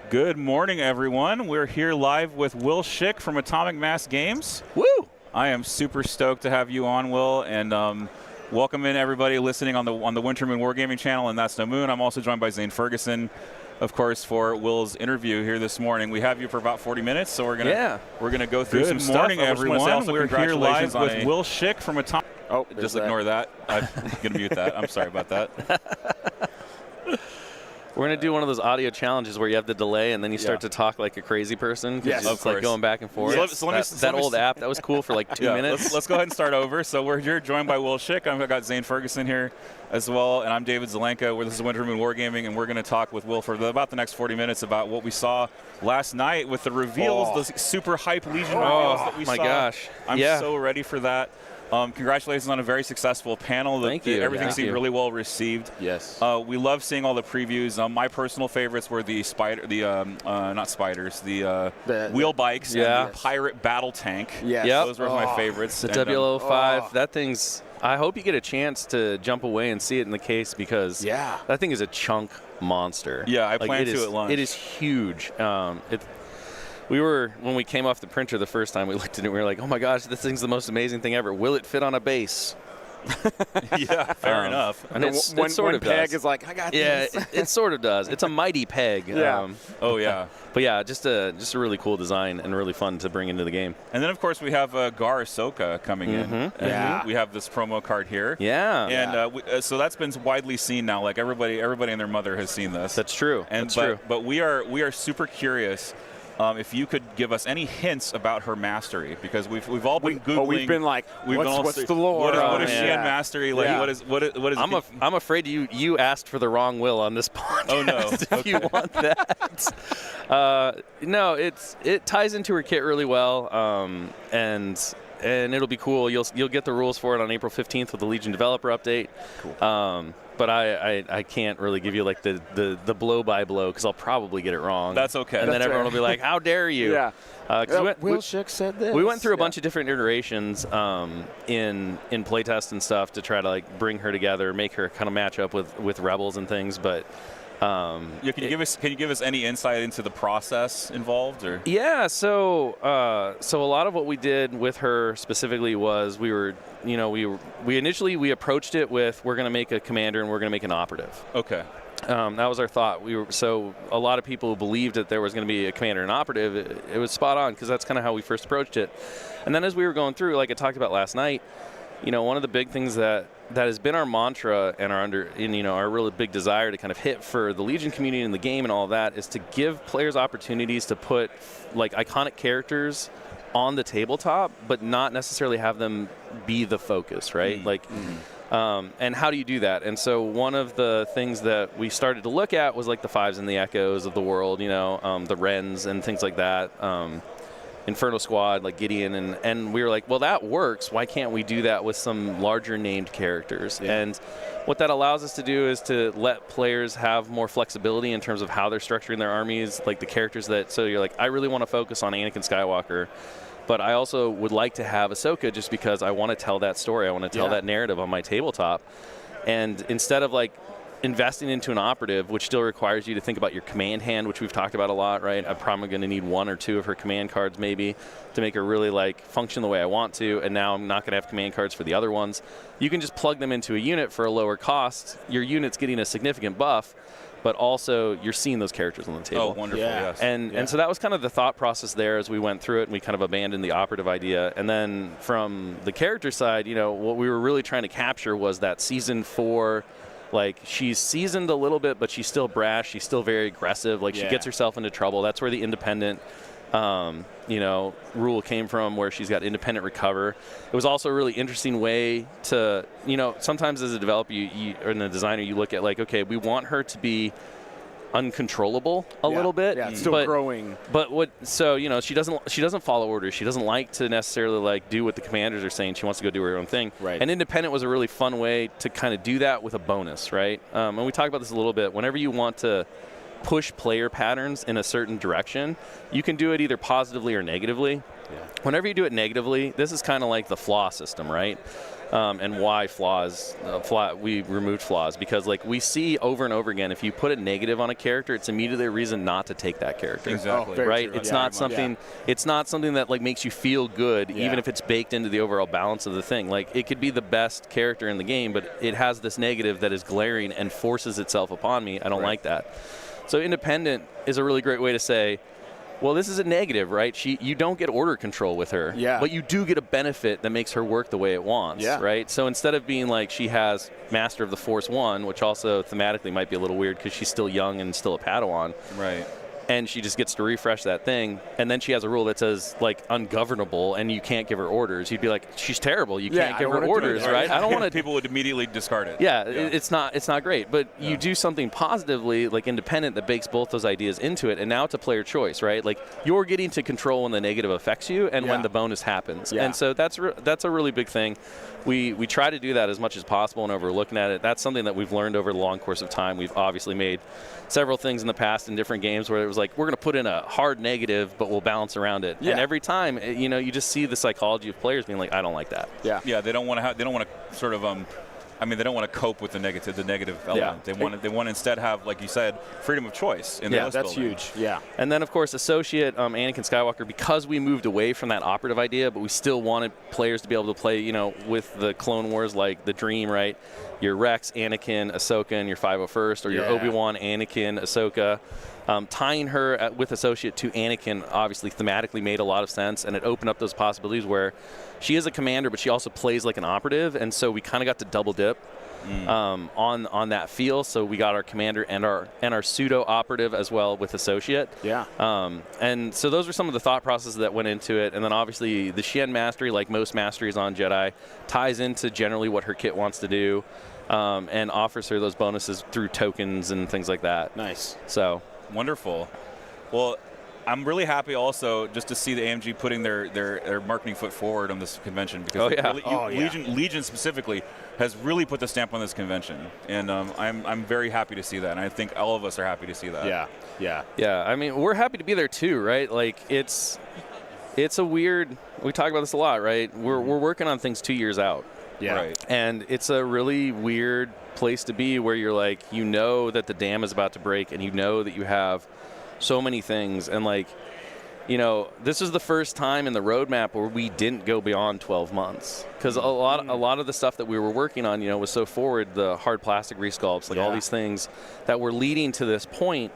Good morning, everyone. We're here live with Will Schick from Atomic Mass Games. Woo! I am super stoked to have you on, Will, and welcome in everybody listening on the Wintermoon Wargaming channel, and That's No Moon. I'm also joined by Zane Ferguson, of course, for Will's interview here this morning. We have you for about 40 minutes, so we're gonna go through some stuff. Good morning, everyone. We're here live with Will Schick from Atomic. Oh, just ignore that. I'm gonna mute that. I'm sorry about that. We're going to do one of those audio challenges where you have the delay and then you start to talk like a crazy person. Yes, it's like going back and forth. Yes. That old app, that was cool for like 2 minutes. Let's go ahead and start over. So we're here joined by Will Schick. I've got Zane Ferguson here as well, and I'm David Zelenka. This is Wintermoon Wargaming, and we're going to talk with Will for about the next 40 minutes about what we saw last night with the reveals, the super hype Legion reveals that we saw. Oh, my gosh. I'm so ready for that. Congratulations on a very successspral panel. Thank you. Everything seemed really well received. Yes. We love seeing all the previews. My personal favorites were the wheel bikes and the pirate battle tank. Yes. Those were my favorites. The W05. That thing's. I hope you get a chance to jump away and see it in the case because that thing is a chunk monster. Yeah, I plan to at lunch. It is huge. When we came off the printer the first time, we looked at it and we were like, oh my gosh, this thing's the most amazing thing ever. Will it fit on a base? Yeah, fair enough. And it sort of peg does. is like, I got this. Yeah, it sort of does. It's a mighty peg. Yeah. But yeah, just a really cool design and really fun to bring into the game. And then, of course, we have Gar Ahsoka coming in. And we have this promo card here. Yeah. And so that's been widely seen now. Like everybody and their mother has seen this. That's true. But we are super curious. If you could give us any hints about her mastery, because we've all been Googling. We've been like, what's the lore? What is she in mastery? Like, what is? I'm afraid you asked for the wrong Will on this podcast. Oh no! If you want that. No, it ties into her kit really well, and it'll be cool. You'll get the rules for it on April 15th with the Legion developer update. Cool. But I can't really give you like the blow by blow because I'll probably get it wrong. That's okay. And then everyone will be like, "How dare you?" Yeah. Will Schick said this. We went through a bunch of different iterations in playtest and stuff to try to like bring her together, make her kind of match up with Rebels and things, but. Can you give us any insight into the process involved, or? Yeah, so a lot of what we did with her specifically was we initially approached it with we're going to make a commander and we're going to make an operative. Okay. That was our thought. So a lot of people believed that there was going to be a commander and operative. It was spot on because that's kind of how we first approached it. And then as we were going through, like I talked about last night, one of the big things that has been our mantra and our really big desire to kind of hit for the Legion community in the game and all of that is to give players opportunities to put like iconic characters on the tabletop, but not necessarily have them be the focus, right? And how do you do that? And so one of the things that we started to look at was like the Fives and the Echoes of the world, the Wrens and things like that. Inferno Squad, like Gideon, and we were like, well, that works. Why can't we do that with some larger named characters? Yeah. And what that allows us to do is to let players have more flexibility in terms of how they're structuring their armies, like the characters so you're like, I really want to focus on Anakin Skywalker, but I also would like to have Ahsoka just because I want to tell that story. I want to tell that narrative on my tabletop. And instead of like investing into an operative, which still requires you to think about your command hand, which we've talked about a lot, right? I'm probably going to need 1 or 2 of her command cards maybe to make her really like function the way I want to, and now I'm not going to have command cards for the other ones. You can just plug them into a unit for a lower cost. Your unit's getting a significant buff, but also you're seeing those characters on the table. Oh, wonderful, yes. And so that was kind of the thought process there as we went through it, and we kind of abandoned the operative idea. And then from the character side, what we were really trying to capture was that Season 4, like, she's seasoned a little bit, but she's still brash. She's still very aggressive. Like, she gets herself into trouble. That's where the independent, rule came from, where she's got independent recover. It was also a really interesting way to, sometimes as a developer or a designer, you look at, like, okay, we want her to be uncontrollable a little bit. Yeah, it's still growing. But she doesn't follow orders. She doesn't like to necessarily like do what the commanders are saying. She wants to go do her own thing. Right. And independent was a really fun way to kind of do that with a bonus, right? And we talked about this a little bit. Whenever you want to push player patterns in a certain direction, you can do it either positively or negatively. Whenever you do it negatively, this is kind of like the flaw system, right? And why we removed flaws, because like we see over and over again, if you put a negative on a character, it's immediately a reason not to take that character. Exactly. Right? It's not something. It's not something that like makes you feel good, even if it's baked into the overall balance of the thing. Like it could be the best character in the game, but it has this negative that is glaring and forces itself upon me. I don't like that. So independent is a really great way to say, well, this is a negative, right? You don't get order control with her, but you do get a benefit that makes her work the way it wants, right? So instead of being like she has Master of the Force 1, which also thematically might be a little weird because she's still young and still a Padawan, right? And she just gets to refresh that thing, and then she has a rule that says like ungovernable, and you can't give her orders. You'd be like, she's terrible. You can't give her orders, right? I don't want to. People would immediately discard it. Yeah, it's not great. But you do something positively, like independent, that bakes both those ideas into it, and now it's a player choice, right? Like you're getting to control when the negative affects you and when the bonus happens, and so that's a really big thing. We try to do that as much as possible, and over looking at it, that's something that we've learned over the long course of time. We've obviously made several things in the past in different games where it was like, we're going to put in a hard negative, but we'll balance around it. And every time, you just see the psychology of players being like, I don't like that. Yeah, they don't want to sort of they don't want to cope with the negative element. They want to instead have, like you said, freedom of choice in the list that's building. huge. Yeah. And then, of course, Associate, Anakin Skywalker, because we moved away from that operative idea, but we still wanted players to be able to play, with the Clone Wars, like the Dream, right? Your Rex, Anakin, Ahsoka, and your 501st, or your Obi-Wan, Anakin, Ahsoka. Tying her with Associate to Anakin obviously thematically made a lot of sense, and it opened up those possibilities where she is a commander, but she also plays like an operative, and so we kind of got to double dip on that feel. So we got our commander and our pseudo operative as well with Associate. Yeah. And so those were some of the thought processes that went into it, and then obviously the Shen mastery, like most masteries on Jedi, ties into generally what her kit wants to do, and offers her those bonuses through tokens and things like that. Nice. So. Wonderful. Well, I'm really happy also just to see the AMG putting their marketing foot forward on this convention, because Legion specifically has really put the stamp on this convention, and I'm very happy to see that, and I think all of us are happy to see that. Yeah. I mean, we're happy to be there too, right? Like it's a weird. We talk about this a lot, right? We're working on things 2 years out. Yeah. Right. And it's a really weird place to be where you're like, that the dam is about to break, and that you have so many things, and like, this is the first time in the roadmap where we didn't go beyond 12 months, because a lot of the stuff that we were working on, was so forward, the hard plastic resculpts, like all these things that were leading to this point,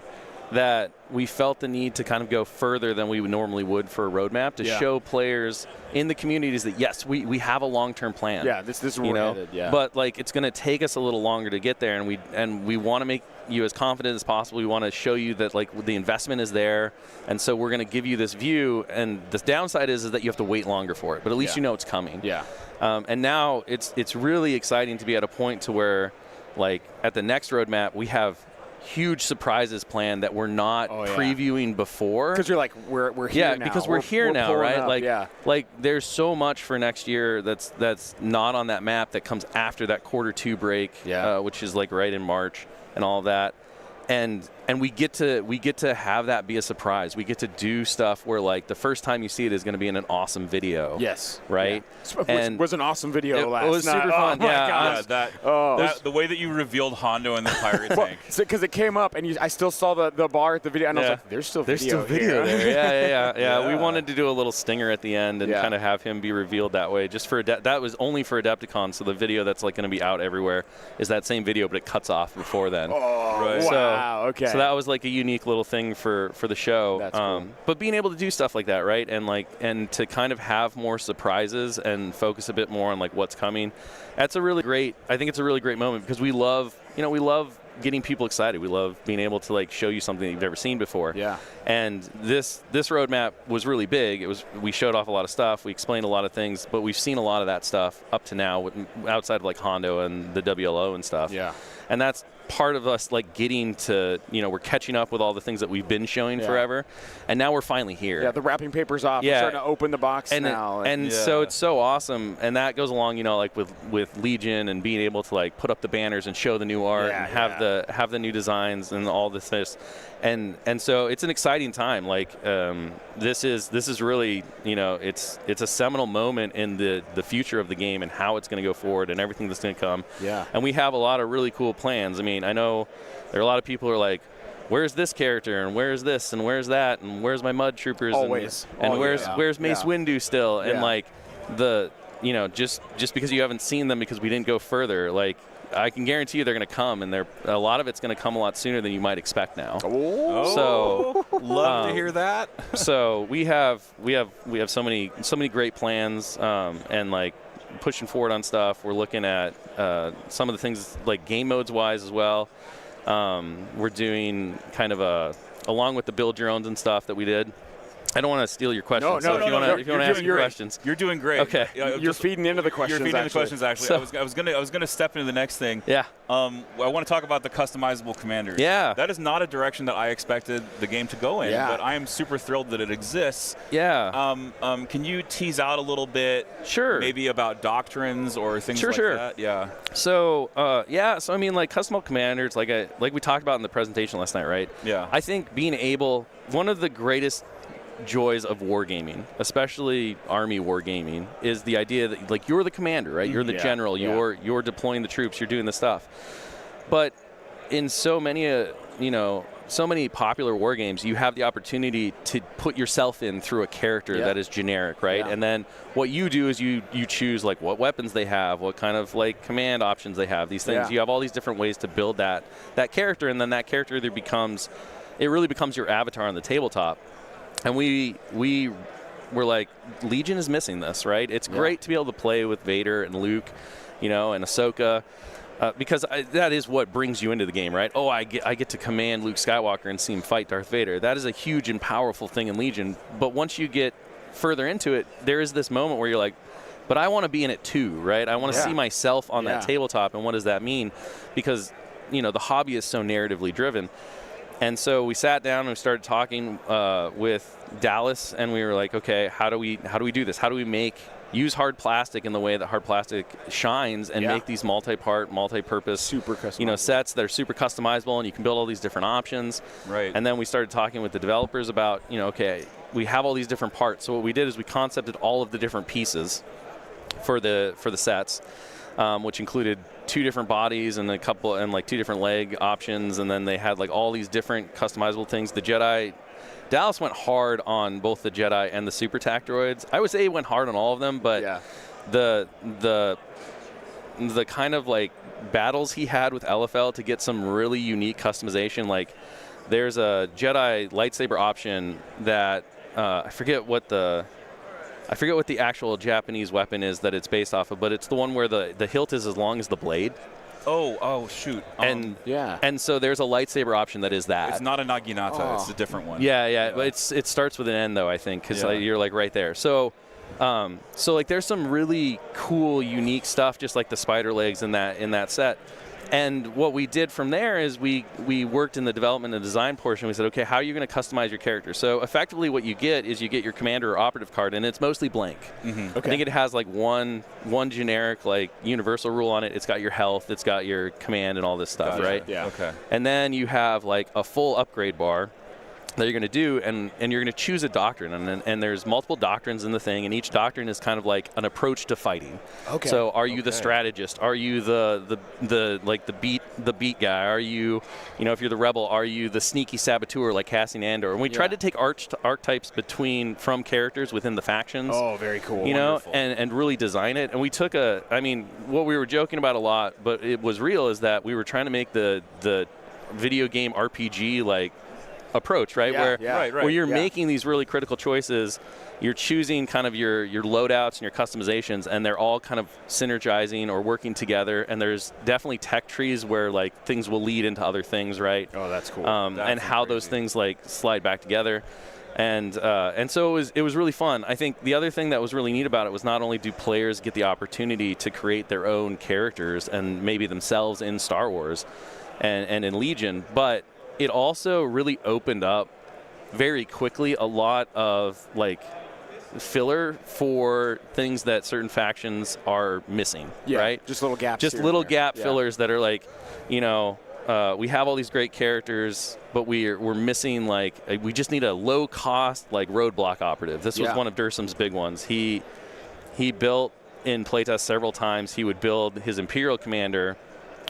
that we felt the need to kind of go further than we normally would for a roadmap to show players in the communities that, yes, we have a long-term plan. Yeah, this is where we're headed, But like it's going to take us a little longer to get there, and we want to make you as confident as possible. We want to show you that like the investment is there, and so we're going to give you this view, and the downside is that you have to wait longer for it, but at least you know it's coming. Yeah. And now it's really exciting to be at a point to where, like, at the next roadmap, we have huge surprises planned that we're not previewing before. Because you're like, we're here now. Yeah, because we're here now, right? Up, like there's so much for next year that's not on that map that comes after that Q2 break, which is like right in March and all of that. And we get to have that be a surprise. We get to do stuff where like the first time you see it is going to be in an awesome video. Yes. Right. Yeah. And was an awesome video last night. It was super fun. Oh my gosh. The way that you revealed Hondo in the pirate tank. Because it came up, and I still saw the bar at the video, and I was like, there's still video there. Yeah. We wanted to do a little stinger at the end and kind of have him be revealed that way. Just for that was only for AdeptiCon, so the video that's like going to be out everywhere is that same video, but it cuts off before then. Oh, right. Wow. Okay. So that was like a unique little thing for the show. That's cool. But being able to do stuff like that, right, and to kind of have more surprises and focus a bit more on like what's coming, that's a really great. I think it's a really great moment, because we love getting people excited. We love being able to like show you something that you've never seen before. Yeah. And this roadmap was really big. We showed off a lot of stuff. We explained a lot of things, but we've seen a lot of that stuff up to now outside of like Hondo and the WLO and stuff. Yeah. And that's part of us like getting to, we're catching up with all the things that we've been showing forever, and now we're finally here. Yeah, the wrapping paper's off. Yeah. We're starting to open the box now. So it's so awesome, and that goes along, like with Legion and being able to like put up the banners and show the new art and have the new designs and all this, and so it's an exciting time. Like this is really, it's a seminal moment in the future of the game and how it's going to go forward and everything that's going to come. Yeah. And we have a lot of really cool plans. I mean, I know there are a lot of people who are like, where's this character and where's this and where's that and where's my mud troopers and where's Mace Windu still and like just because you haven't seen them because we didn't go further, like I can guarantee you they're going to come, and a lot of it's going to come a lot sooner than you might expect now. So love to hear that. So we have so many great plans, and like pushing forward on stuff. We're looking at some of the things like game modes wise as well. We're doing kind of along with the build your owns and stuff that we did. I don't want to steal your questions. If you want to ask your questions, you're doing great. Okay, you're feeding into the questions. You're feeding into the questions. Actually, so, I was gonna step into the next thing. Yeah. I want to talk about the customizable commanders. Yeah. That is not a direction that I expected the game to go in. Yeah. But I am super thrilled that it exists. Yeah. Can you tease out a little bit? Sure. Maybe about doctrines or things like that. Yeah. So So I mean, like customizable commanders, like we talked about in the presentation last night, right? Yeah. I think being able, one of the greatest joys of wargaming, especially army wargaming, is the idea that like you're the commander, right? You're the general. You're deploying the troops. You're doing the stuff. But in so many popular war games, you have the opportunity to put yourself in through a character that is generic, right? And then what you do is you choose like what weapons they have, what kind of like command options they have. These things, you have all these different ways to build that character, and then that character either really becomes your avatar on the tabletop. And we were like, Legion is missing this, right? It's great to be able to play with Vader and Luke, and Ahsoka, because that is what brings you into the game, right? Oh, I get to command Luke Skywalker and see him fight Darth Vader. That is a huge and powerful thing in Legion. But once you get further into it, there is this moment where you're like, but I want to be in it too, right? I want to see myself on that tabletop, and what does that mean? Because, the hobby is so narratively driven. And so we sat down and we started talking with Dallas, and we were like, okay, how do we do this? How do we use hard plastic in the way that hard plastic shines and make these multi-part, multi-purpose, super customizable, sets that are super customizable, and you can build all these different options. Right. And then we started talking with the developers about, okay, we have all these different parts. So what we did is we concepted all of the different pieces for the sets, which included 2 different bodies and like 2 different leg options, and then they had like all these different customizable things. The Jedi, Dallas went hard on both the Jedi and the super tac droids. I would say he went hard on all of them, but the kind of like battles he had with LFL to get some really unique customization, like there's a Jedi lightsaber option that I forget what the actual Japanese weapon is that it's based off of, but it's the one where the hilt is as long as the blade. Oh, shoot. And so there's a lightsaber option that is that. It's not a Naginata. It's a different one. Yeah. But it starts with an N, though, I think, because you're like right there. So like there's some really cool, unique stuff, just like the spider legs in that set. And what we did from there is we worked in the development and design portion. We said, okay, how are you going to customize your character? So effectively what you get is you get your commander or operative card, and it's mostly blank. Mm-hmm. Okay. I think it has like one generic like universal rule on it. It's got your health, it's got your command and all this stuff, right? Yeah. Okay. And then you have like a full upgrade bar that you're going to do, and you're going to choose a doctrine, and there's multiple doctrines in the thing, and each doctrine is kind of like an approach to fighting. Okay. So are you the strategist? Are you the beat guy? Are you, if you're the rebel, are you the sneaky saboteur like Cassian Andor? And we tried to take archetypes from characters within the factions. Oh, very cool. And really design it. And we took what we were joking about a lot, but it was real, is that we were trying to make the video game RPG like approach, right? Where you're making these really critical choices, you're choosing kind of your loadouts and your customizations, and they're all kind of synergizing or working together, and there's definitely tech trees where like things will lead into other things, right? Oh, that's cool. And how those things like slide back together. And so it was really fun. I think the other thing that was really neat about it was not only do players get the opportunity to create their own characters and maybe themselves in Star Wars, and in Legion, but it also really opened up very quickly a lot of like filler for things that certain factions are missing, right? Just little gaps. Just little gap fillers that are like, you know, we have all these great characters, but we're missing like we just need a low cost like roadblock operative. This was one of Dursum's big ones. He built in playtest several times. He would build his Imperial commander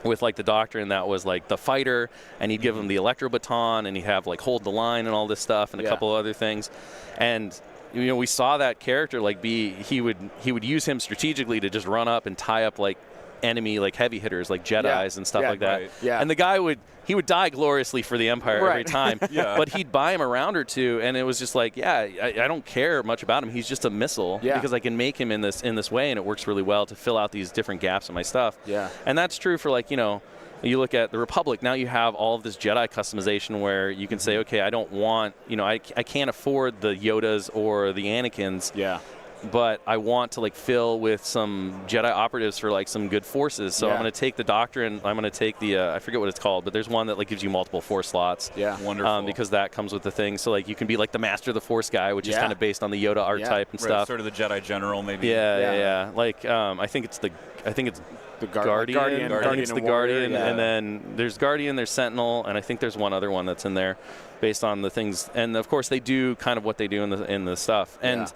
with like the doctrine that was like the fighter, and he'd give him the electro baton, and he'd have like hold the line and all this stuff and a couple other things. And you know, we saw that character like he would use him strategically to just run up and tie up like enemy like heavy hitters like Jedis and stuff like that. Right. Yeah. And the guy would die gloriously for the Empire every time. But he'd buy him a round or two, and it was just like, I don't care much about him. He's just a missile because I can make him in this way, and it works really well to fill out these different gaps in my stuff. Yeah. And that's true for like, you know, you look at the Republic, now you have all of this Jedi customization where you can say, okay, I don't want, you know, I can't afford the Yodas or the Anakins. Yeah. But I want to like fill with some Jedi operatives for like some good forces. So I'm going to take the doctrine. I'm going to take the I forget what it's called, but there's one that like gives you multiple Force slots. Yeah, wonderful. Because that comes with the thing. So like you can be like the Master of the Force guy, which is kind of based on the Yoda archetype and stuff. Sort of the Jedi General, maybe. Yeah. Like I think it's the Guardian. I think it's the Guardian, and then there's Guardian, there's Sentinel, and I think there's one other one that's in there, based on the things. And of course they do kind of what they do in the stuff. And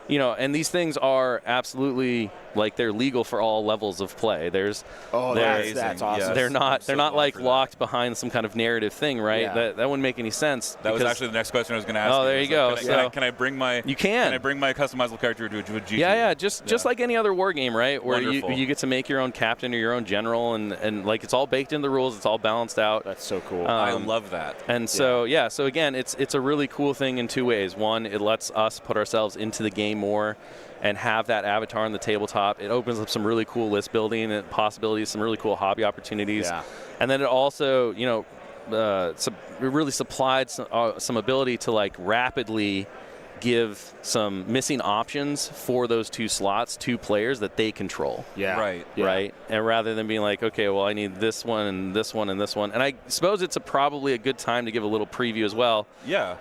you know, and these things are absolutely like they're legal for all levels of play. That's awesome. Yes. They're not like locked behind some kind of narrative thing, right? Yeah. That wouldn't make any sense. That was actually the next question I was going to ask. Oh, there you go. Can I bring my? You can. Can I bring my customizable character to a GT? Yeah. Just like any other war game, right? Where Wonderful. you get to make your own captain or your own general, and like it's all baked into the rules. It's all balanced out. That's so cool. I love that. And so so again, it's a really cool thing in two ways. One, it lets us put ourselves into the game more and have that avatar on the tabletop. It opens up some really cool list building and possibilities, some really cool hobby opportunities. Yeah. And then it also, you know, it really supplied some ability to like rapidly give some missing options for those two slots to players that they control. Yeah. Right. Right. And rather than being like, okay, well, I need this one and this one and this one. And I suppose it's probably a good time to give a little preview as well. Yeah.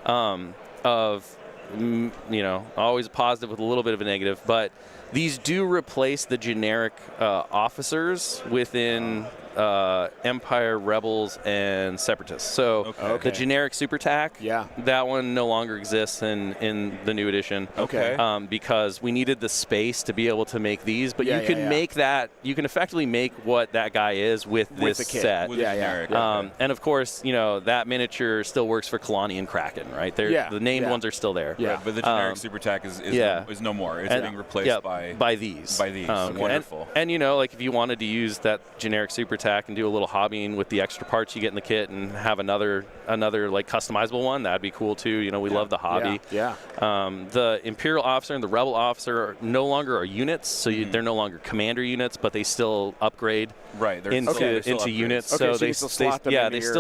Of, you know, always a positive with a little bit of a negative, but these do replace the generic officers within Empire, Rebels, and Separatists. So the generic Super TAC, that one no longer exists in the new edition. Okay. Because we needed the space to be able to make these, but you can make that, you can effectively make what that guy is with this set. With generic. And of course, you know, that miniature still works for Kalani and Kraken, right? The named ones are still there. Yeah, but the generic Super TAC is no more. It's being replaced by these. Wonderful. And you know, like if you wanted to use that generic Super TAC and do a little hobbying with the extra parts you get in the kit and have another like customizable one, that'd be cool too. You know, we love the hobby. The Imperial officer and the Rebel officer no longer are units, so they're no longer commander units, but they still upgrade into units. So they still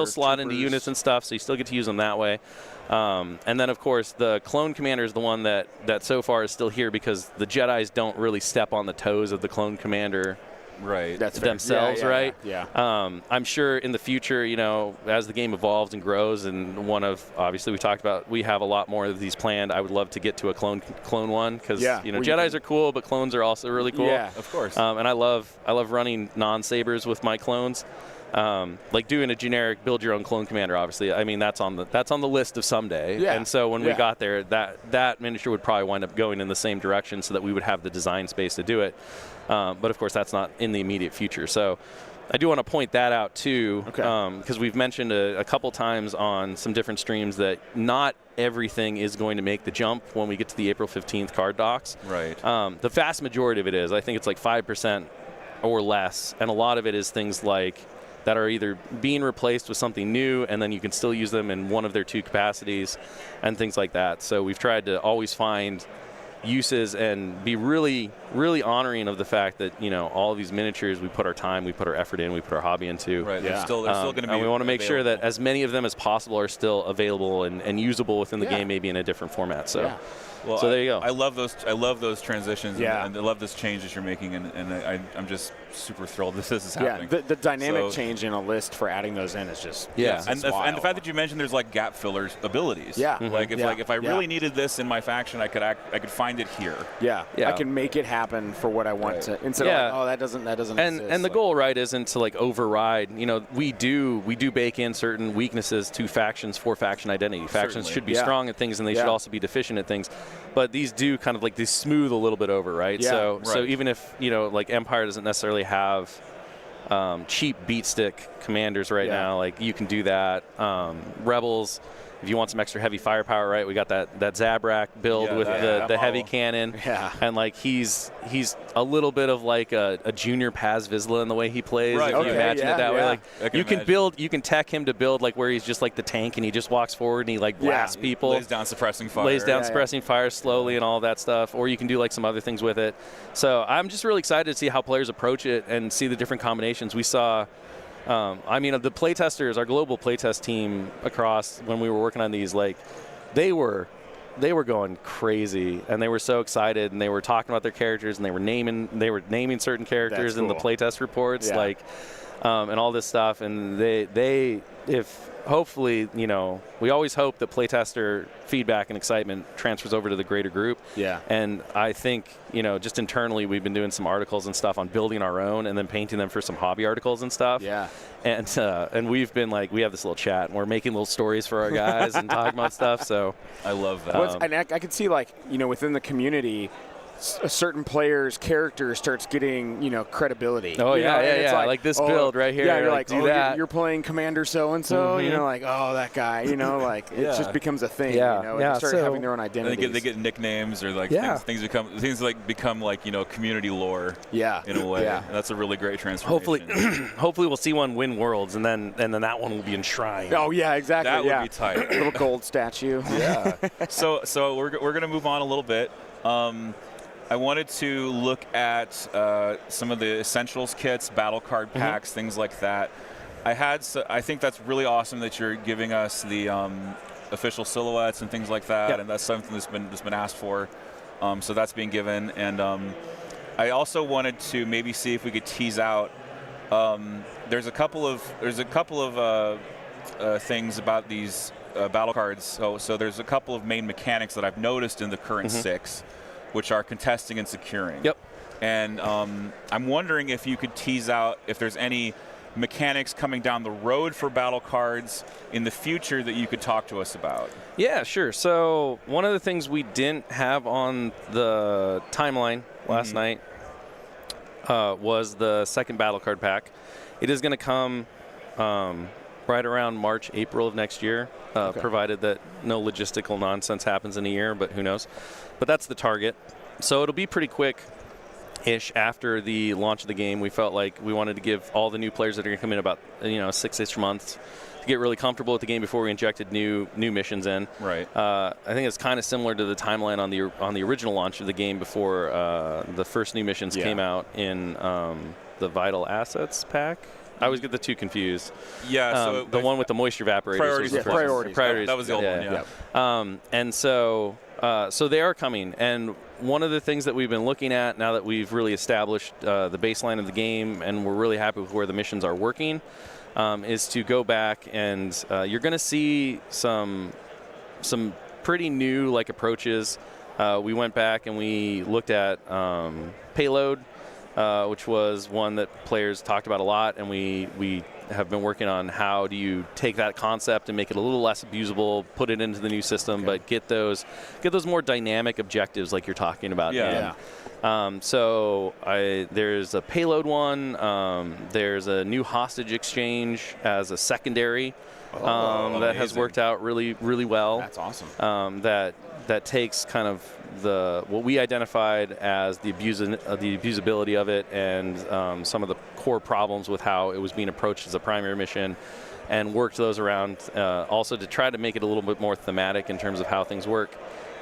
slot into units and stuff, so you still get to use them that way. And then, of course, the clone commander is the one that so far is still here because the Jedis don't really step on the toes of the clone commander themselves, right? I'm sure in the future, you know, as the game evolves and grows, and obviously we talked about, we have a lot more of these planned. I would love to get to a clone one because, you know, Jedis are cool, but clones are also really cool. Yeah, of course. And I love running non-sabers with my clones. Like doing a generic build your own clone commander, obviously. I mean, that's on the list of someday. And so when we got there, that miniature would probably wind up going in the same direction so that we would have the design space to do it. But of course, that's not in the immediate future. So I do want to point that out too, because we've mentioned a couple times on some different streams that not everything is going to make the jump when we get to the April 15th card docs. Right. The vast majority of it is. I think it's like 5% or less, and a lot of it is things like that are either being replaced with something new, and then you can still use them in one of their two capacities, and things like that. So we've tried to always find uses and be really, really honoring of the fact that, you know, all of these miniatures, we put our time, we put our effort in, we put our hobby into. Right. They're still going to be. And we want to make sure that as many of them as possible are still available and usable within the game, maybe in a different format. So. Well, so there you go. I love those transitions, Yeah. and I love this change that you're making, and I'm just super thrilled this is happening. Yeah, the dynamic change in a list for adding those in is just and the fact that you mentioned there's like gap fillers abilities. Yeah. Like if I really needed this in my faction, I could find it here. Yeah. I can make it happen for what I want to instead of like, oh, that doesn't exist. And the goal, right, isn't to like override. You know, we do bake in certain weaknesses to factions for faction identity. Factions should be strong at things, and they should also be deficient at things. But these do kind of like they smooth a little bit over, right? Yeah. So even if, you know, like Empire doesn't necessarily have cheap beat stick commanders right now, like you can do that. Rebels, if you want some extra heavy firepower, right? We got that Zabrak build with the heavy cannon. Yeah. And like he's a little bit of like a junior Paz Vizsla in the way he plays. Right. If you imagine it that way. Like you can tech him to build like where he's just like the tank and he just walks forward and he like blasts people. Lays down suppressing fire. Lays down suppressing fire slowly and all that stuff. Or you can do like some other things with it. So I'm just really excited to see how players approach it and see the different combinations. We saw I mean, the playtesters, our global playtest team across when we were working on these, like they were going crazy and they were so excited and they were talking about their characters and they were naming certain characters in the playtest reports, like and all this stuff. And they if hopefully, you know, we always hope that playtester feedback and excitement transfers over to the greater group. Yeah. And I think, you know, just internally we've been doing some articles and stuff on building our own and then painting them for some hobby articles and stuff. Yeah. And we've been like, we have this little chat and we're making little stories for our guys and talking about stuff. So I love that. And I can see, like, you know, within the community, a certain player's character starts getting, you know, credibility. Oh, you know? Yeah. Like this build right here. Yeah, you're like, do that. You're playing Commander so-and-so, you know, like, oh, that guy, you know, like, it just becomes a thing, you know, and they start having their own identity. They get nicknames or, like, things become, like, you know, community lore in a way. Yeah. And that's a really great transformation. Hopefully we'll see one win Worlds, and then that one will be enshrined. Oh, yeah, exactly. That would be tight. Little gold statue. Yeah. So we're going to move on a little bit. I wanted to look at some of the essentials kits, battle card packs, things like that. I think that's really awesome that you're giving us the official silhouettes and things like that, and that's something that's been asked for. So that's being given, and I also wanted to maybe see if we could tease out. There's a couple of things about these battle cards. So there's a couple of main mechanics that I've noticed in the current 6. Which are contesting and securing. Yep. And I'm wondering if you could tease out if there's any mechanics coming down the road for battle cards in the future that you could talk to us about. Yeah, sure. So one of the things we didn't have on the timeline last night was the second battle card pack. It is going to come right around March, April of next year, provided that no logistical nonsense happens in a year, but who knows. But that's the target. So it'll be pretty quick-ish after the launch of the game. We felt like we wanted to give all the new players that are going to come in about 6-ish months to get really comfortable with the game before we injected new missions in. Right. I think it's kind of similar to the timeline on the original launch of the game before the first new missions came out in the Vital Assets pack. I always get the two confused. Yeah, so the one with the moisture evaporators. Priorities. That was the old one, yeah. And so they are coming. And one of the things that we've been looking at now that we've really established the baseline of the game and we're really happy with where the missions are working is to go back and you're going to see some pretty new like approaches. We went back and we looked at payload. Which was one that players talked about a lot, and we have been working on how do you take that concept and make it a little less abusable, put it into the new system, but get those more dynamic objectives like you're talking about. So there's a payload one. There's a new hostage exchange as a secondary that has worked out really, really well. That's awesome. That takes kind of what we identified as the abusability of it and some of the core problems with how it was being approached as a primary mission and worked those around also to try to make it a little bit more thematic in terms of how things work.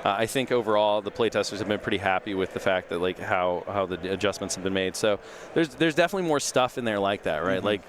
I think overall the playtesters have been pretty happy with the fact that like how the adjustments have been made. So there's definitely more stuff in there like that, right? Like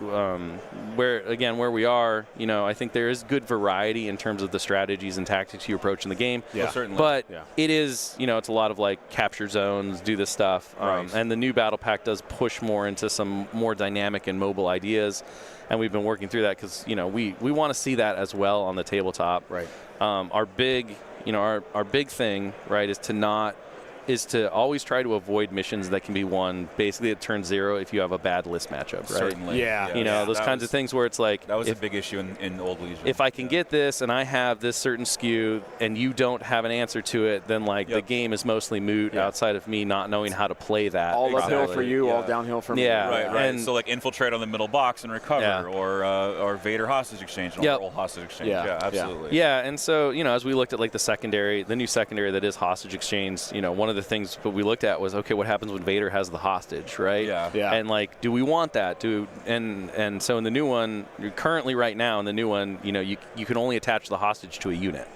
where we are, I think there is good variety in terms of the strategies and tactics you approach in the game. Yeah, well, certainly. But it is, it's a lot of like capture zones, do this stuff, and the new battle pack does push more into some more dynamic and mobile ideas. And we've been working through that because, we want to see that as well on the tabletop. Right. Our big thing, right, is to always try to avoid missions that can be won basically at turn 0 if you have a bad list matchup, right? Certainly. Yeah. Those kinds of things where it's like that was a big issue in Old Legion. If I can get this and I have this certain skew and you don't have an answer to it, then like the game is mostly moot outside of me not knowing how to play that. All uphill for you, all downhill for me. Yeah, right. And so like infiltrate on the middle box and recover, or Vader hostage exchange, or roll hostage exchange. Yeah, absolutely. Yeah, and so as we looked at like the new secondary that is hostage exchange, one of the things that we looked at was, okay, what happens when Vader has the hostage, right? Yeah. And like, do we want that? And so in the new one, currently right now in the new one, you can only attach the hostage to a unit.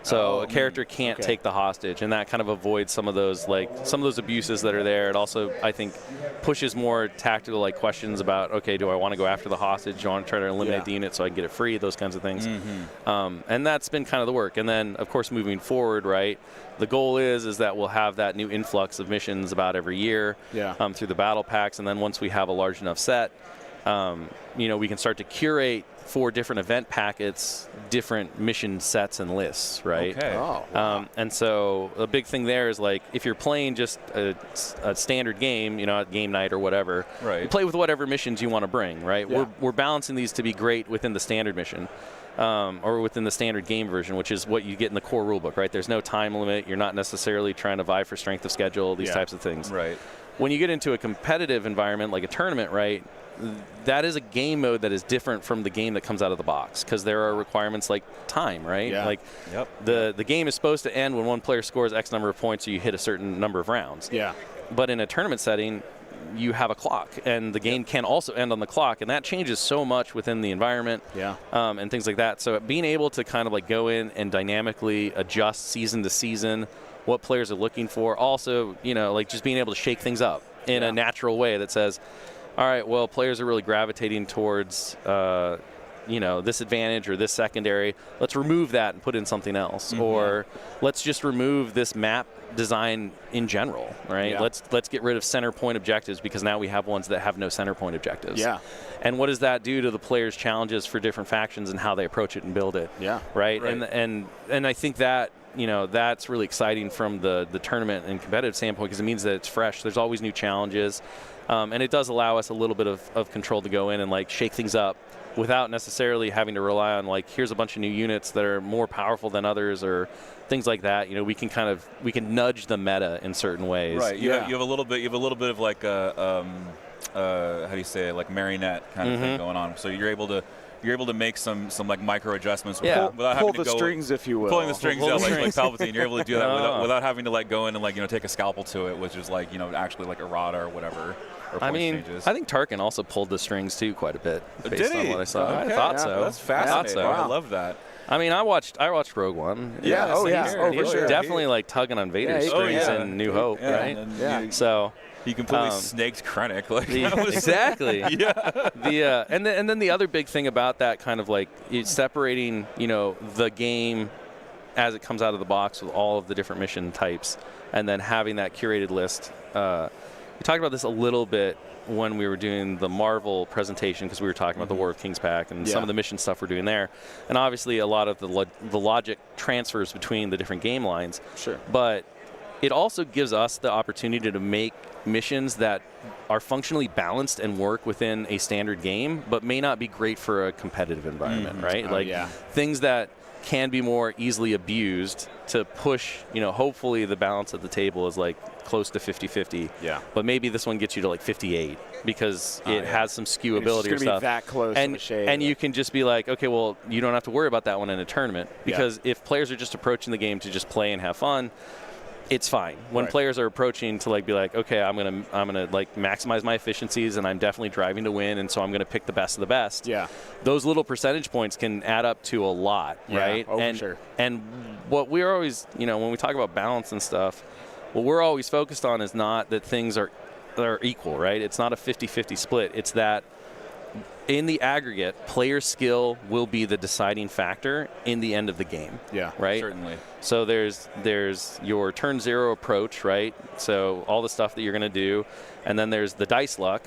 So a character can't take the hostage, and that kind of avoids some of those abuses that are there. It also, I think, pushes more tactical like questions about, okay, do I want to go after the hostage? Do I want to try to eliminate the unit so I can get it free? Those kinds of things. And that's been kind of the work. And then, of course, moving forward, right, the goal is that we'll have that new influx of missions about every year through the battle packs. And then once we have a large enough set, we can start to curate for different event packets, different mission sets and lists, right? Okay. Oh, wow. And so a big thing there is like if you're playing just a standard game, at game night or whatever, you play with whatever missions you want to bring, right? Yeah. We're balancing these to be great within the standard mission. Or within the standard game version, which is what you get in the core rulebook, right? There's no time limit. You're not necessarily trying to vie for strength of schedule, these types of things. Right. When you get into a competitive environment like a tournament, right, that is a game mode that is different from the game that comes out of the box because there are requirements like time, right? Yeah. Like the game is supposed to end when one player scores X number of points or you hit a certain number of rounds. Yeah. But in a tournament setting, you have a clock, and the game can also end on the clock, and that changes so much within the environment and things like that. So being able to kind of like go in and dynamically adjust season to season what players are looking for, also, like just being able to shake things up in a natural way that says, all right, well, players are really gravitating towards this advantage or this secondary. Let's remove that and put in something else. Or let's just remove this map design in general, right? Yeah. Let's get rid of center point objectives because now we have ones that have no center point objectives. Yeah. And what does that do to the players' challenges for different factions and how they approach it and build it? Yeah. Right? And I think that that's really exciting from the tournament and competitive standpoint because it means that it's fresh. There's always new challenges. And it does allow us a little bit of control to go in and like shake things up without necessarily having to rely on like here's a bunch of new units that are more powerful than others or things like that. We can nudge the meta in certain ways. Right. You have a little bit of like a how do you say it, like marionette kind of thing going on. So you're able to make some like micro adjustments without having to pull the strings, if you will. Pulling the strings out like Palpatine. You're able to do that without having to like go in and like take a scalpel to it, which is like actually like errata or whatever. I think Tarkin also pulled the strings too quite a bit. Did he? On what I saw. Okay. I thought so. That's fascinating. So. I love that. I mean, I watched Rogue One. Yeah. For sure. Definitely like tugging on Vader's strings in New Hope, right? So he completely snaked Krennic. Like exactly. Yeah. And then the other big thing about that kind of like separating the game as it comes out of the box with all of the different mission types, and then having that curated list. We talked about this a little bit when we were doing the Marvel presentation because we were talking about the War of Kings pack and some of the mission stuff we're doing there. And obviously a lot of the logic transfers between the different game lines. Sure. But it also gives us the opportunity to make missions that are functionally balanced and work within a standard game, but may not be great for a competitive environment, right? Things that can be more easily abused to push, hopefully the balance at the table is like close to 50-50. Yeah. But maybe this one gets you to like 58 because it has some skew ability or stuff. Be that close and you can just be like, okay, well, you don't have to worry about that one in a tournament because if players are just approaching the game to just play and have fun, it's fine when Right. players are approaching to like be like, okay, I'm gonna like maximize my efficiencies, and I'm definitely driving to win, and so I'm gonna pick the best of the best. Yeah. Those little percentage points can add up to a lot, Yeah. right? Oh, and for sure. and what we're always, when we talk about balance and stuff, what we're always focused on is not that things are equal, right? It's not a 50-50 split. It's that in the aggregate, player skill will be the deciding factor in the end of the game. Yeah. Right? Certainly. So there's your turn 0 approach, right? So all the stuff that you're going to do, and then there's the dice luck,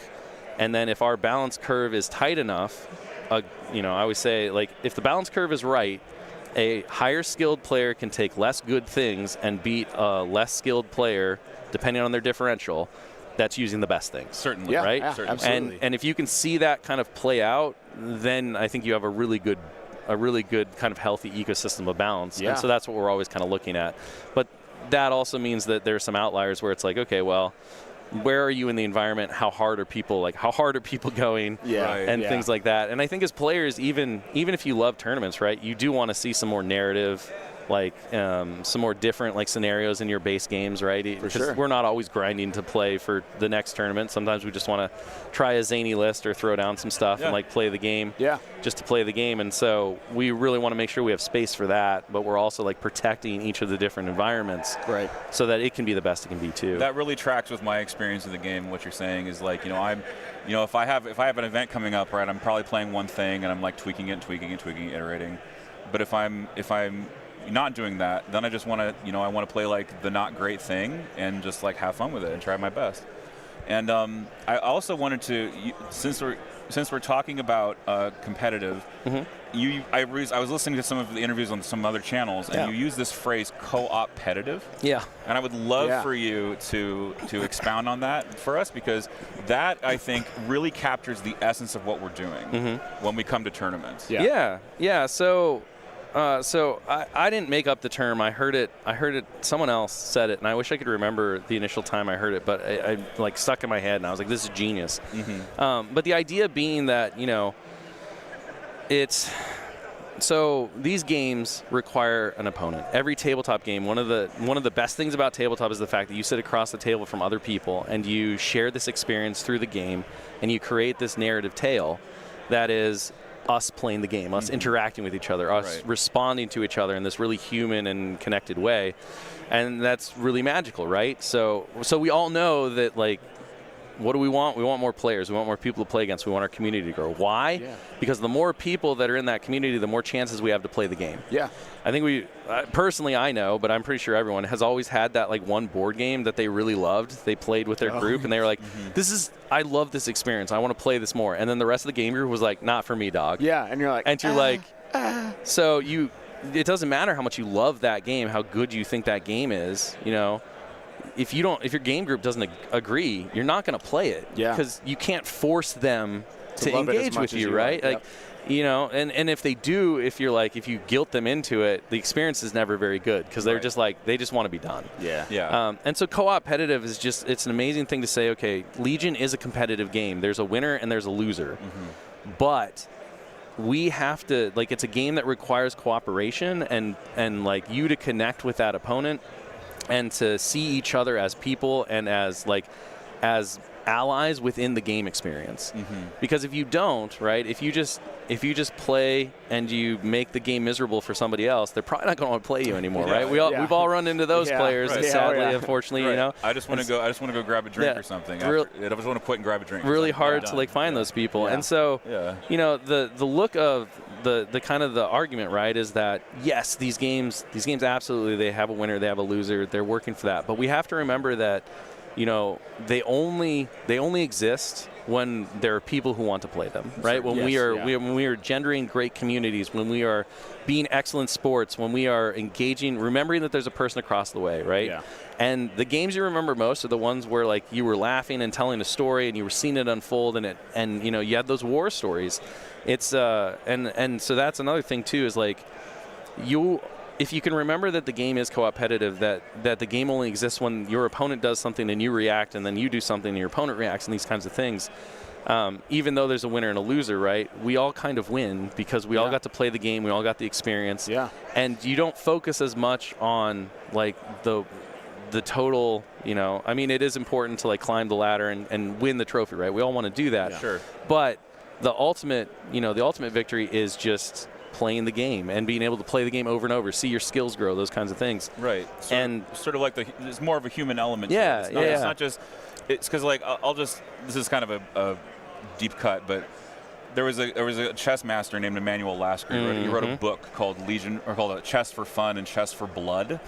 and then if our balance curve is tight enough, I always say, like, if the balance curve is right, a higher skilled player can take less good things and beat a less skilled player, depending on their differential, that's using the best things. Certainly. Yeah, right? yeah, Certainly. absolutely. And if you can see that kind of play out, then I think you have a really good kind of healthy ecosystem of balance. Yeah. And so that's what we're always kind of looking at. But that also means that there's some outliers where it's like, okay, well, where are you in the environment? How hard are people going? Yeah. Right. And Yeah. things like that. And I think as players, even if you love tournaments, right, you do want to see some more narrative, like some more different like scenarios in your base games, right? Because sure. we're not always grinding to play for the next tournament. Sometimes we just want to try a zany list or throw down some stuff and like play the game. Yeah. Just to play the game. And so we really want to make sure we have space for that, but we're also like protecting each of the different environments, Right. so that it can be the best it can be too. That really tracks with my experience of the game. What you're saying is like, if I have an event coming up, right, I'm probably playing one thing and I'm like tweaking it, iterating. But if I'm not doing that, then I just want to, I want to play like the not great thing and just like have fun with it and try my best. And I also wanted to, since we're talking about competitive, I was listening to some of the interviews on some other channels, and you use this phrase co-opetitive. Yeah. And I would love Yeah. for you to expound on that for us, because that, I think, really captures the essence of what we're doing when we come to tournaments. Yeah. Yeah. So I didn't make up the term. I heard it. Someone else said it, and I wish I could remember the initial time I heard it, but I like stuck in my head, and I was like, "This is genius." But the idea being that it's so these games require an opponent. Every tabletop game, one of the best things about tabletop is the fact that you sit across the table from other people, and you share this experience through the game, and you create this narrative tale that is us playing the game, us interacting with each other, us responding to each other in this really human and connected way. And that's really magical, right? So we all know that, like, what do we want? We want more players. We want more people to play against. We want our community to grow. Why? Yeah. Because the more people that are in that community, the more chances we have to play the game. Yeah. I think personally, I know, but I'm pretty sure everyone has always had that like one board game that they really loved. They played with their group, and they were like, I love this experience. I want to play this more. And then the rest of the game group was like, not for me, dog. Yeah. And you're like, so it doesn't matter how much you love that game, how good you think that game is, if your game group doesn't agree, you're not going to play it. Yeah. Because you can't force them to love it as engage much with as you, you right? like. Like, and if they do, if you guilt them into it, the experience is never very good, because they're just like, they just want to be done. Yeah. Yeah. And so co-opetitive is it's an amazing thing to say, okay, Legion is a competitive game. There's a winner and there's a loser. But we have to, like, it's a game that requires cooperation and like you to connect with that opponent and to see each other as people and as allies within the game experience. Because if you don't, right, if you just play and you make the game miserable for somebody else, they're probably not going to want to play you anymore, right? We've all run into those players that sadly, unfortunately, I just want to go grab a drink or something. I just want to quit and grab a drink. Really hard to like find those people. And so the look of the kind of the argument, right, is that yes, these games absolutely, they have a winner, they have a loser, they're working for that. But we have to remember that they only exist when there are people who want to play them, right? When we are gendering great communities, when we are being excellent sports, when we are engaging, remembering that there's a person across the way, right? Yeah. And the games you remember most are the ones where like you were laughing and telling a story and you were seeing it unfold and you had those war stories. It's and so that's another thing too, is like if you can remember that the game is co-opetitive, that the game only exists when your opponent does something and you react, and then you do something and your opponent reacts, and these kinds of things. Even though there's a winner and a loser, right, we all kind of win because we all got to play the game, we all got the experience. Yeah. And you don't focus as much on like the the total, I mean, it is important to like climb the ladder and win the trophy, right? We all want to do that. Yeah. Sure. But the ultimate victory is just playing the game and being able to play the game over and over, see your skills grow, those kinds of things. Right. Sort of like there's more of a human element. Yeah. To it. It's not just. It's because like this is kind of a deep cut, but there was a chess master named Emmanuel Lasker. He wrote a book called Legion, or called Chess for Fun and Chess for Blood.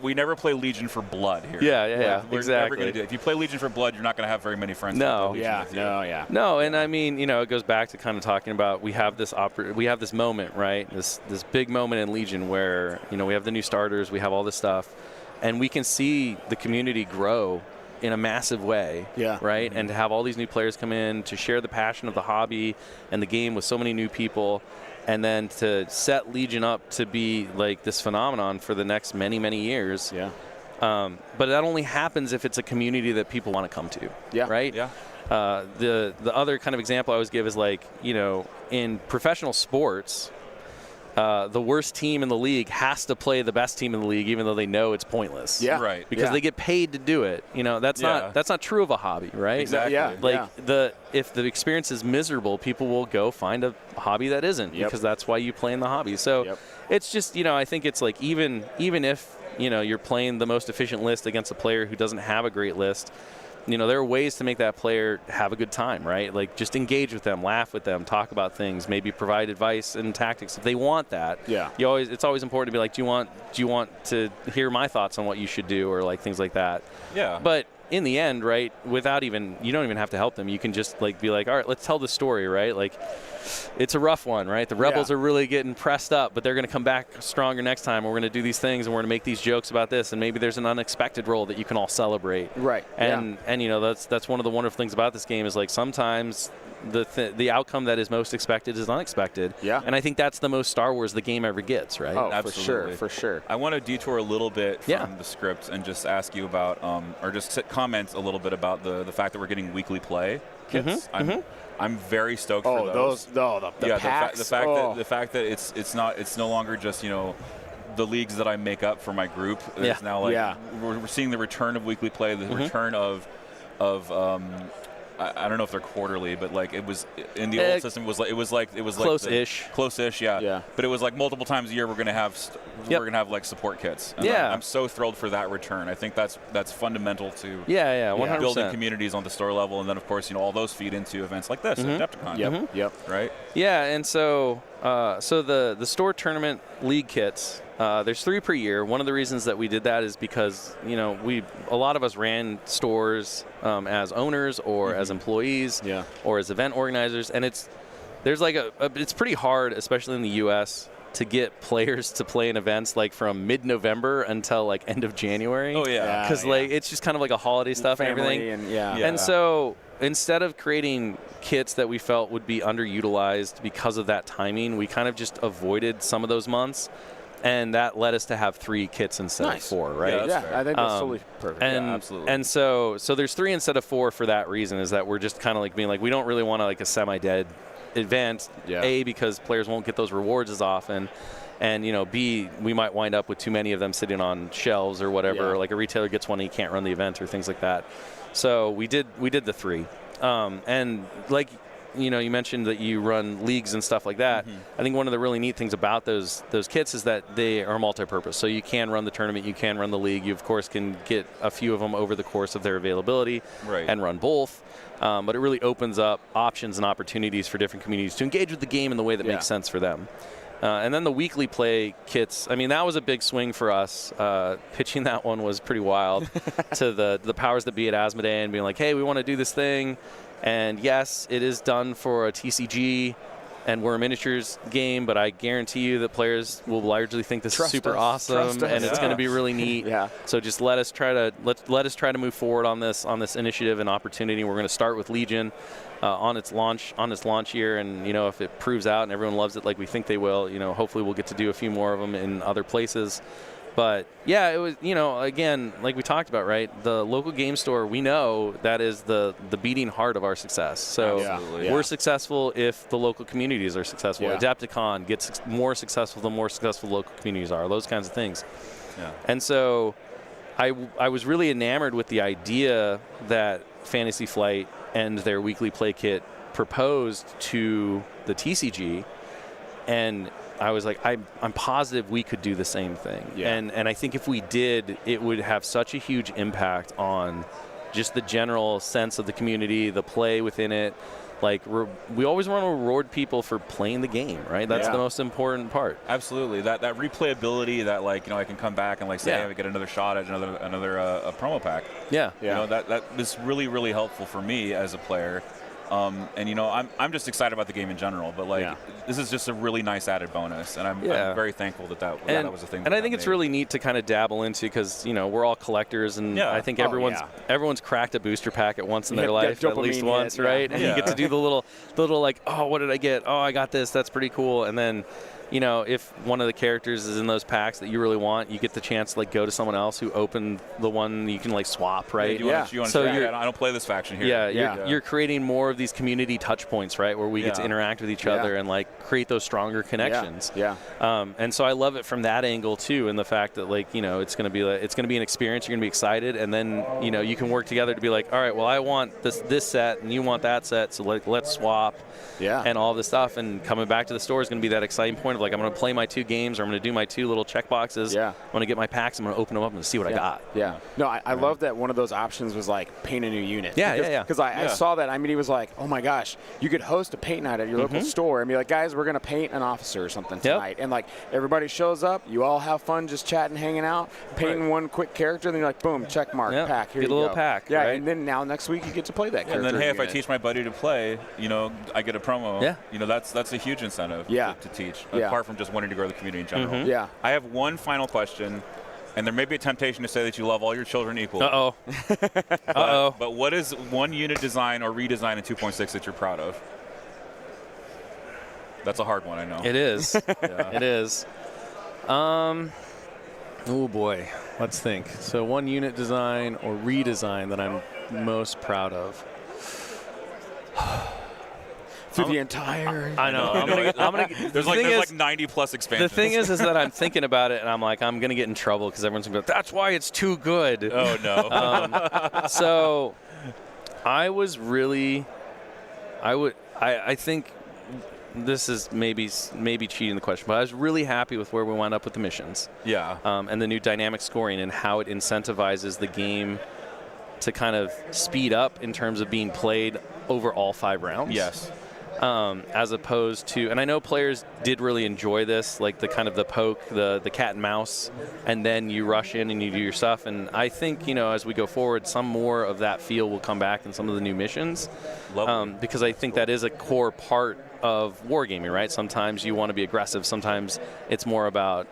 We never play Legion for blood here. Yeah, We're exactly. never going to do it. If you play Legion for blood, you're not going to have very many friends. No. No, and I mean, it goes back to kind of talking about we have this moment, right? This big moment in Legion where we have the new starters, we have all this stuff, and we can see the community grow in a massive way, right? And to have all these new players come in to share the passion of the hobby and the game with so many new people, and then to set Legion up to be like this phenomenon for the next many, many years. Yeah. But that only happens if it's a community that people want to come to. Yeah. Right? Yeah. The other kind of example I always give is like, in professional sports, the worst team in the league has to play the best team in the league, even though they know it's pointless. Yeah. Right. Because they get paid to do it. That's not true of a hobby, right? Exactly. Yeah. If the experience is miserable, people will go find a hobby that isn't, because that's why you play in the hobby. So it's just, I think it's like even if, you're playing the most efficient list against a player who doesn't have a great list, there are ways to make that player have a good time, right? Like just engage with them, laugh with them, talk about things, maybe provide advice and tactics if they want that. Yeah. It's always important to be like, do you want to hear my thoughts on what you should do, or like things like that. Yeah. But in the end, right, you don't even have to help them. You can just like be like, all right, let's tell the story, right? Like, it's a rough one, right? The rebels are really getting pressed up, but they're going to come back stronger next time. We're going to do these things, and we're going to make these jokes about this, and maybe there's an unexpected roll that you can all celebrate. Right. And that's one of the wonderful things about this game is like sometimes the outcome that is most expected is unexpected. Yeah. And I think that's the most Star Wars the game ever gets, right? Oh, absolutely. for sure. I want to detour a little bit from the script and just ask you about, or just comment a little bit about the fact that we're getting weekly play kits. I'm very stoked for those. The packs. The fact that it's no longer just the leagues that I make up for my group. It's now like we're seeing the return of weekly play, the return of I don't know if they're quarterly, but like it was in the old system. It was like close-ish, yeah. But it was like multiple times a year we're gonna have like support kits. And I'm so thrilled for that return. I think that's fundamental to 100%. building communities on the store level, and then of course all those feed into events like this, AdeptiCon. Yep. Right. Yeah, and so the store tournament league kits. There's 3 per year. One of the reasons that we did that is because a lot of us ran stores as owners or as employees or as event organizers, and it's pretty hard, especially in the U.S., to get players to play in events like from mid-November until like end of January. Oh yeah, because like it's just kind of like a holiday stuff and everything. And so instead of creating kits that we felt would be underutilized because of that timing, we kind of just avoided some of those months. And that led us to have 3 kits instead of 4, right? Yeah, I think that's totally perfect. And, absolutely. And so there's 3 instead of 4 for that reason, is that we're just kind of like being like, we don't really want like a semi-dead event, A, because players won't get those rewards as often, and B, we might wind up with too many of them sitting on shelves or whatever, like a retailer gets one and he can't run the event or things like that. So we did the 3. And like, you mentioned that you run leagues and stuff like that. I think one of the really neat things about those kits is that they are multi-purpose. So you can run the tournament, you can run the league. You, of course, can get a few of them over the course of their availability and run both. But it really opens up options and opportunities for different communities to engage with the game in the way that makes sense for them. And then the weekly play kits, I mean, that was a big swing for us. Pitching that one was pretty wild to the powers that be at Asmodee and being like, hey, we want to do this thing. And yes, it is done for a TCG, and we're a miniatures game, but I guarantee you that players will largely think this is super awesome, and it's going to be really neat. So just let us try to move forward on this initiative and opportunity. We're going to start with Legion on its launch year, and if it proves out and everyone loves it like we think they will, hopefully we'll get to do a few more of them in other places. But yeah, it was, again, like we talked about, right? The local game store, we know that is the beating heart of our success. So we're successful if the local communities are successful. AdeptiCon gets more successful the more successful local communities are. Those kinds of things. And so I was really enamored with the idea that Fantasy Flight and their weekly play kit proposed to the TCG, and I was like, I'm positive we could do the same thing. Yeah. And I think if we did, it would have such a huge impact on just the general sense of the community, the play within it. Like, we always want to reward people for playing the game, right? That's the most important part. Absolutely. That replayability, that, like, I can come back and, like, say, hey, I get another shot at another promo pack. Yeah. That is really, really helpful for me as a player. And I'm just excited about the game in general, but this is just a really nice added bonus, and I'm very thankful that was a thing. And I think it's really neat to kind of dabble into, because we're all collectors, and I think everyone's cracked a booster pack at once in their life, at least once, right? And you get to do the little like, oh, what did I get? Oh, I got this. That's pretty cool. And then, if one of the characters is in those packs that you really want, you get the chance to, like, go to someone else who opened the one you can, like, swap, right? I don't play this faction here. You're creating more of these community touch points, right, where we get to interact with each other and, like, create those stronger connections. And so I love it from that angle too, and the fact that, like, it's going to be an experience. You're going to be excited, and then you can work together to be like, all right, well, I want this set and you want that set, so, like, let's swap. And all this stuff, and coming back to the store is going to be that exciting point of, like, I'm going to play my 2 games, or I'm going to do my 2 little check boxes. I'm going to get my packs, I'm going to open them up and see what I got. No, I love that one of those options was, like, paint a new unit. Because I saw that. I mean, he was like, oh my gosh, you could host a paint night at your local store and be like, guys, we're going to paint an officer or something tonight. And, like, everybody shows up, you all have fun just chatting, hanging out, painting one quick character, and then you're like, boom, check mark, pack, here you go. Get a little pack. And then now next week you get to play that character. And then, hey, if I teach my buddy to play, I get a promo. That's a huge incentive to teach, apart from just wanting to grow the community in general. I have one final question, and there may be a temptation to say that you love all your children equally. But what is one unit design or redesign in 2.6 that you're proud of? That's a hard one, I know. It is. It is. Oh boy, let's think. So one unit design or redesign that I'm most proud of. Through the entire. I know. I'm gonna. There's like 90 plus expansions. The thing is that I'm thinking about it, and I'm like, I'm gonna get in trouble because everyone's gonna go, that's why it's too good. Oh no. So, I think this is maybe cheating the question, but I was really happy with where we wound up with the missions. And the new dynamic scoring and how it incentivizes the game to kind of speed up in terms of being played over all 5 rounds. As opposed to, and I know players did really enjoy this, like the kind of the poke, the cat and mouse, and then you rush in and you do your stuff. And I think, as we go forward, some more of that feel will come back in some of the new missions. Because I think that is a core part of wargaming, right? Sometimes you want to be aggressive. Sometimes it's more about,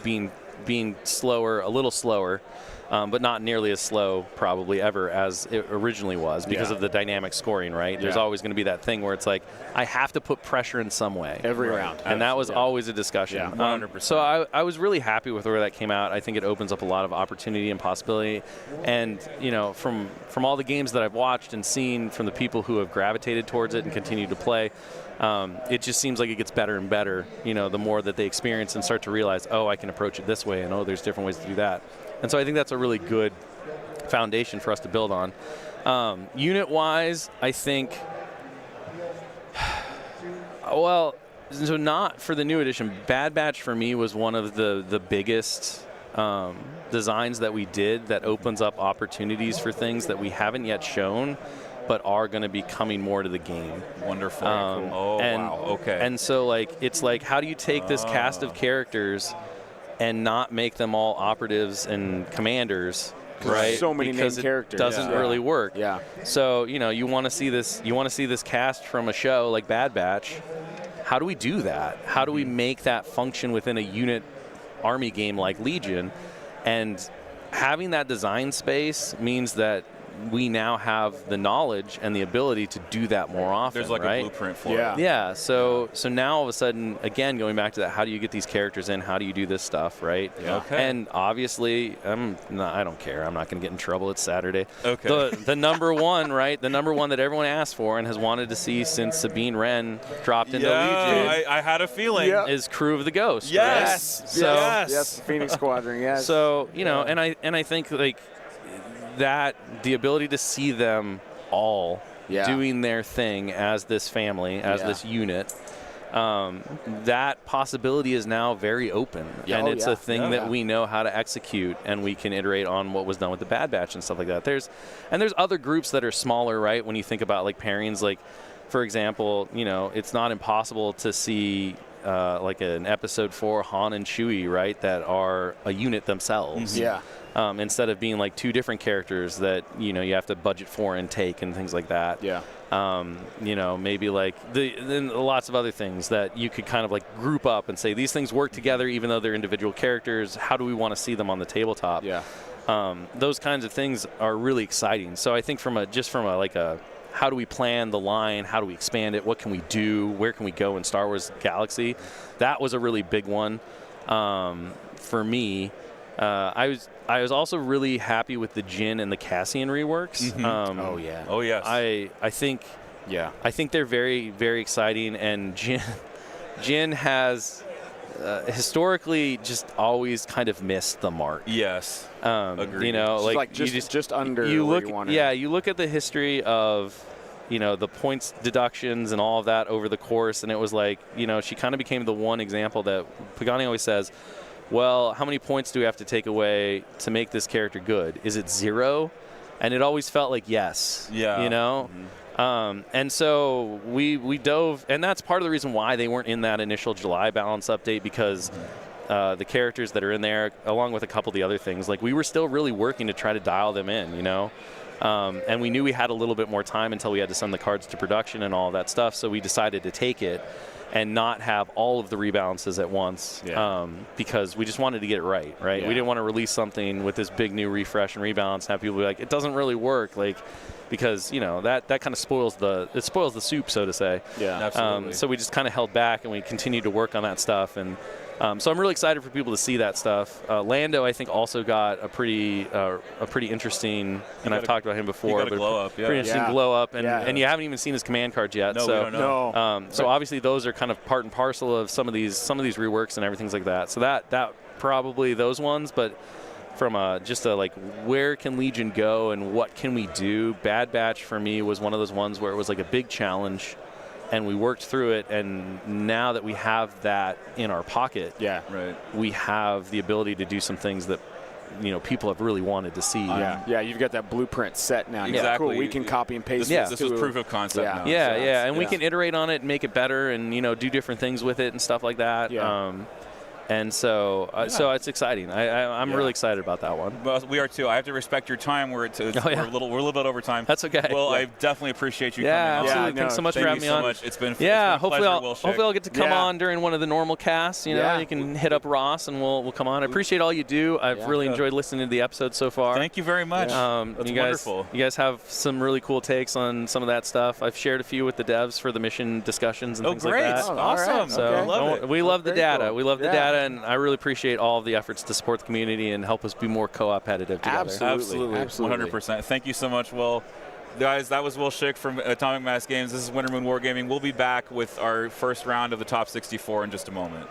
being slower, a little slower. But not nearly as slow probably ever as it originally was because of the dynamic scoring, right? There's always going to be that thing where it's like, I have to put pressure in some way. Every round. And that was always a discussion. 100%. So I was really happy with where that came out. I think it opens up a lot of opportunity and possibility. And, from all the games that I've watched and seen from the people who have gravitated towards it and continue to play, it just seems like it gets better and better, the more that they experience and start to realize, oh, I can approach it this way, and oh, there's different ways to do that. And so I think that's a really good foundation for us to build on. Unit-wise, I think, so not for the new edition. Bad Batch for me was one of the biggest designs that we did that opens up opportunities for things that we haven't yet shown, but are going to be coming more to the game. Wonderful. Wow. Okay. And so, like, it's like, how do you take this cast of characters and not make them all operatives and commanders, right? So many because named characters. It doesn't really work. Yeah. So, you want to see this. You want to see this cast from a show like Bad Batch. How do we do that? How do we make that function within a unit army game like Legion? And having that design space means that we now have the knowledge and the ability to do that more often. There's like right? a blueprint for it. Yeah. So now all of a sudden, again, going back to that, how do you get these characters in? How do you do this stuff, right? Yeah. Okay. And obviously, I don't care. I'm not going to get in trouble. It's Saturday. Okay. The number one, right? The number one that everyone asked for and has wanted to see since Sabine Wren dropped into Legion. I had a feeling. Yeah. Is Crew of the Ghost. Yes. Right? So, Yes, the Phoenix Squadron. Yes. So and I think like that the ability to see them all doing their thing as this family, as this unit. That possibility is now very open, and it's a thing that we know how to execute, and we can iterate on what was done with the Bad Batch and stuff like that. There's other groups that are smaller, right? When you think about like pairings, like for example, it's not impossible to see like an episode 4 Han and Chewie, right, that are a unit themselves. Yeah. Instead of being like two different characters that you have to budget for and take and things like that. Yeah. Maybe like then lots of other things that you could kind of like group up and say these things work together even though they're individual characters. How do we want to see them on the tabletop? Yeah. Those kinds of things are really exciting. So I think from a how do we plan the line? How do we expand it? What can we do? Where can we go in Star Wars Galaxy? That was a really big one for me. I was also really happy with the Jin and the Cassian reworks. Mm-hmm. Oh yes. I think they're very, very exciting, and Jin has historically just always kind of missed the mark. Yes. Agreed. Like just under you where look. you wanted. Yeah, you look at the history of the points deductions and all of that over the course, and it was like she kind of became the one example that Pagani always says. Well, how many points do we have to take away to make this character good? Is it 0? And it always felt like yes. Yeah. Mm-hmm. And so we dove, and that's part of the reason why they weren't in that initial July balance update, because the characters that are in there, along with a couple of the other things, like we were still really working to try to dial them in, and we knew we had a little bit more time until we had to send the cards to production and all of that stuff, so we decided to take it and not have all of the rebalances at once, because we just wanted to get it right? Yeah. We didn't want to release something with this big new refresh and rebalance and have people be like, it doesn't really work, because that kind of spoils the soup, so to say. Yeah, absolutely. So we just kind of held back, and we continued to work on that stuff, and so I'm really excited for people to see that stuff. Lando, I think, also got a pretty interesting, and I've talked about him before. He got a glow up, pretty interesting glow up, and you haven't even seen his command cards yet. No, so, we don't know. So obviously those are kind of part and parcel of some of these reworks and everything like that. So that probably those ones, but from like where can Legion go and what can we do? Bad Batch for me was one of those ones where it was like a big challenge. And we worked through it, and now that we have that in our pocket, we have the ability to do some things that people have really wanted to see. You've got that blueprint set now. Exactly. Cool. We can copy and paste this was proof of concept now. And we can iterate on it and make it better, and do different things with it and stuff like that. And so it's exciting. I'm really excited about that one. Well, we are too. I have to respect your time. We're a little bit over time. That's okay. Well, I definitely appreciate you coming on. Absolutely. Thanks so much for having me on. It's been hopefully I'll get to come on during one of the normal casts. You can hit up Ross and we'll come on. I appreciate all you do. I've really enjoyed listening to the episode so far. Thank you very much. That's wonderful. You guys have some really cool takes on some of that stuff. I've shared a few with the devs for the mission discussions and things like that. Oh, great. Awesome. So we love the data. Cool. We love the data, and I really appreciate all of the efforts to support the community and help us be more co-opetitive together. Absolutely. 100%. Thank you so much, Will. Guys, that was Will Schick from Atomic Mass Games. This is Winter Moon Wargaming. We'll be back with our first round of the top 64 in just a moment.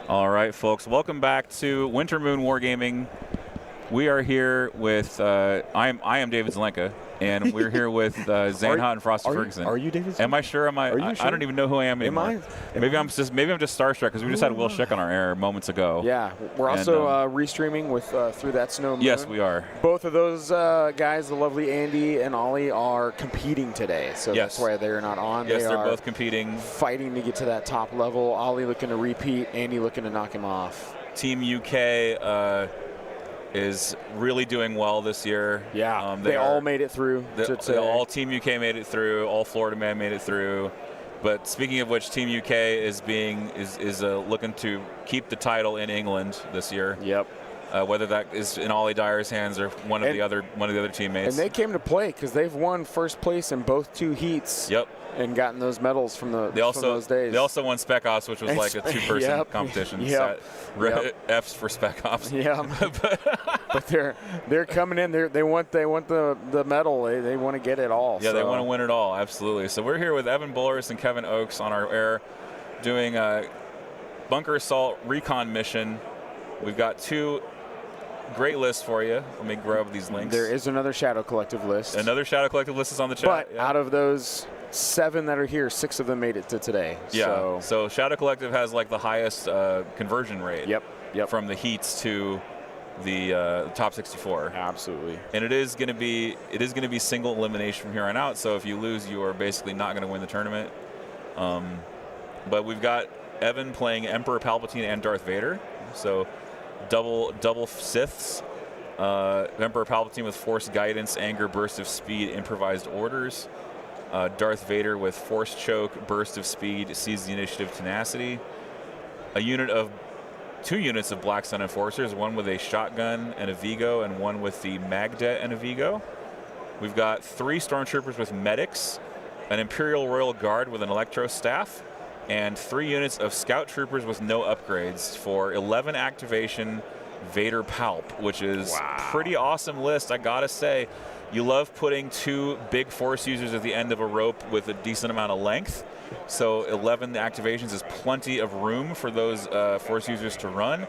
All right, folks, welcome back to Winter Moon Wargaming. We are here with I am David Zelenka, and we're here with Zane Hutt and Frosty Ferguson. Are you David? Am I sure? Are you sure? I don't even know who I am anymore. Maybe I'm just starstruck because we just had Will Schick on our air moments ago. Yeah, we're also restreaming with Through That Snow Moon. Yes, we are. Both of those guys, the lovely Andy and Ollie, are competing today, so that's why they're not on. Yes, they're both competing, fighting to get to that top level. Ollie looking to repeat, Andy looking to knock him off. Team UK is really doing well this year. Yeah, they all made it through. All Team UK made it through. All Florida Man made it through. But speaking of which, Team UK is looking to keep the title in England this year. Yep. Whether that is in Ollie Dyer's hands or one of the other teammates. And they came to play because they've won first place in both 2 heats. Yep. And gotten those medals from those days. They also won Spec Ops, which was like a 2-person competition. Yep. F's for Spec Ops. Yeah. But they're coming in. They want the medal. They want to get it all. Yeah, they want to win it all. Absolutely. So we're here with Evan Bullerus and Kevin Oakes on our air, doing a bunker assault recon mission. We've got 2 great lists for you. Let me grab these links. There is another Shadow Collective list. Another Shadow Collective list is on the chat. But out of those 7 that are here, 6 of them made it to today. Yeah. So Shadow Collective has like the highest conversion rate. Yep. From the heats to the top 64. Absolutely. And it is going to be single elimination from here on out. So if you lose, you are basically not going to win the tournament. But we've got Evan playing Emperor Palpatine and Darth Vader. So double Siths. Emperor Palpatine with Force Guidance, Anger, Burst of Speed, Improvised Orders. Darth Vader with Force Choke, Burst of Speed, Seize the Initiative, Tenacity. 2 units of Black Sun Enforcers, one with a shotgun and a Vigo, and one with the Magdet and a Vigo. We've got 3 Stormtroopers with Medics, an Imperial Royal Guard with an Electro Staff, and 3 units of Scout Troopers with no upgrades for 11 activation Vader Palp, which is pretty awesome list, I gotta say. You love putting 2 big Force users at the end of a rope with a decent amount of length. So 11 activations is plenty of room for those Force users to run.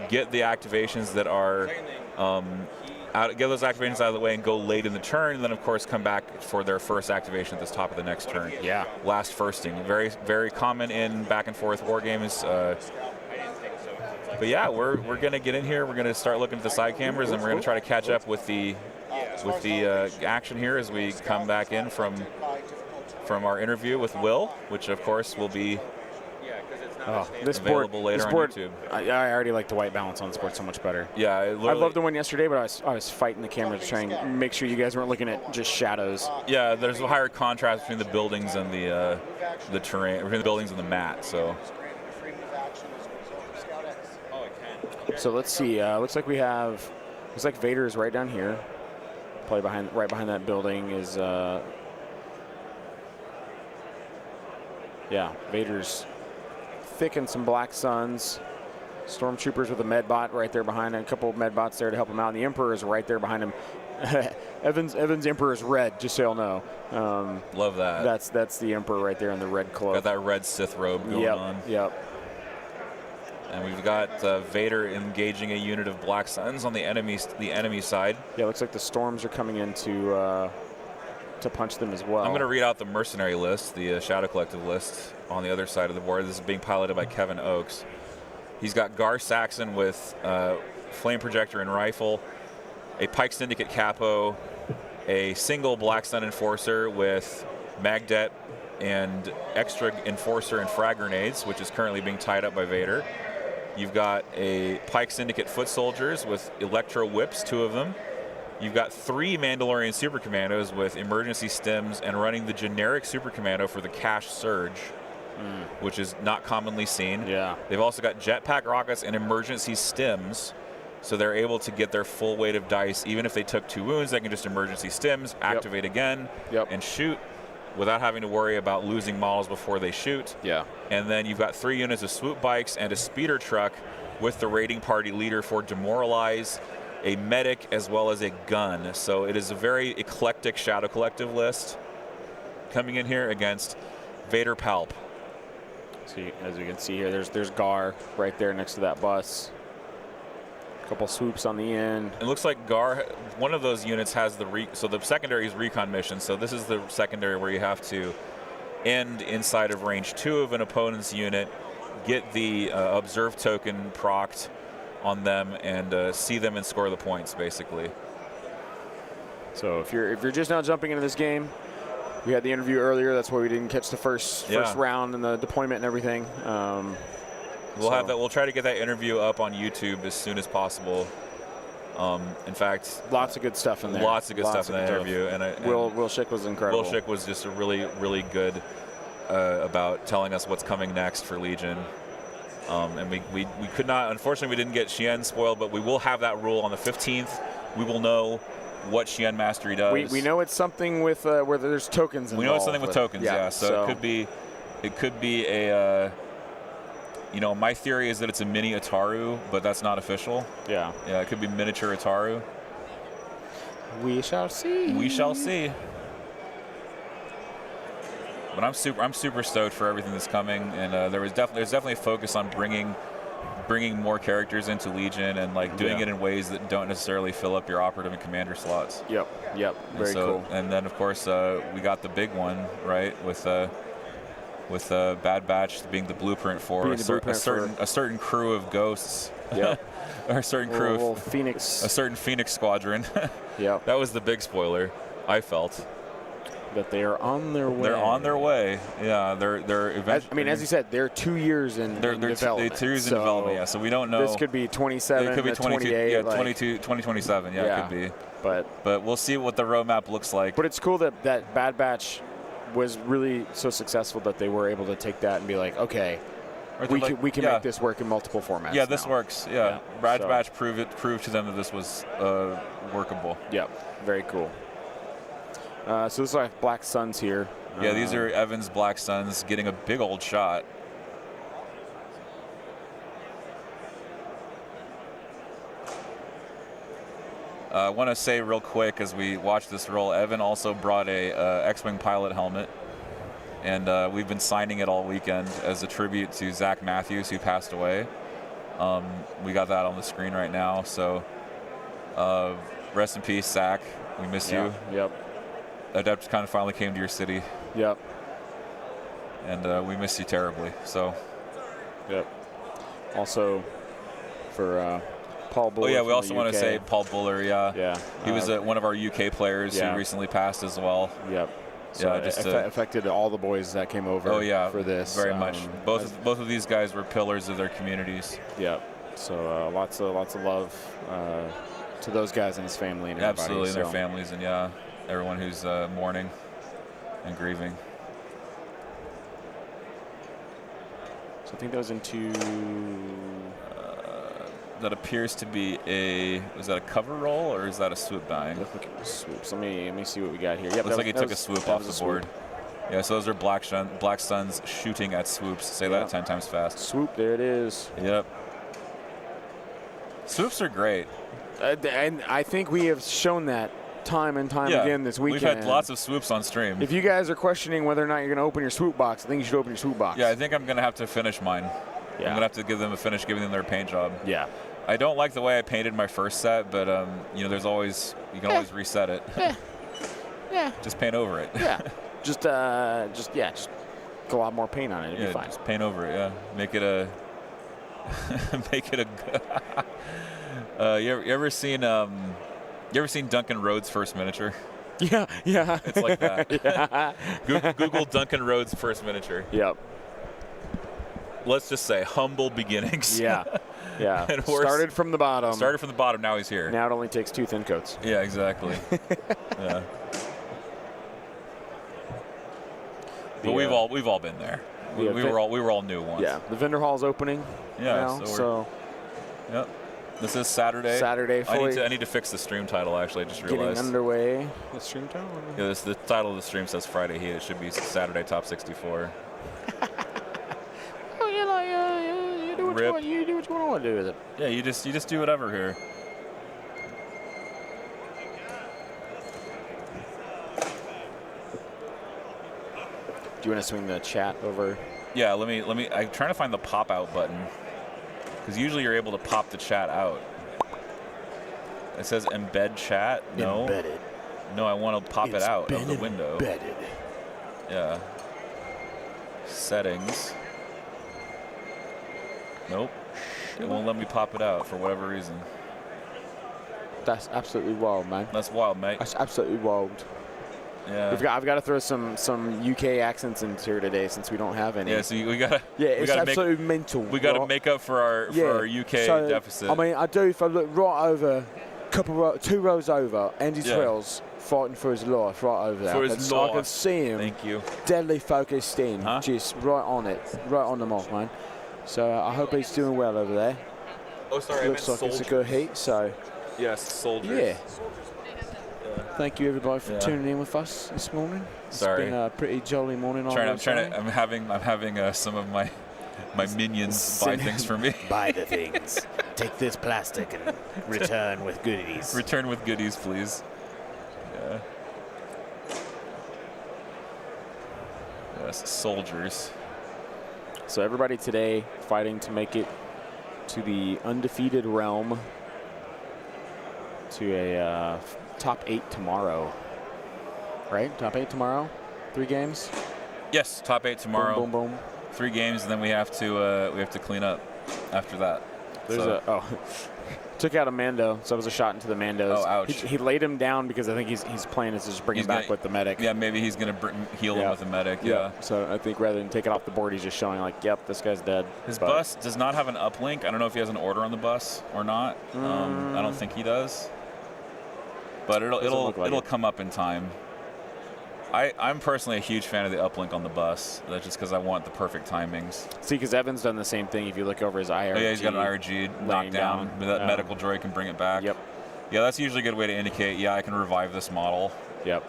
Get the activations that are get those activations out of the way and go late in the turn, and then of course come back for their first activation at the top of the next turn. Yeah. Last firsting, very very common in back and forth war games. But yeah, we're gonna get in here. We're gonna start looking at the side cameras, and we're gonna try to catch up with the action here as we come back in from our interview with Will, which of course will be available later on YouTube. I already like the white balance on the board so much better. Yeah, I loved the one yesterday, but I was fighting the camera to try and make sure you guys weren't looking at just shadows. Yeah, there's a higher contrast between the buildings and the terrain, between the buildings and the mat. So let's see. Looks like Vader is right down here. Probably right behind that building is. Yeah, Vader's thick in some Black Suns. Stormtroopers with a Medbot right there behind him. A couple of Medbots there to help him out. And the Emperor is right there behind him. Evan's Emperor is red, just so you'll know. Love that. That's the Emperor right there in the red cloak. Got that red Sith robe going on. Yep. And we've got Vader engaging a unit of Black Suns on the enemy side. Yeah, looks like the Storms are coming in to punch them as well. I'm going to read out the mercenary list, the Shadow Collective list on the other side of the board. This is being piloted by Kevin Oakes. He's got Gar Saxon with Flame Projector and Rifle, a Pike Syndicate Capo, a single Black Sun Enforcer with Magdet and extra Enforcer and Frag Grenades, which is currently being tied up by Vader. You've got a Pike Syndicate Foot Soldiers with Electro Whips, 2 of them. You've got 3 Mandalorian Super Commandos with emergency stims and running the generic Super Commando for the Cash Surge, which is not commonly seen. Yeah. They've also got jetpack rockets and emergency stims, so they're able to get their full weight of dice. Even if they took 2 wounds, they can just emergency stims, activate again, and shoot without having to worry about losing models before they shoot. Yeah. And then you've got 3 units of swoop bikes and a speeder truck with the raiding party leader for Demoralize, a medic, as well as a gun. So it is a very eclectic Shadow Collective list coming in here against Vader Palp. So as you can see here, there's Gar right there next to that bus. A couple swoops on the end. It looks like Gar, one of those units has so the secondary is recon mission. So this is the secondary where you have to end inside of range 2 of an opponent's unit, get the observe token procced on them, and see them and score the points, basically. So if you're just now jumping into this game, we had the interview earlier. That's why we didn't catch the first round and the deployment and everything. We'll have that. We'll try to get that interview up on YouTube as soon as possible. In fact, lots of good stuff in there. Lots of good stuff in that interview. And Will Schick was incredible. Will Schick was just a really good about telling us what's coming next for Legion. And we could not, unfortunately, we didn't get Xian spoiled, but we will have that rule on the 15th. We will know what Xian Mastery does. We know it's something with where there's tokens involved. We know it's something with tokens, yeah. So it could be a my theory is that it's a mini Ataru, but that's not official. Yeah. Yeah, it could be miniature Ataru. We shall see. We shall see. But I'm super stoked for everything that's coming, and there's definitely a focus on bringing more characters into Legion and doing it in ways that don't necessarily fill up your operative and commander slots. Yep. Very cool. And then of course we got the big one, right, with Bad Batch being the blueprint for a certain crew of ghosts. Yep. Or a certain crew of Phoenix. A certain Phoenix squadron. Yep. That was the big spoiler, I felt. That they are on their way. They're on their way. Yeah, they're eventually. As you said, they're 2 years in development. They're 2 years in development, yeah. So we don't know. This could be 27, it could be 28. Yeah, 2027, yeah, it could be. But we'll see what the roadmap looks like. But it's cool that Bad Batch was really so successful that they were able to take that and be like, okay, we can make this work in multiple formats. Yeah, this works. Yeah. Bad Batch proved to them that this was workable. Yep, very cool. So this is like Black Suns here. Yeah, these are Evan's Black Suns getting a big old shot. I want to say real quick as we watch this roll, Evan also brought a X-Wing pilot helmet, and we've been signing it all weekend as a tribute to Zach Matthews, who passed away. We got that on the screen right now, so rest in peace, Zach. We miss you. Yep. AdeptiCon finally came to your city. Yep. And we miss you terribly. So. Yep. Also, for Paul Buller. Oh yeah, we also want to say Paul Buller. Yeah. Yeah. He was one of our UK players who recently passed as well. Yep. So yeah, just affected all the boys that came over. Oh yeah, for this very much. Both of these guys were pillars of their communities. Yep. So lots of love to those guys and his family and everybody. Absolutely, and their families, and everyone who's mourning and grieving. So I think that was into. That appears to be is that a cover roll or is that a swoop dying? Let's look at the swoops. Let me see what we got here. Yep, looks like he took a swoop off the board. Yeah, so those are Black Suns shooting at swoops. Say that 10 times fast. Swoop, there it is. Yep. Swoops are great. And I think we have shown that time and time again this weekend. We've had lots of swoops on stream. If you guys are questioning whether or not you're going to open your swoop box, I think you should open your swoop box. Yeah, I think I'm going to have to finish mine. Yeah. I'm going to have to give them a finish, giving them their paint job. Yeah. I don't like the way I painted my first set, but there's always you can always reset it. Yeah. Just paint over it. Yeah. Just get a lot more paint on it. It'll be fine. Just paint over it. Yeah. Make it a. You ever seen Duncan Rhodes' first miniature? Yeah. It's like that. Yeah. Google Duncan Rhodes' first miniature. Yep. Let's just say humble beginnings. Yeah. Started from the bottom. Now he's here. Now it only takes 2 thin coats. Yeah, exactly. Yeah. But we've all been there. We were all new once. Yeah. The vendor hall's opening. Yeah. Now, Yep. This is Saturday. I need to fix the stream title. Actually, I just realized. Getting underway. The stream title. Yeah. The title of the stream says Friday Heat. It should be Saturday Top 64. You do what you want to do with it. Yeah, you just do whatever here. Do you want to swing the chat over? Yeah, let me. I'm trying to find the pop out button because usually you're able to pop the chat out. It says embed chat. No. Embedded. No, I want to pop it out of the been window. Embedded. Yeah. Settings. Nope. It won't let me pop it out for whatever reason. That's absolutely wild, man. That's wild, mate. That's absolutely wild. Yeah. I've got to throw some UK accents into here today since we don't have any. Yeah, so we gotta. Yeah, we it's gotta absolutely mental. We gotta make up for our UK so, deficit. I mean, I do. If I look right over, two rows over, Andy Terrell's fighting for his life right over there. For his life. I can see him. Thank you. Deadly focused in, Huh? just right on it, right on the mark, man. So I hope he's doing well over there. Oh, sorry, Looks like it's a good heat. So yes, soldiers. yeah. Thank you everybody for tuning in with us this morning. Sorry. It's been a pretty jolly morning. I'm having some of my minions buy things for me. Buy the things. Take this plastic and return with goodies. Return with goodies, please. Yeah. Yes, soldiers. So everybody today fighting to make it to the undefeated realm, to a top 8 tomorrow. Right? Top 8 tomorrow? 3 games? Yes, top 8 tomorrow. Boom, boom, boom. 3 games, and then we have to clean up after that. There's took out a Mando, so it was a shot into the Mandos. Oh, ouch. He laid him down because I think his plan is to just bring him back with the medic. Yeah, maybe he's going to heal him with the medic. Yeah. So I think rather than take it off the board, he's just showing like, yep, this guy's dead. His bus does not have an uplink. I don't know if he has an order on the bus or not. I don't think he does. But it'll come up in time. I'm personally a huge fan of the uplink on the bus. That's just because I want the perfect timings. See, because Evan's done the same thing. If you look over his IRG. Oh, yeah, he's got an IRG knocked down. That medical droid can bring it back. Yep. Yeah, that's usually a good way to indicate, yeah, I can revive this model. Yep.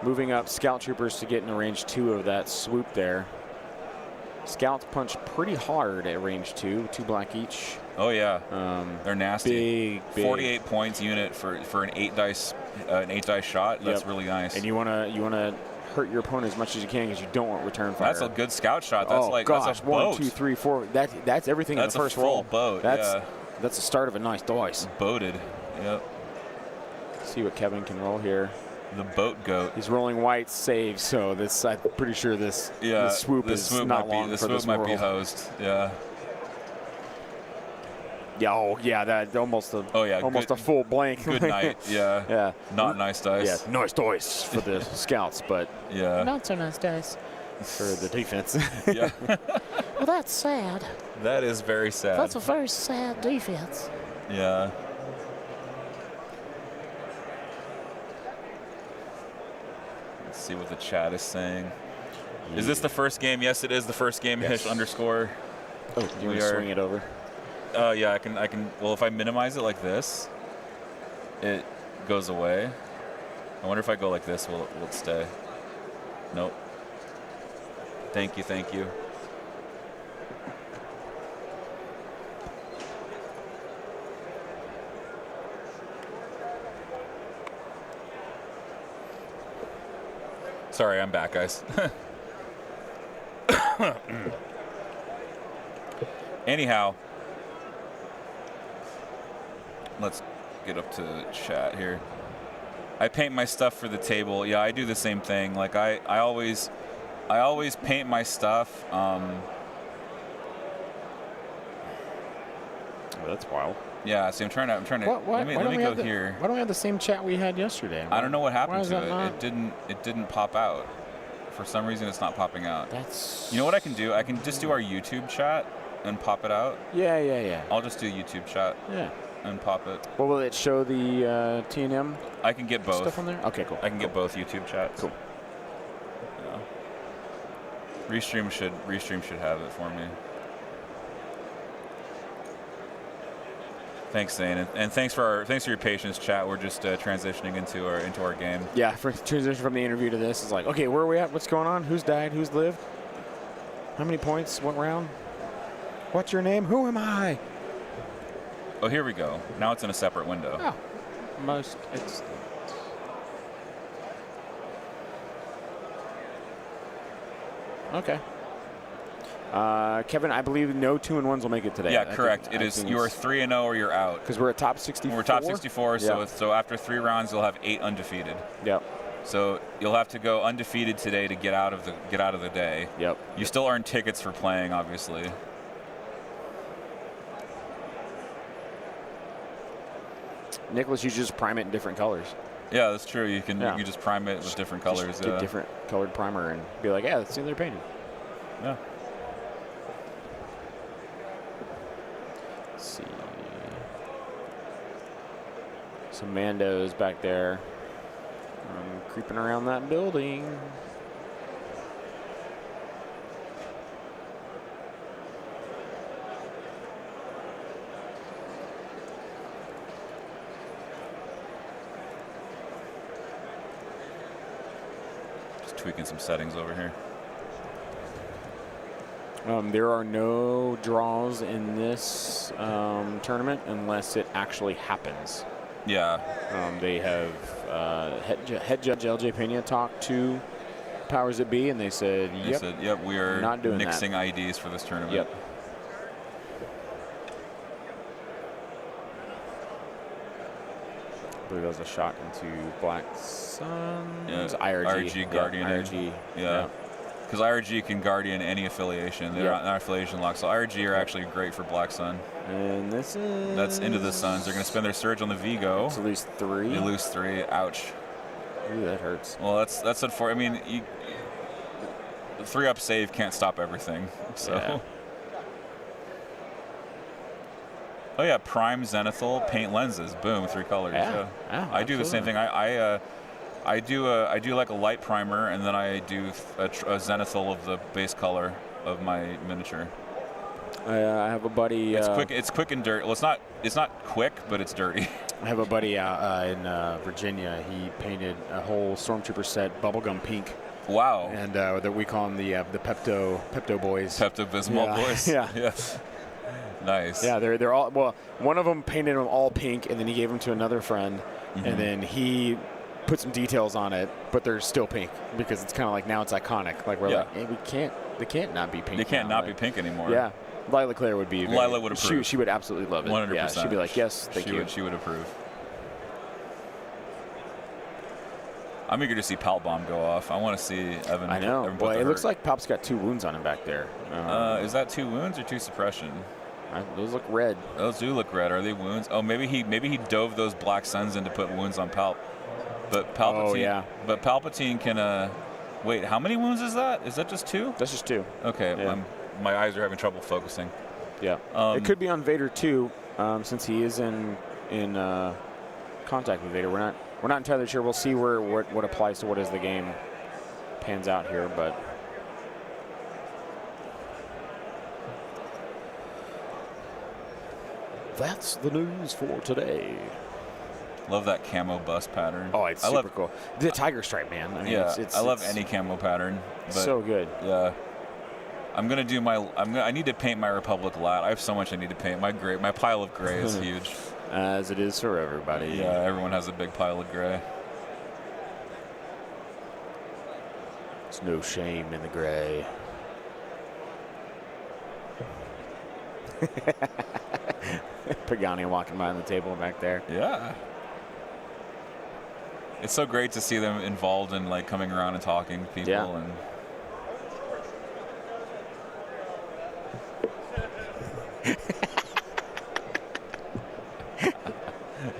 Moving up, Scout Troopers to get in range 2 of that swoop there. Scouts punch pretty hard at range 2 black each. Oh, yeah. They're nasty. Big. 48 points unit for an 8 dice shot. That's really nice. And you wanna hurt your opponent as much as you can because you don't want return fire. That's a good scout shot. That's that's a boat. 1, 2, 3, 4. That's everything That's in the first a full roll. boat. That's the start of a nice dice. Boated. Yep. See what Kevin can roll here. The boat goat. He's rolling white saves, so I'm pretty sure this swoop is not long for this might world. be host. Yeah. Yeah, that almost a full blank. Good night. Yeah. Yeah. Not nice dice. Yeah, nice dice for the scouts, but not so nice dice for the defense. Yeah. Well, that's sad. That is very sad. That's a very sad defense. Yeah. Let's see what the chat is saying. Yeah. Is this the first game? Yes, it is the first game. Yes. Hish underscore. Oh, do you want to swing it over? Yeah, I can. Well, if I minimize it like this, it goes away. I wonder if I go like this, will it stay? Nope. Thank you. Sorry, I'm back, guys. Anyhow, let's get up to chat here. I paint my stuff for the table. Yeah, I do the same thing. Like I always paint my stuff. Oh, that's wild. Yeah, see, I'm trying to. Let me go here. Why don't we have the same chat we had yesterday? I don't know what happened to it. Not? It didn't pop out. For some reason, it's not popping out. That's. You know what I can do? I can just do our YouTube chat and pop it out. Yeah. I'll just do YouTube chat. Yeah. And pop it. Well, will it show the TNM? I can get both. Stuff on there? Okay, cool. I can get both YouTube chats. Cool. Yeah. Restream should have it for me. Thanks, Zane, and thanks for your patience, chat. We're just transitioning into our game. Yeah, for transition from the interview to this, it's like, okay, where are we at? What's going on? Who's died? Who's lived? How many points? What round? What's your name? Who am I? Oh, here we go. Now it's in a separate window. Oh, it's. Okay. Kevin, I believe no 2-1s will make it today. Yeah, correct. It is. You are 3-0 or you're out. Because we're at top 64. We're top 64. Yep. So after 3 rounds, you'll have 8 undefeated. Yep. So you'll have to go undefeated today to get out of the day. Yep. You still earn tickets for playing, obviously. Nicholas, you just prime it in different colors. Yeah, that's true. You can just prime it with Just- different just colors. get different colored primer and be like, yeah, let's see what they're painted. Yeah. Let's see. Some Mandos back there. Creeping around that building. Just tweaking some settings over here. There are no draws in this tournament unless it actually happens. Yeah. They have head judge LJ Pena talked to powers that be, and they said, They "Yep, said, yep, we are not doing that." nixing IDs for this tournament. Yep." I believe that was a shot into Black Sun. Yeah, It was IRG. IRG Guardian. IRG. Yeah. Because IRG can guardian any affiliation. They're Yep. not affiliation locked. So IRG are actually great for Black Sun. And this is. That's Into the Suns. They're going to spend their surge on the Vigo. To lose 3. They lose 3. Ouch. Ooh, that hurts. Well, that's unfortunate. I mean, the 3-up save can't stop everything. So. Yeah. Oh yeah, Prime Zenithal paint lenses. Boom, 3 colors. Yeah. Yeah, I do the same thing. I do like a light primer, and then I do a Zenithal of the base color of my miniature. I have a buddy. It's quick. It's quick and dirty. Well, it's not quick, but it's dirty. I have a buddy out in Virginia. He painted a whole Stormtrooper set bubblegum pink, Wow. and that we call them the Pepto Boys. Pepto-Bismol Yeah. boys. Yeah. Yes. Nice. Yeah, they're all, well, one of them painted them all pink, and then he gave them to another friend, Mm-hmm. and then he put some details on it, but they're still pink because it's kind of like now it's iconic. Like we're Yeah. like, hey, they can't not be pink. They can't now. not be pink anymore. Yeah, Lila Claire would be. Lila would approve. She would absolutely love it. 100%. Yeah, she'd be like, yes, thank you. She would approve. I'm eager to see Pal Bomb go off. I want to see Evan. I know. Evan put Well, the it looks hurt. like Pop's got 2 wounds on him back there. Is that 2 wounds or 2 suppression? Those look red. Those do look red. Are they wounds? Oh, maybe he dove those Black Suns in to put wounds on Palp. But Palpatine. Oh, yeah. But Palpatine can. Wait, how many wounds is that? Is that just 2? That's just 2. Okay, Yeah. my eyes are having trouble focusing. Yeah. It could be on Vader too, since he is in contact with Vader. We're not entirely sure. We'll see what applies to what as the game pans out here, but. That's the news for today. Love that camo bust pattern. Oh, it's super cool. The tiger stripe, man. I mean, Yeah, it's I love any camo pattern. But so good. Yeah. I'm gonna do I need to paint my Republic lat. I have so much I need to paint. My pile of gray is huge. As it is for everybody. Yeah, everyone has a big pile of gray. There's no shame in the gray. Pagani walking by on the table back there. Yeah. It's so great to see them involved in like coming around and talking to people. Yeah. And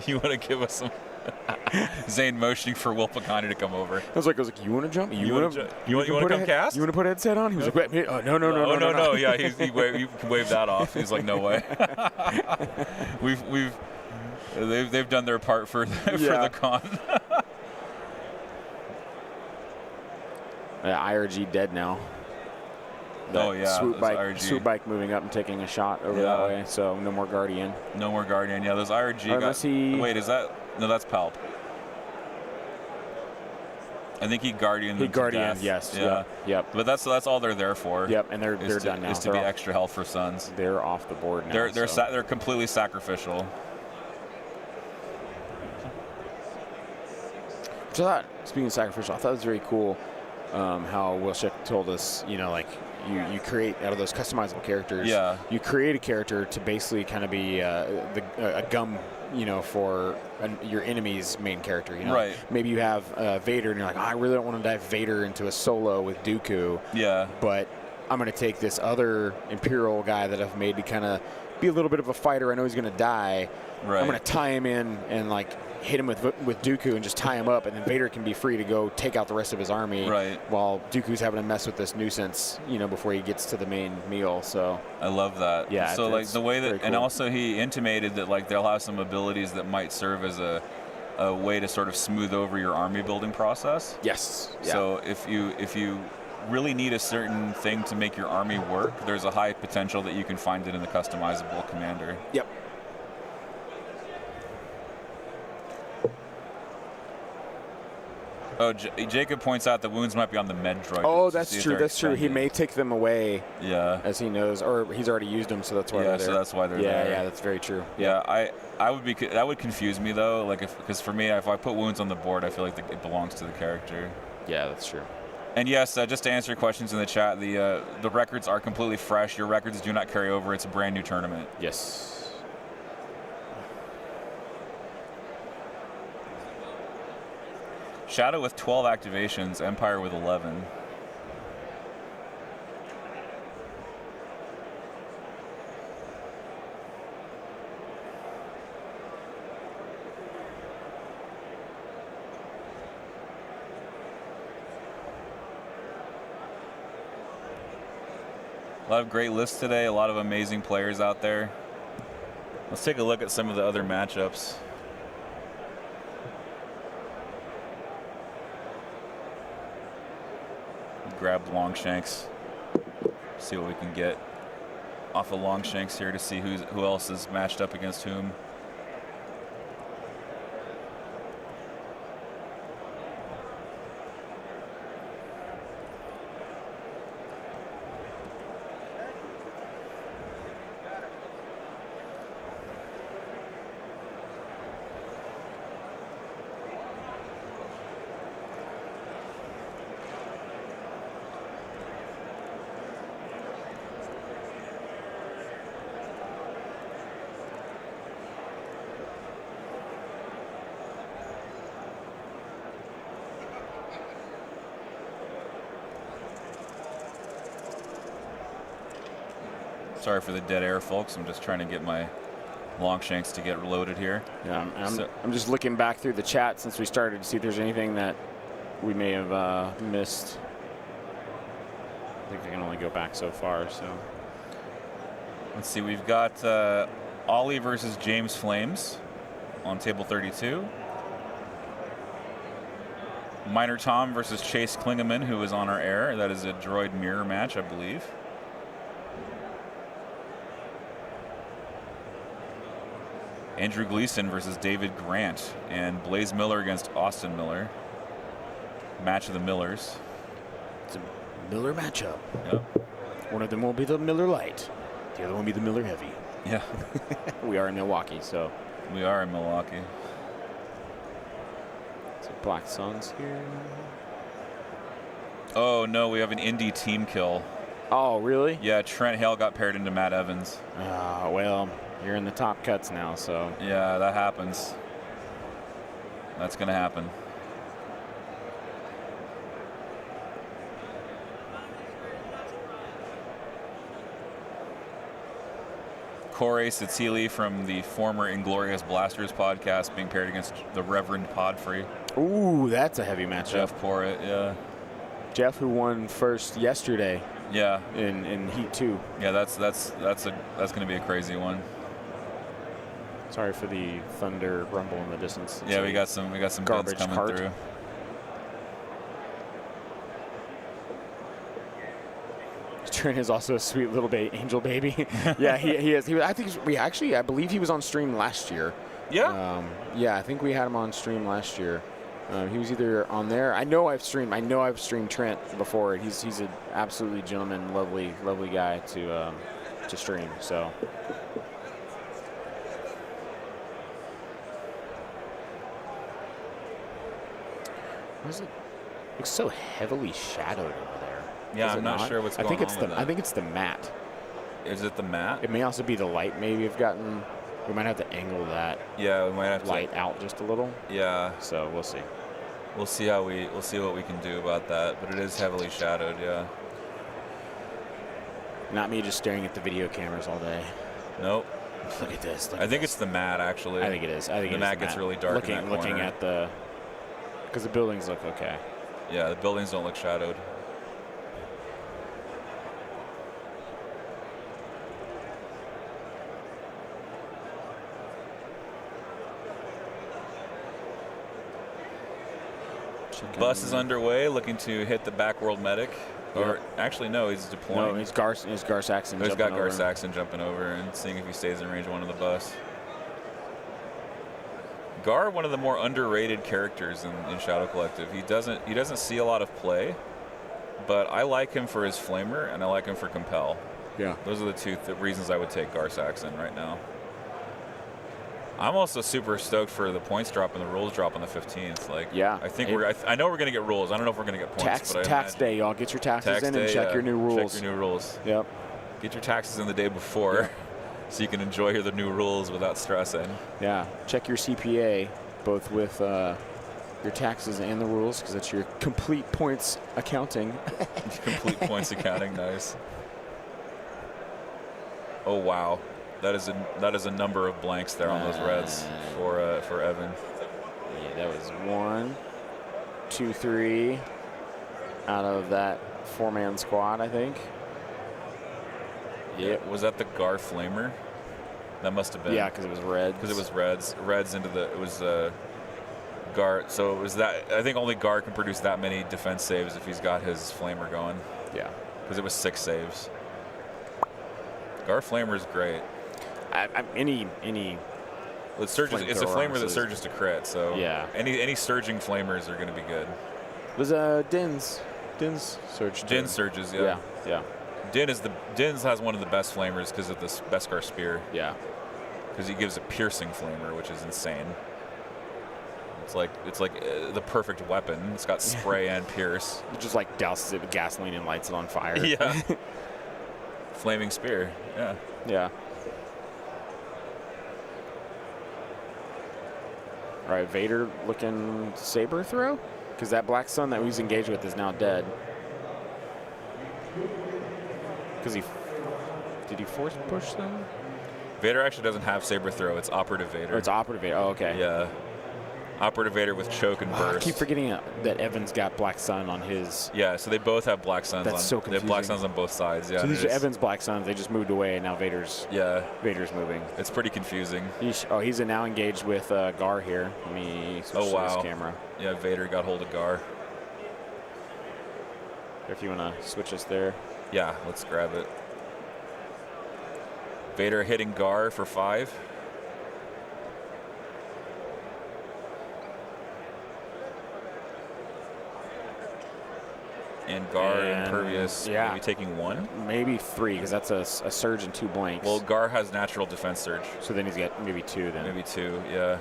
you want to give us some Zane motioning for Will Pagani to come over. I was like, you want to jump? You wanna come cast? You want to put a headset on? He was like, wait, no. Yeah, you can wave that off. He's like, no way. They've done their part for the con. IRG dead now. Oh, yeah, Swoop IRG. bike moving up and taking a shot over that way. So no more Guardian. No more Guardian. Yeah, those IRG Unless he- Wait, is that? No, that's Palp. I think he Guardianed them to Guardian, death. yes. Yeah. Yep. But that's all they're there for. Yep. And they're done now. Is to be extra health for Suns. They're off the board now. They're completely sacrificial. So speaking of sacrificial, I thought it was very cool how Will Sheck told us, you create out of those customizable characters. Yeah. You create a character to basically kind of be a gum, for your enemy's main character. Right. Maybe you have Vader, and you're like, I really don't want to dive Vader into a solo with Dooku. Yeah. But I'm going to take this other Imperial guy that I've made to kind of be a little bit of a fighter. I know he's going to die. Right. I'm going to tie him in and hit him with Dooku and just tie him up, and then Vader can be free to go take out the rest of his army. Right. While Dooku's having to mess with this nuisance, before he gets to the main meal. So I love that. Yeah. So like the way that, very cool. and also he intimated that they'll have some abilities that might serve as a way to sort of smooth over your army building process. Yes. Yeah. So if you really need a certain thing to make your army work, there's a high potential that you can find it in the customizable commander. Yep. Oh, Jacob points out the wounds might be on the med droid. Oh, that's true. That's true. He may take them away. Yeah. As he knows, or he's already used them, so that's why they're there. So that's why they're there. Yeah, that's very true. Yeah, that would confuse me though. Because for me, if I put wounds on the board, I feel like it belongs to the character. Yeah, that's true. And yes, just to answer your questions in the chat, the records are completely fresh. Your records do not carry over. It's a brand new tournament. Yes. Shadow with 12 activations, Empire with 11. A lot of great lists today, a lot of amazing players out there. Let's take a look at some of the other matchups. Grab Longshanks, see what we can get off of Longshanks here to see who else is matched up against whom. Sorry for the dead air, folks. I'm just trying to get my Longshanks to get loaded here. Yeah, I'm just looking back through the chat since we started to see if there's anything that we may have missed. I think I can only go back so far, so. Let's see, we've got Ollie versus James Flames on table 32. Minor Tom versus Chase Klingeman, who is on our air. That is a droid mirror match, I believe. Andrew Gleason versus David Grant, and Blaze Miller against Austin Miller. Match of the Millers. It's a Miller matchup. Yep. One of them will be the Miller Light. The other one will be the Miller Heavy. Yeah. We are in Milwaukee, so. We are in Milwaukee. So Black Suns here. Oh, no, we have an indie team kill. Oh, really? Yeah, Trent Hale got paired into Matt Evans. Well, you're in the top cuts now, so. Yeah, that happens. That's going to happen. Corey Cecili from the former Inglorious Blasters podcast being paired against the Reverend Podfree. Ooh, that's a heavy matchup. Jeff Porritt, yeah. Jeff, who won first yesterday. Yeah. In Heat 2. Yeah, that's going to be a crazy one. Sorry for the thunder rumble in the distance. Yeah, we got some garbage bids coming cart through. Trent is also a sweet little angel baby. Yeah, he is. I believe he was on stream last year. Yeah. Yeah, I think we had him on stream last year. He was either on there. I know I've streamed Trent before. He's an absolutely gentleman, lovely guy to stream. So. What is it? Looks so heavily shadowed over there. Yeah, Is I'm it not sure what's going on with that. I think it's the matte. Is it the matte? It may also be the light. Maybe we've gotten. We might have to angle that Yeah, we might have light out just a little. Yeah. So we'll see. We'll see what we can do about that, but it is heavily shadowed, yeah. Not me just staring at the video cameras all day. Nope. Look at this. I think it's the matte, actually. I think it is. I think the it is matte gets really dark in that corner. Looking at the, because the buildings look okay. Yeah, the buildings don't look shadowed. Bus is underway, looking to hit the backworld medic. Or actually, no, he's deploying. No, it's Gar Saxon. He's got Gar Saxon jumping over and seeing if he stays in range of one of the bus. Gar, one of the more underrated characters in Shadow Collective. He doesn't see a lot of play, but I like him for his flamer and I like him for compel. Yeah. Those are the two reasons I would take Gar Saxon right now. I'm also super stoked for the points drop and the rules drop on the 15th. Like, yeah, I think I know we're gonna get rules. I don't know if we're gonna get points. Tax day, y'all. Get your taxes in and check your new rules. Check your new rules. Yep. Get your taxes in the day before, so you can enjoy the new rules without stressing. Yeah. Check your CPA, both with your taxes and the rules, because that's your complete points accounting. Complete points accounting, nice. Oh wow. That is a number of blanks there on those reds for Evan. Yeah, that was 1, 2, 3 out of that 4-man squad, I think. Yep. Was that the Gar Flamer? That must have been. Yeah, because it was red. Because it was reds. Reds into the Gar. So it was that. I think only Gar can produce that many defense saves if he's got his Flamer going. Yeah. Because it was 6 saves. Gar Flamer is great. Any well, it's a flamer that surges to crit, so yeah. Any surging flamers are going to be good. Was Din's surge? Din surges, yeah. Yeah. Din's has one of the best flamers because of this Beskar spear. Yeah. Because he gives a piercing flamer, which is insane. It's like the perfect weapon. It's got spray and pierce. It just like douses it with gasoline and lights it on fire. Yeah. Flaming spear. Yeah. Yeah. All right, Vader looking saber throw? Because that Black Sun that he's engaged with is now dead. Because did he force push them? Vader actually doesn't have saber throw. It's operative Vader. Or it's operative Vader. Oh, okay. Yeah. Operative Vader with choke and burst. I keep forgetting that Evan's got Black Sun on his. Yeah, so they both have Black Suns. That's so confusing. They have Black Suns on both sides. Yeah. So these are Evan's Black Suns. They just moved away, and now Vader's moving. It's pretty confusing. He's now engaged with Gar here. Let me switch to this camera. Yeah, Vader got hold of Gar. If you want to switch us there. Yeah, let's grab it. Vader hitting Gar for 5. And Gar impervious, maybe taking 1? Maybe 3, because that's a surge and 2 blanks. Well, Gar has natural defense surge. So then he's got maybe 2 then. Maybe 2, yeah.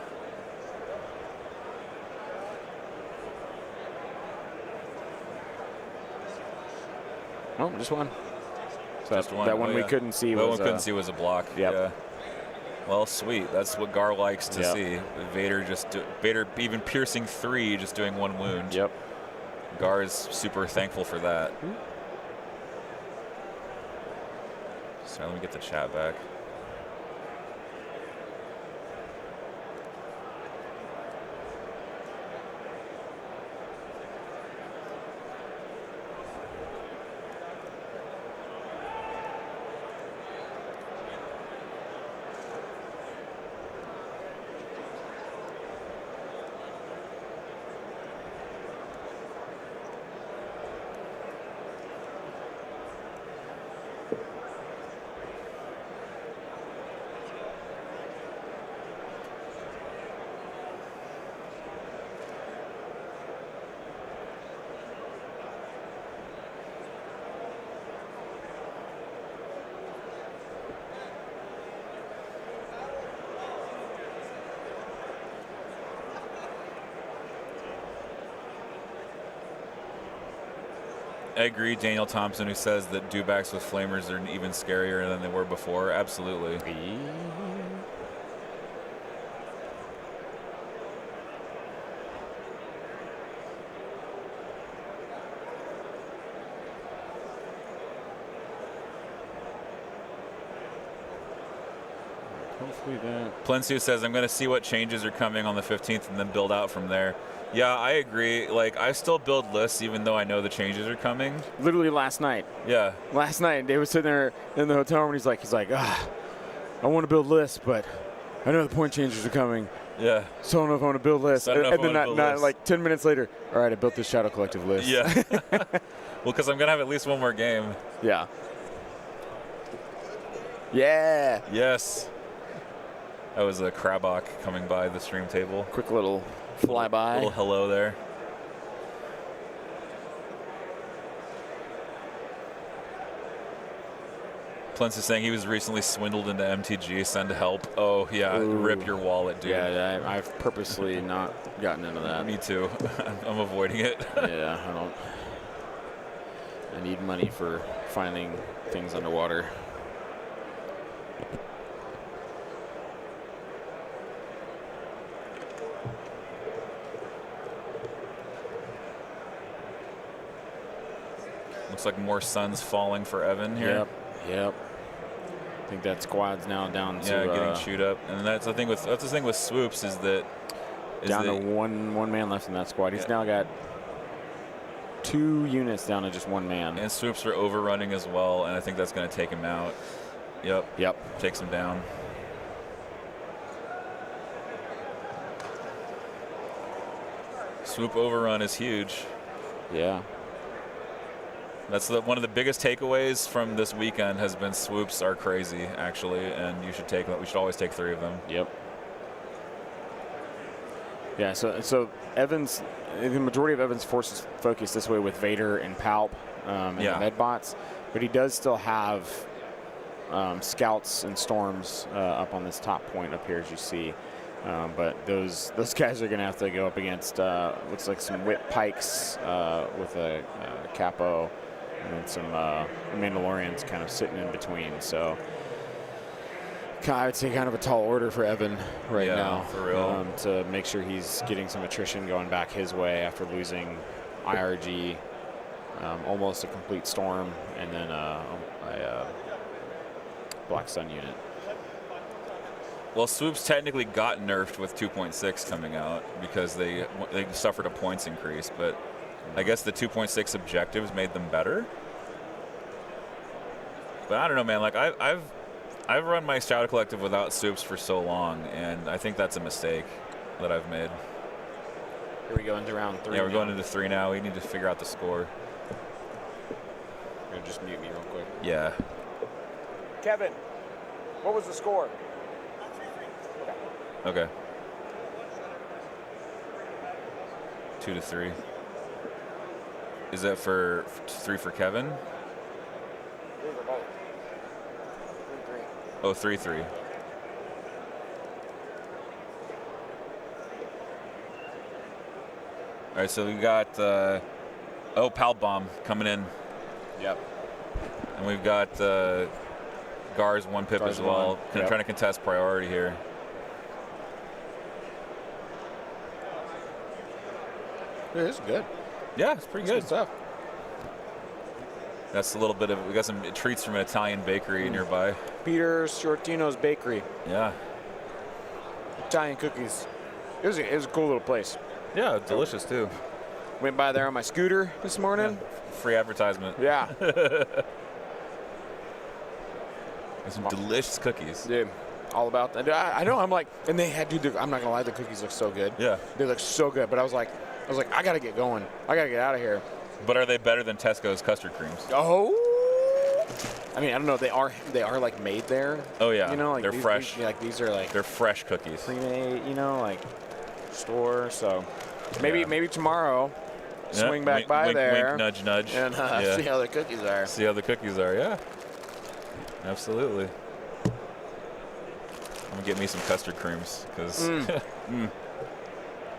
Oh, just 1. So just 1. That one we couldn't see was. That one couldn't see was a block. Yep. Yeah. Well, sweet. That's what Gar likes to see. Vader even piercing 3, just doing 1 wound. Yep. Gar is super thankful for that. Sorry, let me get the chat back. I agree. Daniel Thompson, who says that dewbacks with flamers are even scarier than they were before. Absolutely. Hopefully that. Plensu says, I'm going to see what changes are coming on the 15th and then build out from there. Yeah, I agree. Like, I still build lists even though I know the changes are coming. Literally last night. Yeah. Last night, Dave was sitting there in the hotel room, and he's like, I want to build lists, but I know the point changes are coming. Yeah. So I don't know if I want to build lists. So And then not like 10 minutes later, all right, I built this Shadow Collective list. Yeah. Well, because I'm going to have at least one more game. Yeah. Yeah. Yes. That was a Krabok coming by the stream table. Quick little flyby. Little hello there. Plence is saying he was recently swindled into MTG. Send help. Oh, yeah. Ooh. Rip your wallet, dude. Yeah, I've purposely not gotten into that. Me too. I'm avoiding it. Yeah, I need money for finding things underwater. Looks like more suns falling for Evan here. Yep. I think that squad's now down to getting chewed up, and that's the thing with swoops is that down to one man left in that squad. He's now got 2 units down to just 1 man. And swoops are overrunning as well, and I think that's going to take him out. Yep. Takes him down. Swoop overrun is huge. Yeah. That's one of the biggest takeaways from this weekend has been swoops are crazy, actually, and we should always take 3 of them. Yep. Yeah, so Evans, the majority of Evans' forces focus this way with Vader and Palp and the Medbots, but he does still have scouts and storms up on this top point up here, as you see. But those guys are going to have to go up against looks like some whip pikes with a capo, and then some Mandalorians kind of sitting in between. So I would say kind of a tall order for Evan right now, for real. To make sure he's getting some attrition going back his way after losing IRG, almost a complete storm, and then a Black Sun unit. Well, swoops technically got nerfed with 2.6 coming out because they suffered a points increase, but I guess the 2.6 objectives made them better. But I don't know, man. Like I've run my Shadow Collective without swoops for so long, and I think that's a mistake that I've made. Here we go into round 3. Yeah, we're going into 3 now. We need to figure out the score. You're gonna just mute me real quick. Yeah. Kevin, what was the score? Okay. 2-3. Is that for 3 for Kevin? 3 for both. 3-3. Oh, 3-3. All right, so we got Pal Bomb coming in. Yep. And we've got Gar's 1 pip as well. Trying to contest priority here. It's good. Yeah, it's pretty good stuff. That's a little bit of, we got some treats from an Italian bakery nearby. Peter Shortino's Bakery. Yeah. Italian cookies. It was a cool little place. Yeah, delicious too. Went by there on my scooter this morning. Yeah. Free advertisement. Yeah. Some delicious cookies. Dude, all about that. I know, I'm like, and they had, dude, I'm not gonna lie, the cookies look so good. Yeah. They look so good, but I was like, I gotta get going. I gotta get out of here. But are they better than Tesco's custard creams? Oh. I mean, I don't know. They are like made there. Oh yeah. You know, like they're fresh. These are like they're fresh cookies. Pre-made, like store. So maybe tomorrow, swing back by wink, there. Wink, nudge, nudge. And see how the cookies are. See how the cookies are. Yeah. Absolutely. I'm gonna get me some custard creams because.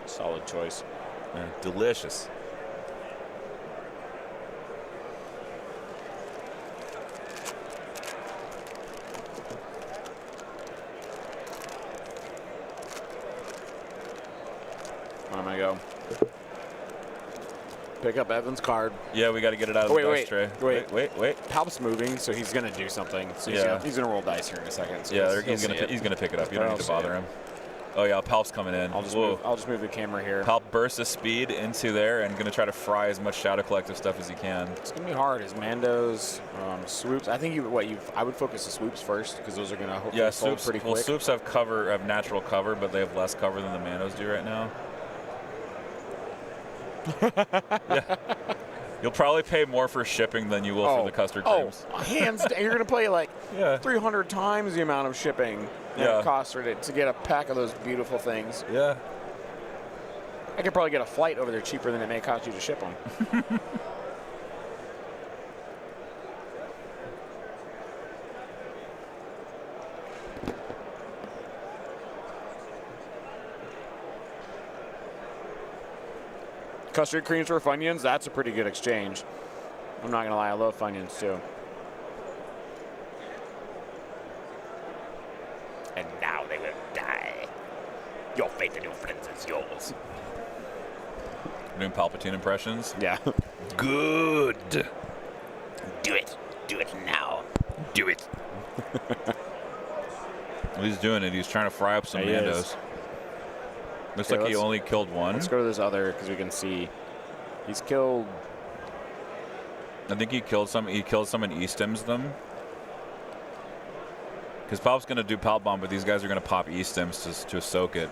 Solid choice. Yeah, delicious. Pick up Evan's card. Yeah, we got to get it out of the dice tray. Wait. Palp's moving, so he's gonna do something. So he's gonna roll dice here in a second. So Yeah, he's gonna pick it up. You don't need to bother him. Oh yeah, Palp's coming in. I'll just move the camera here. Palp bursts of speed into there and gonna try to fry as much Shadow Collective stuff as he can. It's gonna be hard. His Mandos, swoops. I think I would focus the swoops first because those are gonna hopefully fold pretty quick. Well, swoops have natural cover, but they have less cover than the Mandos do right now. Yeah. You'll probably pay more for shipping than you will for the custard creams. Hands down. You're going to pay like 300 times the amount of shipping that it costs to get a pack of those beautiful things. Yeah. I could probably get a flight over there cheaper than it may cost you to ship them. Custard creams for Funyuns, that's a pretty good exchange. I'm not going to lie, I love Funyuns too. And now they will die. Your fate and your friends is yours. Doing Palpatine impressions? Yeah. Good. Do it. Do it now. Do it. He's doing it. He's trying to fry up some Mandos. Looks like he only killed one. Let's go to this other because we can see he's killed. I think he killed some. He killed some and E-stims them. Because Palp's going to do Palp Bomb, but these guys are going to pop E-stims to soak it.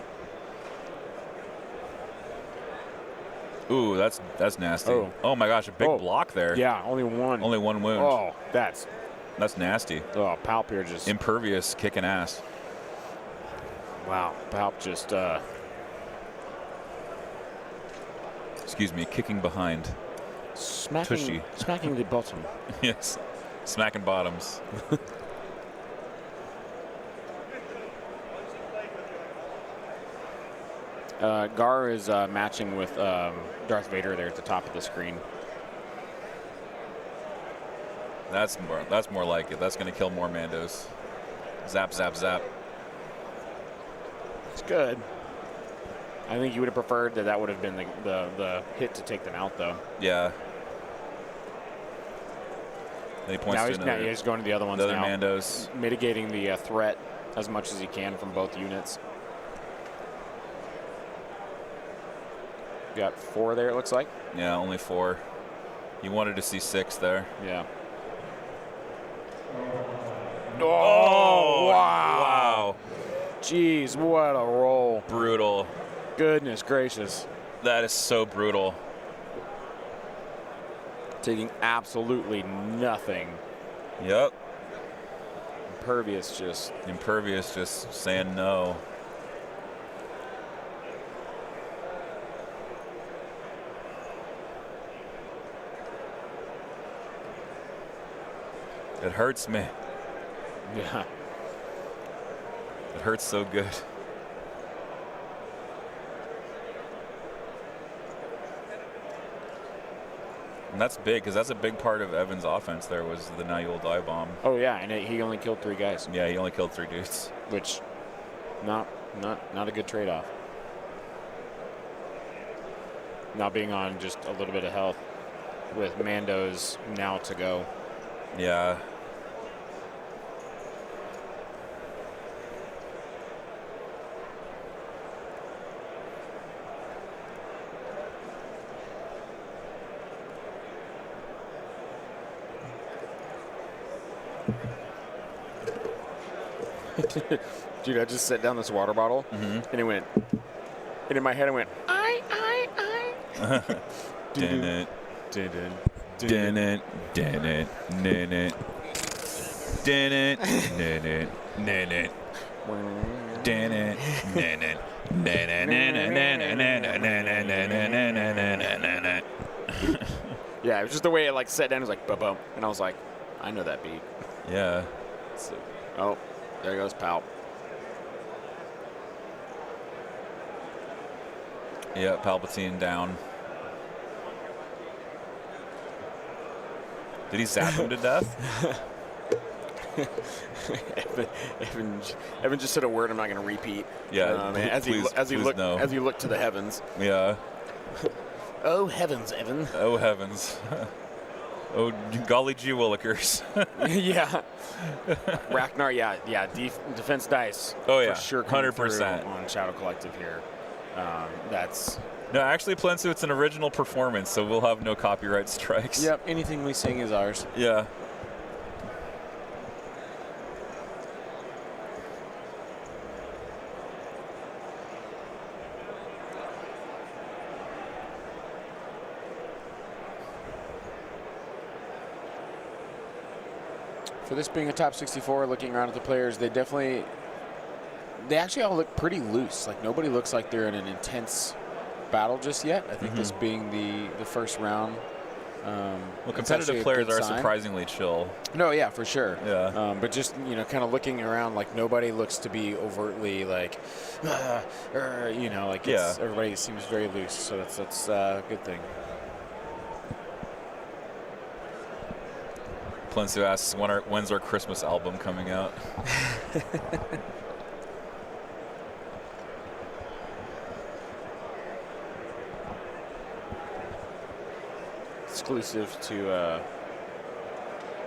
Ooh, that's nasty. Oh my gosh, a big block there. Yeah, only one. Only one wound. Oh, that's nasty. Oh, Palp here just impervious, kicking ass. Wow, Palp just excuse me, kicking behind. Smacking the bottom. Yes, smacking bottoms. Gar is matching with Darth Vader there at the top of the screen. That's more like it. That's going to kill more Mandos. Zap, zap, zap. It's good. I think you would have preferred that would have been the hit to take them out, though. Yeah. Then he points now he's going to the other ones now. The other now. Mandos. Mitigating the threat as much as he can from both units. Got 4 there, it looks like. Yeah, only 4. You wanted to see 6 there. Yeah. Oh, wow. Jeez, what a roll. Brutal. Goodness gracious. That is so brutal. Taking absolutely nothing. Yep. Impervious just saying no. It hurts me. Yeah. It hurts so good. And that's big, because that's a big part of Evan's offense there was the Now You Will Die bomb. Oh, yeah, and he only killed 3 guys. Yeah, he only killed 3 dudes. Which, not a good trade-off. Not being on just a little bit of health with Mandos now to go. Yeah. Dude, I just set down this water bottle, and it went, and in my head it went, I. Did it. Did it. Did it. Did it. Did it. Did it. Did it. Did it. Did it. Did it. Yeah, it was just the way it like set down. It was like bum, and I was like, I know that beat. Yeah. So, oh, there goes Palp. Yeah, Palpatine down. Did he zap him to death? Evan just said a word I'm not going to repeat. Yeah, as he looked to the heavens. Yeah. Oh heavens, Evan. Oh heavens. Oh golly gee willikers. Yeah. Ragnar, yeah. Defense dice. Oh, yeah, for sure. coming 100%. through on Shadow Collective here. That's. No, actually, Plensu, it's an original performance, so we'll have no copyright strikes. Yep. Anything we sing is ours. Yeah. For this being a top 64, looking around at the players, they actually all look pretty loose. Like nobody looks like they're in an intense battle just yet. I think this being the first round. Well, competitive players are surprisingly chill. No, yeah, for sure. Yeah. But just kind of looking around, like nobody looks to be overtly like, like everybody seems very loose. So that's a good thing. Plensu asks, when's our Christmas album coming out? Exclusive to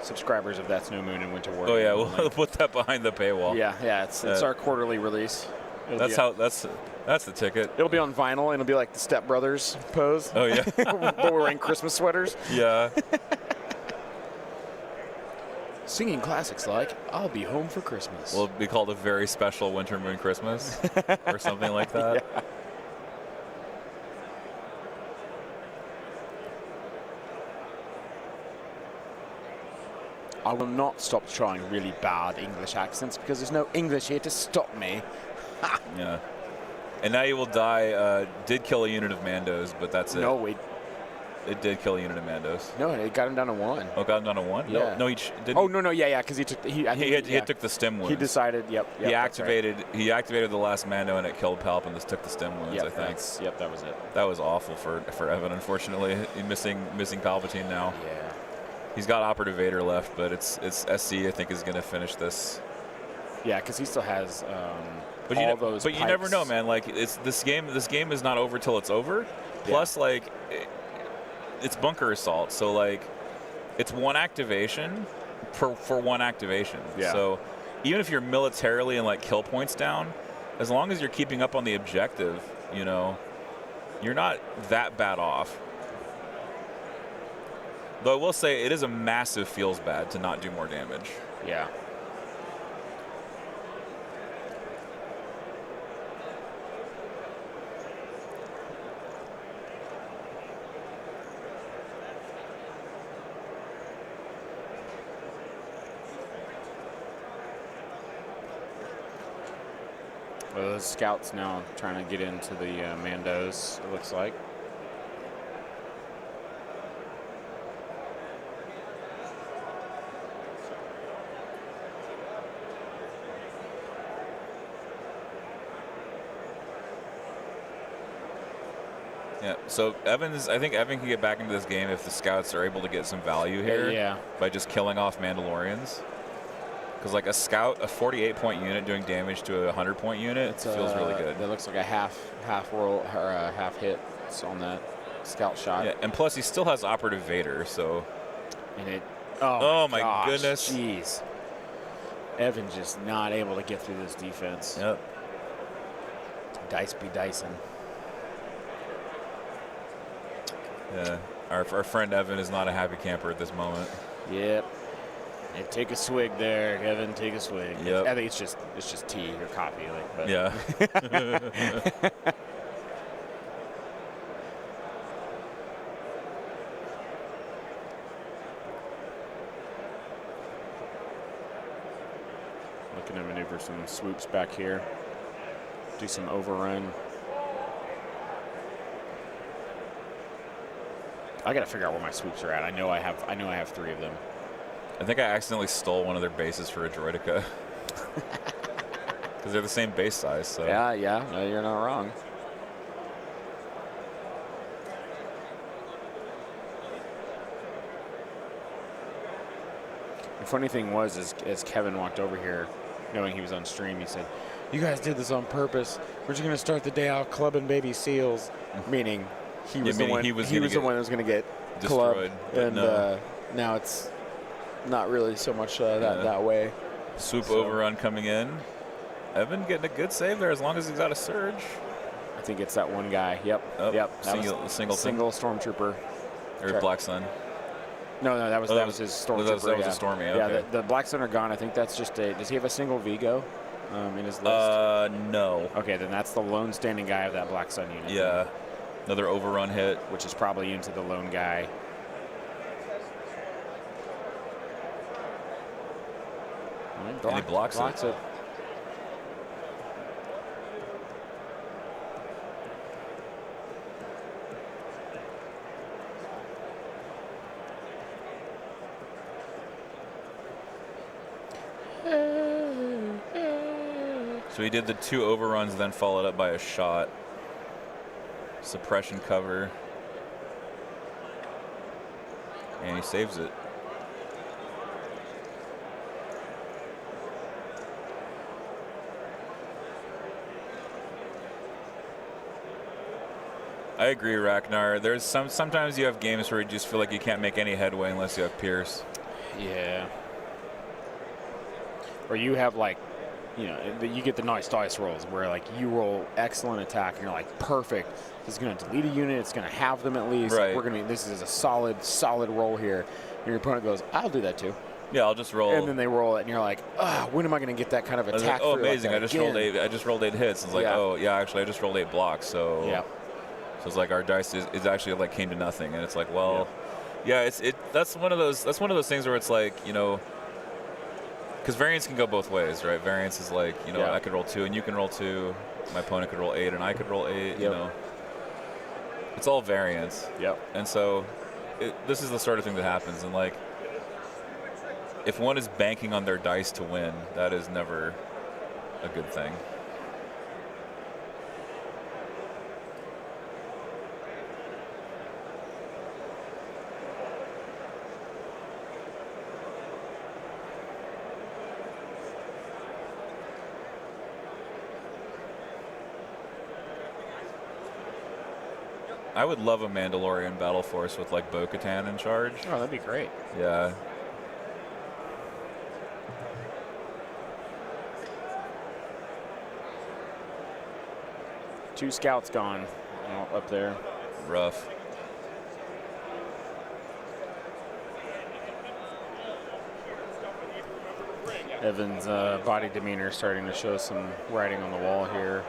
subscribers of That's No Moon and Winter War. Oh yeah, we'll put that behind the paywall. Yeah, it's our quarterly release. That's the ticket. It'll be on vinyl and it'll be like the Step Brothers pose. Oh yeah. But we're wearing Christmas sweaters. Yeah. Singing classics like "I'll Be Home for Christmas." Will it be called a very special Winter Moon Christmas or something like that? Yeah. I will not stop trying really bad English accents because there's no English here to stop me. Yeah. And now you will die. Did kill a unit of Mandos, but that's it. No, it did kill a unit of Mandos. No, it got him down to 1. Oh, got him down to 1? Yeah. No, he didn't. Oh no, yeah, because he took. He took the stem wounds. He decided. Yep. He activated. Right. He activated the last Mando and it killed Palp and just took the stem wounds. Yep, I think. Yep, that was it. That was awful for Evan. Unfortunately, he's missing Palpatine now. Yeah. He's got Operative Vader left, but it's SC. I think is going to finish this. Yeah, because he still has but all those. But you never know, man. Like this game is not over till it's over. Plus, like. It's bunker assault, so like it's one activation for one activation. Yeah. So even if you're militarily and like kill points down, as long as you're keeping up on the objective, you're not that bad off. Though I will say it is a massive feels bad to not do more damage. Yeah. Well, the scouts now trying to get into the Mandos, it looks like. Yeah, so I think Evan can get back into this game if the scouts are able to get some value here by just killing off Mandalorians. Because like a scout, a 48-point unit doing damage to a 100-point unit feels really good. That looks like a half roll or a half hit on that scout shot. Yeah, and plus he still has Operative Vader, so. And it. Oh my gosh, goodness! Jeez. Evan just not able to get through this defense. Yep. Dice be dicing. Yeah, our friend Evan is not a happy camper at this moment. Yep. Yeah, take a swig there, Evan. Take a swig. Yep. I think it's just tea or coffee, like. But. Yeah. Looking to maneuver some swoops back here. Do some overrun. I got to figure out where my swoops are at. I know I have 3 of them. I think I accidentally stole one of their bases for a droideka. Because they're the same base size, so. Yeah, no, you're not wrong. The funny thing was, as Kevin walked over here, knowing he was on stream, he said, "You guys did this on purpose. We're just going to start the day out clubbing baby seals." Meaning he was the one. He was the one that was going to get destroyed. Clubbed, and now it's not really so much that way. Swoop overrun coming in. Evan getting a good save there as long as he's got a surge. I think it's that one guy. Yep. Oh, Yep. Single stormtrooper. Or Black Sun. No, that was his stormtrooper. That was a Stormy. Okay. Yeah, the Black Sun are gone. I think that's just a. Does he have a single Vigo in his list? No. Okay, then that's the lone standing guy of that Black Sun unit. Yeah. Another overrun hit, which is probably into the lone guy. And he blocks it. So he did the 2 overruns, then followed up by a shot. Suppression cover. And he saves it. I agree, Ragnar. There's sometimes you have games where you just feel like you can't make any headway unless you have Pierce. Yeah. Or you have like, you get the nice dice rolls where like you roll excellent attack and you're like perfect. This is going to delete a unit. It's going to have them at least. Right. This is a solid roll here. And your opponent goes, I'll do that too. Yeah, I'll just roll. And then they roll it, and you're like, when am I going to get that kind of attack? Like, oh, amazing! Like I just rolled 8 hits. It's like, oh yeah, actually I just rolled 8 blocks. So yeah. So it's like our dice is actually like came to nothing, and it's like, well, yeah, that's one of those things where it's like, because variance can go both ways, right? Variance is like, I could roll 2 and you can roll 2. My opponent could roll 8 and I could roll 8. Yep. It's all variance. Yep. And so this is the sort of thing that happens, and like, if one is banking on their dice to win, that is never a good thing. I would love a Mandalorian battle force with like Bo-Katan in charge. Oh, that'd be great. Yeah. Two scouts gone up there. Rough. Evan's body demeanor starting to show some writing on the wall here.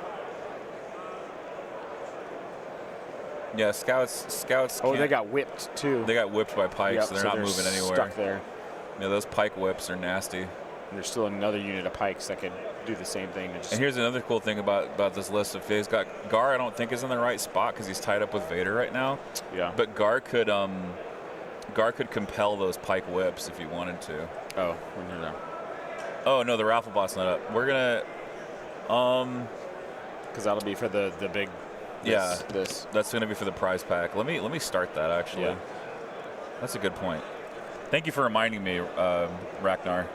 Yeah, scouts. Oh, they got whipped too. They got whipped by pikes, so they're not moving anywhere. Stuck there. Yeah, those pike whips are nasty. And there's still another unit of pikes that could do the same thing. And here's another cool thing about this list. If he's got Gar, I don't think is in the right spot because he's tied up with Vader right now. Yeah. But Gar could compel those pike whips if he wanted to. Oh, we knew that. Oh no, the Raffle bot's not up. We're gonna, because that'll be for the big. This. That's gonna be for the prize pack. Let me start that actually. Yeah. That's a good point. Thank you for reminding me, Ragnar.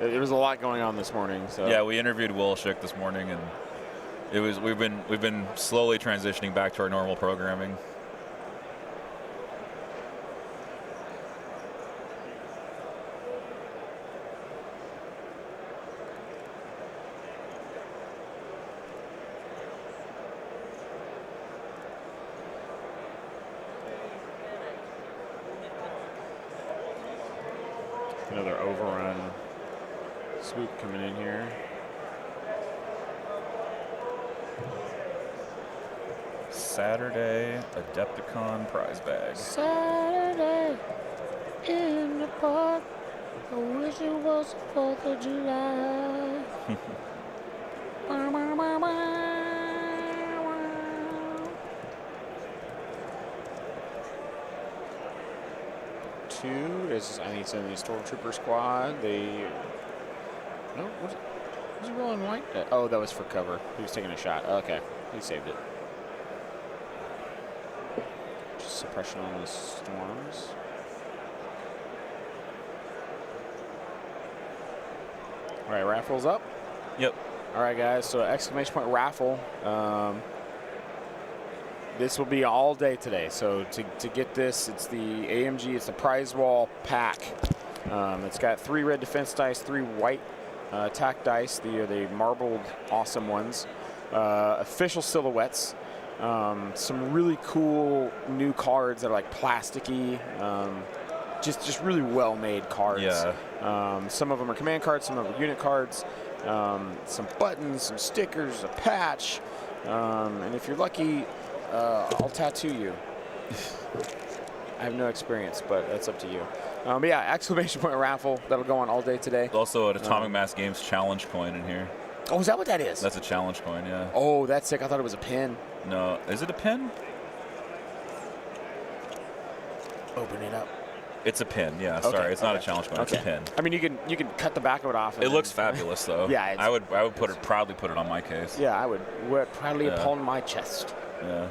There was a lot going on this morning. So yeah, we interviewed Wilshik this morning, and we've been slowly transitioning back to our normal programming. Another overrun swoop coming in here. Saturday AdeptiCon prize bag. Saturday in the park. I wish it was the 4th of July. Bah, bah, bah, bah. I think it's in the Stormtrooper squad. Was he rolling white? Oh, that was for cover. He was taking a shot. Okay, he saved it. Just suppression on the storms. All right, Raffle's up. Yep. All right, guys. So exclamation point Raffle. This will be all day today. So to get this, it's the AMG. It's the prize wall pack. It's got 3 red defense dice, 3 white attack dice. The marbled awesome ones. Official silhouettes. Some really cool new cards that are like plasticky. Just really well-made cards. Yeah. Some of them are command cards, some of them are unit cards. Some buttons, some stickers, a patch. And if you're lucky, I'll tattoo you. I have no experience, but that's up to you. But yeah, exclamation point raffle. That'll go on all day today. Also, an Atomic Mass Games challenge coin in here. Oh, is that what that is? That's a challenge coin, yeah. Oh, that's sick. I thought it was a pin. No, is it a pin? Open it up. It's a pin, yeah. Okay, Sorry, it's not a okay. challenge coin. Okay. It's a pin. I mean, you can cut the back of it off. It looks fabulous, though. Yeah, I would proudly put it on my case. Yeah, I would wear it proudly Yeah. upon my chest. Yeah.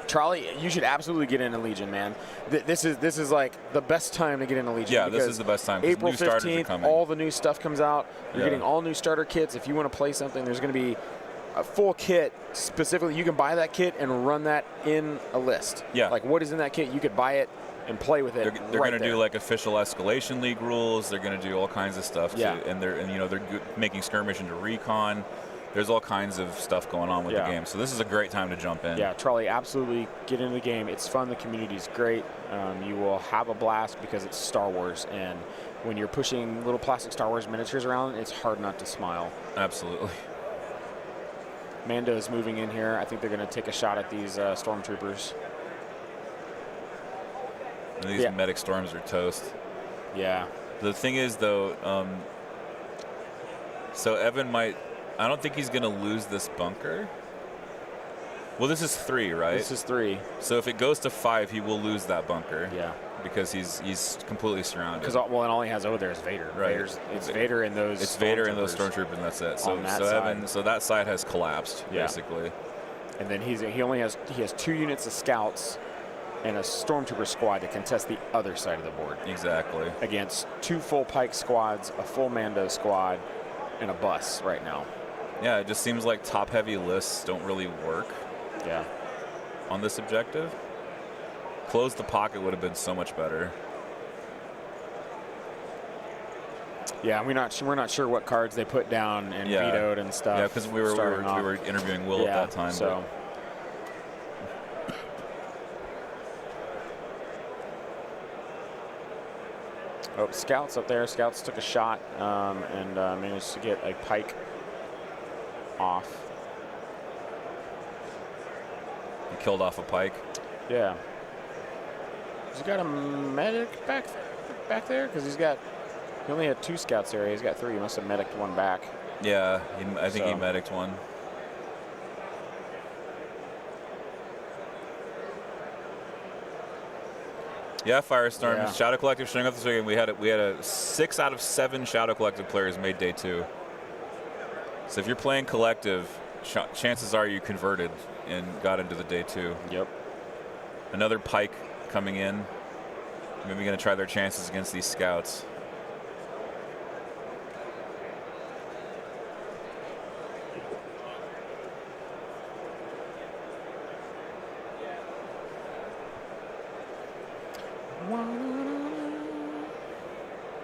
Charlie, you should absolutely get into Legion, man. This is like the best time to get into Legion. Yeah, this is the best time. 'Cause April new starters are 15th, coming. all the new stuff comes out. You're Yeah. getting all new starter kits. If you want to play something, there's going to be a full kit specifically. You can buy that kit and run that in a list. Yeah. Like what is in that kit, you could buy it and play with it. They're right going to there. do like official escalation league rules. They're going to do all kinds of stuff. Yeah. And they're making skirmish into recon. There's all kinds of stuff going on with Yeah. the game. So this is a great time to jump in. Yeah, Charlie, absolutely get into the game. It's fun. The community is great. You will have a blast because it's Star Wars. And when you're pushing little plastic Star Wars miniatures around, it's hard not to smile. Absolutely. Mando is moving in here. I think they're going to take a shot at these stormtroopers. And these Yeah. medic storms are toast. Yeah. The thing is, though, so Evan might. I don't think he's going to lose this bunker. Well, this is 3, right? This is 3. So if it goes to 5, he will lose that bunker. Yeah. Because he's completely surrounded. Because and all he has over there is Vader. Right. It's Vader and those. It's Vader and those stormtroopers. stormtroopers, and that's it. So On that Evan, side. so that side has collapsed Yeah. basically. And then he has 2 units of scouts and a stormtrooper squad to contest the other side of the board Exactly. against 2 full Pike squads, a full Mando squad, and a bus right now. Yeah, it just seems like top-heavy lists don't really work Yeah. on this objective. Close the pocket would have been so much better. Yeah, we're not sure what cards they put down and Yeah. vetoed and stuff. Yeah, because we were interviewing Will yeah, at that time. So. Oh, scouts up there. Scouts took a shot and managed to get a Pike off. He killed off a Pike. Yeah. He's got a medic back there because he only had 2 scouts there. He's got 3. He must have mediced one back. Yeah, I think he So. medicked one. Yeah, Firestorm. Yeah. Shadow Collective showing up this weekend. We had a 6 out of 7 Shadow Collective players made day 2. So if you're playing Collective, chances are you converted and got into the day 2. Yep. Another Pike coming in. Maybe going to try their chances against these scouts.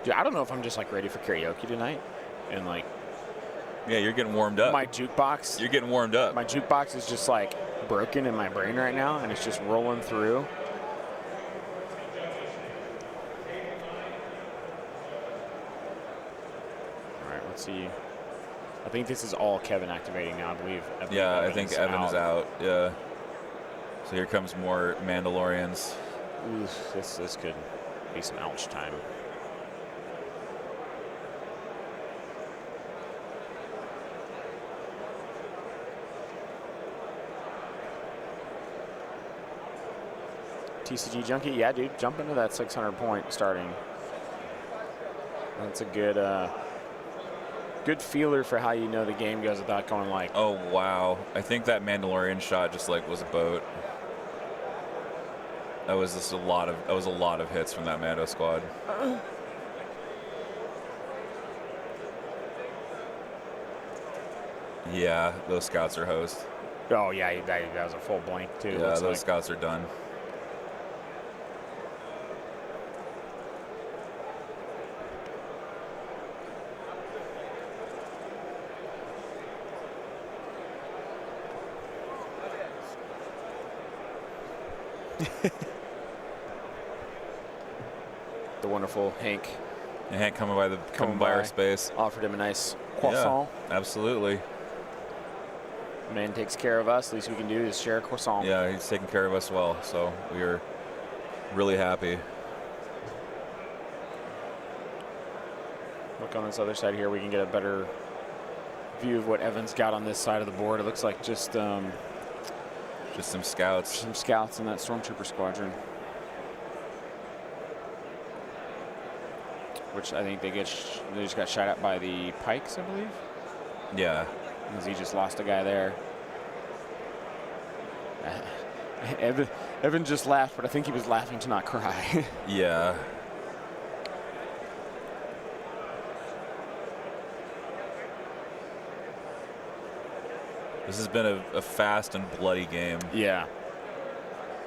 Dude, I don't know if I'm just like ready for karaoke tonight, and like Yeah, you're getting warmed up. my jukebox. You're getting warmed up. My jukebox is just like broken in my brain right now, and it's just rolling through. All right, let's see. I think this is all Kevin activating now. I believe. Yeah, I think Evan is out. Yeah. So here comes more Mandalorians. Oof, this could be some ouch time. TCG Junkie, yeah, dude, jump into that 600 point starting. That's a good feeler for how you know the game goes without going like. Oh wow! I think that Mandalorian shot just like was a boat. That was just a lot of hits from that Mando squad. Yeah, those scouts are host. Oh, yeah, that was a full blank, too. Yeah, looks those like. scouts are done. The wonderful Hank And Hank coming by our space. offered him a nice croissant. Yeah, absolutely. Man takes care of us. Least we can do is share a croissant. Yeah, he's taking care of us well, so we are really happy. Look on this other side here. We can get a better view of what Evan's got on this side of the board. It looks like just some scouts. some scouts in that stormtrooper squadron, which I think they just got shot at by the Pikes, I believe. Yeah. Because he just lost a guy there. Evan just laughed, but I think he was laughing to not cry. Yeah. This has been a fast and bloody game, Yeah.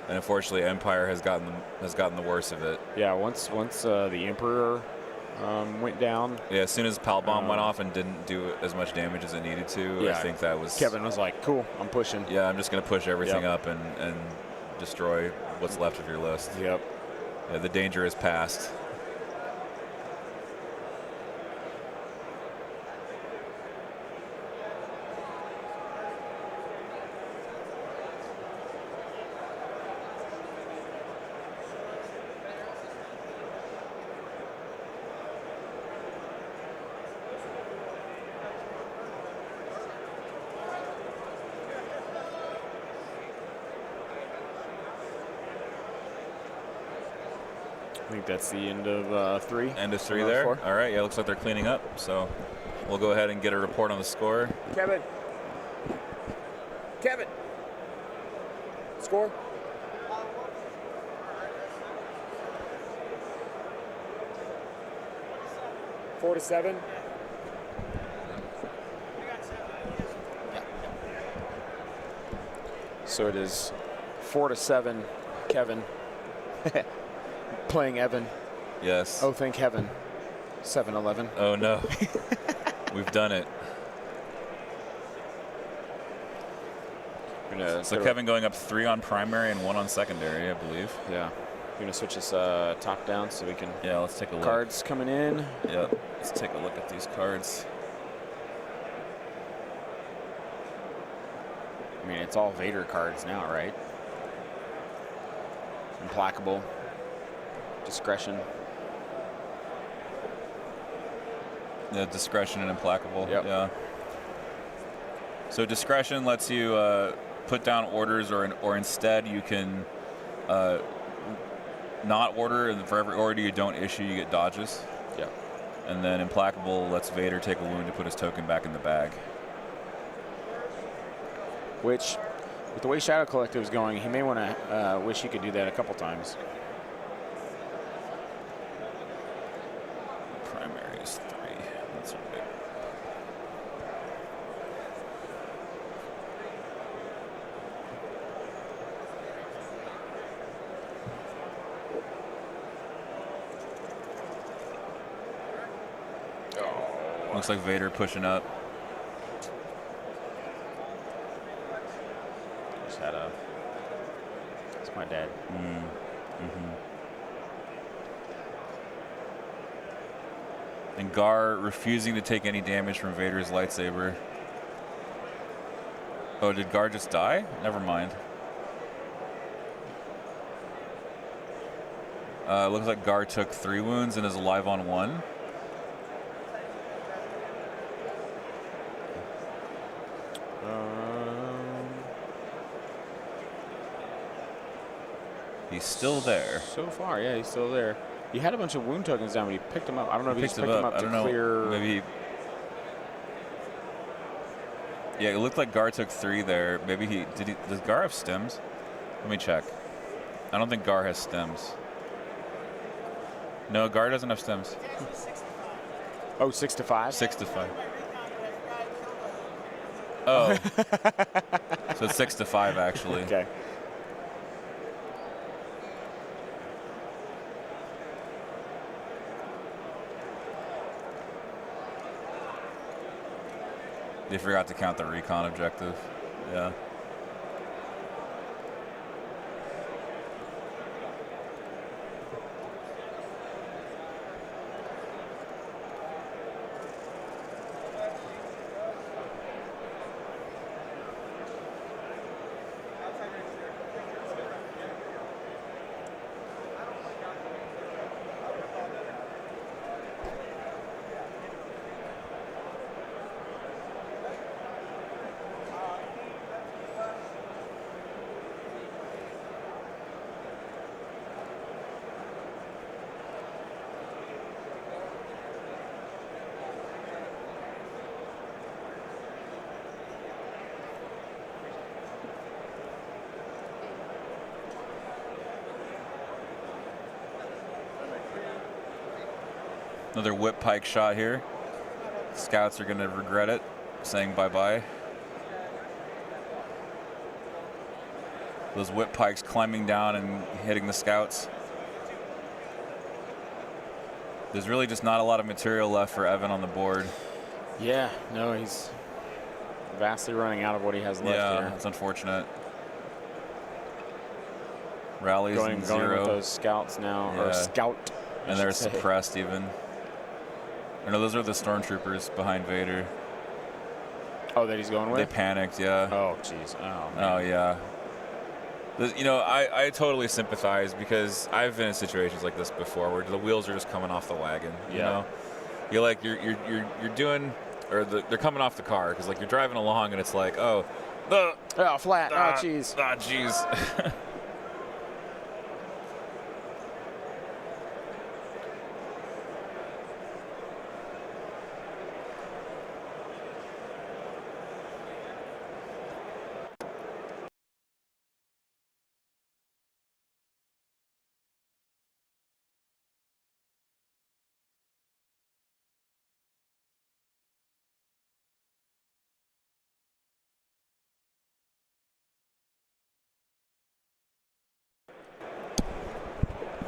and unfortunately, Empire has gotten the worst of it. Yeah. Once the Emperor went down, Yeah, as soon as Pal Bomb went off and didn't do as much damage as it needed to, Yeah. I think that was Kevin was like, "Cool, I'm pushing." Yeah, I'm just gonna push everything Yep. up and destroy what's left of your list. Yep. Yeah, the danger is past. I think that's the end of 3. End of 3 Round there. 4. All right, yeah, looks like they're cleaning up. So we'll go ahead and get a report on the score. Kevin. Score. Four to 7. So it is 4 to 7. Kevin playing Evan. Yes. Oh, thank heaven. 7-11. Oh no. We've done it. So Kevin going up 3 on primary and 1 on secondary, I believe. Yeah. We're gonna switch this top down so we can. Yeah, let's take a look. Cards coming in. Yeah, let's take a look at these cards. I mean, it's all Vader cards now, right? Implacable. Discretion. Yeah, discretion and implacable. Yep. Yeah. So discretion lets you put down orders, or instead you can not order, and for every order you don't issue, you get dodges. Yeah. And then implacable lets Vader take a wound to put his token back in the bag. Which, with the way Shadow Collective is going, he may want to wish he could do that a couple times. Primary is 3. That's right. Looks like Vader pushing up. Just had a. It's my dad. And Gar refusing to take any damage from Vader's lightsaber. Oh, did Gar just die? Never mind. Looks like Gar took 3 wounds and is alive on 1. He's still there. So far, yeah, he's still there. He had a bunch of wound tokens down, but he picked them up. I don't know if he just Picked picked him them up I to don't know. clear. Maybe. Yeah, it looked like Gar took 3 there. Maybe he did. Does Gar have stems? Let me check. I don't think Gar has stems. No, Gar doesn't have stems. Oh, 6 to 5. 6 to 5. Oh. So it's 6-5 actually. Okay. They forgot to count the recon objective. Yeah. Another whip pike shot here. Scouts are going to regret it, saying bye-bye. Those whip pikes climbing down and hitting the scouts. There's really just not a lot of material left for Evan on the board. Yeah, no, he's vastly running out of what he has left Yeah, here. it's unfortunate. Rallies Going and 0. with those scouts now, or Yeah. scout. I And they're should say. suppressed even. Or no, those are the stormtroopers behind Vader. Oh, that he's going They with? panicked, yeah. Oh, jeez. Oh, man. Oh, yeah. You know, I totally sympathize because I've been in situations like this before where the wheels are just coming off the wagon. You Yeah. know, you're doing, or they're coming off the car because like you're driving along and it's like, oh, Oh, flat. Oh, jeez. ah, jeez.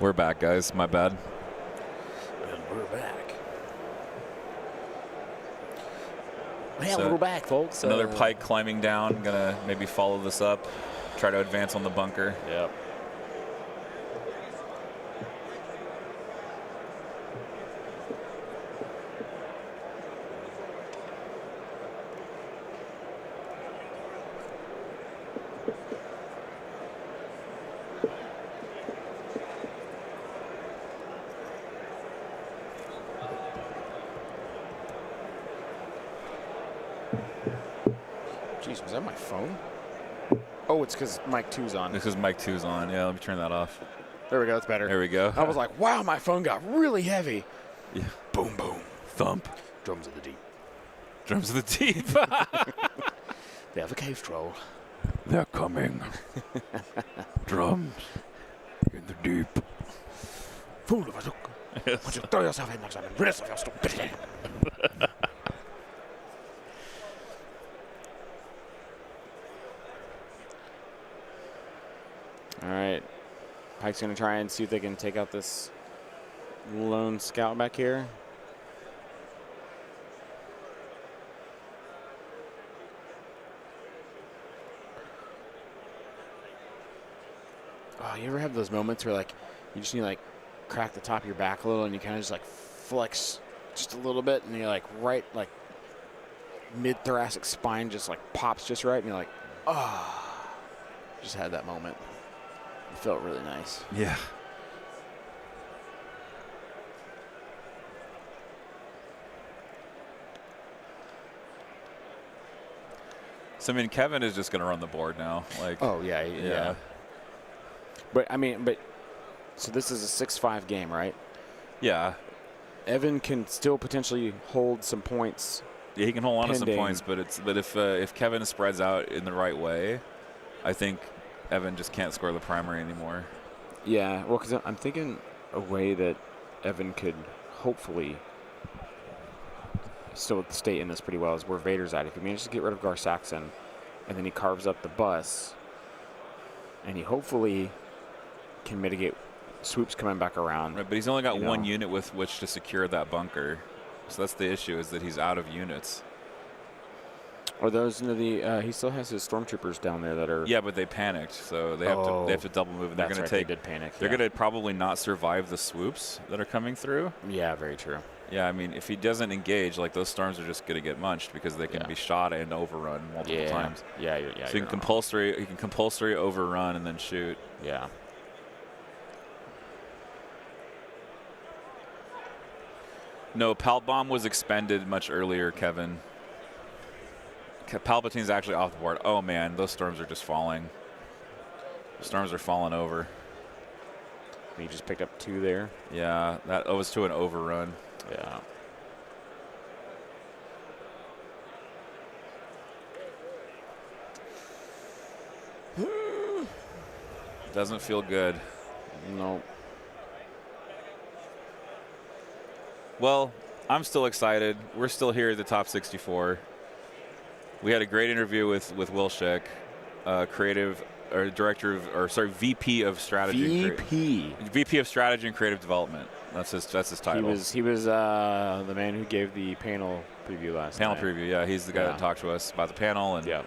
We're back, guys. My bad. And we're back. Well, So, we're back, folks. Another pike climbing down. Gonna maybe follow this up. Try to advance on the bunker. Yep. Jeez, was that my phone? Oh, it's because mic 2's on. This is mic 2's on. Yeah, let me turn that off. There we go. It's better. There we go. I was like, wow, my phone got really heavy. Yeah. Boom, boom. Thump. Drums of the deep. Drums of the deep. They have a cave troll. They're coming. Drums in the deep. Fool of a look. Would you throw yourself in like something? Rid of your stupidity. All right. Pike's going to try and see if they can take out this lone scout back here. Oh, you ever have those moments where, like, you just need to, like, crack the top of your back a little and you kind of just, like, flex just a little bit and you're, like, right, like, mid-thoracic spine just, like, pops just right and you're like, oh. Just had that moment. It felt really nice. Yeah. So I mean, Kevin is just going to run the board now. Like. Oh yeah, yeah. But I mean, so this is a 6-5 game, right? Yeah. Evan can still potentially hold some points. Yeah, he can hold on to some Pending. points, but if Kevin spreads out in the right way, I think Evan just can't score the primary anymore. Yeah, well, because I'm thinking a way that Evan could hopefully still stay in this pretty well is where Vader's at. If he manages to get rid of Gar Saxon, and then he carves up the bus, and he hopefully can mitigate swoops coming back around. Right, but he's only got one unit with which to secure that bunker. So that's the issue, is that he's out of units. Or those into the he still has his stormtroopers down there that are. Yeah, but they panicked, so they have to double move. And they're going to take. They did panic. They're going to probably not survive the swoops that are coming through. Yeah, very true. Yeah, I mean, if he doesn't engage, like, those storms are just going to get munched because they can be shot and overrun multiple times. Yeah, so he can compulsory overrun and then shoot. Yeah. No, Palt Bomb was expended much earlier, Kevin. Palpatine's actually off the board. Oh, man, those storms are just falling. Storms are falling over. He just picked up 2 there. Yeah, that was to an overrun. Yeah. Doesn't feel good. No. Well, I'm still excited. We're still here at the top 64. We had a great interview with Will Schick, VP of strategy. VP of strategy and creative development. That's his title. He was the man who gave the panel preview last night. Panel preview, yeah. He's the guy that talked to us about the panel, and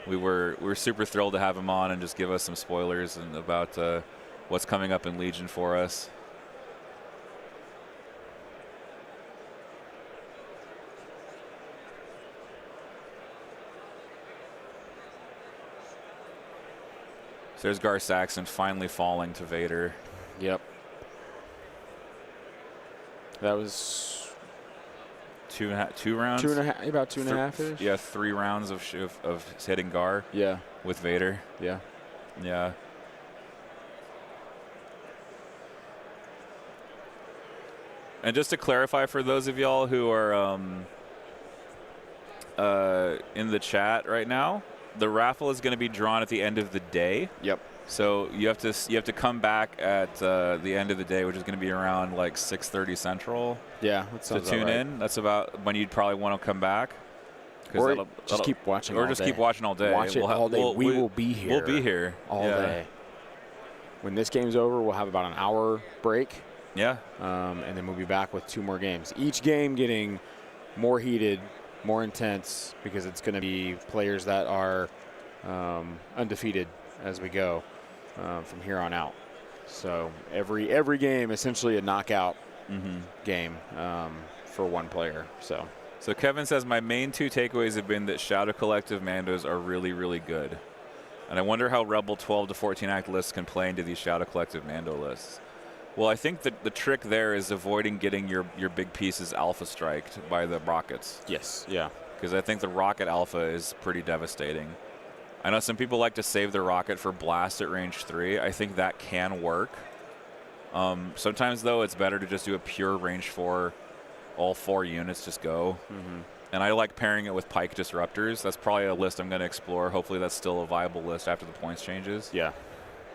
we were super thrilled to have him on and just give us some spoilers and about what's coming up in Legion for us. So there's Gar Saxon finally falling to Vader. Yep. That was 2 rounds. About 2.5-ish. Yeah, 3 rounds of hitting Gar. Yeah. With Vader. Yeah. Yeah. And just to clarify for those of y'all who are in the chat right now, the raffle is going to be drawn at the end of the day. Yep. So you have to come back at the end of the day, which is going to be around like 6:30 Central. Yeah, that sounds to tune right. in. That's about when you'd probably want to come back. Or just keep watching. Or just keep watching all day. Watch it all day. We will be here. We'll be here all day. When this game's over, we'll have about an hour break. Yeah. And then we'll be back with 2 more games. Each game getting more heated, more intense, because it's going to be players that are undefeated as we go from here on out. So every game essentially a knockout game for one player. So Kevin says, my main 2 takeaways have been that Shadow Collective Mandos are really, really good. And I wonder how Rebel 12 to 14 act lists can play into these Shadow Collective Mando lists. Well, I think that the trick there is avoiding getting your big pieces alpha striked by the rockets. Yes, yeah. Because I think the rocket alpha is pretty devastating. I know some people like to save the rocket for blast at range 3. I think that can work. Sometimes, though, it's better to just do a pure range 4, all 4 units just go. And I like pairing it with Pike Disruptors. That's probably a list I'm going to explore. Hopefully that's still a viable list after the points changes. Yeah.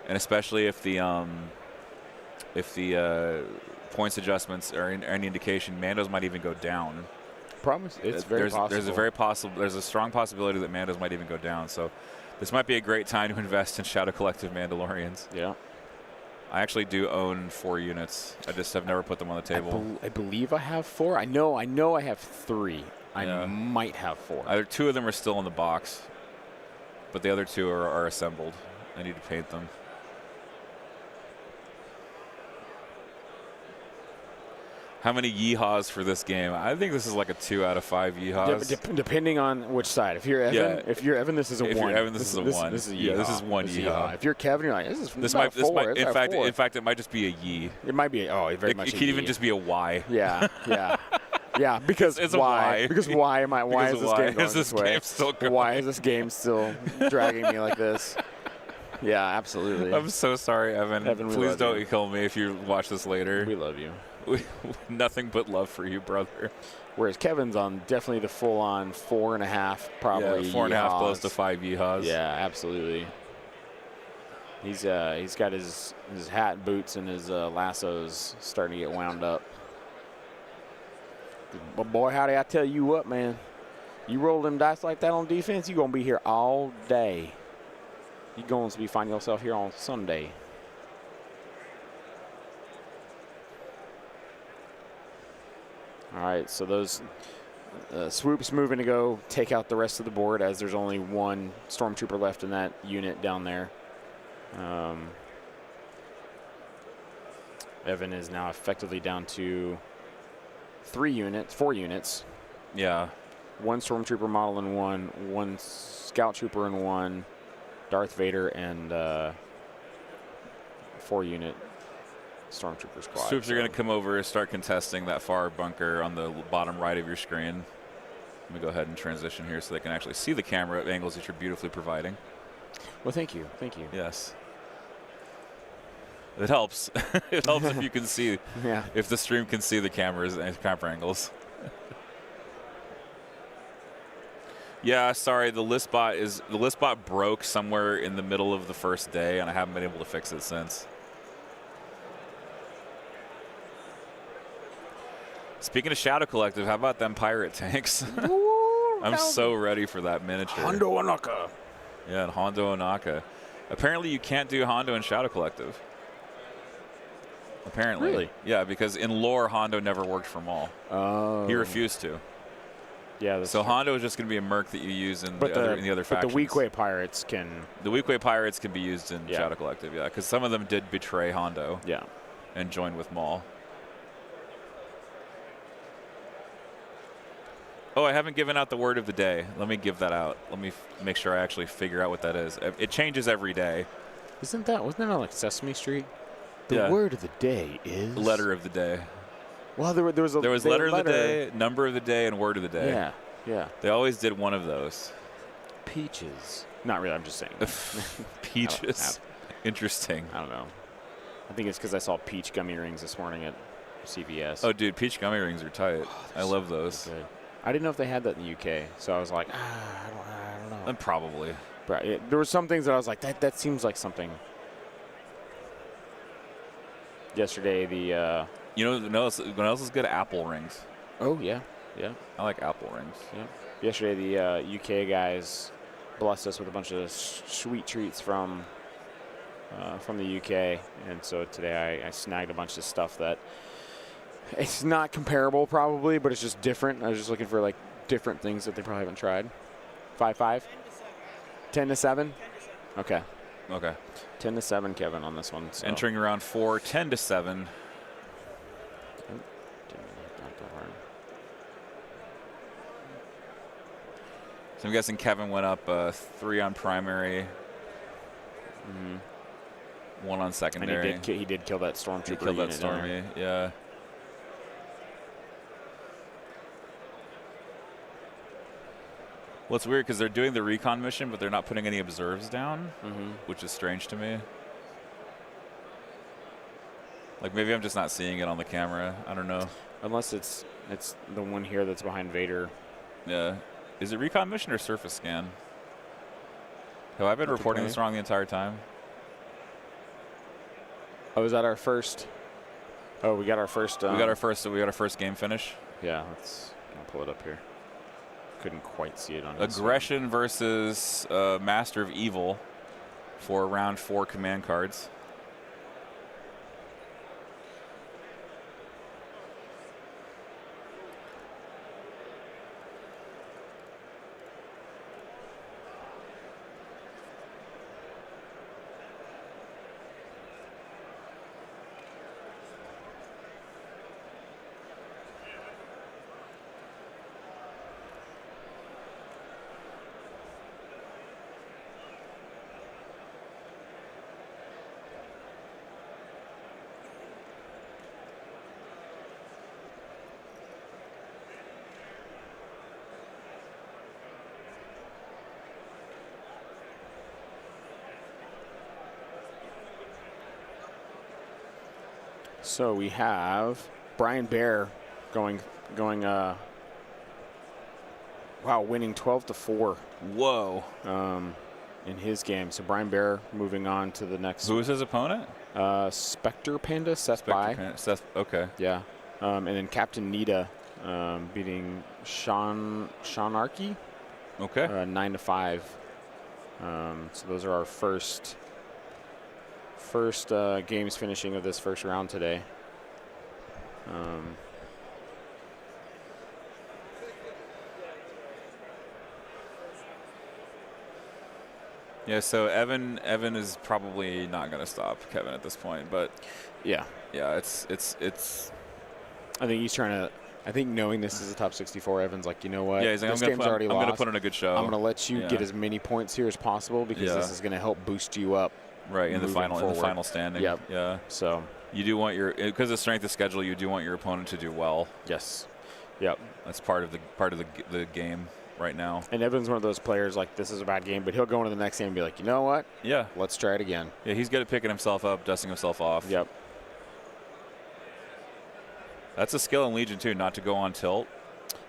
And especially if the points adjustments are any indication, Mandos might even go down. It's very possible. There's a strong possibility that Mandos might even go down. So this might be a great time to invest in Shadow Collective Mandalorians. Yeah. I actually do own 4 units. I just have never put them on the table. I believe I have 4. I know I have 3. I might have 4. Either 2 of them are still in the box, but the other 2 are assembled. I need to paint them. How many yeehaws for this game? I think this is like a 2 out of 5 yeehaws. Depending on which side. If you're Evan, this is a 1. If you're Evan, this is a 1. This is a yeehaw. Yeah, this is 1 yeehaw. If you're Kevin, you're like, this might, 4. In fact, it might just be a yee. It might be. Very much. It could even just be a Y. Yeah. Yeah, because it's a Y. Because why is this game going this way? Still going? Why is this game still dragging me like this? Yeah, absolutely. I'm so sorry, Evan. Please don't kill me if you watch this later. We love you. Nothing but love for you, brother. Whereas Kevin's on definitely the full-on 4.5, probably. Yeah, 4.5 close to 5 yeehaws. Yeah, absolutely. He's got his hat, boots, and his lassos starting to get wound up. But boy, howdy, I tell you what, man. You roll them dice like that on defense, you're going to be here all day. You're going to be finding yourself here on Sunday. All right, so those swoops moving to go take out the rest of the board as there's only one stormtrooper left in that unit down there. Evan is now effectively down to 4 units. Yeah. 1 stormtrooper model in one scout trooper in one, Darth Vader, and 4-unit stormtrooper squad. Troops are going to come over and start contesting that far bunker on the bottom right of your screen. Let me go ahead and transition here so they can actually see the camera angles that you're beautifully providing. Well, thank you. Thank you. Yes. It helps. It helps if you can see, Yeah. if the stream can see the cameras and camera angles. Yeah, sorry, the list bot broke somewhere in the middle of the first day, and I haven't been able to fix it since. Speaking of Shadow Collective, how about them pirate tanks? I'm so ready for that miniature. Hondo Anaka. Yeah, and Hondo Onaka. Apparently, you can't do Hondo and Shadow Collective. Apparently. Really? Yeah, because in lore, Hondo never worked for Maul. Oh. He refused to. Yeah. That's So true. Hondo is just going to be a merc that you use in But the other But factions. the Weequay pirates can. The Weequay pirates can be used in Yeah. Shadow Collective, yeah, because some of them did betray Hondo Yeah. and join with Maul. Oh, I haven't given out the word of the day. Let me give that out. Let me make sure I actually figure out what that is. It changes every day. Wasn't that on like Sesame Street? The Yeah. word of the day is. Letter of the day. Well, there was Letter of the day, number of the day, and word of the day. Yeah. Yeah. They always did one of those. Peaches. Not really. I'm just saying. Peaches. Interesting. I don't know. I think it's because I saw peach gummy rings this morning at CVS. Oh, dude, peach gummy rings are tight. I love those. Good. I didn't know if they had that in the UK, so I was like, I don't know. Probably. But there were some things that I was like, that seems like something. Yesterday, the. You know what else is good? Apple rings. Oh yeah, yeah, I like apple rings. yeah. Yesterday, the UK guys blessed us with a bunch of sweet treats from the UK, and so today I snagged a bunch of stuff that it's not comparable probably, but it's just different. I was just looking for like different things that they probably haven't tried. 5-5, 10-7. Okay, Okay. 10-7, Kevin, on this one. So. Entering round 4, 10-7. So I'm guessing Kevin went up 3 on primary, 1 on secondary. And he did kill that stormtrooper. He killed that unit Stormy, there. yeah. Well, it's weird because they're doing the recon mission, but they're not putting any observes down, which is strange to me. Like, maybe I'm just not seeing it on the camera. I don't know. Unless it's the one here that's behind Vader. Yeah. Is it recon mission or surface scan? Have I been reporting this wrong the entire time? Oh, is that our first? Oh, we got our first. We got our first game finish. Yeah, I'll pull it up here. Couldn't quite see it on Aggression versus Master of Evil for round 4 command cards. So we have Brian Bear going winning 12-4. Whoa. In his game. So Brian Bear moving on to the next. Who is his opponent? Spectre Panda, Seth Bai. Seth, okay. Yeah. And then Captain Nita beating Sean Arkey. Okay. 9-5. So those are our first games finishing of this first round today. Yeah, so Evan is probably not going to stop Kevin at this point, but yeah, it's. I think he's trying to. I think knowing this is a top 64, Evan's like, you know what? Yeah, he's like, this game's already lost. I'm going to put in a good show. I'm going to let you get as many points here as possible because this is going to help boost you up. Right in the final standing. Yep. Yeah. So you do want because of strength of schedule, you do want your opponent to do well. Yes. Yep. That's part of the game right now. And Evan's one of those players like this is a bad game, but he'll go into the next game and be like, you know what? Yeah. Let's try it again. Yeah, he's good at picking himself up, dusting himself off. Yep. That's a skill in Legion too, not to go on tilt.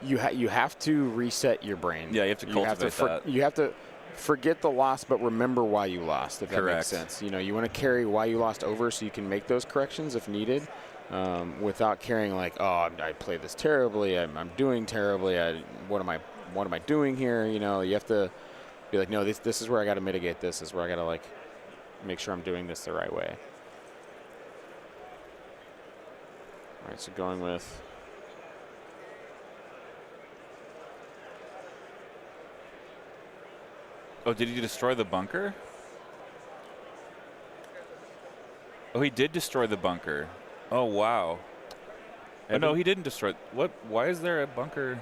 You have to reset your brain. Yeah, you have to cultivate that. You have to forget the loss, but remember why you lost. If that makes sense. You know, you want to carry why you lost over, so you can make those corrections if needed, without carrying like, oh, I played this terribly. I'm doing terribly. What am I doing here? You know, you have to be like, no, this is where I got to mitigate. This is where I got to like make sure I'm doing this the right way. All right, so going with. Oh, did he destroy the bunker? Oh, he did destroy the bunker. Oh, wow. Oh, no, he didn't destroy. What? Why is there a bunker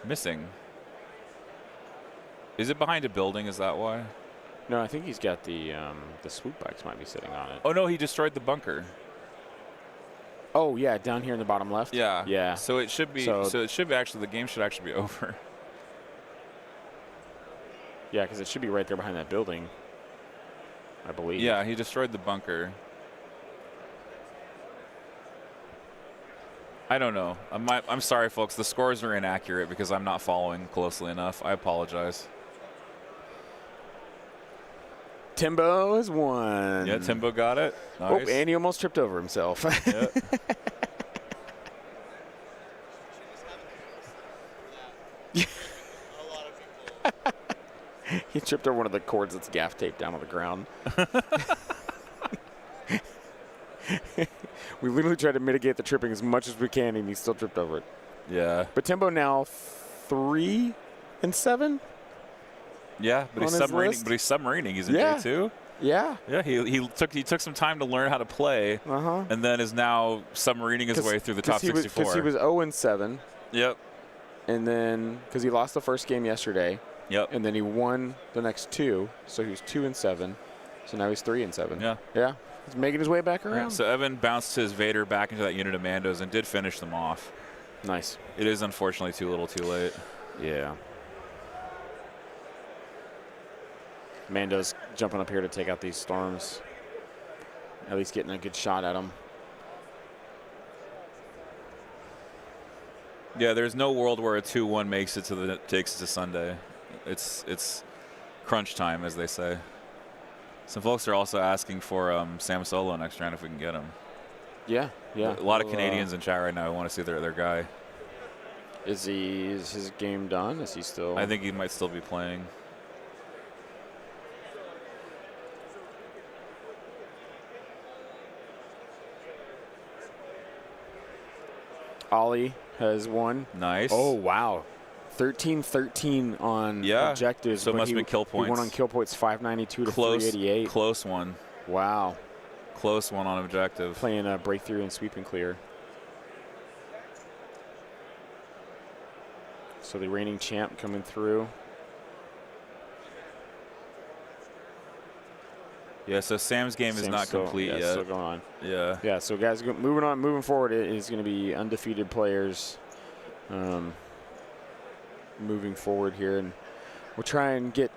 missing? Is it behind a building? Is that why? No, I think he's got the swoop bikes might be sitting on it. Oh, no, he destroyed the bunker. Oh, yeah, down here in the bottom left? Yeah. Yeah. So it should be, the game should actually be over. Yeah, because it should be right there behind that building, I believe. Yeah, he destroyed the bunker. I don't know. I'm sorry, folks. The scores are inaccurate because I'm not following closely enough. I apologize. Timbo has won. Yeah, Timbo got it. Nice. Oh, and he almost tripped over himself. Yeah. He tripped over one of the cords that's gaff taped down on the ground. We literally tried to mitigate the tripping as much as we can, and he still tripped over it. Yeah. But Timbo now 3-7. Yeah, but he's submarining. But he's submarining. He's in J2. Yeah. Yeah. He took some time to learn how to play, and then is now submarining his way through the top 64. Because he was 0-7. Yep. And then because he lost the first game yesterday. Yep. And then he won the next two, so he was 2-7. So now he's 3-7. Yeah. Yeah. He's making his way back around. Right. So Evan bounced his Vader back into that unit of Mandos and did finish them off. Nice. It is unfortunately too little, too late. Yeah. Mando's jumping up here to take out these storms. At least getting a good shot at them. Yeah, there's no world where a 2-1 makes it takes it to Sunday. It's crunch time, as they say. Some folks are also asking for Sam Solo next round if we can get him. Yeah, yeah. A lot of Canadians in chat right now want to see their guy. Is his game done? Is he still? I think he might still be playing. Ollie has won. Nice. Oh, wow. 13-13 on objectives. So it must have been kill points. He won on kill points 592 to 388. Close one. Wow. Close one on objective. Playing a breakthrough and sweep and clear. So the reigning champ coming through. Yeah, so Sam's game is not complete yet. Still going on. Yeah. Yeah, so guys, moving forward, it is going to be undefeated players moving forward here. And we'll try and get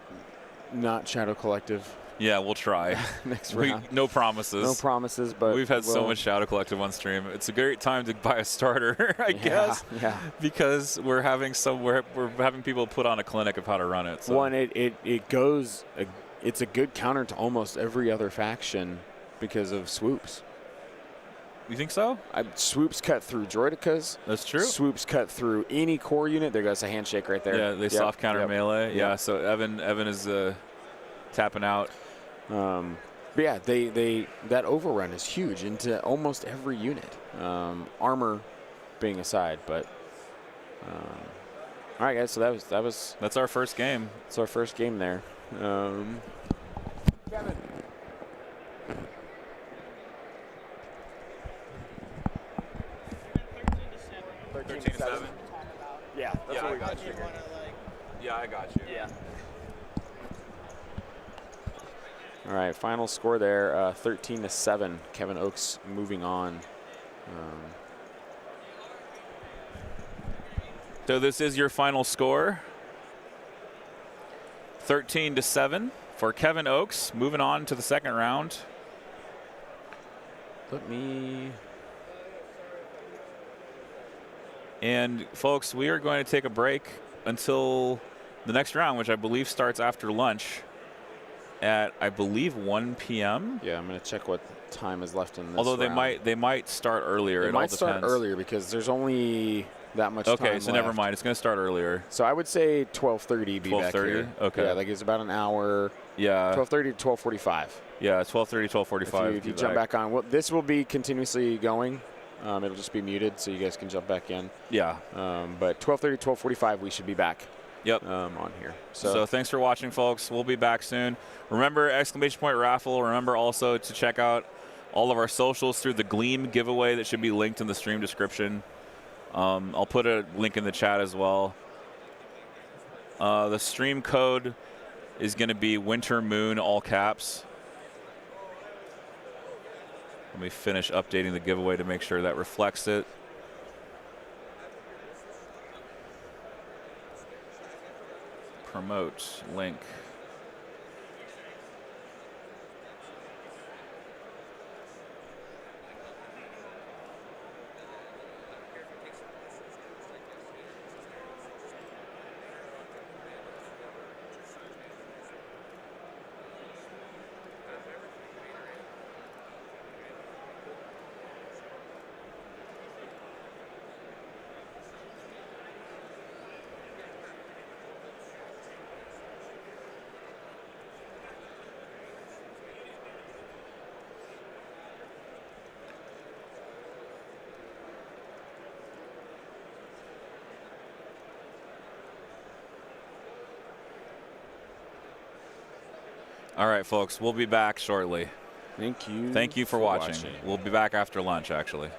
not Shadow Collective. Yeah, we'll try. Next round. No promises. No promises, but we've had so much Shadow Collective on stream. It's a great time to buy a starter, I guess. Yeah. Because we're having people put on a clinic of how to run it. So. One, it goes. It's a good counter to almost every other faction because of swoops. You think so? Swoops cut through droidicas. That's true. Swoops cut through any core unit. There goes a handshake right there. Yeah, they soft counter melee. Yeah, so Evan is tapping out. But yeah, that overrun is huge into almost every unit. Armor being aside, but all right, guys. So that's our first game. It's our first game there. Kevin. 13-7. Yeah, that's what we got. Yeah, I got you. Yeah. All right, final score there, 13-7. Kevin Oakes moving on. So this is your final score. 13-7 for Kevin Oakes, moving on to the second round. And folks, we are going to take a break until the next round, which I believe starts after lunch at, I believe, 1 p.m. Yeah, I'm going to check what time is left in this Although round. they might start earlier. It might start earlier because there's only that much time Okay, so left. never mind. It's going to start earlier. So I would say 12:30 be back here. Okay. Yeah, that gives about an hour. Yeah. 12:30 to 12:45. Yeah, 12:30, 12:45. If you jump back on, well, this will be continuously going. It'll just be muted, so you guys can jump back in. Yeah. But 12:30, 12:45, we should be back. Yep. On here. So thanks for watching, folks. We'll be back soon. Remember, !Raffle. Remember also to check out all of our socials through the Gleam giveaway that should be linked in the stream description. I'll put a link in the chat as well. The stream code is going to be Winter Moon, all caps. Let me finish updating the giveaway to make sure that reflects it. Promote link. All right, folks, we'll be back shortly. Thank you. Thank you for watching. We'll be back after lunch, actually.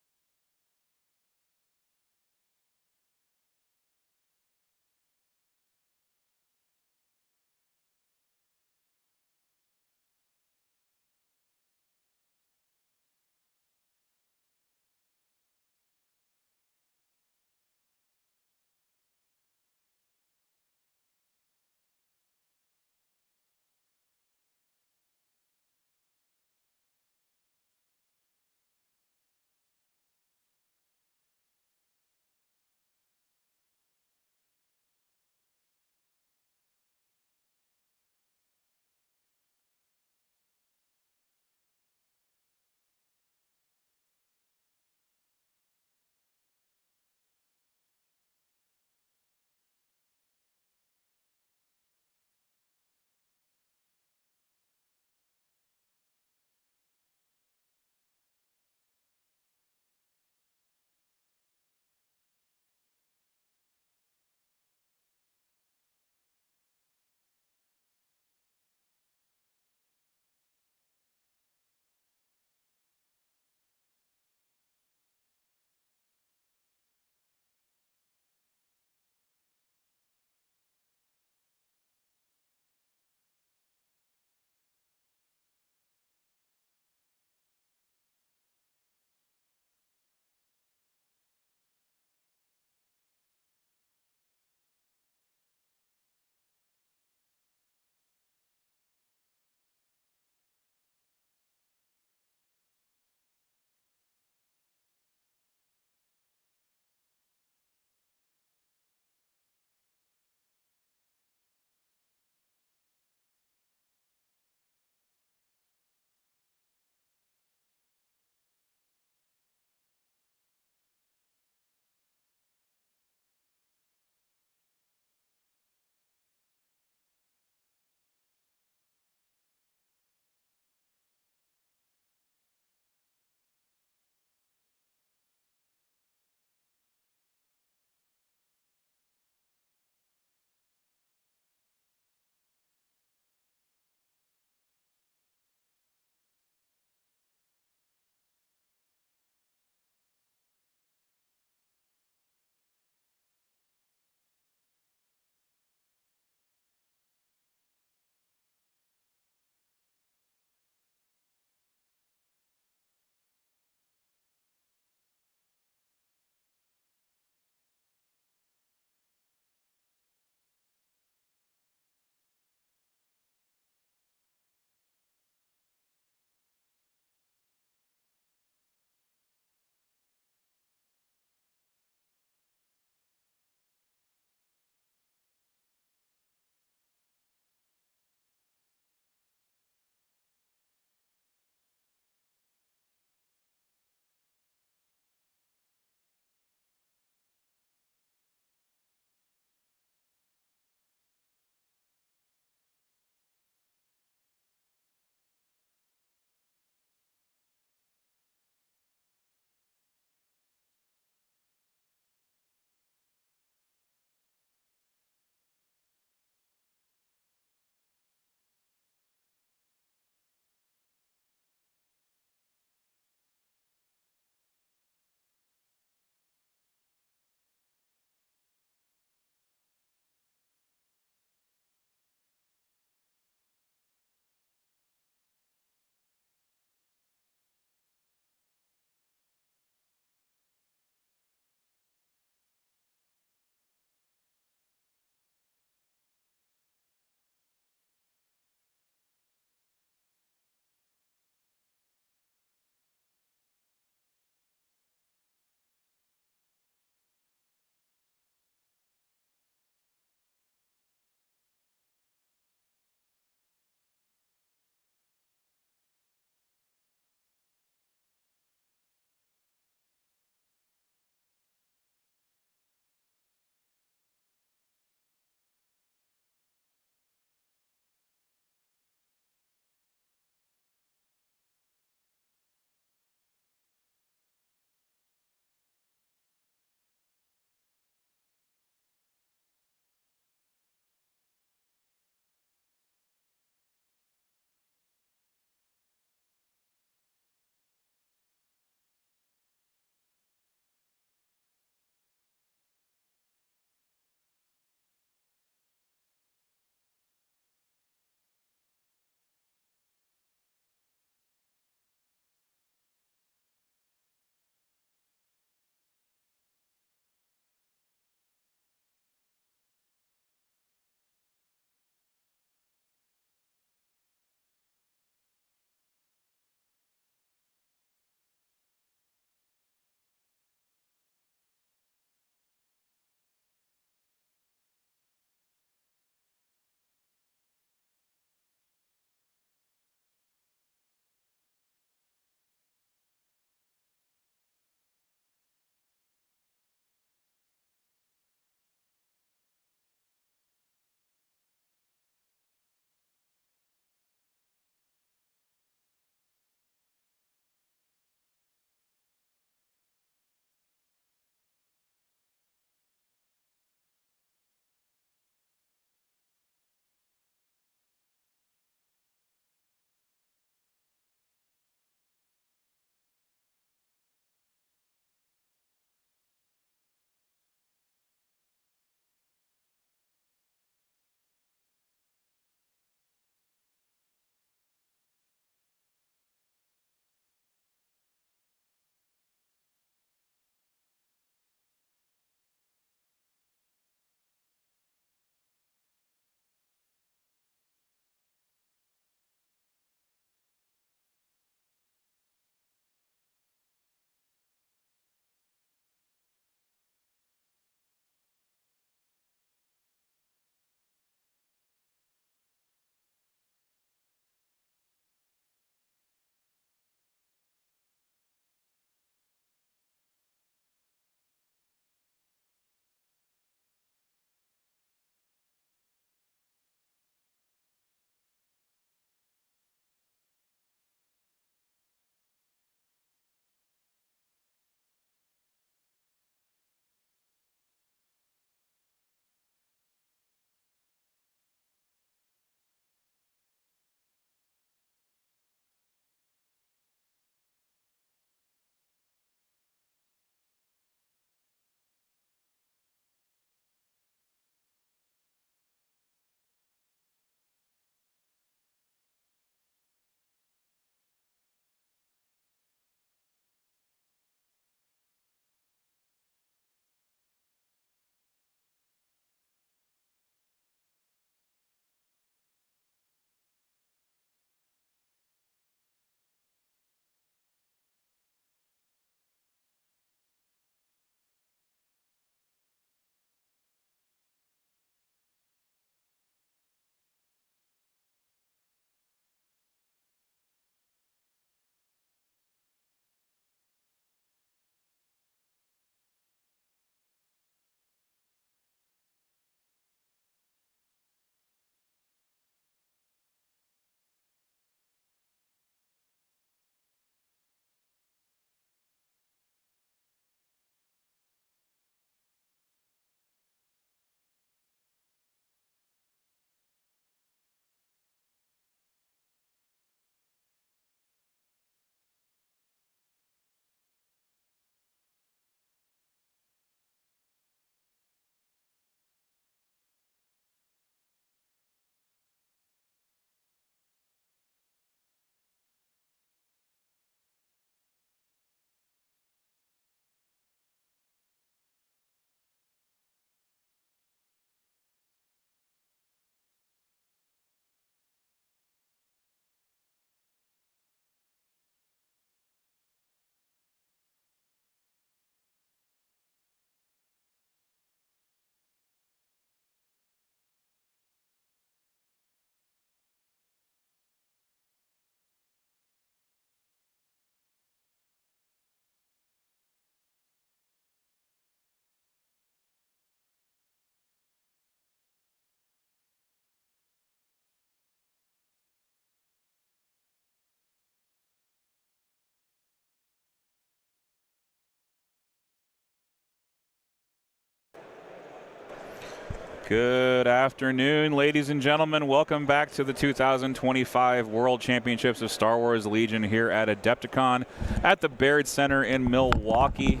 Good afternoon, ladies and gentlemen. Welcome back to the 2025 World Championships of Star Wars Legion here at AdeptiCon at the Baird Center in Milwaukee.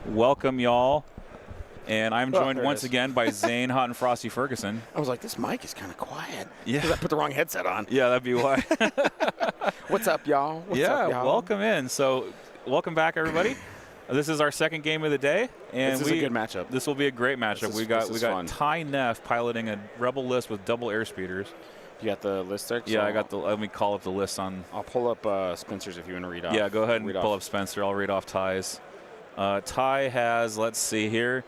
Welcome, y'all. And I'm joined once again by Zane Hot and Frosty Ferguson. I was like, this mic is kind of quiet. Yeah. Because I put the wrong headset on. Yeah, that'd be why. What's up, y'all? What's up, y'all? Welcome in. So, welcome back, everybody. This is our second game of the day, and this is a good matchup. This will be a great matchup. We got fun. Ty Neff piloting a Rebel list with double airspeeders. You got the list there? Yeah, I got the. Let me call up the list on. I'll pull up Spencer's if you want to read off. Yeah, go ahead and pull up Spencer. I'll read off Ty's. Ty has, let's see here,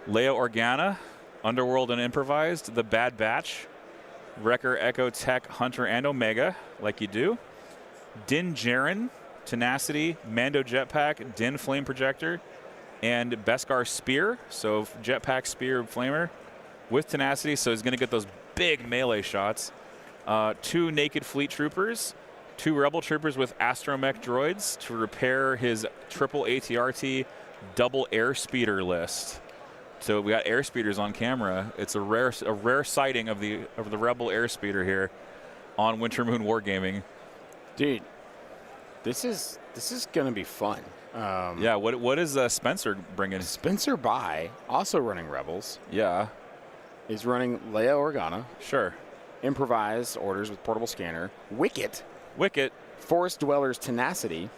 Leia Organa, Underworld and Improvised, The Bad Batch, Wrecker, Echo, Tech, Hunter, and Omega, like you do. Din Djarin, Tenacity, Mando Jetpack, Din Flame Projector, and Beskar Spear. So Jetpack, Spear, Flamer with Tenacity. So he's going to get those big melee shots. 2 Naked Fleet Troopers, 2 Rebel Troopers with Astromech droids to repair his triple ATRT double air speeder list. So we got air speeders on camera. It's a rare sighting of the Rebel air speeder here on Winter Moon Wargaming. Dude, this is gonna be fun. Yeah. What is Spencer bringing? Spencer Bai, also running Rebels, Yeah. is running Leia Organa, Sure. Improvised Orders with Portable Scanner, Wicket, Forest Dwellers Tenacity,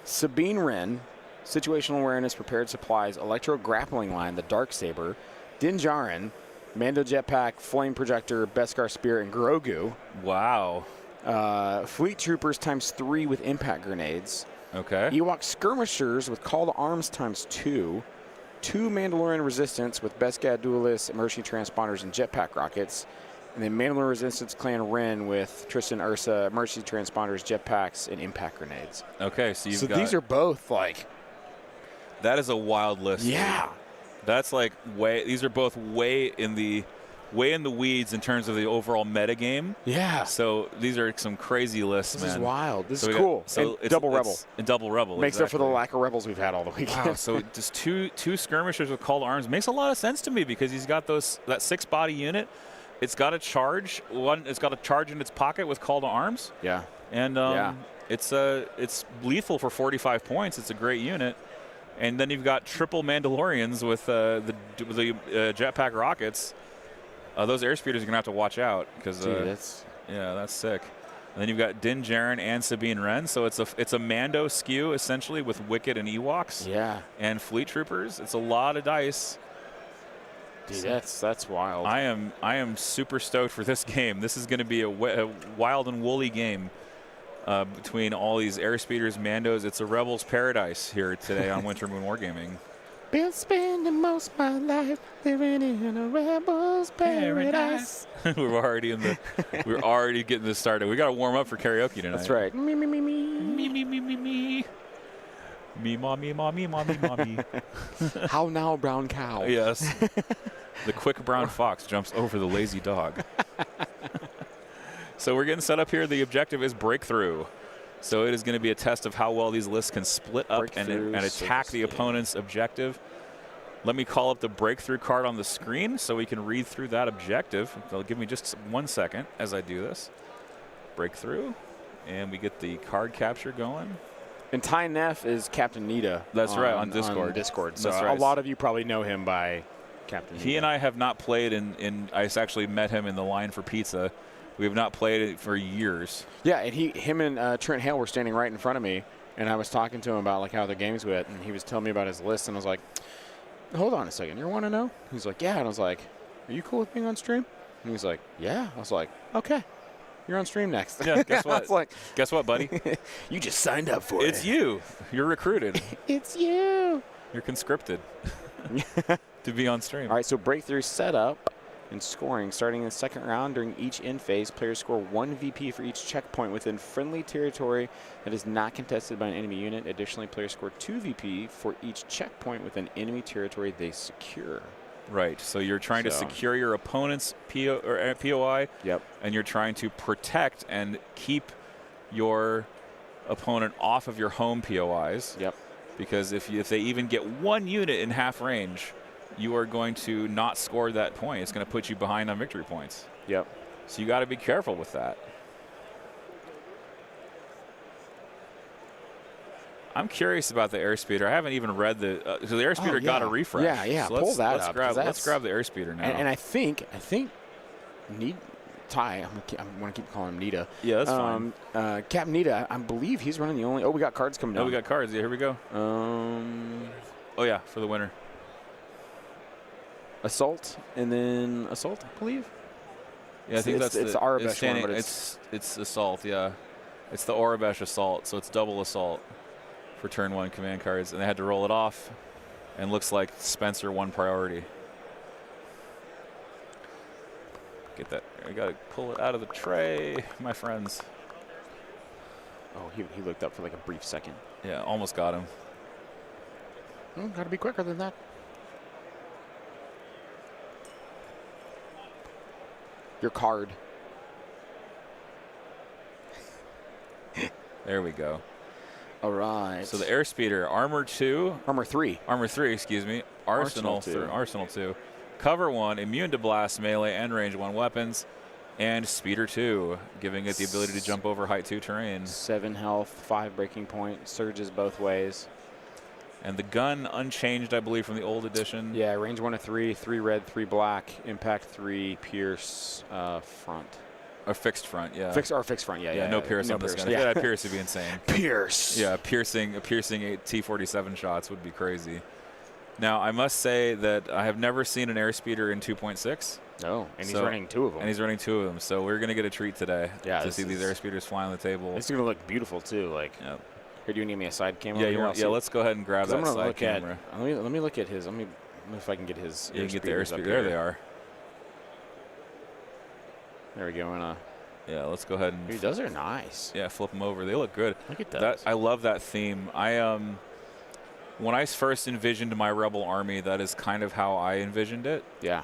Sabine Wren, Situational Awareness, Prepared Supplies, Electro Grappling Line, the Darksaber, Din Djarin, Mando Jetpack, Flame Projector, Beskar Spear, and Grogu. Wow. Fleet Troopers ×3 with Impact Grenades. Okay. Ewok Skirmishers with Call to Arms ×2. 2 Mandalorian Resistance with Beskar Duelists, Emergency Transponders, and Jetpack Rockets. And then Mandalorian Resistance Clan Ren with Tristan Ursa, Emergency Transponders, Jetpacks, and Impact Grenades. Okay, so you've got... these are both like... That is a wild list. Yeah. Dude. That's like these are both way in the weeds in terms of the overall meta game. Yeah. So these are some crazy lists, man. This is wild. This So is we cool. got- so and it's- double it's- Rebel. And double Rebel. Makes up for the exactly. lack of Rebels we've had all the weekend. Wow, so just two skirmishers with call to arms makes a lot of sense to me because he's got that 6 body unit. It's got a charge. It's got a charge in its pocket with call to arms. Yeah. And it's lethal for 45 points. It's a great unit. And then you've got triple Mandalorians with the jetpack rockets. Those airspeeders are gonna have to watch out because that's sick. And then you've got Din Djarin and Sabine Wren, so it's a Mando skew essentially with Wicket and Ewoks. Yeah. And Fleet Troopers. It's a lot of dice. Dude, that's wild. I am super stoked for this game. This is going to be a wild and woolly game between all these airspeeders, Mandos. It's a Rebels paradise here today on Winter Moon Wargaming. Been spending most of my life living in a Rebels paradise. we're already getting this started. We got to warm up for karaoke tonight. That's right. Me, me, me, me. Me, me, me, me, me. Me, mommy, mommy, mommy, mommy. How now, brown cow? Yes. The quick brown fox jumps over the lazy dog. So we're getting set up here. The objective is breakthrough. So it is going to be a test of how well these lists can split up and attack the opponent's objective. Let me call up the breakthrough card on the screen so we can read through that objective. They'll give me just 1 second as I do this. Breakthrough. And we get the card capture going. And Ty Neff is Captain Nita. That's right, on Discord. So That's right. a lot of you probably know him by Captain Nita. He and I have not played I actually met him in the line for pizza. We have not played it for years. Yeah, and him and Trent Hale were standing right in front of me, and I was talking to him about like how their games went, and he was telling me about his list, and I was like, hold on a second, you want to know? He's like, yeah, and I was like, are you cool with being on stream? And he's like, yeah. I was like, okay, you're on stream next. Yeah, guess what? I was like, guess what, buddy? you just signed up for it. It's you. You're recruited. It's you. You're conscripted to be on stream. All right, so breakthrough setup and scoring. Starting in the second round, during each end phase, players score 1 VP for each checkpoint within friendly territory that is not contested by an enemy unit. Additionally, players score 2 VP for each checkpoint within enemy territory they secure. Right, so you're trying to secure your opponent's POI, Yep. and you're trying to protect and keep your opponent off of your home POIs. Yep. Because if they even get 1 unit in half range, you are going to not score that point. It's going to put you behind on victory points. Yep. So you got to be careful with that. I'm curious about the airspeeder. I haven't even read the so the airspeeder got a refresh. Yeah. So pull that up. Let's grab the airspeeder now. And I think Ty, I want to keep calling him Nita. Yeah, that's fine. Captain Nita, I believe he's running the only. Oh, we got cards coming down. Oh, we got cards. Yeah, here we go. Oh yeah, for the winner. Assault, and then Assault, I believe. Yeah, I think it's the Arabesh one, but it's Assault. Yeah, it's the Orabesh Assault, so it's double Assault for turn 1 command cards, and they had to roll it off, and looks like Spencer won priority. Get that. I got to pull it out of the tray, my friends. Oh, he looked up for like a brief second. Yeah, almost got him. Got to be quicker than that. Your card. There we go. All right. So the airspeeder, armor 2. Armor 3. Armor 3, excuse me. Arsenal 2. Cover 1, immune to blast, melee, and range 1 weapons. And speeder 2, giving it the ability to jump over height 2 terrain. 7 health, 5 breaking point, surges both ways. And the gun unchanged, I believe, from the old edition. Yeah, range 1 of 3, 3 red, 3 black, impact 3, pierce, front. Or fixed front, yeah. Fixed front, yeah. No pierce on this gun. Yeah, pierce would be insane. Pierce. Yeah, piercing T-47 shots would be crazy. Now, I must say that I have never seen an airspeeder in 2.6. No, and he's running 2 of them. And he's running 2 of them, so we're going to get a treat today to see these airspeeders fly on the table. It's going to look beautiful, too. Like, yep. Here, do you need me a side camera? Yeah, let's go ahead and grab that side camera. Let me look at his. Let me if I can get his. You can get the airspeeder. There they are. There we go. Yeah, let's go ahead and. Dude, those are nice. Yeah, flip them over. They look good. Look at that. I love that theme. When I first envisioned my Rebel army, that is kind of how I envisioned it. Yeah.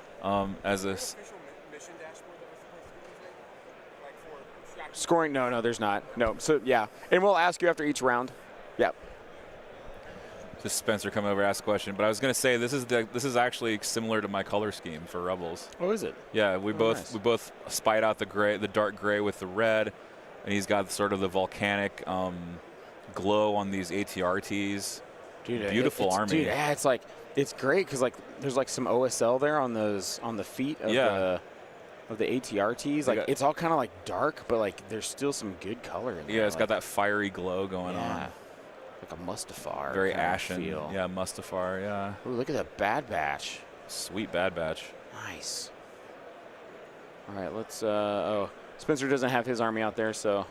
As a scoring? No, there's not. No. So yeah, and we'll ask you after each round. Yep. Just Spencer coming over to ask a question, but I was going to say this is actually similar to my color scheme for Rebels. Oh, is it? Yeah, we both spied out the dark gray with the red, and he's got sort of the volcanic glow on these ATRTs. Dude, beautiful army. Dude, yeah, it's great because like there's like some OSL there on the feet of the ATRTs. Like it's all kind of like dark, but like there's still some good color in there. Yeah, it's got that fiery glow going on. Like a Mustafar. Very ashen. Feel. Yeah, Mustafar, yeah. Ooh, look at that Bad Batch. Sweet Bad Batch. Nice. All right, let's Spencer doesn't have his army out there, so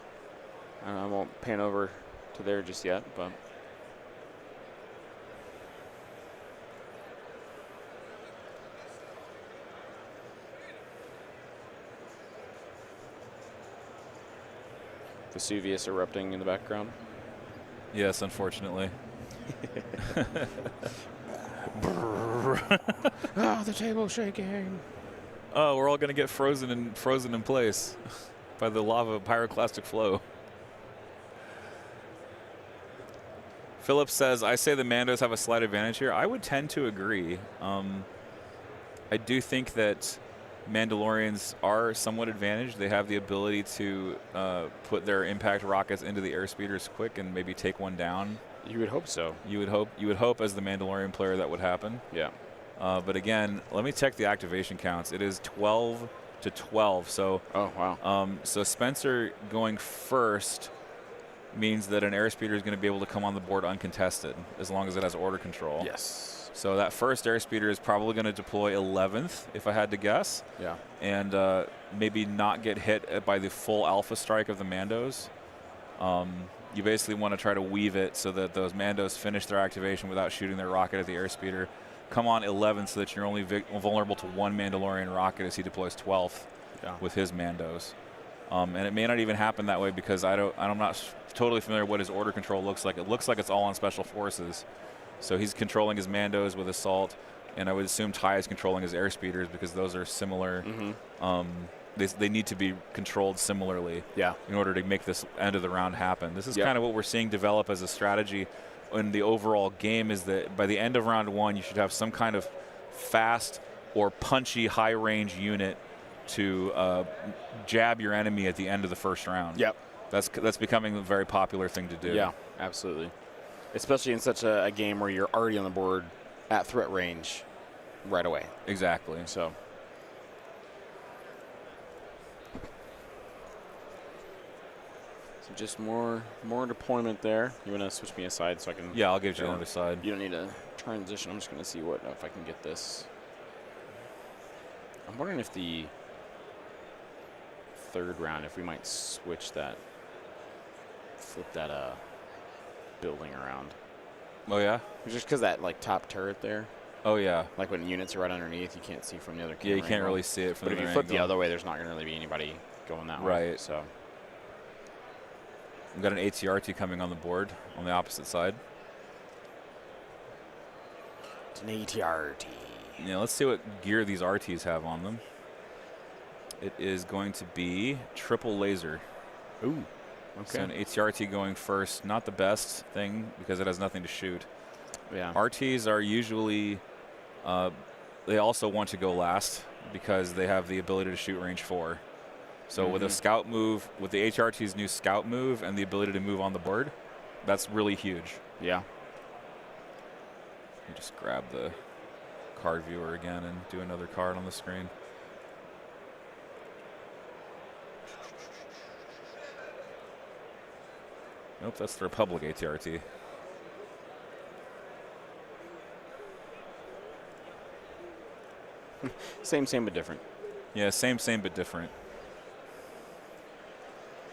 I won't pan over to there just yet, but Vesuvius erupting in the background. Yes, unfortunately. Oh, the table's shaking. Oh, we're all going to get frozen in place by the lava pyroclastic flow. Philip says, I say the Mandos have a slight advantage here. I would tend to agree. I do think that Mandalorians are somewhat advantaged. They have the ability to put their impact rockets into the airspeeders quick and maybe take one down. You would hope so. You would hope as the Mandalorian player that would happen. Yeah. But again, let me check the activation counts. It is 12 to 12. So. Oh wow. So Spencer going first means that an airspeeder is going to be able to come on the board uncontested as long as it has order control. Yes. So that first airspeeder is probably going to deploy 11th, if I had to guess. Yeah. And maybe not get hit by the full alpha strike of the Mandos. You basically want to try to weave it so that those Mandos finish their activation without shooting their rocket at the airspeeder. Come on 11th so that you're only vulnerable to one Mandalorian rocket as he deploys 12th with his Mandos. And it may not even happen that way because I'm not totally familiar what his order control looks like. It looks like it's all on Special Forces. So he's controlling his Mandos with Assault, and I would assume Ty is controlling his airspeeders because those are similar. They need to be controlled similarly in order to make this end of the round happen. This is kind of what we're seeing develop as a strategy in the overall game, is that by the end of round one, you should have some kind of fast or punchy high-range unit to jab your enemy at the end of the first round. Yep. That's becoming a very popular thing to do. Yeah, absolutely. Especially in such a game where you're already on the board at threat range right away. Exactly. So just more deployment there. You want to switch me aside so I can... Yeah, I'll give you on the side. You don't need a transition. I'm just going to see if I can get this. I'm wondering if the third round, if we might switch that, flip that building around. Oh, yeah? Just because that, like, top turret there. Oh, yeah. Like, when units are right underneath, you can't see from the other camera. Yeah, you can't really see it from the other But if you flip the angle. other way, there's not going to really be anybody going that way. Right. So We've got an ATRT coming on the board on the opposite side. it's an ATRT. Yeah, let's see what gear these RTs have on them. It is going to be triple laser. Ooh. So an ATRT going first, not the best thing because it has nothing to shoot. Yeah. RTs are usually, they also want to go last because they have the ability to shoot range 4. So with a scout move, with the HRT's new scout move and the ability to move on the board, that's really huge. Yeah. You just grab the card viewer again and do another card on the screen. Nope, that's the Republic ATRT. Same, but different. Yeah, same, but different.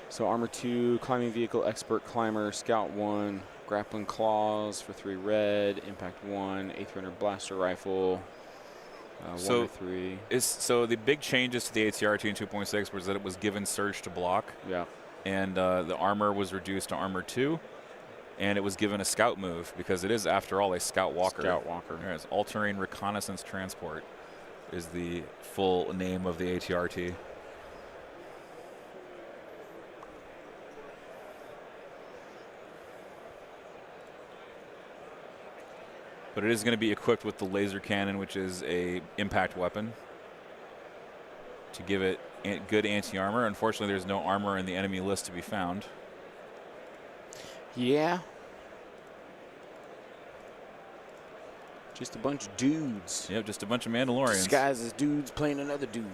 So Armor 2, Climbing Vehicle, Expert Climber, Scout 1, Grappling Claws for 3 red, Impact 1, 8th Runner Blaster Rifle, 1 to 3. So the big changes to the ATRT in 2.6 was that it was given Surge to block. Yeah. And the armor was reduced to Armor 2. And it was given a Scout move because it is, after all, a Scout Walker. Scout Walker. There it is. All-Terrain Reconnaissance Transport is the full name of the ATRT. But it is going to be equipped with the laser cannon, which is a impact weapon, to give it good anti-armor. Unfortunately, there's no armor in the enemy list to be found. Yeah. Just a bunch of dudes. Yep, just a bunch of Mandalorians. Disguised as dudes playing another dude.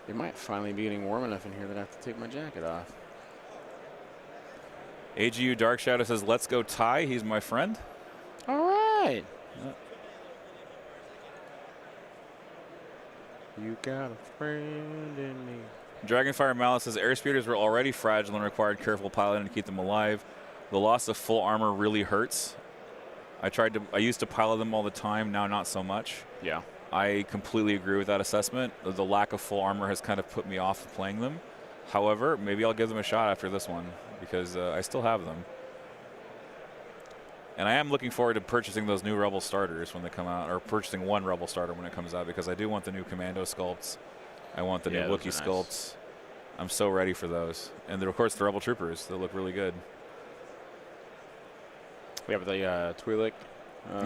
It might finally be getting warm enough in here that I have to take my jacket off. AGU Dark Shadow says, "Let's go Ty. He's my friend." All right. You got a friend in me. Dragonfire Malice says, "Airspeeders were already fragile and required careful piloting to keep them alive. The loss of full armor really hurts. I used to pilot them all the time. Now not so much." Yeah. I completely agree with that assessment. The lack of full armor has kind of put me off of playing them. However, maybe I'll give them a shot after this one because I still have them. And I am looking forward to purchasing those new Rebel starters when they come out, or purchasing one Rebel starter when it comes out, because I do want the new Commando sculpts. I want the new Wookiee sculpts. I'm so ready for those. And of course, the Rebel Troopers. They look really good. We have the Twi'lek.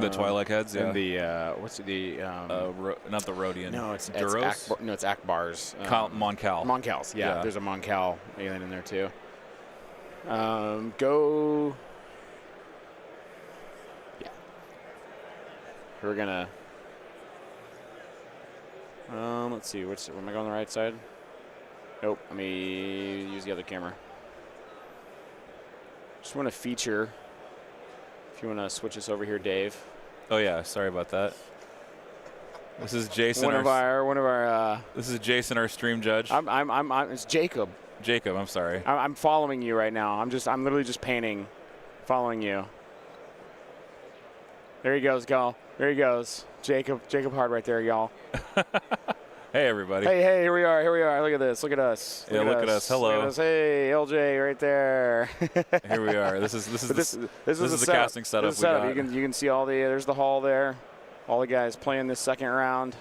The Twi'lek heads, yeah. And the, what's the... not the Rodian. No, it's Duros? it's Akbar's. Moncal. Moncals, yeah. There's a Moncal alien in there, too. Go... Yeah. We're going to... let's see. Am I going the right side? Nope. Let me use the other camera. Just want to feature... If you want to switch us over here, Dave. Oh yeah, sorry about that. This is Jason. One of our. This is Jason, our stream judge. It's Jacob. Jacob, I'm sorry. I'm following you right now. I'm literally just painting, following you. There he goes, y'all. There he goes. Jacob Hard right there, y'all. Hey everybody. Hey, here we are. Look at this. Look at us. Look at us. Hello. Look at us. Hey, LJ right there. Here we are. This is the casting setup we got. You can see there's the hall there. All the guys playing this second round.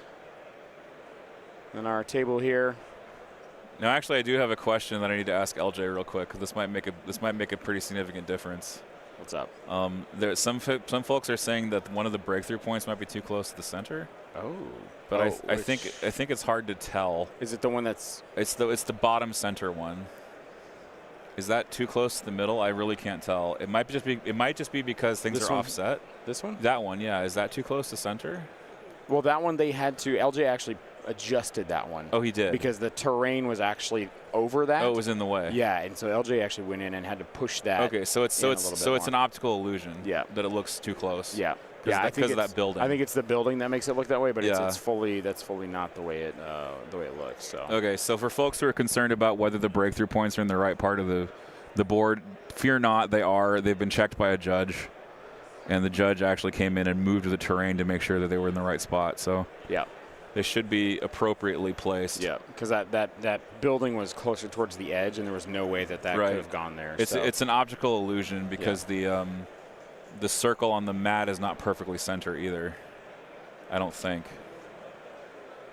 And our table here. Now, actually, I do have a question that I need to ask LJ real quick. This might make a pretty significant difference. What's up? There's some folks are saying that one of the breakthrough points might be too close to the center. Oh. But I think it's hard to tell. Is it the one that's? It's the bottom center one. Is that too close to the middle? I really can't tell. It might just be because things This are one? offset. This one? That one, yeah. Is that too close to center? Well, that one they had to. LJ actually adjusted that one. Oh, he did. Because the terrain was actually over that. Oh, it was in the way. Yeah, and so LJ actually went in and had to push that. Okay, so it's an optical illusion. Yeah. That it looks too close. Yeah. Because of that building. I think it's the building that makes it look that way, but Yeah. that's fully not the way it looks. So. Okay, so for folks who are concerned about whether the breakthrough points are in the right part of the board, fear not, they are. They've been checked by a judge, and the judge actually came in and moved the terrain to make sure that they were in the right spot. So yeah, they should be appropriately placed. Yeah, because that building was closer towards the edge, and there was no way that Right. could have gone there. It's an optical illusion because the circle on the mat is not perfectly center either. I don't think.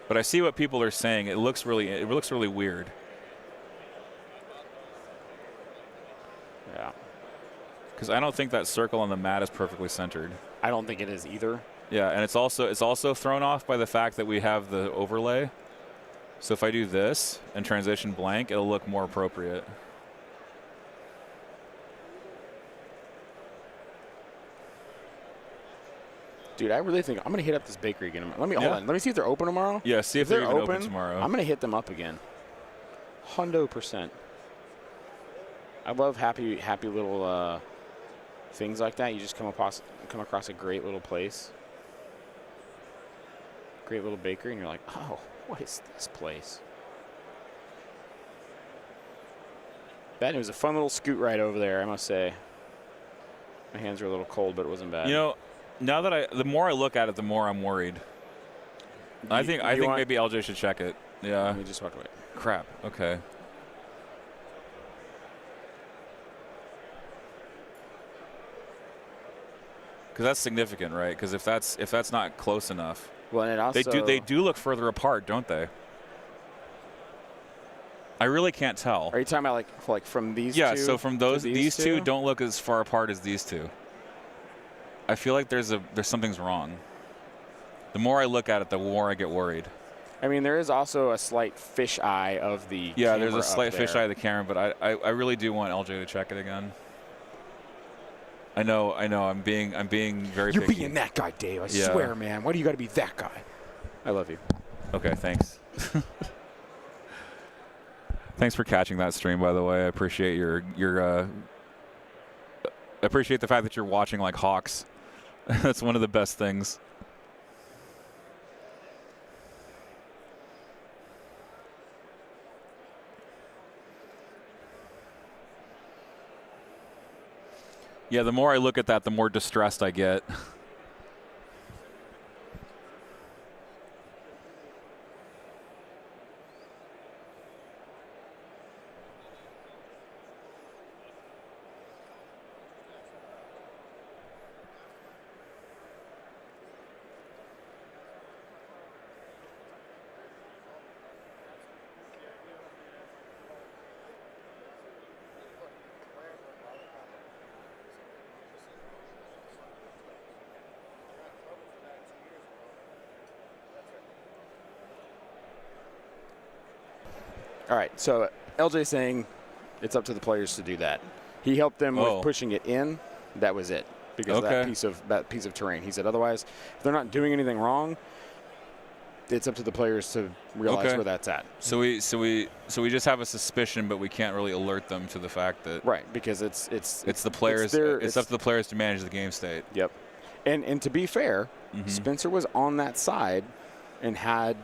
But I see what people are saying. It looks really weird. Yeah. Because I don't think that circle on the mat is perfectly centered. I don't think it is either. Yeah, and it's also thrown off by the fact that we have the overlay. So if I do this and transition blank, it'll look more appropriate. Dude, I really think I'm gonna hit up this bakery again. Hold on. Let me see if they're open tomorrow. Yeah, see if they're even open tomorrow. I'm gonna hit them up again. 100%. I love happy little things like that. You just come across a great little place, great little bakery, and you're like, oh, what is this place? It was a fun little scoot ride over there, I must say. My hands were a little cold, but it wasn't bad. You know, now that the more I look at it, the more I'm worried. I think maybe LJ should check it. Yeah. Let me just walk away. Crap. Okay. Because that's significant, right? Because if that's not close enough, well, and it also they do look further apart, don't they? I really can't tell. Are you talking about like from these? Yeah. two So from these two don't look as far apart as these two. I feel like there's something's wrong. The more I look at it, the more I get worried. I mean, there is also a slight fisheye of the. Yeah, there's a camera slight up there. fisheye of the camera, but I really do want LJ to check it again. I know. I'm being very. You're picky. being that guy, Dave. I Yeah. swear, man. Why do you got to be that guy? I love you. Okay, thanks. Thanks for catching that stream, by the way. I appreciate I appreciate the fact that you're watching like hawks. That's one of the best things. Yeah, the more I look at that, the more distressed I get. All right, so LJ saying it's up to the players to do that. He helped them with pushing it in. That was it because of that piece of terrain. He said otherwise, if they're not doing anything wrong, it's up to the players to realize where that's at. So we just have a suspicion, but we can't really alert them to the fact that because it's the players. It's up to the players to manage the game state. Yep, and to be fair, Spencer was on that side and had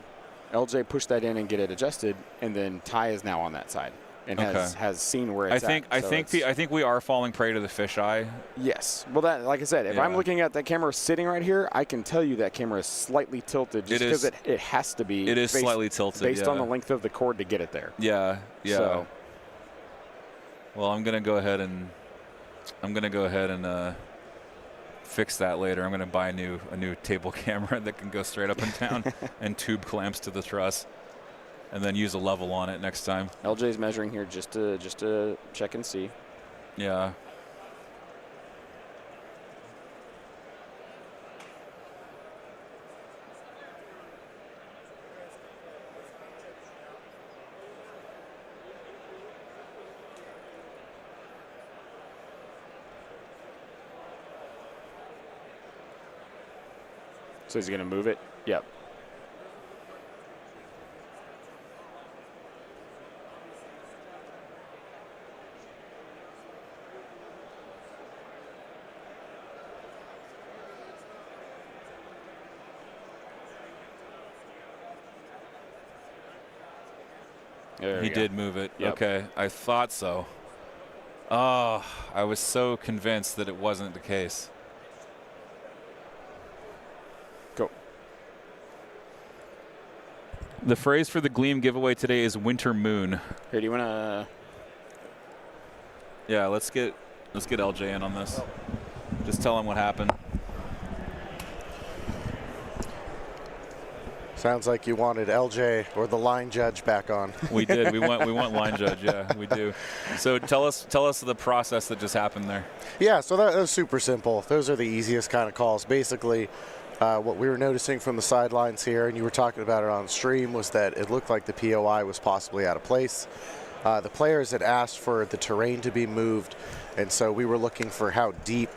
LJ push that in and get it adjusted, and then Ty is now on that side and has seen where it's at. I think we are falling prey to the fisheye. Yes. Well, that, like I said, if I'm looking at that camera sitting right here, I can tell you that camera is slightly tilted just because it has to be. It is slightly tilted based on the length of the cord to get it there. Yeah. Yeah. So. Well, I'm gonna go ahead and fix that later. I'm gonna buy a new table camera that can go straight up and down and tube clamps to the truss, and then use a level on it next time. LJ's measuring here just to check and see. Yeah. So he's going to move it? Yep. He did move it. Yep. Okay, I thought so. Oh, I was so convinced that it wasn't the case. Go. The phrase for the Gleam giveaway today is Winter Moon. Here, do you want to... Yeah, let's get LJ in on this. Just tell him what happened. Sounds like you wanted LJ or the line judge back on. We did. We want line judge. Yeah, we do. So tell us the process that just happened there. Yeah, so that was super simple. Those are the easiest kind of calls. Basically, what we were noticing from the sidelines here, and you were talking about it on stream, was that it looked like the POI was possibly out of place. The players had asked for the terrain to be moved, and so we were looking for how deep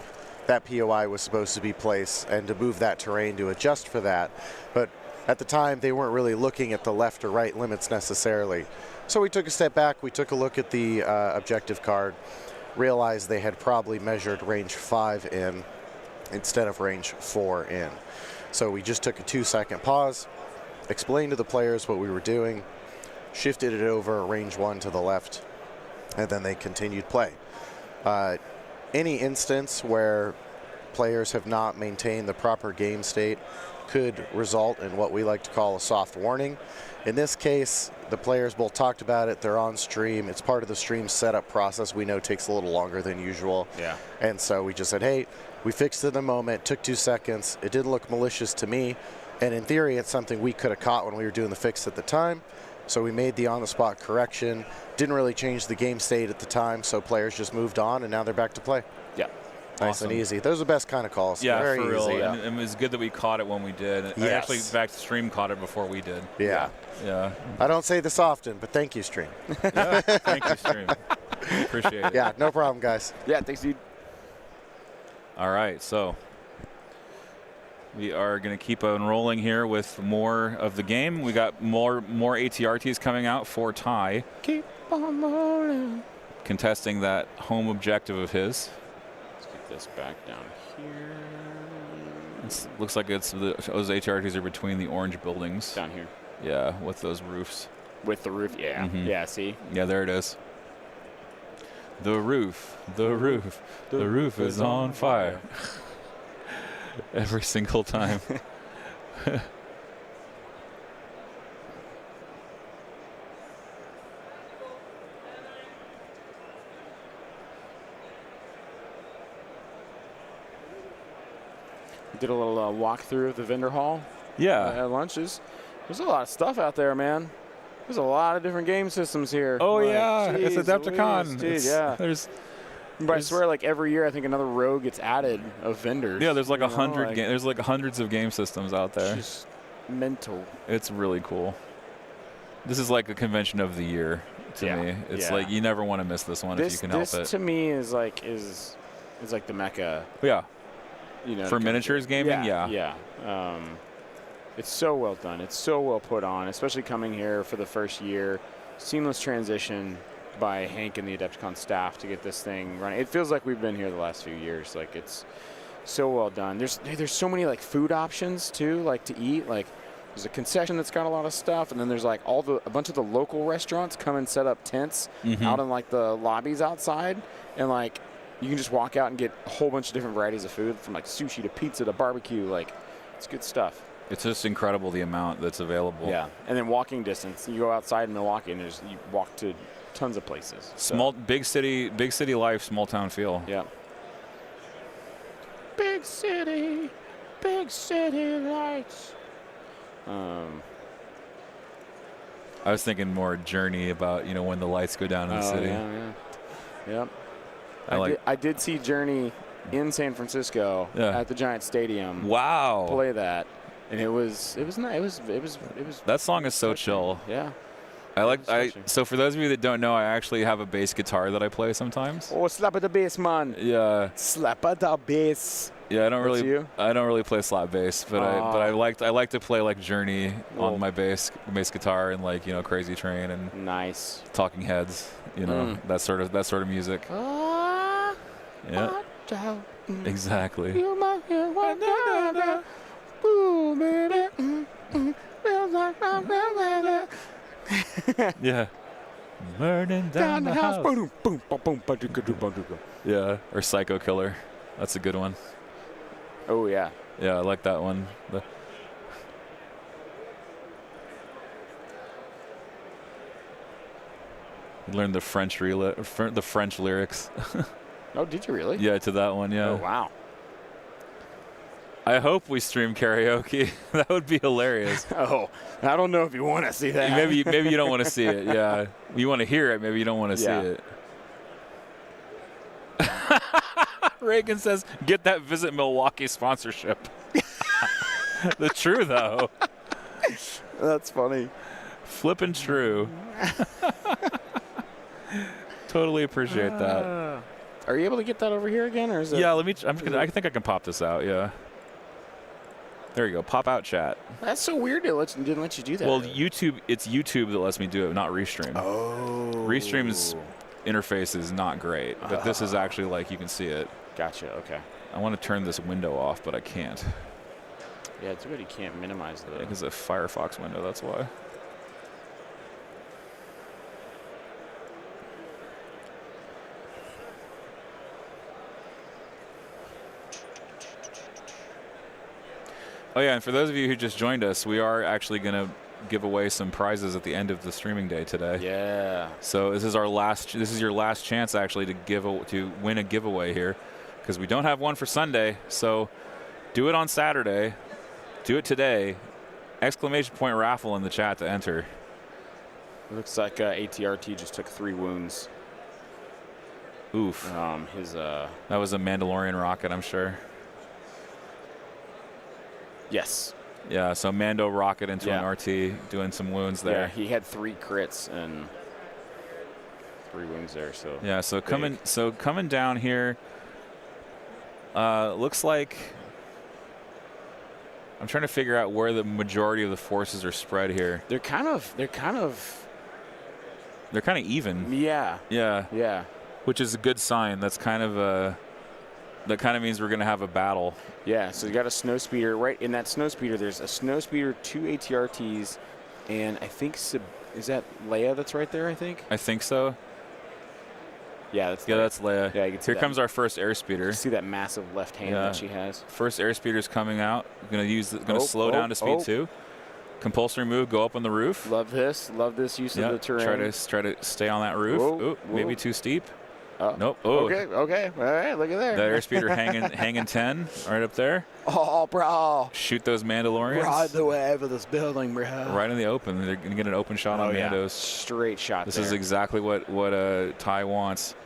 that POI was supposed to be placed and to move that terrain to adjust for that. But at the time, they weren't really looking at the left or right limits necessarily. So we took a step back, we took a look at the objective card, realized they had probably measured range 5 in instead of range 4 in. So we just took a 2-second pause, explained to the players what we were doing, shifted it over range 1 to the left, and then they continued play. Any instance where players have not maintained the proper game state could result in what we like to call a soft warning. In this case, the players both talked about it. They're on stream. It's part of the stream setup process. We know it takes a little longer than usual. Yeah. And so we just said, hey, we fixed it in the moment. Took 2 seconds. It didn't look malicious to me. And in theory, it's something we could have caught when we were doing the fix at the time. So we made the on-the-spot correction. Didn't really change the game state at the time. So players just moved on, and now they're back to play. Yeah. Nice Awesome. and easy. Those are the best kind of calls. Yeah, Very for real. easy. And it was good that we caught it when we did. I Yes. actually, in fact, stream caught it before we did. Yeah. Yeah. I don't say this often, but thank you, stream. Yeah. Thank you, stream. Appreciate it. Yeah, no problem, guys. Yeah, thanks, dude. All right, so we are going to keep on rolling here with more of the game. We got more ATRTs coming out for Ty, Keep on rolling. contesting that home objective of his. Let's get this back down here. Looks like those ATRTs are between the orange buildings. Down here. Yeah, with those roofs. With the roof, yeah. Mhm. Yeah, see? Yeah, there it is. The roof is on fire. Every single time. Did a little walkthrough of the vendor hall Yeah. at lunches. There's a lot of stuff out there, man. There's a lot of different game systems here. Oh Like, yeah, it's geez AdeptiCon. Louise, dude, yeah. But I swear, like every year, I think another row gets added of vendors. Yeah, there's like you know, 100. like, There's like hundreds of game systems out there. Just mental. It's really cool. This is like a convention of the year to Yeah, me. It's yeah. like you never want to miss this one if you can help This it. to me is like the mecca. Yeah. You know, For miniatures gaming, yeah. Yeah. It's so well done. It's so well put on, especially coming here for the first year. Seamless transition by Hank and the AdeptiCon staff to get this thing running. It feels like we've been here the last few years. Like it's so well done. There's so many like food options too, like to eat. Like there's a concession that's got a lot of stuff, and then there's like a bunch of the local restaurants come and set up tents out in like the lobbies outside, and like you can just walk out and get a whole bunch of different varieties of food, from like sushi to pizza to barbecue. Like it's good stuff. It's just incredible the amount that's available. Yeah, and then walking distance. You go outside in Milwaukee, and you walk to tons of places. So, Big city life, small town feel. yeah. Big city lights. I was thinking more Journey about when the lights go down in the city. Yeah. Yep. I I did see Journey in San Francisco Yeah. at the Giant Stadium. Wow. Play that, and it was nice. It was That song is so chill. Yeah. So for those of you that don't know, I actually have a bass guitar that I play sometimes. Oh, slap at the bass, man. Yeah. Slap at the bass. Yeah, I don't you? really play slap bass, but I like to play like Journey on my bass guitar and like, you know, Crazy Train and nice Talking Heads, you know, that sort of music. Yeah. Exactly. Yeah. Burning down the house. Yeah, or Psycho Killer. That's a good one. Oh yeah. Yeah, I like that one. Learned the French lyrics. Oh, did you really? Yeah, to that one. Yeah. Oh wow. I hope we stream karaoke. That would be hilarious. Oh, I don't know if you want to see that. Maybe you don't want to see it. Yeah, you want to hear it. Maybe you don't want to see it. Reagan says, "Get that Visit Milwaukee sponsorship." The true though. That's funny. Flippin' true. Totally appreciate that. Are you able to get that over here again, or is it? Yeah, I think I can pop this out. Yeah. There you go. Pop out chat. That's so weird. It didn't let you do that. Well, it's YouTube that lets me do it, not Restream. Oh. Restream's interface is not great, but this is actually like you can see it. Gotcha. Okay. I want to turn this window off, but I can't. Yeah, too bad you can't minimize the. It's a Firefox window. That's why. Oh yeah, and for those of you who just joined us, we are actually going to give away some prizes at the end of the streaming day today. Yeah. So this is your last chance actually to win a giveaway here, because we don't have one for Sunday. So do it on Saturday. Do it today. ! Raffle in the chat to enter. It looks like ATRT just took 3 wounds. Oof. That was a Mandalorian rocket, I'm sure. Yes. Yeah, so Mando rocket into an RT, doing some wounds there. Yeah, he had 3 crits and 3 wounds there. So yeah, so coming down here. Looks like I'm trying to figure out where the majority of the forces are spread here. They're kind of even. Yeah. Yeah. Yeah. Which is a good sign. That kind of means we're going to have a battle. Yeah, so you got a snowspeeder. Right in that snowspeeder, there's a snowspeeder, 2 ATRTs, and I think, is that Leia that's right there, I think? I think so. Yeah, that's Leia. Yeah, you can see Here comes our first airspeeder. You see that massive left hand that she has. First airspeeder's coming out. Going to slow down to speed 2. Compulsory move, go up on the roof. Love this use of the terrain. Try to stay on that roof. Whoa. Maybe too steep. Nope. Oh. Okay. All right, look at there. That airspeeder hanging 10 right up there. Oh, bro. Shoot those Mandalorians. Ride the wave of this building, bro. Right in the open. They're going to get an open shot on Mandos. Straight shot. This is exactly what Ty wants.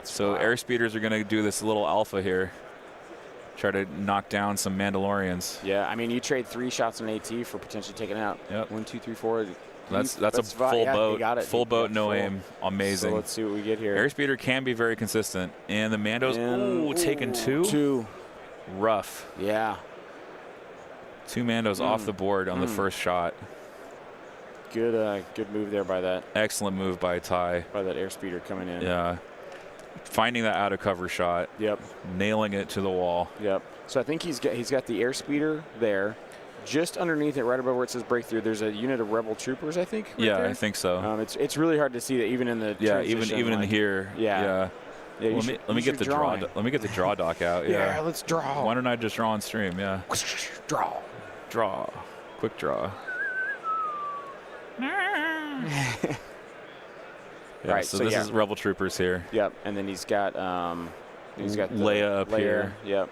So airspeeders are going to do this little alpha here. Try to knock down some Mandalorians. Yeah, I mean, you trade 3 shots on AT for potentially taking out. Yep. 1, 2, 3, 4. That's a full boat. You got it. Full boat, no aim. Amazing. So let's see what we get here. Airspeeder can be very consistent. And the Mandos, taking 2. 2. Rough. Yeah. 2 Mandos off the board on the first shot. Good move there by that. Excellent move by Ty. By that airspeeder coming in. Yeah. Finding that out of cover shot. Yep. Nailing it to the wall. Yep. So I think he's got the airspeeder there. Just underneath it, right above where it says breakthrough, there's a unit of rebel troopers, I think. Right there. I think so. It's really hard to see that even in the even in here. Yeah. Well, let me get the draw. Let me get the draw doc out. Yeah, let's draw. Why don't I just draw on stream? Yeah. Draw. Quick draw. Right. So this is rebel troopers here. Yep. And then he's got Leia up here. Yep.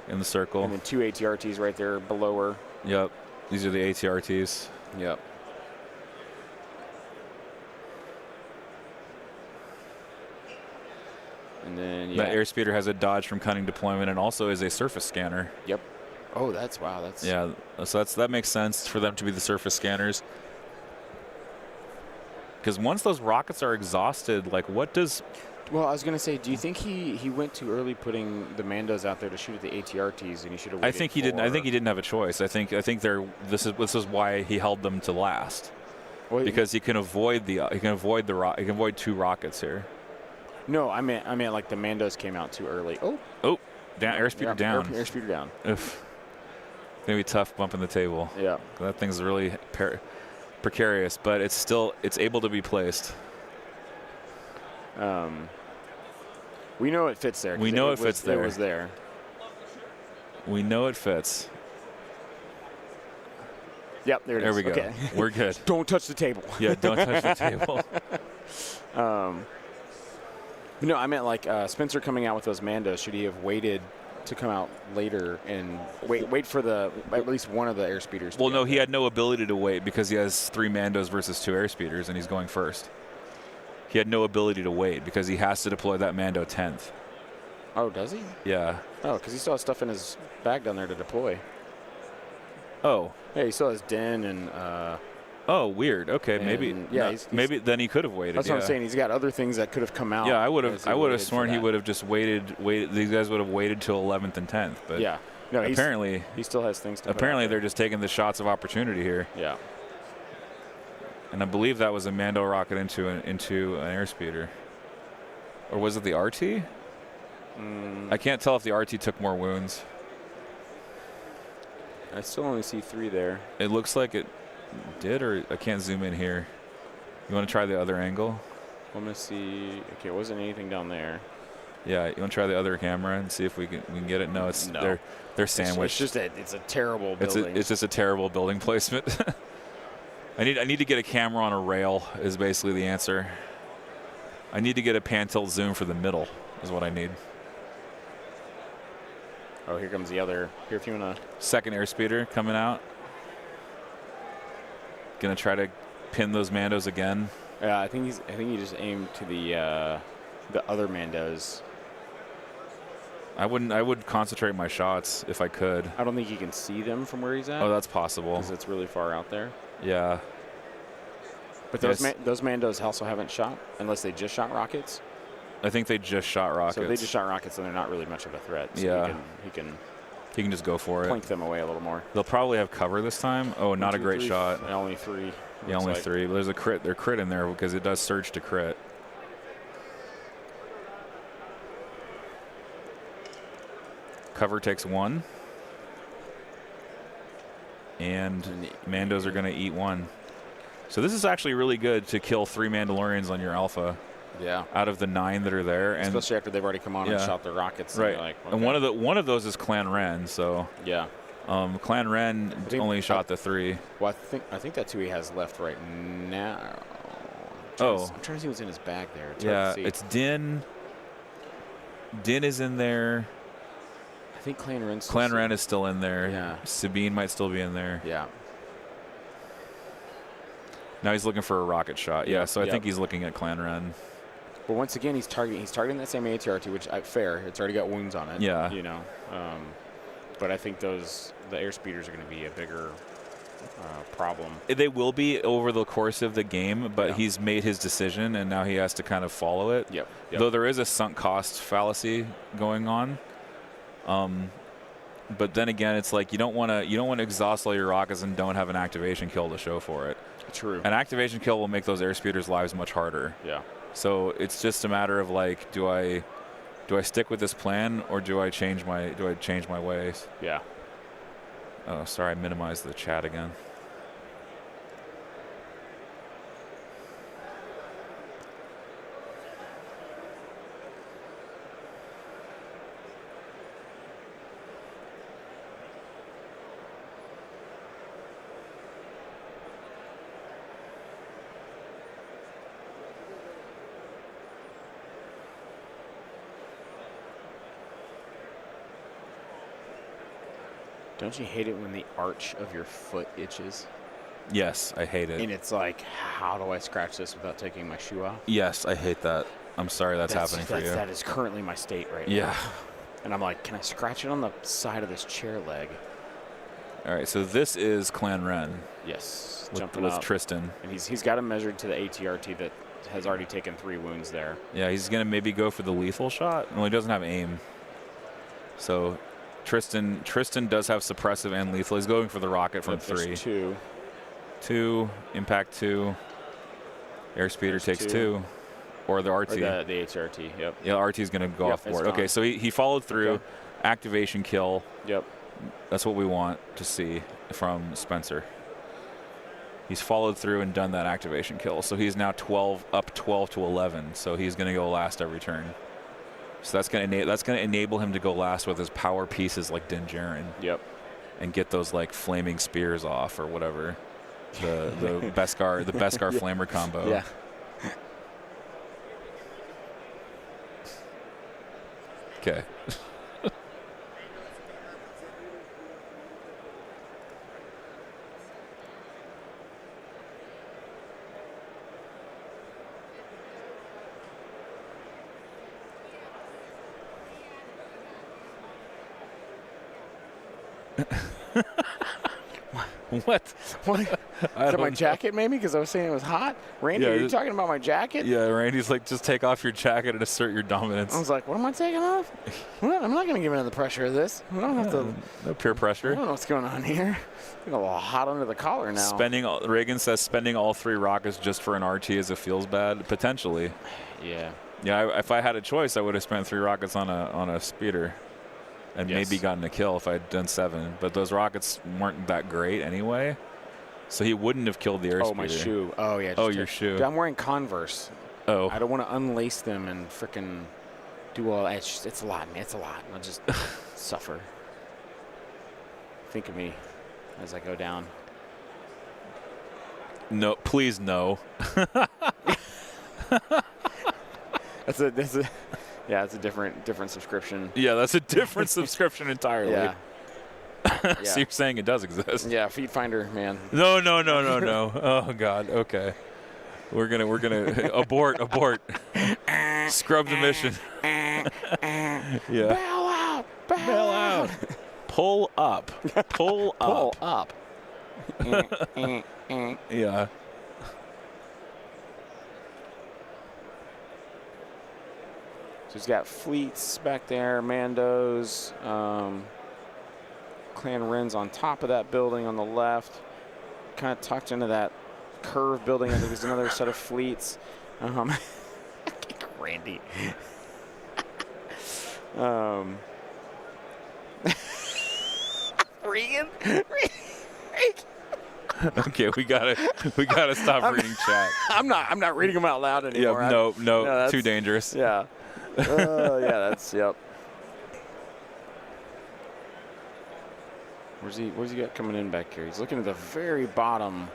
In the circle. And then 2 ATRTs right there below her. Yep. These are the ATRTs. Yep. And then that airspeeder has a dodge from cunning deployment and also is a surface scanner. Yep. Oh, that's yeah. So that makes sense for them to be the surface scanners. Because once those rockets are exhausted, like what does? Well, I was gonna say, do you think he went too early putting the Mandos out there to shoot at the ATRTs, and he should have? I think he didn't. I think he didn't have a choice. I think this is why he held them to last. Well, Because he can avoid he can avoid 2 rockets here. No, I meant like the Mandos came out too early. Oh, Down, airspeeder down. Airspeeder down. Oof. Gonna be tough bumping the table. Yeah. That thing's really precarious, but it's able to be placed. We know it fits there. We know it fits there. It was there. We know it fits. Yep, there it is. There we go. Okay. We're good. Don't touch the table. Yeah, don't touch the table. No, I meant like Spencer coming out with those Mandos. Should he have waited to come out later and wait for at least one of the airspeeders? Well, no, he had no ability to wait because he has 3 Mandos versus 2 airspeeders, and he's going first. He had no ability to wait because he has to deploy that Mando 10th. Oh, does he? Yeah. Oh, because he still has stuff in his bag down there to deploy. Oh. Yeah, he still has Den and. Oh, weird. Okay, maybe. Yeah, maybe then he could have waited. That's what I'm saying. He's got other things that could have come out. Yeah, I would have sworn he would have just waited. These guys would have waited till 11th and 10th. But yeah, no. Apparently, he still has things to. Apparently, they're just taking the shots of opportunity here. Yeah. And I believe that was a Mando rocket into an airspeeder, or was it the RT? I can't tell if the RT took more wounds. I still only see 3 there. It looks like it did, or I can't zoom in here. You want to try the other angle? I'm gonna see. Okay, it wasn't anything down there. Yeah, you want to try the other camera and see if we can get it? No, they're sandwiched. It's a terrible building. It's just a terrible building placement. I need to get a camera on a rail is basically the answer. I need to get a pan tilt zoom for the middle is what I need. Oh, here comes the other. Here, if you wanna. Second airspeeder coming out. Gonna try to pin those Mandos again. Yeah, I think he just aimed to the other Mandos. I would concentrate my shots if I could. I don't think you can see them from where he's at. Oh, that's possible. Because it's really far out there. Yeah. But those Mandos also haven't shot unless they just shot rockets. I think they just shot rockets. So if they just shot rockets, then they're not really much of a threat. So yeah. He can just go for it. Plink them away a little more. They'll probably have cover this time. Oh, not a great shot. Only 3. Yeah, only 3. But there's a crit. There's crit in there because it does surge to crit. Cover takes 1. And Mandos are going to eat 1. So this is actually really good to kill 3 Mandalorians on your alpha. Yeah. Out of the 9 that are there, and especially after they've already come on and shot their rockets. Right. Like, okay. And one of those is Clan Ren. So yeah. Clan Ren only shot the 3. Well, I think that's who he has left right now. I'm trying to see what's in his bag there. It's Din. Din is in there. I think Clan Ren is still in there. Yeah. Sabine might still be in there. Yeah. Now he's looking for a rocket shot. Yeah, so I think he's looking at Clan Ren. But once again, he's targeting that same ATRT, which fair. It's already got wounds on it. Yeah. You know, but I think the airspeeders are going to be a bigger problem. They will be over the course of the game, but he's made his decision, and now he has to kind of follow it. Yep. Though there is a sunk cost fallacy going on. But then again, it's like you don't want to exhaust all your rockets and don't have an activation kill to show for it. True. An activation kill will make those airspeeders' lives much harder. Yeah. So it's just a matter of like, do I stick with this plan or do I change my ways? Yeah. Oh, sorry, I minimized the chat again. Don't you hate it when the arch of your foot itches? Yes, I hate it. And it's like, how do I scratch this without taking my shoe off? Yes, I hate that. I'm sorry that's happening for you. That is currently my state right now. Yeah. And I'm like, can I scratch it on the side of this chair leg? All right, so this is Clan Ren Yes, with, jumping with up. Tristan. And he's got him measured to the ATRT that has already taken 3 wounds there. Yeah, he's going to maybe go for the lethal shot. Well, he doesn't have aim. So Tristan does have suppressive and lethal. He's going for the rocket from 3. There's 2. 2, impact 2. Airspeeder takes 2. Or the RT. Or the ATRT, yep. Yeah, RT is going to go Yep, off it's board. Okay, gone. so he followed through. Okay. Activation kill. Yep. That's what we want to see from Spencer. He's followed through and done that activation kill. So he's now 12 to 11. So he's going to go last every turn. So that's going to enable him to go last with his power pieces like Din Djarin. Yep. And get those like flaming spears off or whatever. The Beskar Yeah. flamer combo. Yeah. Okay. What? What? Is that my jacket maybe? Because I was saying it was hot? Randy, Yeah, are you talking about my jacket? Yeah, Randy's like, just take off your jacket and assert your dominance. I was like, what am I taking off? Well, I'm not going to give in to the pressure of this. I don't have to. No peer I pressure. don't know what's going on here. I'm a little hot under the collar now. Reagan says spending all 3 rockets just for an RT as it feels bad. Potentially. Yeah. Yeah, if I had a choice, I would have spent 3 rockets on a speeder. And Yes. maybe gotten a kill if I had done 7. But those rockets weren't that great anyway. So he wouldn't have killed the airspeeder. Oh, my shoe. Oh, yeah. Oh, your shoe. Dude, I'm wearing Converse. Oh. I don't want to unlace them and frickin' do all that. It's a lot, man. It's a lot. I'll just suffer. Think of me as I go down. No, please no. That's a yeah, it's a different subscription. Yeah, that's a different subscription entirely. Yeah. So you're saying it does exist? Yeah, Feed Finder, man. No. Oh God. Okay. We're gonna abort. Scrub the mission. Yeah. Bail out. Bail out. Pull up. Pull up. Pull up. Yeah. So he's got fleets back there, Mandos, Clan Ren's on top of that building on the left, kind of tucked into that curve building. I think there's another set of fleets. Randy. Regan? Okay, we gotta stop reading chat. I'm not reading them out loud anymore. Yeah, no, that's- too dangerous. Yeah. Yeah, yep. Where's he got coming in back here? He's looking at the very bottom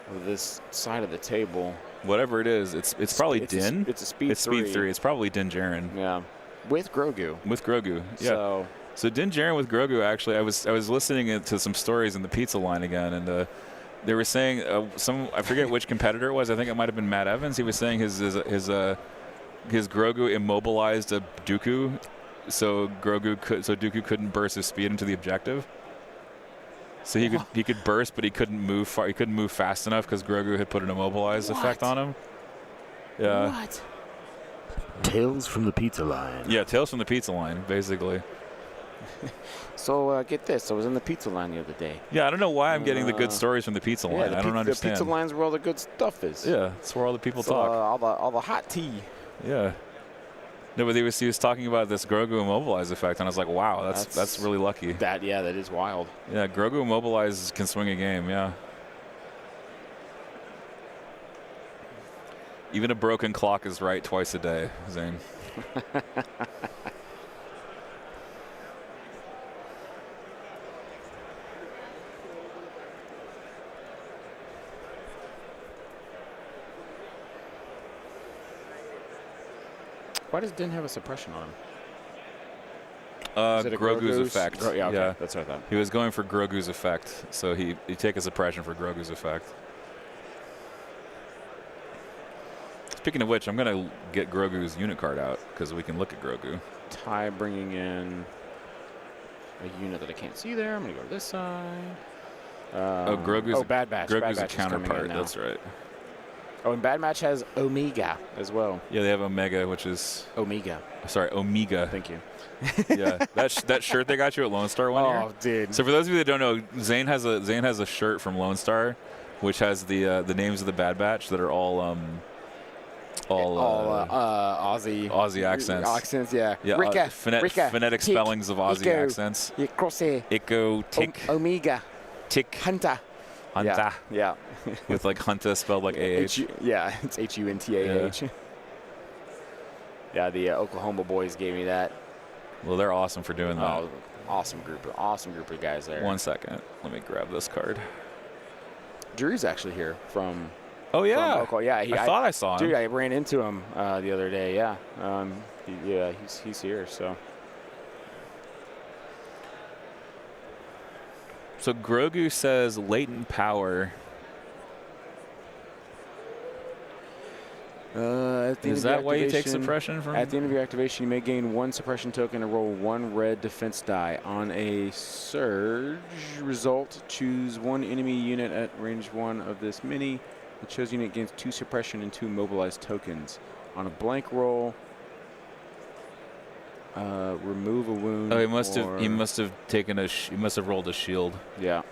of this side of the table. Whatever it is, it's probably Din. It's a speed It's 3. speed 3. It's probably Din Djarin. Yeah. With Grogu. With Grogu. Yeah. So Din Djarin with Grogu, actually, I was listening to some stories in the pizza line again, and they were saying I forget which competitor it was. I think it might have been Matt Evans. He was saying his Grogu immobilized a Dooku, so Dooku couldn't burst his speed into the objective. So he could burst, but he couldn't move far. He couldn't move fast enough because Grogu had put an immobilized effect on him. Yeah. What? Tales from the Pizza Line. Yeah, Tales from the Pizza Line, basically. So get this. I was in the pizza line the other day. Yeah, I don't know why I'm getting the good stories from the pizza line. Yeah, I don't understand. The pizza line's where all the good stuff is. Yeah, that's where all the people So, talk. all the hot tea. Yeah. No, but he was talking about this Grogu immobilize effect, and I was like, wow, that's really lucky. That is wild. Yeah, Grogu immobilize can swing a game, yeah. Even a broken clock is right twice a day, Zane. Why does Din have a suppression on him? Is it a Grogu's effect. Yeah, okay. That's what I thought. He was going for Grogu's effect, so he take a suppression for Grogu's effect. Speaking of which, I'm going to get Grogu's unit card out because we can look at Grogu. Ty bringing in a unit that I can't see there. I'm going to go to this side. Grogu's Bad Batch. Bad Grogu's a Batch is coming in counterpart. now. That's right. Oh, and Bad Batch has Omega as well. Yeah, they have Omega, which is Omega. Omega. Thank you. Yeah, that shirt they got you at Lone Star one year. Oh, dude. So for those of you that don't know, Zane has a shirt from Lone Star, which has the names of the Bad Batch that are all Aussie accents. Accents, yeah. Yeah, Rika, phonetic Tick, spellings of Aussie Eco, accents. Yeah, Crosshair. Ico, Tick, Omega. Tick, Hunter. Hunta, Yeah. with like Hunta spelled like A-H. Yeah, it's Huntah. Yeah, the Oklahoma boys gave me that. Well, they're awesome for doing that. Oh, awesome group of guys there. 1 second. Let me grab this card. Drew's actually here from. Oh, yeah. From Oklahoma. Yeah, I thought I saw him. Dude, I ran into him the other day. Yeah. He's here. So. So Grogu says latent power. Is that why you take suppression from? At the end of your activation, you may gain 1 suppression token and roll 1 red defense die. On a surge result, choose 1 enemy unit at range 1 of this mini. The chosen unit gains 2 suppression and 2 mobilized tokens. On a blank roll, remove a wound. Oh, he must have taken he must have rolled a shield. Yeah.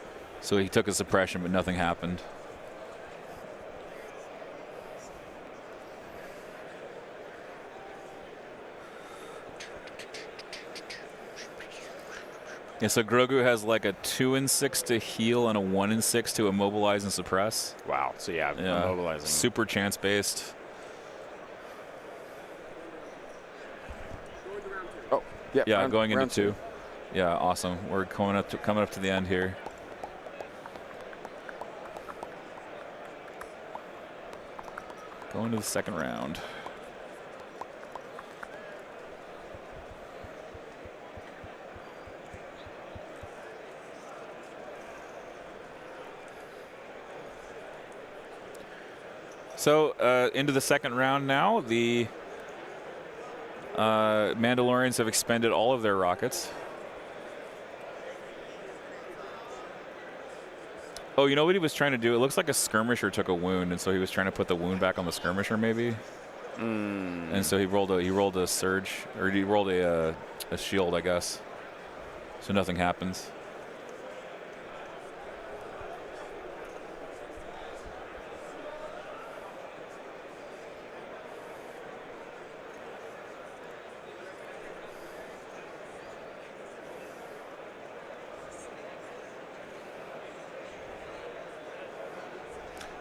So he took a suppression, but nothing happened. Yeah, so Grogu has like a 2 and 6 to heal and a 1 and 6 to immobilize and suppress. Wow. So yeah, immobilizing. Super chance based. Oh, yeah. Yeah, going into 2. Yeah, awesome. We're coming up to the end here. Going to the second round. So into the second round now. The Mandalorians have expended all of their rockets. Oh, you know what he was trying to do? It looks like a skirmisher took a wound, and so he was trying to put the wound back on the skirmisher, maybe. And so he rolled a surge, or he rolled a shield, I guess. So nothing happens.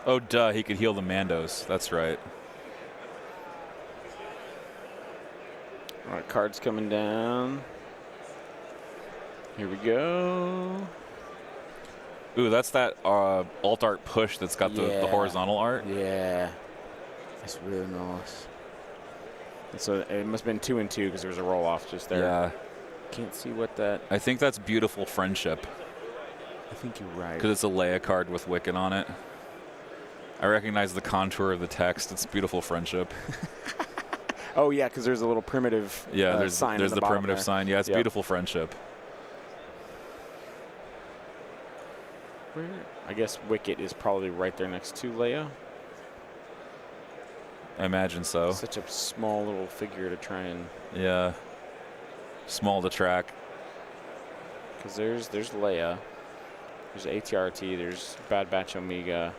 Oh, duh, he could heal the Mandos. That's right. All right, cards coming down. Here we go. Ooh, that's that alt art push that's got the horizontal art. Yeah. That's really nice. And so it must have been 2 and 2 because there was a roll off just there. Yeah. Can't see what that. I think that's Beautiful Friendship. I think you're right. Because it's a Leia card with Wicket on it. I recognize the contour of the text. It's Beautiful Friendship. Oh, yeah, because there's a little primitive sign. There's the primitive there. sign. Yeah, it's Beautiful Friendship. I guess Wicket is probably right there next to Leia. I imagine so. Such a small little figure to try and. Yeah. Small to track. Because there's Leia. There's ATRT. There's Bad Batch Omega.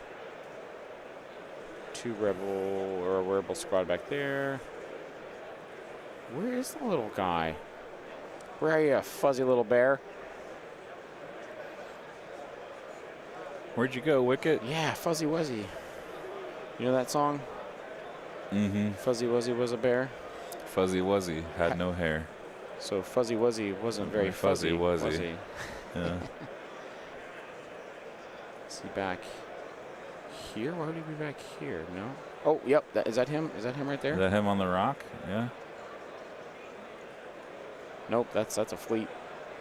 2 rebel squad back there. Where is the little guy? Where are you, fuzzy little bear? Where'd you go, Wicket? Yeah, Fuzzy Wuzzy. You know that song? Mm-hmm. Fuzzy Wuzzy was a bear. Fuzzy Wuzzy had no hair. So Fuzzy Wuzzy wasn't very fuzzy, was he? Yeah. Is he back here? Why would he be back here? No. Oh, yep. Is that him? Is that him right there? Is that him on the rock? Yeah. Nope. That's a fleet.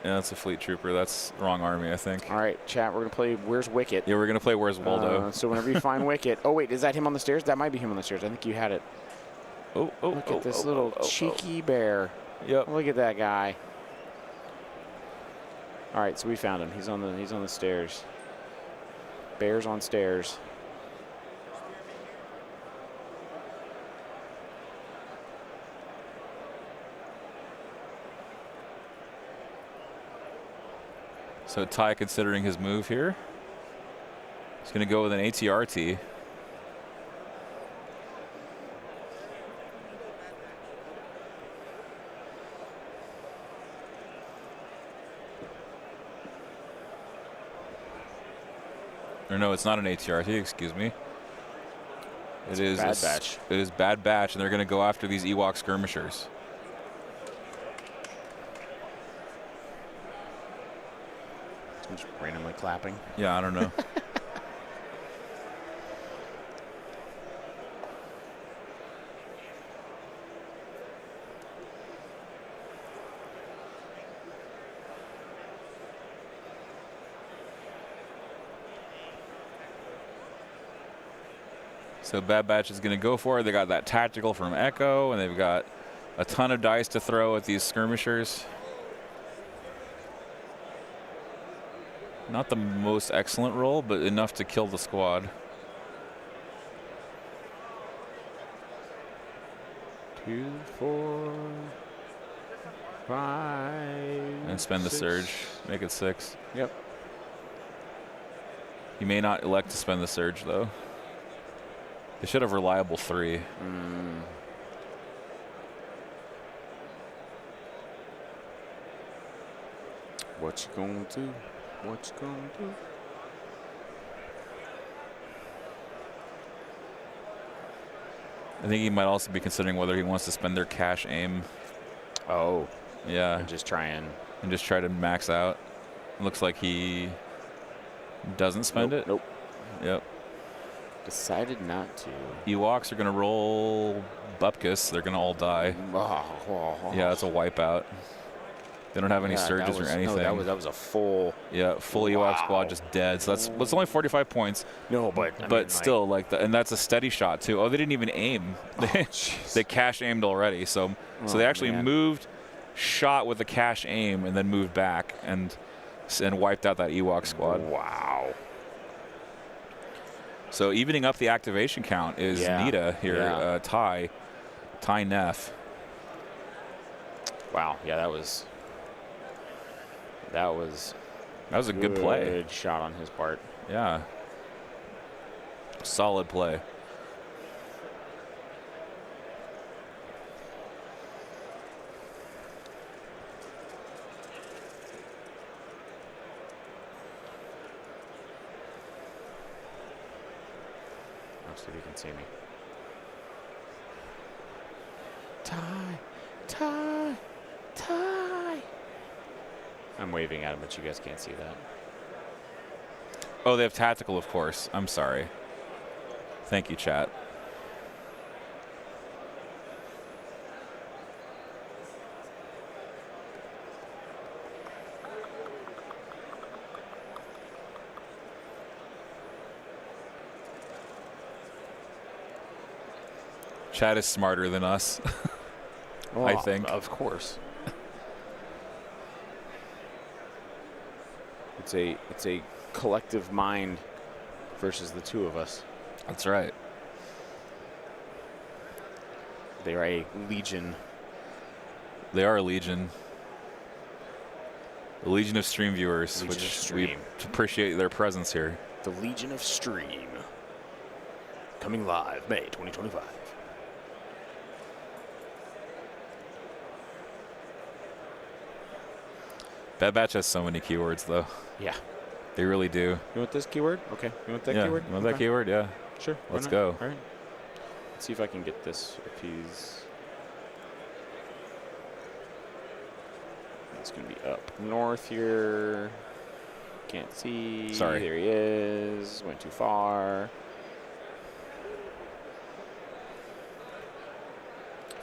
Yeah, that's a fleet trooper. That's wrong army, I think. All right, chat. We're gonna play Where's Wicket? Yeah, we're gonna play Where's Waldo. So whenever you find Wicket. Oh wait, is that him on the stairs? That might be him on the stairs. I think you had it. Look at this little cheeky bear. Yep. Look at that guy. All right, so we found him. He's on the stairs. Bears on stairs. So Ty considering his move here. He's going to go with an ATRT. Or no, it's not an ATRT, excuse me. It is Bad Batch. It is Bad Batch, and they're going to go after these Ewok skirmishers. Just randomly clapping. Yeah, I don't know. So Bad Batch is going to go for it. They got that tactical from Echo, and they've got a ton of dice to throw at these skirmishers. Not the most excellent roll, but enough to kill the squad. 2, 4, 5. And spend the 6. surge. Make it 6. Yep. You may not elect to spend the surge, though. They should have reliable 3. What you gonna do? What you gonna do? I think he might also be considering whether he wants to spend their cash aim. Oh, Yeah, and just try and try to max out. Looks like he doesn't spend it. Nope. Yep. Decided not to. Ewoks are going to roll Bupkis. They're going to all die. Yeah, that's a wipeout. They don't have any surges or anything. No, that was a full. Yeah, full Ewok squad just dead. So that's only 45 points. No, but I mean, Still, and that's a steady shot too. Oh, they didn't even aim. They cash aimed already. So they actually moved, shot with a cash aim, and then moved back and wiped out that Ewok squad. Wow. So evening up the activation count is Nita here. Yeah. Ty Neff. Wow. Yeah, that was a good play. Good shot on his part. Yeah. Solid play. Let's see if you can see me. Ty. I'm waving at him, but you guys can't see that. Oh, they have tactical, of course. I'm sorry. Thank you, chat. Chat is smarter than us, I think. Of course. It's a collective mind versus the two of us. That's right. They are a legion. They are a legion. A legion of stream viewers, Legion of which Stream. we appreciate their presence here. The Legion of Stream. Coming live May 2025. Bad Batch has so many keywords, though. Yeah. They really do. You want this keyword? Okay. You want that Yeah, keyword? you want that keyword? Yeah. Sure. why Let's not? go. All right. Let's see if I can get this. If he's. It's going to be up north here. Can't see. Sorry. There he is. Went too far.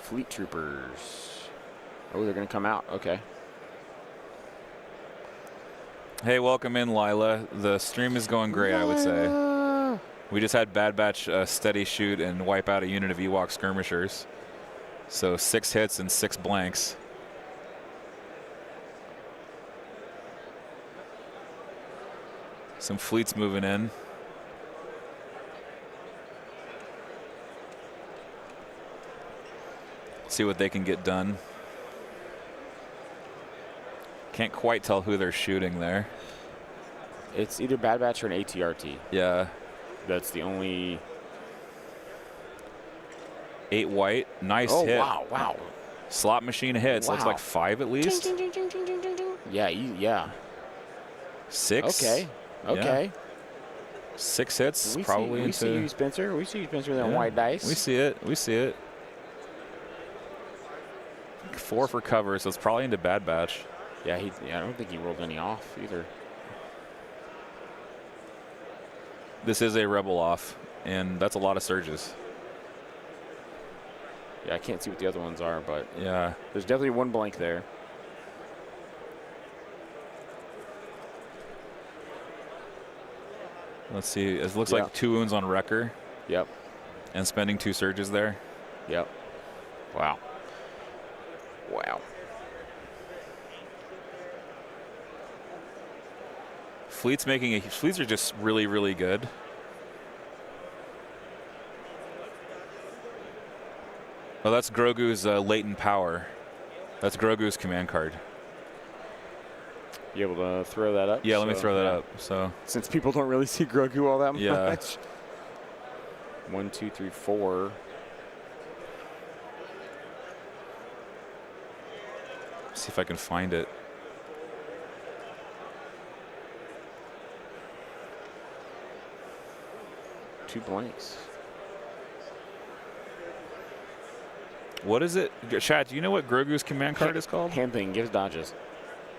Fleet troopers. Oh, they're going to come out. Okay. Hey, welcome in, Lila. The stream is going great, I would say. We just had Bad Batch steady shoot and wipe out a unit of Ewok skirmishers. So 6 hits and 6 blanks. Some fleets moving in. See what they can get done. Can't quite tell who they're shooting there. It's either Bad Batch or an ATRT. Yeah. That's the only. 8 white. Nice Oh, hit. wow. Slot machine hits. Looks Wow. like 5 at least. Ding, ding, ding, ding, ding, ding, ding. Yeah. 6. Okay. Yeah. 6 hits. Probably we see into. you, Spencer. We see you, Spencer, with that Yeah. white dice. We see it. We see it. 4 for cover, so it's probably into Bad Batch. Yeah, I don't think he rolled any off either. This is a rebel off, and that's a lot of surges. Yeah, I can't see what the other ones are, but Yeah. there's definitely one blank there. Let's see. It looks Yeah. like 2 wounds on Wrecker Yep. and spending 2 surges there. Yep. Wow. Fleets are just really, really good. Oh, that's Grogu's latent power. That's Grogu's command card. You able to throw that up? Yeah, let me So, throw that yeah. up. So Since people don't really see Grogu all that Yeah. much. 1, 2, 3, 4. see if I can find it. Two blanks. What is it? Chat, do you know what Grogu's command card is called? Hand thing gives dodges.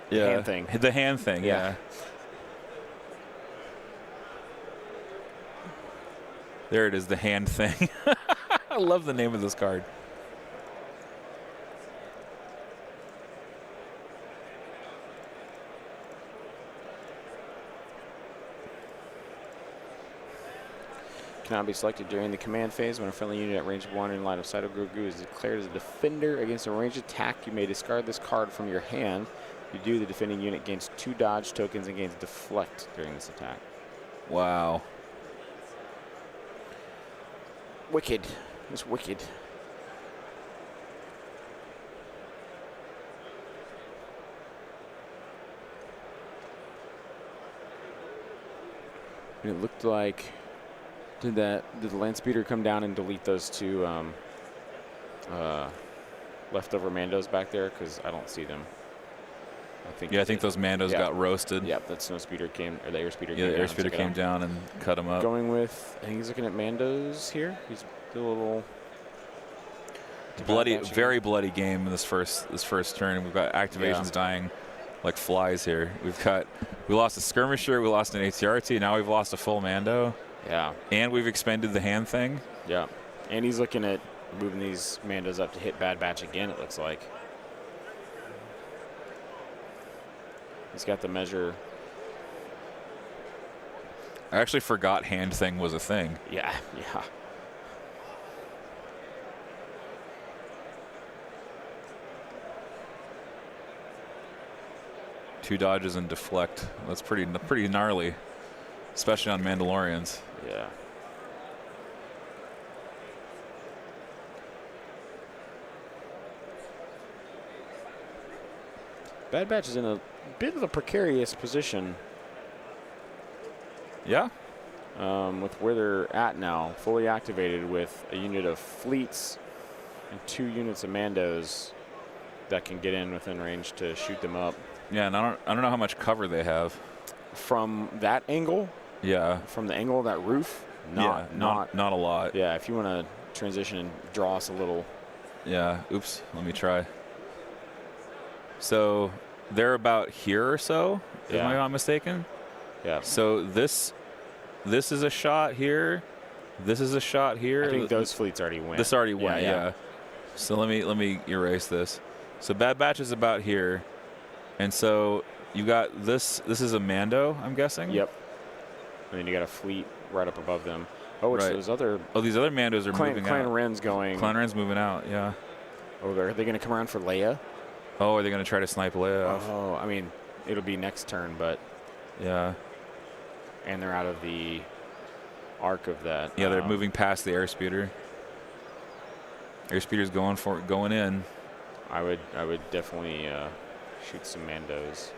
Yeah. hand thing. The hand thing, Yeah. yeah. There it is, the hand thing. I love the name of this card. Cannot be selected during the command phase. When a friendly unit at range 1 in line of sight of Grogu is declared as a defender against a ranged attack, you may discard this card from your hand. You do, the defending unit gains 2 dodge tokens and gains deflect during this attack. Wow. Wicked. It's wicked. And it looked like, did the land speeder come down and delete those 2 leftover Mandos back there? Because I don't see them. Yeah, I think those Mandos got roasted. Yep, that snow speeder came, or the air speeder Yeah, came the down. airspeeder came down and cut them up. Going with, I think he's looking at Mandos here. He's a little Bloody, very bloody game in this first turn. We've got activations dying like flies here. We lost a skirmisher, we lost an ATRT, now we've lost a full Mando. Yeah. And we've expended the hand thing. Yeah. And he's looking at moving these Mandos up to hit Bad Batch again, it looks like. He's got the measure. I actually forgot hand thing was a thing. Yeah. 2 dodges and deflect. That's pretty gnarly, especially on Mandalorians. Yeah. Bad Batch is in a bit of a precarious position. Yeah. With where they're at now, fully activated with a unit of fleets and 2 units of Mandos that can get in within range to shoot them up. Yeah, and I don't know how much cover they have. From that angle, Yeah. from the angle of that roof, not a lot. Yeah, if you want to transition and draw us a little. Yeah. Oops. Let me try. So they're about here or so, if I'm not mistaken. Yeah. So this is a shot here. This is a shot here. I think those fleets already went. This already went. Yeah. Yeah. So let me erase this. So Bad Batch is about here, and so you got this. This is a Mando, I'm guessing. Yep. And then you got a fleet right up above them. Oh, it's those other. Oh, these other Mandos are moving Clan out. Ren's going. Clan Ren's moving out. Yeah. Oh, are they going to come around for Leia? Oh, are they going to try to snipe Leia off? Oh, I mean, it'll be next turn, but. Yeah. And they're out of the arc of that. Yeah, they're moving past the airspeeder. Airspeeder's going in. I would definitely shoot some Mandos.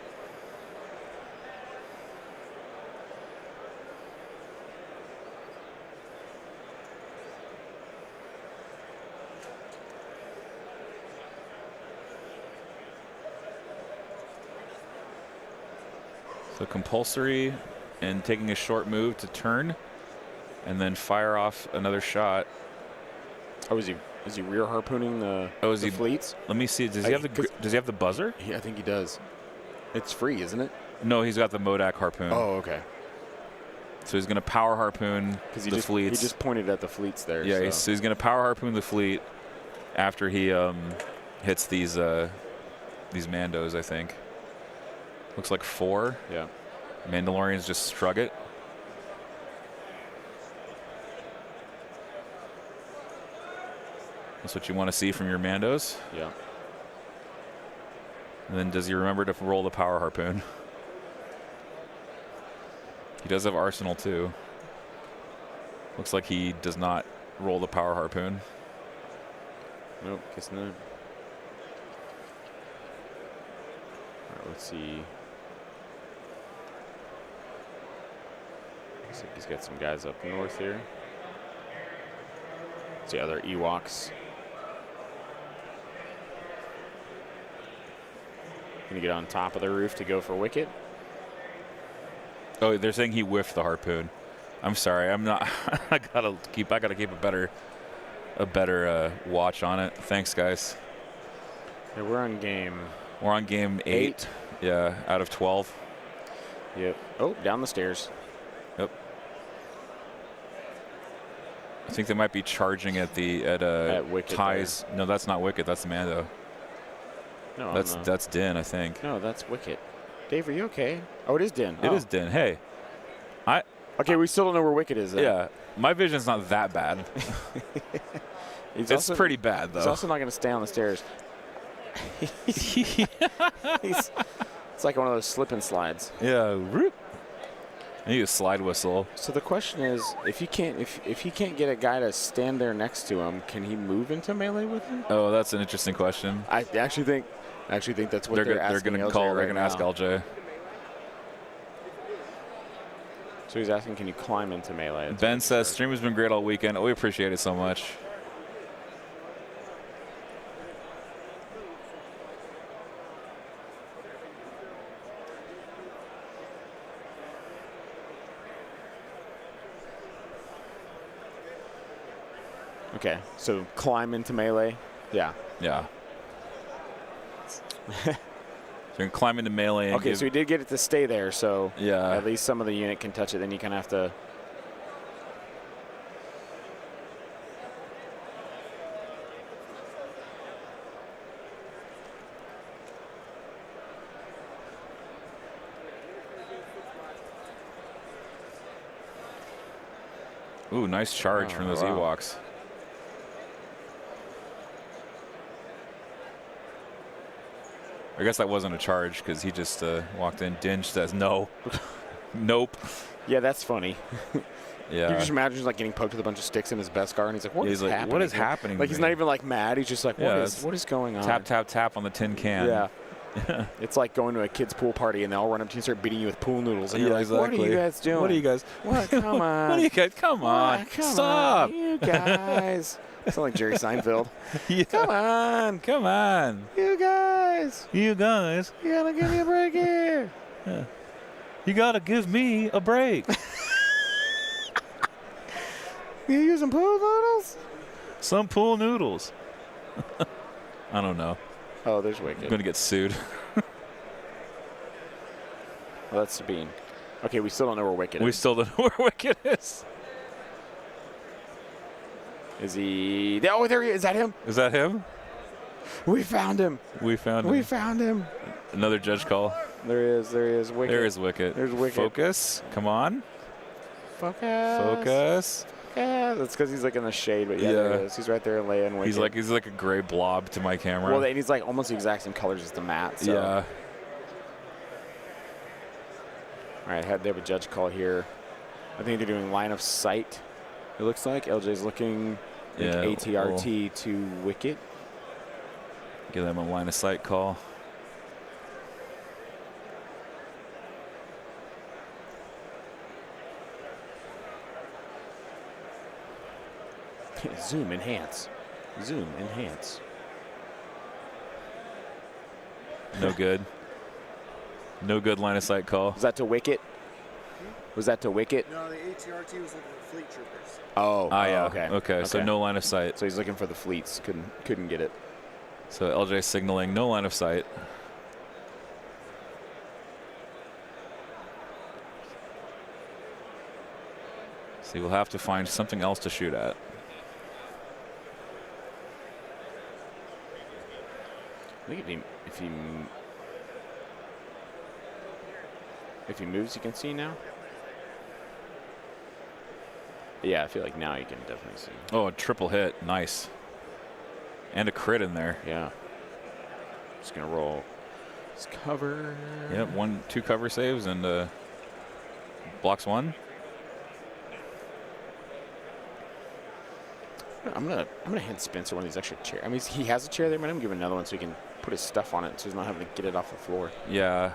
So compulsory and taking a short move to turn and then fire off another shot. Oh, is he rear harpooning the fleets? Let me see. Does he have the buzzer? Yeah, I think he does. It's free, isn't it? No, he's got the Modak harpoon. Oh, okay. So he's going to power harpoon the fleets. He just pointed at the fleets there. Yeah, so he's going to power harpoon the fleet after he hits these Mandos, I think. Looks like 4. Yeah. Mandalorians just shrug it. That's what you want to see from your Mandos. Yeah. And then does he remember to roll the power harpoon? He does have Arsenal too. Looks like he does not roll the power harpoon. Nope, guess not. All right, let's see. Looks like he's got some guys up north here. Let's see other Ewoks. Gonna get on top of the roof to go for Wicket. Oh, they're saying he whiffed the harpoon. I'm sorry, I'm not. I gotta keep a better watch on it. Thanks, guys. Yeah, we're on game. We're on game 8. Yeah, out of 12. Yep. Oh, down the stairs. Yep. I think they might be charging at Wicket Ty's. there. No, that's not Wicket. That's the Mando. No, That's Din, I think. No, that's Wicket. Dave, are you okay? Oh, it is Din. It is Din. Hey, Okay, we still don't know where Wicket is, though. yeah, my vision's not that bad. It's pretty bad, though. He's also not going to stay on the stairs. It's like one of those slip and slides. Yeah. I need a slide whistle. So the question is, if he can't get a guy to stand there next to him, can he move into melee with him? Oh, that's an interesting question. I actually think that's what they're asking. They're going to ask LJ. So he's asking, can you climb into melee? That's Ben says, stream has been great all weekend. We appreciate it so much. Okay, so climb into melee. Yeah. Yeah. So you can climb into melee. And Okay, so he did get it to stay there, so yeah, at least some of the unit can touch it. Then you kind of have to. Ooh, nice charge from those Ewoks. I guess that wasn't a charge because he just walked in. Dinge says no. Nope. Yeah, that's funny. Yeah. You just imagine he's like getting poked with a bunch of sticks in his Beskar, and he's like, "What is happening? What is happening?" Like he's not even like mad. He's just like, "What is going on?" Tap, tap, tap on the tin can. Yeah. It's like going to a kid's pool party and they all run up to you and start beating you with pool noodles. And you're like, exactly. What are you guys doing? What are you guys? What? Come on. What are you guys? Come on. Stop. On, you guys. Sound like Jerry Seinfeld. Yeah. Come on. Come on. You guys. You guys. You gotta give me a break here. Yeah. You gotta give me a break. You using pool noodles? Some pool noodles. I don't know. Oh, there's Wicked. I'm going to get sued. Well, that's Sabine. Okay, we still don't know where Wicked is. We still don't know where Wicked is. Is he? Oh, there he is. Is that him? Is that him? We found him. We found him. We found him. Another judge call. There he is. There he is. Wicked. There is Wicked. There's Wicked. Focus. Come on. Focus. Focus. Yeah, that's because he's like in the shade, but yeah, there he is. He's right there laying Wicked. He's like a gray blob to my camera. Well, and he's like almost the exact same colors as the mat. So. Yeah. All right, they have a judge call here. I think they're doing line of sight. It looks like LJ's looking ATRT to wicket. Give them a line of sight call. Zoom enhance. Zoom enhance. No good. No good line of sight call. Was that to wicket? Was that to wicket? No, the ATRT was looking for fleet troopers. Oh, yeah. okay. Okay, so no line of sight. So he's looking for the fleets. Couldn't get it. So LJ signaling no line of sight. So we'll have to find something else to shoot at. I think if he moves, you can see now. Yeah, I feel like now you can definitely see. Oh, a triple hit. Nice. And a crit in there. Yeah. Just going to roll his cover. Yep, 2 cover saves and blocks 1. I'm gonna hand Spencer one of these extra chairs. I mean, he has a chair there, but I'm gonna give him another one so he can put his stuff on it, so he's not having to get it off the floor. Yeah.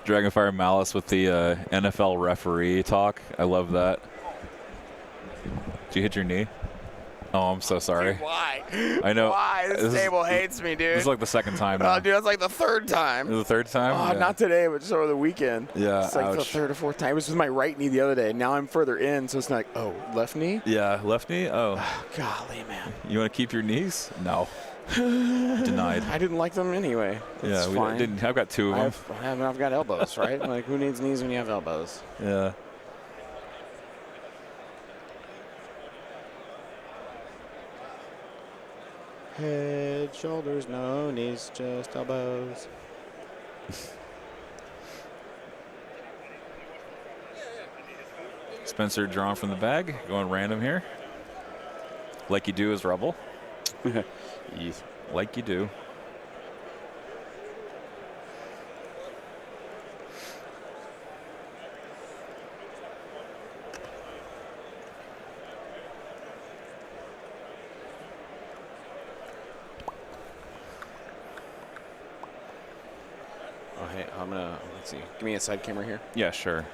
Dragonfire Malice with the NFL referee talk. I love that. Did you hit your knee? Oh, I'm so sorry. Dude, why? I know. Why? This table hates me, dude. This is like the second time now. Oh, dude, that's like the third time. The third time? Oh, Yeah. not today, but just over the weekend. Yeah, It's like the ouch. third or fourth time. It was with my right knee the other day. Now I'm further in, so it's not like, oh, left knee? Yeah, left knee? Oh. Golly, man. You want to keep your knees? No. Denied. I didn't like them anyway. Yeah, It's we fine. didn't. I've got 2 of them. I've got elbows, right? Like, who needs knees when you have elbows? Yeah. Head, shoulders, no knees, just elbows. Spencer drawn from the bag, going random here. Like you do as Rebel. Yes. Like you do. Oh, hey, let's see. Give me a side camera here. Yeah, sure.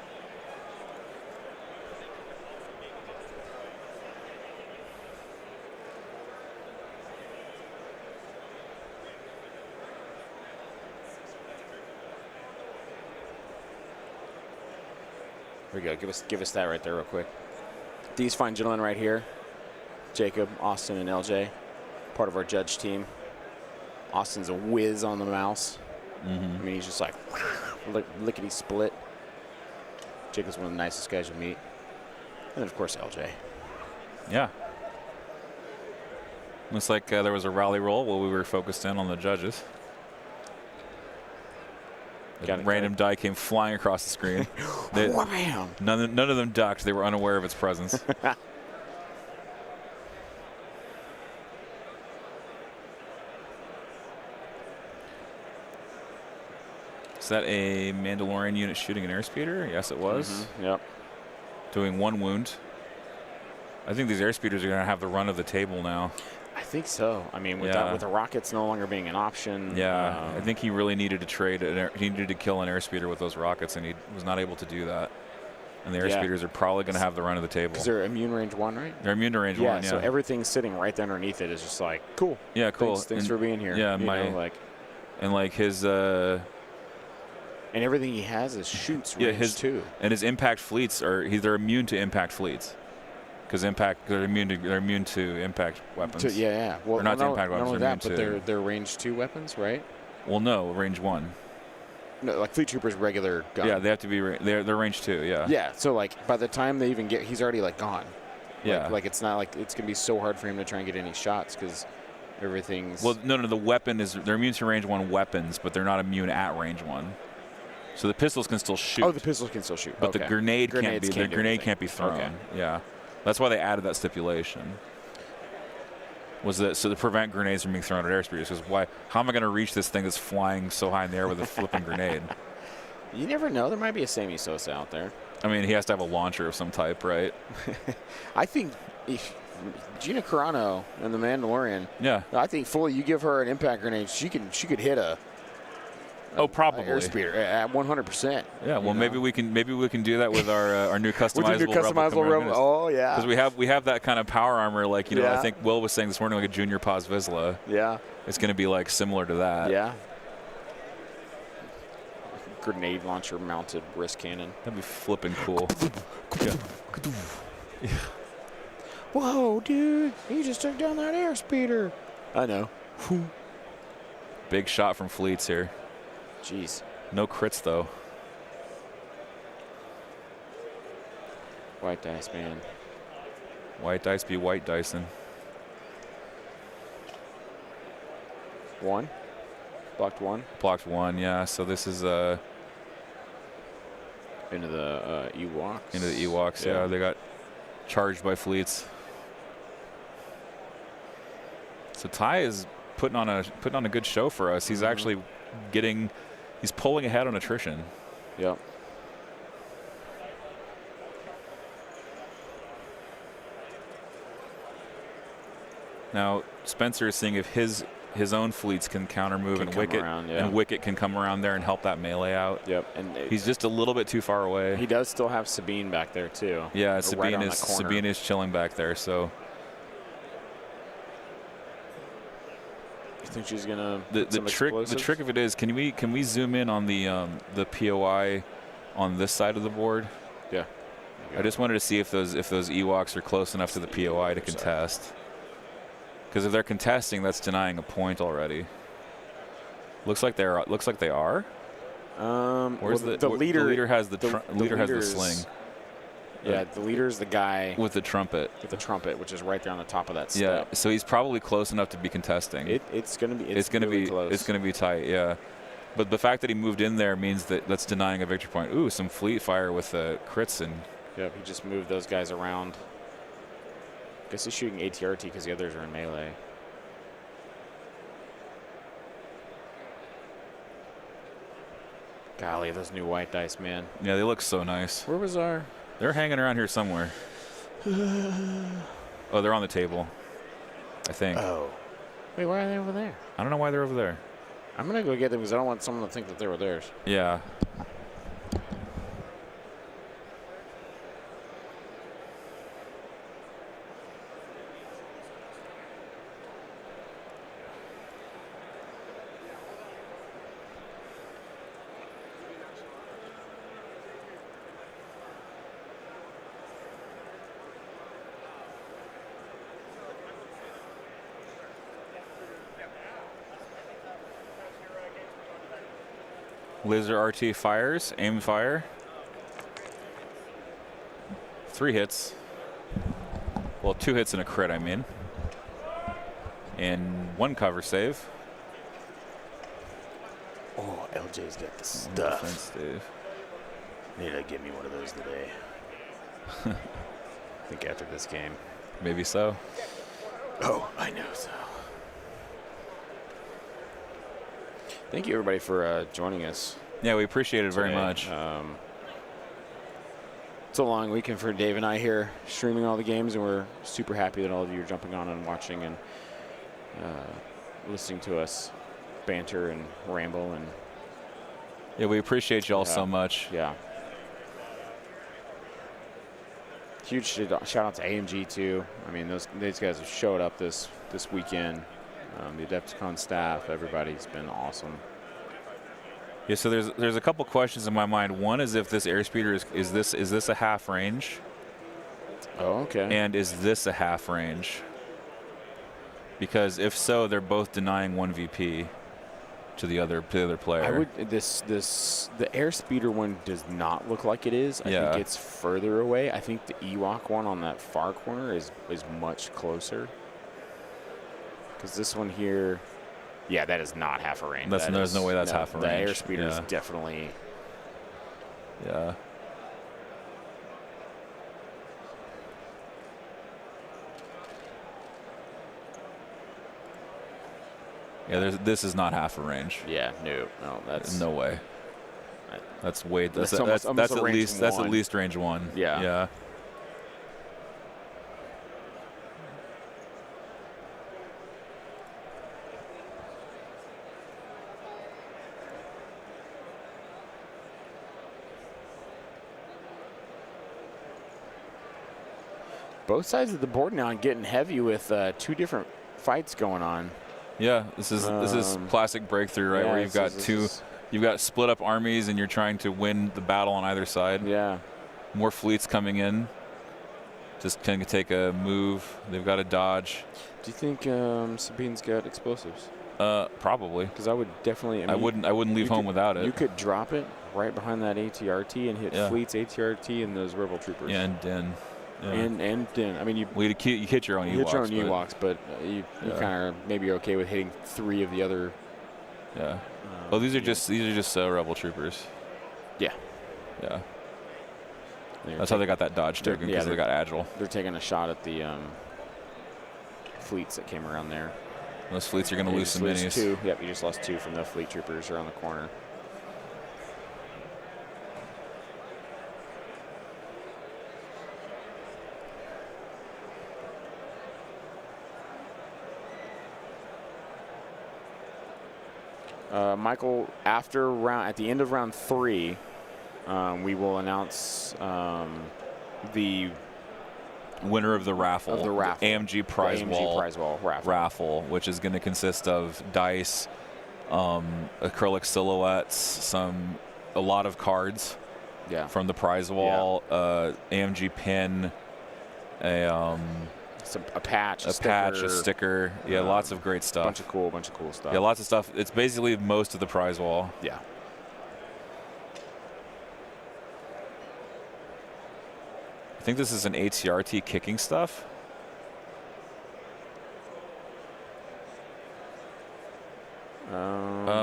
Here we go. Give us that right there real quick. These fine gentlemen right here, Jacob, Austin, and LJ, part of our judge team. Austin's a whiz on the mouse. I mean, he's just like lickety split. Jacob's one of the nicest guys you'll meet. And then, of course, LJ. Yeah. Looks like there was a rally roll while we were focused in on the judges. A random die came flying across the screen. Wham! None of them ducked. They were unaware of its presence. Is that a Mandalorian unit shooting an airspeeder? Yes, it was. Yep. Doing 1 wound. I think these airspeeders are going to have the run of the table now. I think so. I mean, with Yeah. with the rockets no longer being an option. Yeah, I think he really needed to trade. He needed to kill an airspeeder with those rockets, and he was not able to do that. And the airspeeders are probably going to have the run of the table. Because they're immune range 1, right? They're immune to range 1. Yeah. So everything sitting right underneath it is just like, cool. Yeah, cool. Thanks for being here. Yeah, You know, like his. and everything he has is shoots range 2. And his impact fleets they're immune to impact fleets. Because they're immune to impact weapons. Yeah. Well, Or not to impact not weapons. only They're that, but immune to. they're range 2 weapons, right? Well, no, range 1. No, like Fleet Trooper's regular gun. Yeah, they have to be. They're range 2. Yeah. Yeah. So like by the time they even get, he's already like gone. Yeah. Like it's not like it's going to be so hard for him to try and get any shots because everything's. Well, no, the weapon is they're immune to range 1 weapons, but they're not immune at range 1. So the pistols can still shoot. Oh, the pistols can still shoot. But the grenade can't be. The grenade can't be thrown. Okay. Yeah, that's why they added that stipulation. Was that so to prevent grenades from being thrown at airspeeders? Because why? How am I going to reach this thing that's flying so high in the air with a flipping grenade? You never know. There might be a Sammy Sosa out there. I mean, he has to have a launcher of some type, right? I think if Gina Carano and the Mandalorian. Yeah. I think fully you give her an impact grenade, she could hit a. Oh, probably. Airspeeder at 100%. Yeah, well, maybe we can do that with our new customizable. With the new customizable Rebel. Oh yeah. Because we have that kind of power armor, like Yeah. I think Will was saying this morning, like a Junior Paz Vizsla. Yeah. It's going to be like similar to that. Yeah. Grenade launcher mounted wrist cannon. That'd be flipping cool. Yeah. Whoa, dude! You just took down that airspeeder. I know. Big shot from Fleets here. Jeez. No crits though. White dice, man. White dice be white dicing. 1. Blocked 1. Blocked 1, yeah. So this is Into the Ewoks. into the Ewoks. Yeah, they got charged by Fleets. So Ty is putting on a good show for us. He's actually he's pulling ahead on attrition. Yep. Now Spencer is seeing if his own Fleets can counter move Can and come Wicket around, yeah. and Wicket can come around there and help that melee out. Yep. And He's just a little bit too far away. he does still have Sabine back there too. Yeah, Right Sabine on is the corner. Sabine is chilling back there. So You think she's gonna the put some trick explosives? of it is can we zoom in on the POI on this side of the board? Yeah. I just wanted to see if those Ewoks are close enough to the POI to contest. Because if they're contesting, that's denying a point already. Looks like they are. Where's well, the leader? The leader has the leader has the leader's- sling Yeah, the leader's the guy with the trumpet. with the trumpet, which is right there on the top of that Yeah, step. so he's probably close enough to be contesting. It's gonna be. It's gonna really be close. it's gonna be tight. Yeah, but the fact that he moved in there means that that's denying a victory point. Ooh, some fleet fire with crits and. Yep, he just moved those guys around. Guess he's shooting ATRT because the others are in melee. Golly, those new white dice, man. Yeah, they look so nice. Where was our? They're hanging around here somewhere. Oh, they're on the table, I think. Oh. Wait, why are they over there? I don't know why they're over there. I'm gonna go get them because I don't want someone to think that they were theirs. Yeah. Laser RT fires, aim fire. 3 hits. Well, 2 hits and a crit, I mean. And 1 cover save. Oh, LJ's got the And defense stuff. save. Need to give me one of those today. I think after this game. Maybe so. Oh, I know so. Thank you, everybody, for joining us. Yeah, we appreciate it very today. much. It's a long weekend for Dave and I here streaming all the games, and we're super happy that all of you are jumping on and watching and listening to us banter and ramble. And Yeah, we appreciate y'all so much. yeah. Huge shout out to AMG too. I mean, these guys have showed up this weekend. The AdeptiCon staff, everybody's been awesome. Yeah, so there's a couple questions in my mind. One is if this airspeeder is this a half range, Oh, okay. and is this a half range? Because if so, they're both denying 1 VP. to the other player. I would the airspeeder one does not look like it is. I Yeah. think it's further away. I think the Ewok one on that far corner is much closer. Because this one here, yeah, that is not half a range. There's no way that's half a range. The airspeeder is definitely. Yeah. Yeah, this is not half a range. Yeah, no, that's No way. That's way. That's almost a at range least that's at one. least range 1. Yeah. Yeah. both sides of the board now and getting heavy with 2 different fights going on. Yeah, this is classic breakthrough, right? Yeah, where you've got split up armies and you're trying to win the battle on either side. Yeah. More fleets coming in. Just can take a move. They've got to dodge. Do you think Sabine's got explosives? Probably. Because I would definitely. I wouldn't leave home without it. You could drop it right behind that ATRT and hit fleets, ATRT, and those rebel troopers. Yeah, and Den. Yeah. And Den. I mean, you hit your own Ewoks. hit your own Ewoks, but you kind of maybe are okay with hitting 3 of the other. Yeah. Oh, these are just rebel troopers. Yeah. Yeah. That's how they got that dodge token, because they got agile. They're taking a shot at the fleets that came around there. Those fleets are going to lose some minis. 2. Yep, you just lost 2 from the fleet troopers around the corner. Michael, at the end of round 3, we will announce the winner of the raffle. AMG prize wall raffle, which is going to consist of dice, acrylic silhouettes, a lot of cards from the prize wall, AMG pin, a patch, a sticker. Yeah, lots of great stuff. Bunch of cool stuff. Yeah, lots of stuff. It's basically most of the prize wall. Yeah. I think this is an ATRT kicking stuff.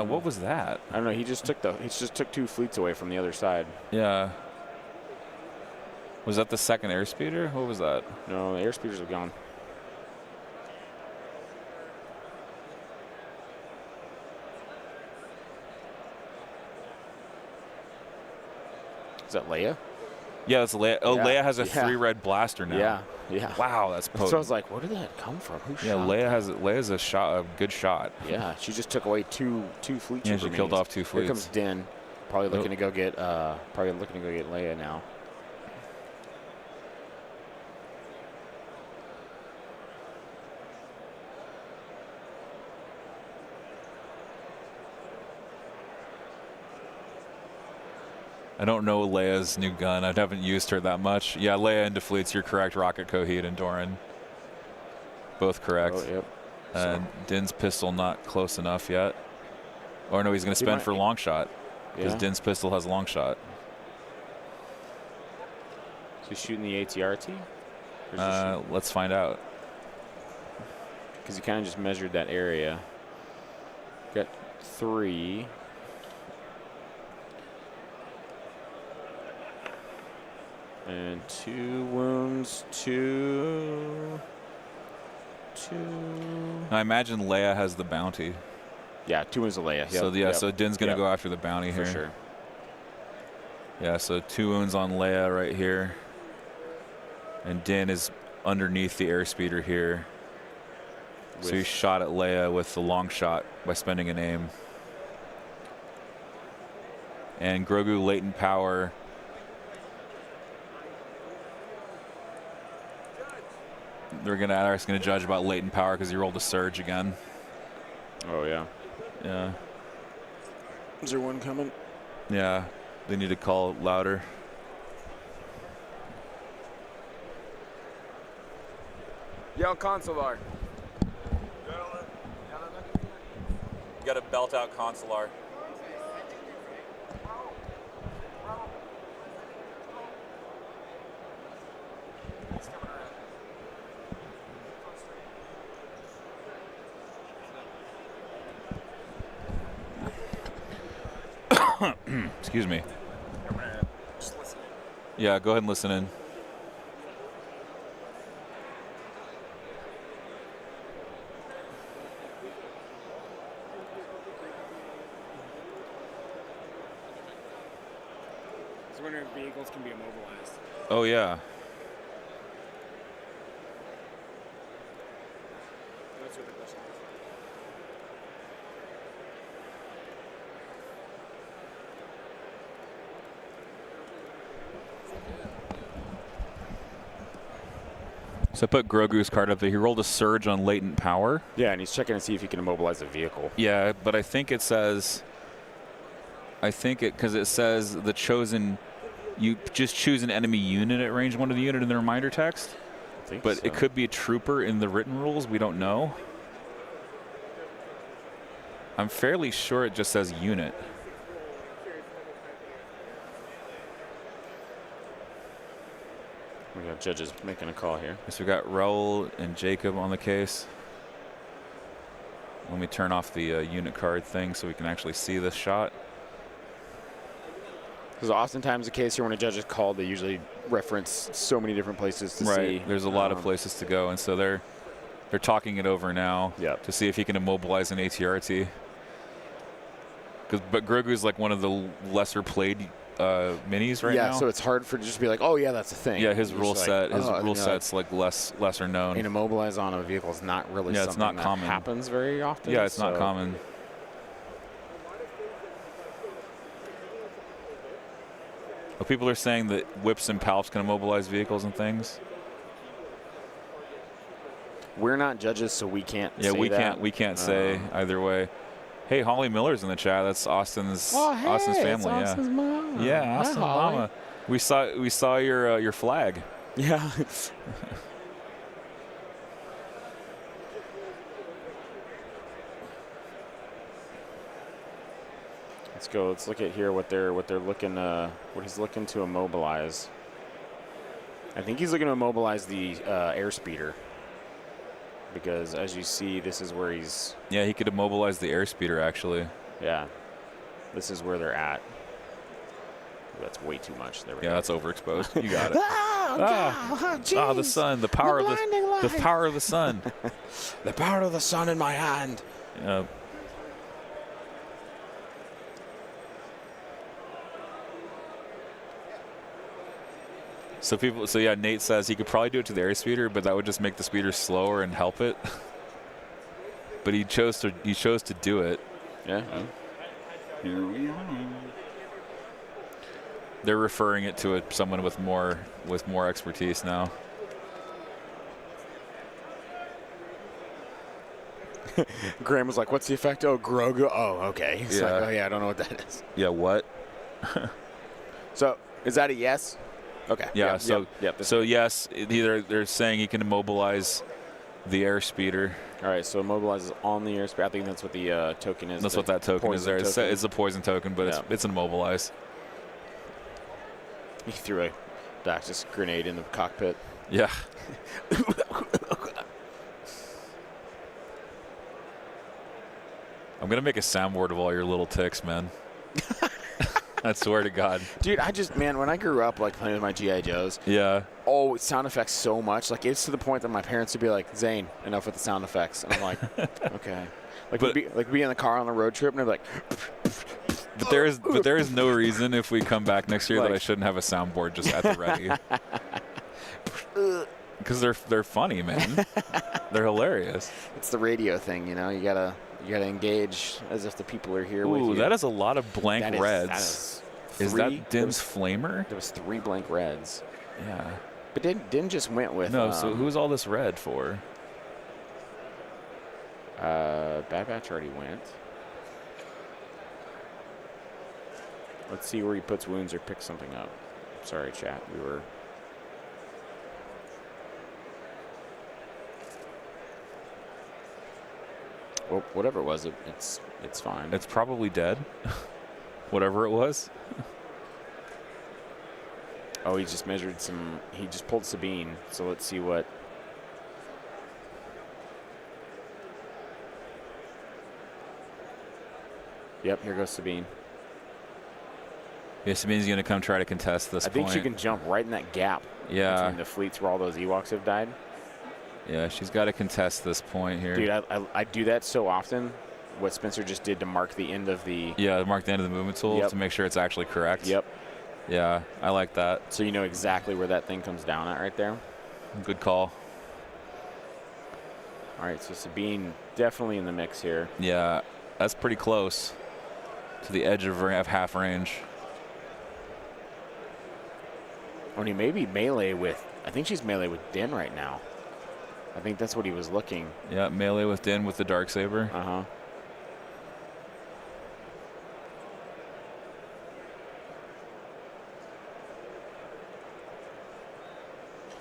What was that? I don't know. He just took 2 fleets away from the other side. Yeah. Was that the second airspeeder? What was that? No, the airspeeders are gone. Is that Leia? Yeah, that's Leia. Oh, Yeah. Leia has a 3 red blaster now. Yeah. Wow, that's potent. So I was like, where did that come from? Who shot Leia's a good shot. Yeah, she just took away 2 fleet troopers. Yeah, she killed off 2 fleets. Here comes Din, probably looking to go get Leia now. I don't know Leia's new gun. I haven't used her that much. Yeah, Leia into fleets. You're correct. Rocket, Coheed, and Doran. Both correct. Oh, yep. And Din's pistol not close enough yet. Or no, he's going to spend for long shot. Because Din's pistol has long shot. So he's shooting the ATRT? Let's find out. Because he kind of just measured that area. Got 3. And 2 wounds, 2. I imagine Leia has the bounty. Yeah, 2 wounds of Leia. Yep. So Din's going to go after the bounty here. For sure. Yeah, so 2 wounds on Leia right here. And Din is underneath the airspeeder here. So he shot at Leia with the long shot by spending an aim. And Grogu latent power. They're gonna judge about latent power because he rolled a surge again. Oh yeah. Yeah. Is there one coming? Yeah. They need to call it louder. Yell consular. You got a belt out consular. Excuse me. Yeah, go ahead and listen in. I was wondering if vehicles can be immobilized. Oh, yeah. That's what the question is. So I put Grogu's card up there. He rolled a surge on latent power. Yeah, and he's checking to see if he can immobilize a vehicle. Yeah, but I think it says, because it says the chosen, you just choose an enemy unit at range 1 of the unit in the reminder text. I think But so. it could be a trooper in the written rules. We don't know. I'm fairly sure it just says unit. We got judges making a call here. So we got Raul and Jacob on the case. Let me turn off the unit card thing so we can actually see this shot. Because oftentimes the case here when a judge is called, they usually reference so many different places to see. There's a lot of places to go, and so they're talking it over now Yep. to see if he can immobilize an ATRT. But Grogu's like one of the lesser played minis right now. Yeah, so it's hard for just to be like, oh yeah, that's a thing. Yeah, his You're rule just set, like, his oh, rule set's like lesser known. And immobilize on a vehicle is not really Yeah, something it's not that common. happens very often. Yeah, it's not so- common. Well, people are saying that whips and palps can immobilize vehicles and things. We're not judges, so we can't. Yeah, say we that. can't say either way. Hey, Holly Miller's in the chat. That's Austin's Austin's family. It's Austin's mom. Yeah, Hi, Austin's Holly. mama. We saw your flag. Yeah. Let's go. Let's look at here what they're looking what he's looking to immobilize. I think he's looking to immobilize the airspeeder, because as you see, this is where he's. Yeah, he could immobilize the airspeeder actually. Yeah, this is where they're at. Ooh, that's way too much. There we Yeah, go. that's overexposed. You got it. Oh, The sun, the power of the power of the sun. The power of the sun in my hand. Yeah. So yeah, Nate says he could probably do it to the airspeeder, but that would just make the speeder slower and help it. But he chose to do it. Yeah. Here we are. They're referring it to someone with more expertise now. Graham was like, "What's the effect?" Oh, Grogu. Oh, okay. He's Yeah. like, "Oh yeah, I don't know what that is." Yeah, what? So, is that a yes? Okay. Yeah, Yep, so yep. so yes, either they're saying he can immobilize the airspeeder. All right. So immobilizes on the airspeed. I think that's what the token is. That's the what that token is poison there. token. It's a poison token, but Yeah. it's immobilized. He threw a Bacchus grenade in the cockpit. Yeah. I'm gonna make a soundboard of all your little ticks, man. I swear to God. Dude, when I grew up like playing with my GI Joes, Yeah. oh, sound effects so much. Like it's to the point that my parents would be like, "Zane, enough with the sound effects." And I'm like, "Okay." Like But- we'd be in the car on the road trip, and they'd be like, But there is no reason if we come back next year that I Like- shouldn't have a soundboard just at the ready. Because they're funny, man. They're hilarious. "It's the radio thing, you know. You gotta engage as if the people are here with Ooh, you." that is a lot of blank That is- reds. that is Is three- that Dim's Flamer? There was 3 blank reds, Yeah. but Din just went with No, so who's all this red for? Bad Batch already went. Let's see where he puts wounds or picks something up. Sorry, chat. We were. Well, whatever it was, it's fine. It's probably dead. Whatever it was. Oh, he just measured some. He just pulled Sabine. So let's see what. Yep, here goes Sabine. Yeah, Sabine's going to come try to contest this I think point. she can jump right in that gap between the fleets where all those Ewoks have died. Yeah, she's got to contest this point here. Dude, I do that so often. What Spencer just did to mark the end of the. Yeah, mark the end of the movement tool Yep. to make sure it's actually correct. Yep. Yeah, I like that. So you know exactly where that thing comes down at right there. Good call. All right, so Sabine definitely in the mix here. Yeah, that's pretty close to the edge of half range. When he may be melee with. I think she's melee with Din right now. I think that's what he was looking. Yeah, melee with Din with the Darksaber. Uh-huh.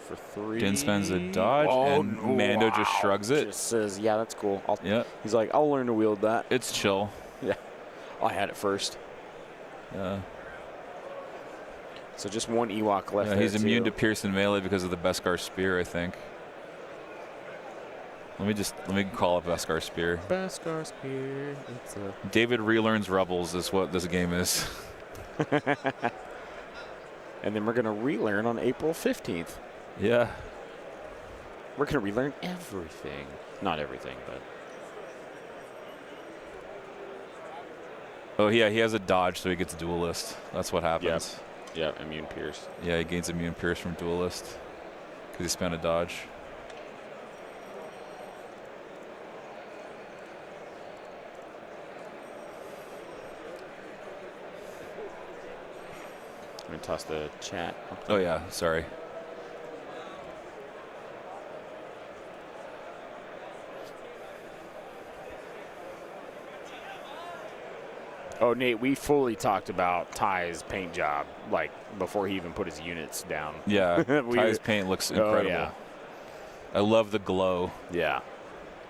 For 3. Din spends a dodge, and no, Mando just shrugs it. Just says, yeah, that's cool. Yeah, He's like, I'll learn to wield that. it's chill. Yeah. I had it first. Yeah, So just one Ewok left there, he's immune to too. pierce and melee because of the Beskar spear, I think. Let me call up Beskar spear. Beskar spear. It's a David relearns Rebels is what this game is. And then we're going to relearn on April 15th. Yeah. We're going to relearn everything. Not everything, but. Oh, yeah, he has a dodge, so he gets duelist. That's what happens. Yeah, immune pierce. Yeah, he gains immune pierce from duelist because he spent a dodge. I'm going to toss the chat. Oh, yeah, sorry. Oh, Nate, we fully talked about Ty's paint job, like, before he even put his units down. Yeah, We- Ty's paint looks incredible. yeah. I love the glow. Yeah.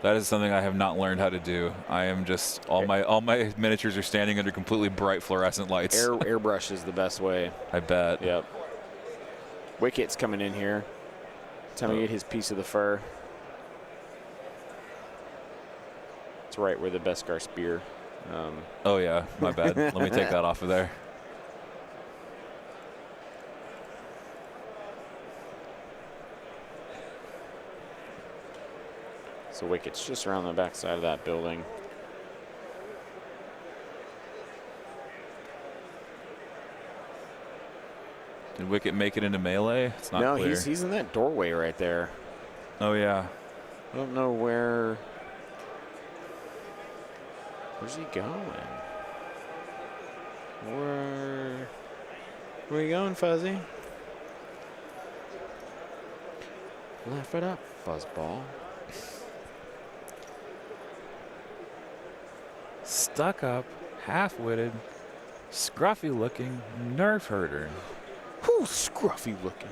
That is something I have not learned how to do. I am just all my miniatures are standing under completely bright fluorescent lights. Airbrush is the best way. I bet. Yep. Wicket's coming in here. Time to get his piece of the fur. It's right where the Beskar spear. Oh yeah, my bad. Let me take that off of there. So Wicket's just around the back side of that building. Did Wicket make it into melee? It's not No, clear. he's in that doorway right there. Oh yeah. I don't know where. Where's he going? Where are you going, Fuzzy? Laugh it up, fuzzball. Stuck up, half-witted, scruffy-looking nerf herder. Who's scruffy looking?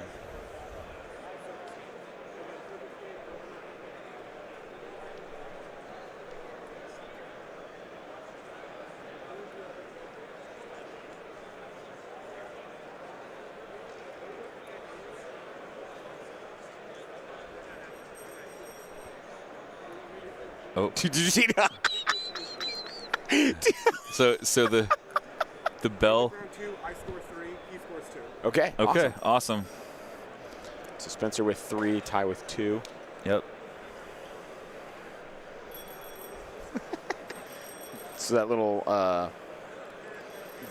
Oh, Did you see that? so the bell. Round 2, I score 3, he scores 2. Okay. Okay, Awesome. awesome. So Spencer with 3, Ty with 2. Yep. So that little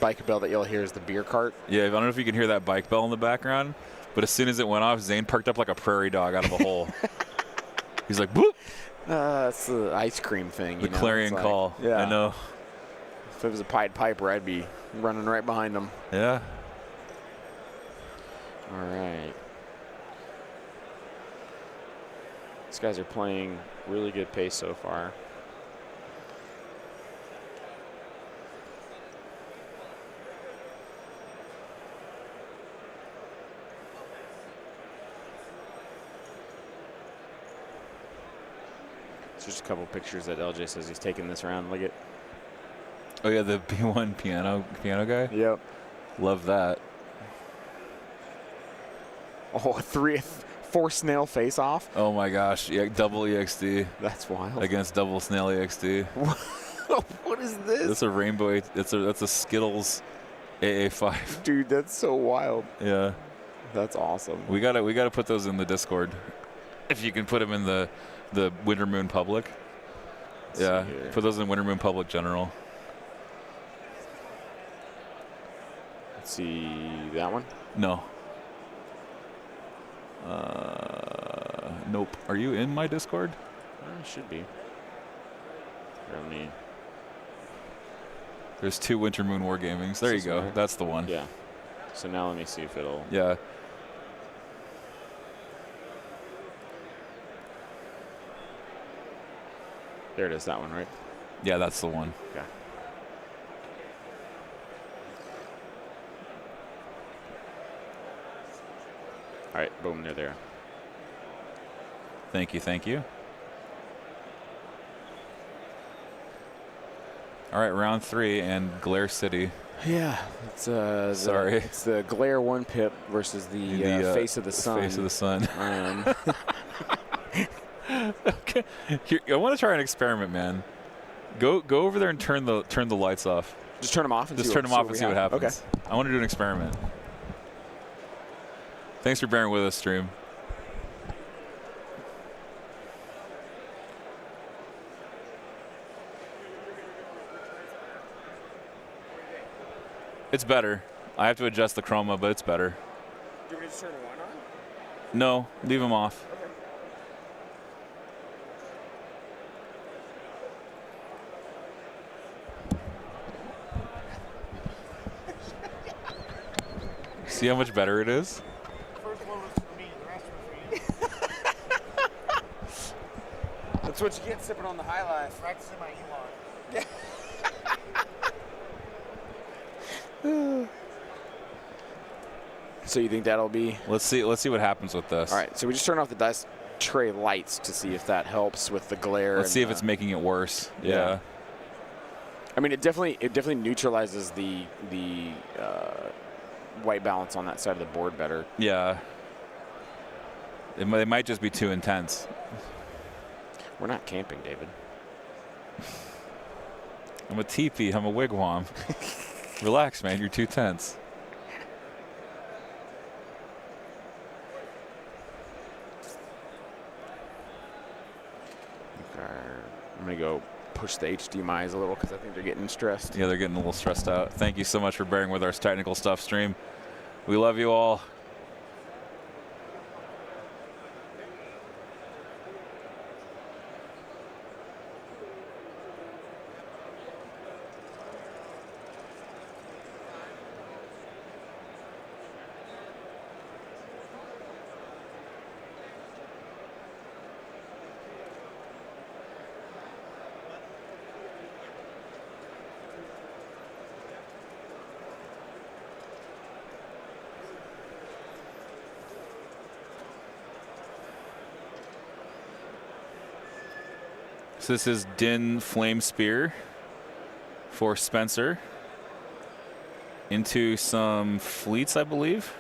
bike bell that you'll hear is the beer cart. Yeah, I don't know if you can hear that bike bell in the background, but as soon as it went off, Zane perked up like a prairie dog out of a hole. He's like, "Boop!" It's the ice cream thing. The you know? clarion It's like- call. Yeah. I know. If it was a Pied Piper, I'd be running right behind him. Yeah. All right. These guys are playing really good pace so far. Just a couple pictures that LJ says he's taking this around. Look at. Oh yeah, the B1 piano guy. Yep. Love that. Oh, 4 snail face off. Oh my gosh, yeah, double EXD That's wild. against double snail EXD. What is this? That's a rainbow. That's a Skittles AA5. Dude, that's so wild. Yeah, That's awesome. we gotta put those in the Discord. If you can put them in the Winter Moon Public. Let's Yeah, see here. put those in Winter Moon Public General. Let's see that one. No. Nope. Are you in my Discord? Should be. Here, let me. There's 2 Winter Moon Wargamings. There you This go. one? That's the one. Yeah. So now let me see if it'll. Yeah. There it is. That one, right? Yeah, that's the one. Okay. All right. Boom. They're there. Thank you. Thank you. All right, round 3 and Glare City. Yeah. It's Sorry. It's the Glare 1 pip versus the Face of the Sun. Face of the Sun. Um, Okay. Here, I want to try an experiment, man. Go over there and turn the lights off. just turn them off and Just see turn what, them off and see what we have. happens. I want to do an experiment. Thanks for bearing with us, stream. It's better. I have to adjust the chroma, but it's better. Do we just turn one on? No, leave them off. See how much better it is? First one was for me, the rest were for you. That's what you get sipping on the high life. Practicing my Elon. So you think that'll be? Let's see what happens with this. All right. So we just turn off the dice tray lights to see if that helps with the glare. Let's and see if it's making it worse. Yeah. I mean, it definitely neutralizes the white balance on that side of the board better. Yeah. They might just be too intense. We're not camping, David. I'm a teepee. I'm a wigwam. Relax, man. You're too tense. I'm going to go push the HDMIs a little because I think they're getting stressed. Yeah, they're getting a little stressed out. Thank you so much for bearing with our technical stuff stream. We love you all. So this is Din Flame Spear for Spencer. Into some fleets, I believe.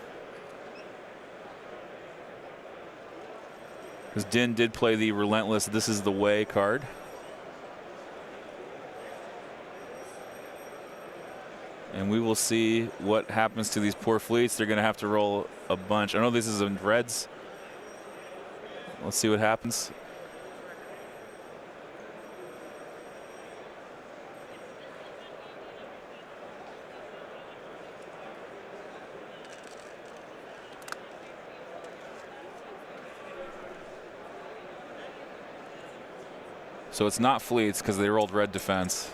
Because Din did play the Relentless This Is the Way card. And we will see what happens to these poor fleets. They're going to have to roll a bunch. I know this is in reds. Let's see what happens. So it's not fleets because they rolled red defense.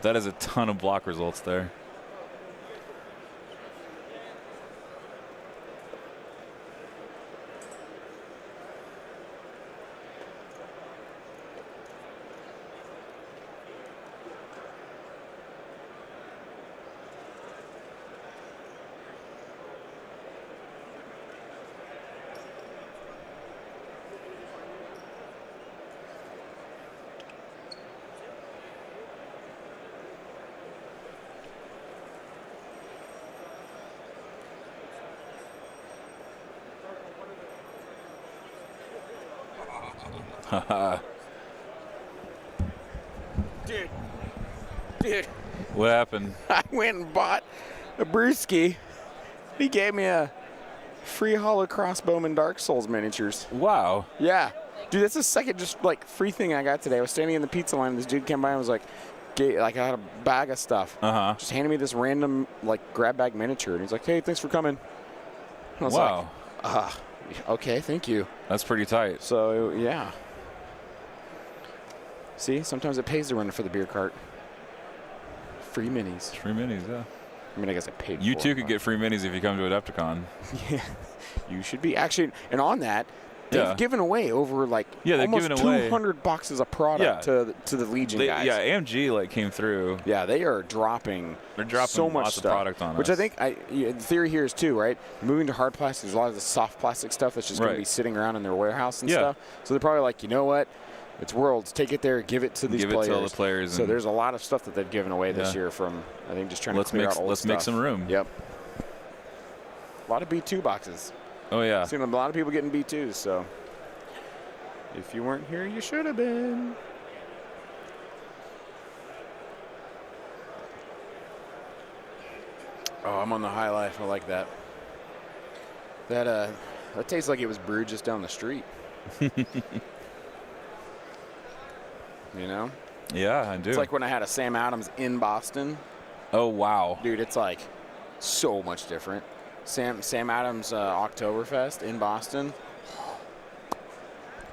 That is a ton of block results there. Dude, What happened? I went and bought a brewski. He gave me a free Hollow Crossbowman Dark Souls miniatures. Wow. Yeah. Dude, that's the second just like free thing I got today. I was standing in the pizza line. This dude came by and was like, I had a bag of stuff. Uh-huh. Just handed me this random like grab bag miniature. And he's like, hey, thanks for coming. And I was Wow. like, okay, thank you. That's pretty tight. So, yeah. See, sometimes it pays to run for the beer cart. Free minis. Free minis, yeah. I mean, I guess I paid You for too it, could but- get free minis if you come to AdeptiCon. Yeah, you should be. Actually, and on that, they've Yeah. given away over like Yeah, they've almost given away- 200 boxes of product to the Legion guys. Yeah, AMG like came through. Yeah, they are dropping. They're dropping so much lots of stuff, product on which us. I think the theory here is too, right? Moving to hard plastic, there's a lot of the soft plastic stuff that's just going Right. to be sitting around in their warehouse and Yeah. stuff. So they're probably like, you know what? It's Worlds. Take it there. Give it to these Give it players. to all the players. So and there's a lot of stuff that they've given away this Yeah. year from, I think, just trying let's to clear make out old let's make stuff. some room. Yep. A lot of B2 boxes. Oh yeah. I've seen a lot of people getting B2s, so if you weren't here, you should have been. Oh, I'm on the high life. I like that. That tastes like it was brewed just down the street. You know? Yeah, I do. It's like when I had a Sam Adams in Boston. oh wow. Dude, it's like so much different. Sam Adams Oktoberfest in Boston.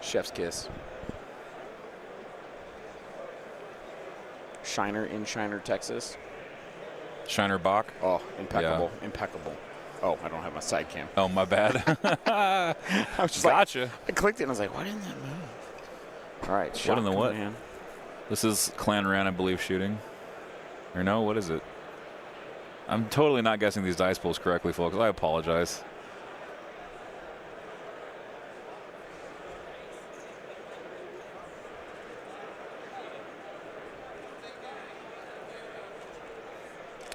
Chef's kiss. Shiner in Shiner, Texas. Shiner Bach. Oh, impeccable, impeccable. Oh, I don't have my side cam. Oh, my bad. I was just Gotcha. like, I clicked it and I was like, why didn't that move? All right, What in the shot what? command. This is Clan Ran, I believe, shooting. Or no, what is it? I'm totally not guessing these dice pulls correctly, folks. I apologize.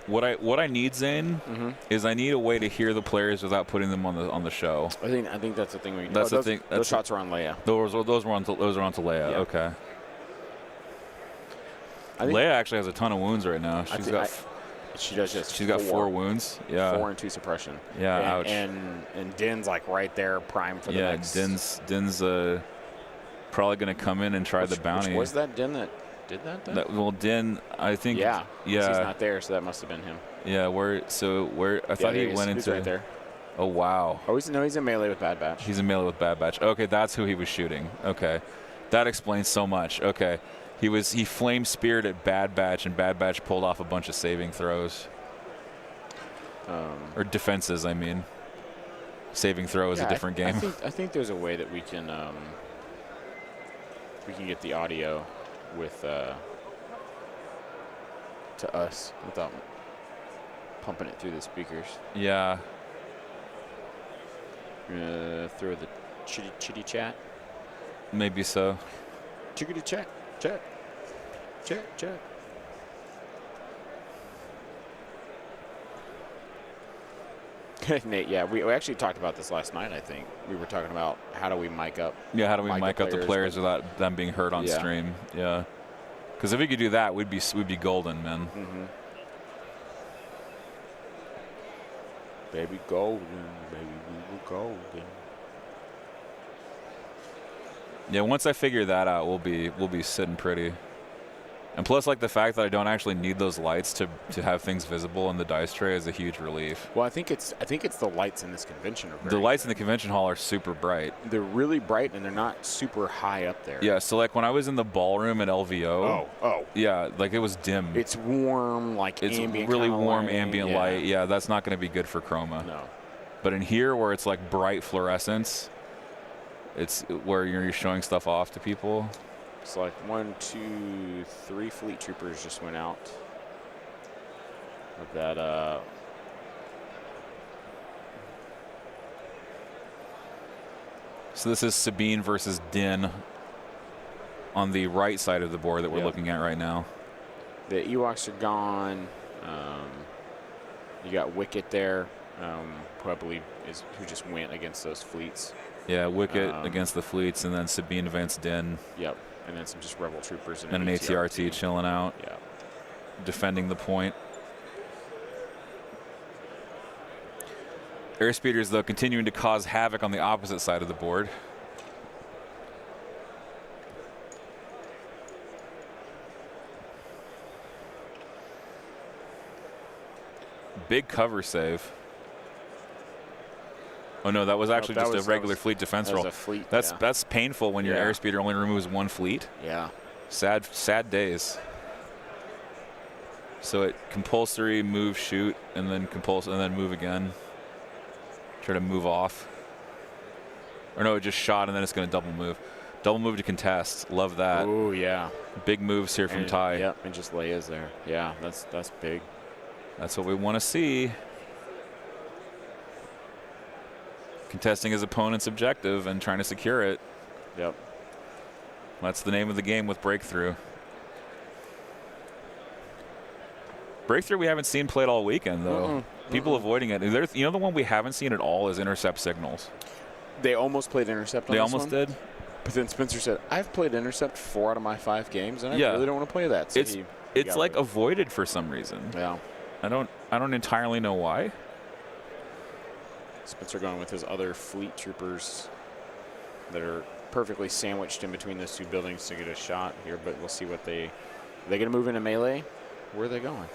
What I need, Zane, is I need a way to hear the players without putting them on the show. I think that's the thing we can do. That's the those, thing- Those that's the- shots are on Leia. Those are on to Leia. Yeah. Okay. I think Leia actually has a ton of wounds right now. I She's thi- got she does just she's got 4 wounds. Yeah. 4 and 2 suppression. Yeah, and, ouch. And Din's like right there, prime for the Yeah, next. Din's probably going to come in and try the bounty. Which was that Din that did that then? Well, Din, I think. Yeah. 'cause Yeah. He's not there, so that must have been him. Yeah. Where? I thought he went He's into. right there. Oh wow. Oh, he's in melee with Bad Batch. He's in melee with Bad Batch. Okay, that's who he was shooting. Okay, that explains so much. Okay, he flame speared at Bad Batch, and Bad Batch pulled off a bunch of saving throws or defenses. I mean, saving throw is a different game. I think there's a way that we can get the audio with to us without pumping it through the speakers. Yeah. Through the chitty chat. Maybe so. Chickity chat. Chat. Nate, yeah, we actually talked about this last night, I think. We were talking about how do we mic up. Yeah. How do we Mic mic the up the players players without them being heard on Yeah. stream? Yeah. Because if we could do that, we'd be golden, man. Mm-hmm. Baby golden, baby we were golden. Yeah, once I figure that out, we'll be sitting pretty. And plus, like the fact that I don't actually need those lights to have things visible in the dice tray is a huge relief. Well, I think it's the lights in this convention are The very lights in the convention hall are super bright. They're really bright and they're not super high up there. Yeah, so like when I was in the ballroom at LVO, Oh. yeah, like it was dim. It's warm, like It's ambient really kinda warm light. ambient Yeah. light. Yeah, that's not going to be good for chroma. No. But in here, where it's like bright fluorescence, it's where you're showing stuff off to people. It's like 1, 2, 3 fleet troopers just went out of that. So this is Sabine versus Din on the right side of the board that we're Yeah. looking at right now. The Ewoks are gone. You got Wicket there, who I believe who just went against those fleets. Yeah, Wicket against the fleets, and then Sabine against Din. Yep. And then some just Rebel troopers and And an ATRT chilling out. Yeah. Defending the point. Airspeeders, though, continuing to cause havoc on the opposite side of the board. Big cover save. Oh no, that was actually just a regular fleet defense roll. That was a fleet, that's painful when your airspeeder only removes one fleet. Yeah. Sad days. So it compulsory move, shoot, and then and then move again. Try to move off. Or no, it just shot and then it's going to double move. Double move to contest. Love that. Oh yeah. Big moves here from Ty. Yep, and just Leia's there. Yeah, that's big. That's what we want to see. Contesting his opponent's objective and trying to secure it. Yep. That's the name of the game with Breakthrough. Breakthrough we haven't seen played all weekend, though. People avoiding it. You know the one we haven't seen at all is Intercept Signals. They almost played Intercept on They this almost one, did? But then Spencer said, I've played Intercept 4 out of my 5 games, and I really don't want to play that. So it's like avoided for some reason. Yeah. I don't entirely know why. Spencer going with his other fleet troopers that are perfectly sandwiched in between those two buildings to get a shot here, but we'll see what are they going to move into melee? Where are they going?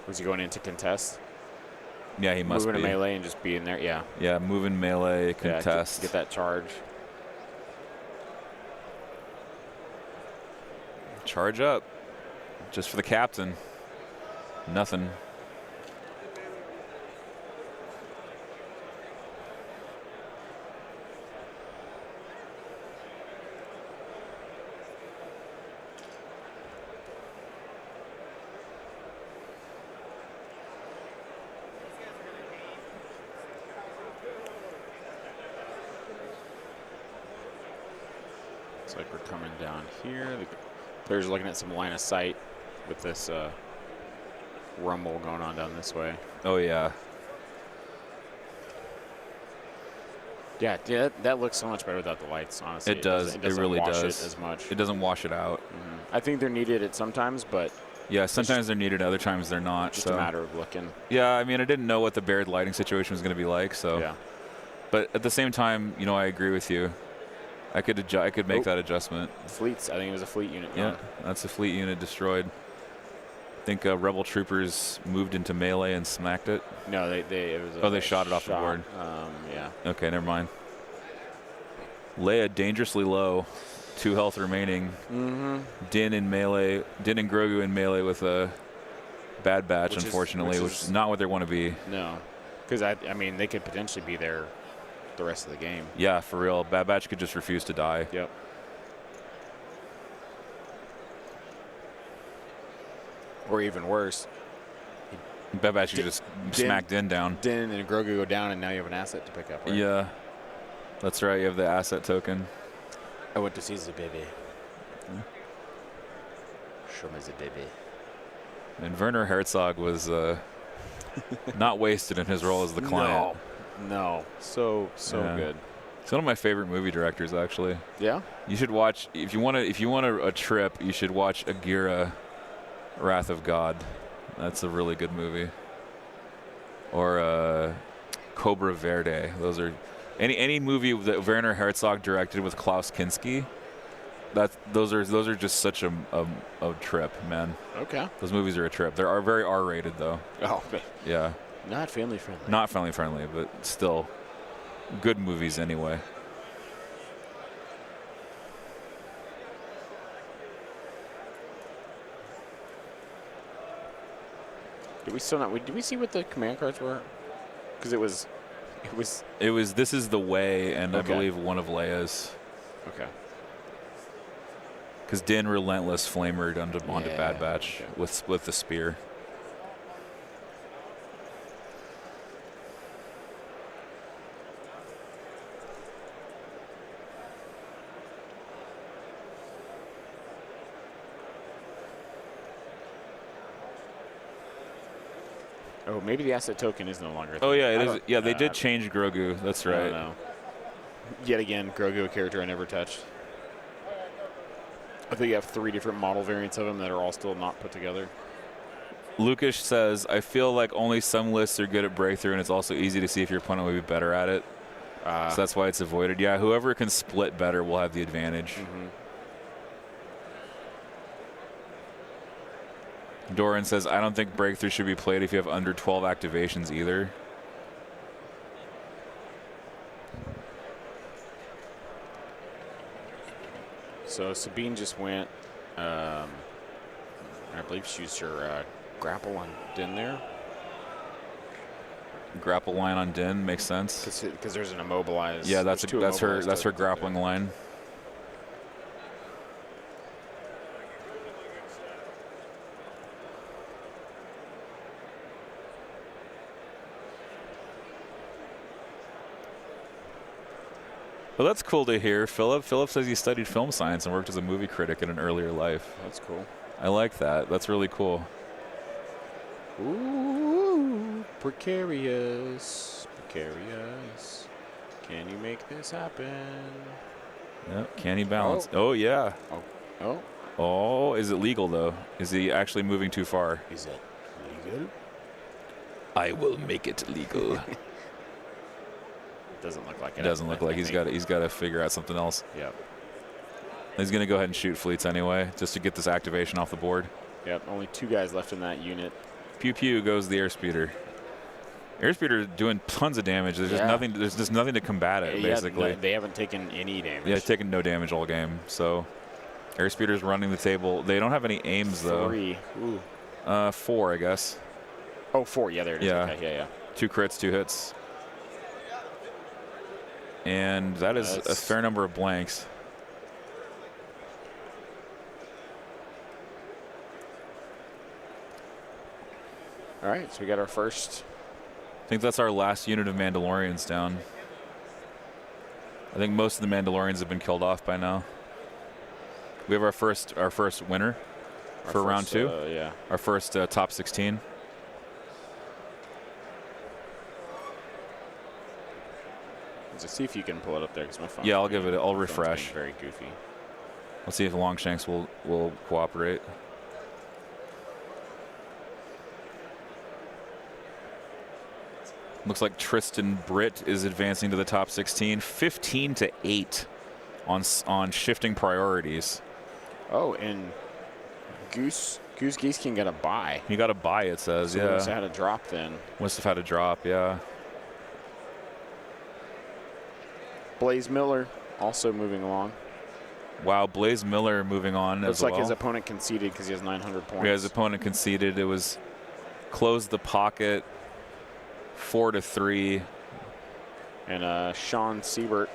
Was he going into contest? Yeah, he must be. Moving to melee and just being there, yeah. Yeah, moving melee, contest. Yeah, get that charge. Charge up. Just for the captain. Nothing. Looks like we're coming down here. The players are looking at some line of sight with this rumble going on down this way. Oh, yeah. Yeah, that looks so much better without the lights, honestly. It does. It really wash does. it as much. It doesn't wash it out. I think they're needed at sometimes, but yeah, sometimes they're needed, other times they're not. Just a matter of looking. Yeah, I mean, I didn't know what the bared lighting situation was going to be like, so. Yeah. But at the same time, you know, I agree with you. I could make that adjustment. Fleets. I think it was a fleet unit. Yeah, that's a fleet unit destroyed. I think Rebel troopers moved into melee and smacked it. No, it was. They shot it off the board. Yeah. Okay, never mind. Leia dangerously low, 2 health remaining. Din and Grogu in melee with a bad batch, unfortunately, which is not what they want to be. No, because I mean they could potentially be there the rest of the game. Yeah, for real. Bad Batch could just refuse to die. Yep. Or even worse, Bad Batch could just smack Din down. Din and Grogu go down, and now you have an asset to pick up, right? Yeah. That's right. You have the asset token. I went to see the baby. Show me the baby. And Werner Herzog was not wasted in his role as the client. No. So good. He's one of my favorite movie directors, actually. Yeah. You should watch if you want a trip. You should watch Agira, Wrath of God. That's a really good movie. Or Cobra Verde. Those are any movie that Werner Herzog directed with Klaus Kinski. Those are just such a trip, man. Okay. Those movies are a trip. They are very R-rated though. Oh, yeah. Not family friendly. Not family friendly, but still good movies anyway. Did we see what the command cards were? Because it was. This is the way, and I believe one of Leia's. Okay. Because Din relentless flamered onto Bad Batch with the spear. Oh, maybe the asset token is no longer. Oh yeah, it is. Yeah, they did change Grogu. That's I right. don't know. Yet again, Grogu, a character I never touched. I think you have 3 different model variants of him that are all still not put together. Lucas says, I feel like only some lists are good at breakthrough, and it's also easy to see if your opponent will be better at it. So that's why it's avoided. Yeah, whoever can split better will have the advantage. Doran says, I don't think breakthrough should be played if you have under 12 activations either. So Sabine just went, I believe she used her grapple on Din there. Grapple line on Din makes sense. Because there's an immobilize. Yeah, that's her immobilized grappling line. Well, that's cool to hear, Philip. Philip says he studied film science and worked as a movie critic in an earlier life. That's cool. I like that. That's really cool. Ooh, precarious. Precarious. Can you make this happen? Yep. Can he balance? Oh, yeah. Oh. Oh, is it legal, though? Is he actually moving too far? Is it legal? I will make it legal. Doesn't look like it. It doesn't look like he's got to figure out something else. Yep. He's going to go ahead and shoot fleets anyway, just to get this activation off the board. Yep. Only 2 guys left in that unit. Pew pew goes the airspeeder. Airspeeder doing tons of damage. There's just nothing. There's just nothing to combat it. Basically, they haven't taken any damage. Yeah, taken no damage all game. So, airspeeder's running the table. They don't have any aims though. 3. Ooh. 4, I guess. Oh, 4. Yeah, there it is. Yeah. Okay, yeah. 2 crits, 2 hits. And that is a fair number of blanks. All right, so we got our first. I think that's our last unit of Mandalorians down. I think most of the Mandalorians have been killed off by now. We have our first winner for round 2. Yeah. Our first top 16. Let's see if you can pull it up there, because my phone. Yeah, I'll give it. I'll refresh. Very goofy. Let's see if Longshanks will cooperate. Looks like Tristan Britt is advancing to the top 16, 15-8 on shifting priorities. Oh, and Goose Geesekin got a buy. He got a buy, it says. So yeah. he must have had a drop then. Must have had a drop. Yeah. Blaze Miller also moving along. Wow, Blaze Miller moving on Looks as like well. his opponent conceded because he has 900 points. Yeah, his opponent conceded. It was close the pocket, 4-3. And Sean Siebert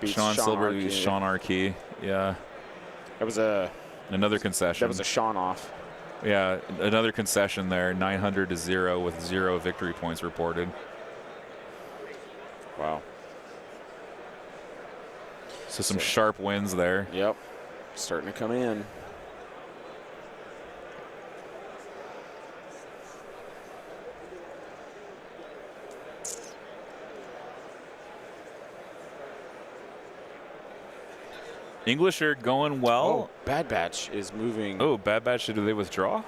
beats Sean Silbert beats Arkey. Sean Arkey. Yeah. That was another concession. That was a Sean off. Yeah, another concession there. 900-0 with 0 victory points reported. Wow. So some sharp wins there. Yep. Starting to come in. English are going well. Oh, Bad Batch is moving. Oh, Bad Batch, do they withdraw?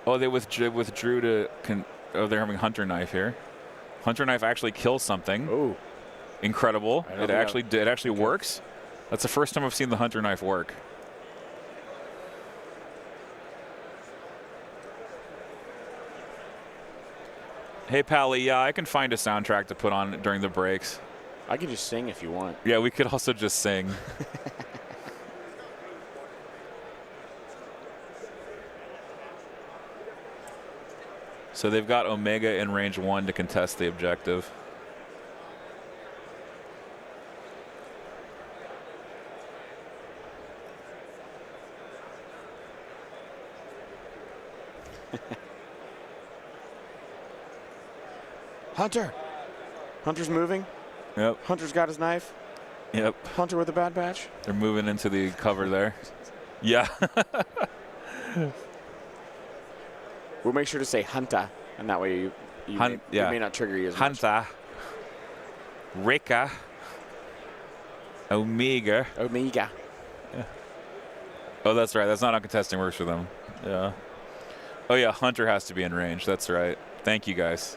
Oh, they withdrew to. Oh, they're having Hunter Knife here. Hunter Knife actually kills something. Oh, incredible! It actually works. That's the first time I've seen the Hunter Knife work. Hey, Pally, yeah, I can find a soundtrack to put on during the breaks. I can just sing if you want. Yeah, we could also just sing. So they've got Omega in range 1 to contest the objective. Hunter's moving. Yep. Hunter's got his knife. Yep. Hunter with a Bad Batch. They're moving into the cover there. Yeah. We'll make sure to say Hunter, and that way you may not trigger you as much. Hunter. Rika. Omega. Omega. Oh, that's right. That's not how contesting works for them. Yeah. Oh, yeah. Hunter has to be in range. That's right. Thank you, guys.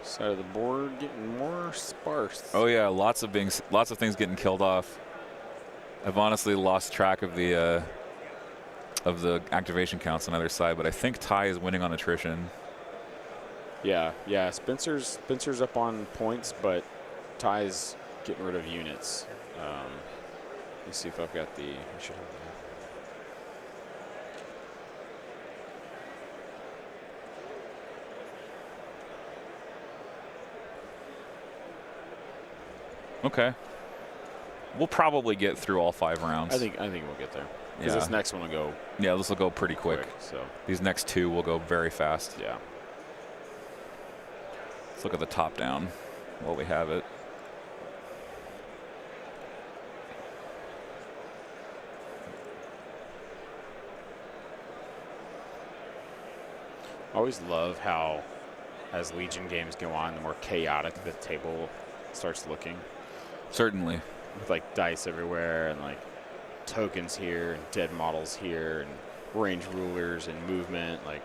Side of the board getting more sparse. Oh, yeah. Lots of things getting killed off. I've honestly lost track of the activation counts on either side, but I think Ty is winning on attrition. Yeah. Spencer's up on points, but Ty's getting rid of units. Let me see if I've got the. I should have Okay. We'll probably get through all 5 rounds. I think we'll get there. Because this next one will go. Yeah, this will go pretty quick. So these next 2 will go very fast. yeah. Let's look at the top down while we have it. I always love how, as Legion games go on, the more chaotic the table starts looking. Certainly. With like dice everywhere and like tokens here and dead models here and range rulers and movement. Like,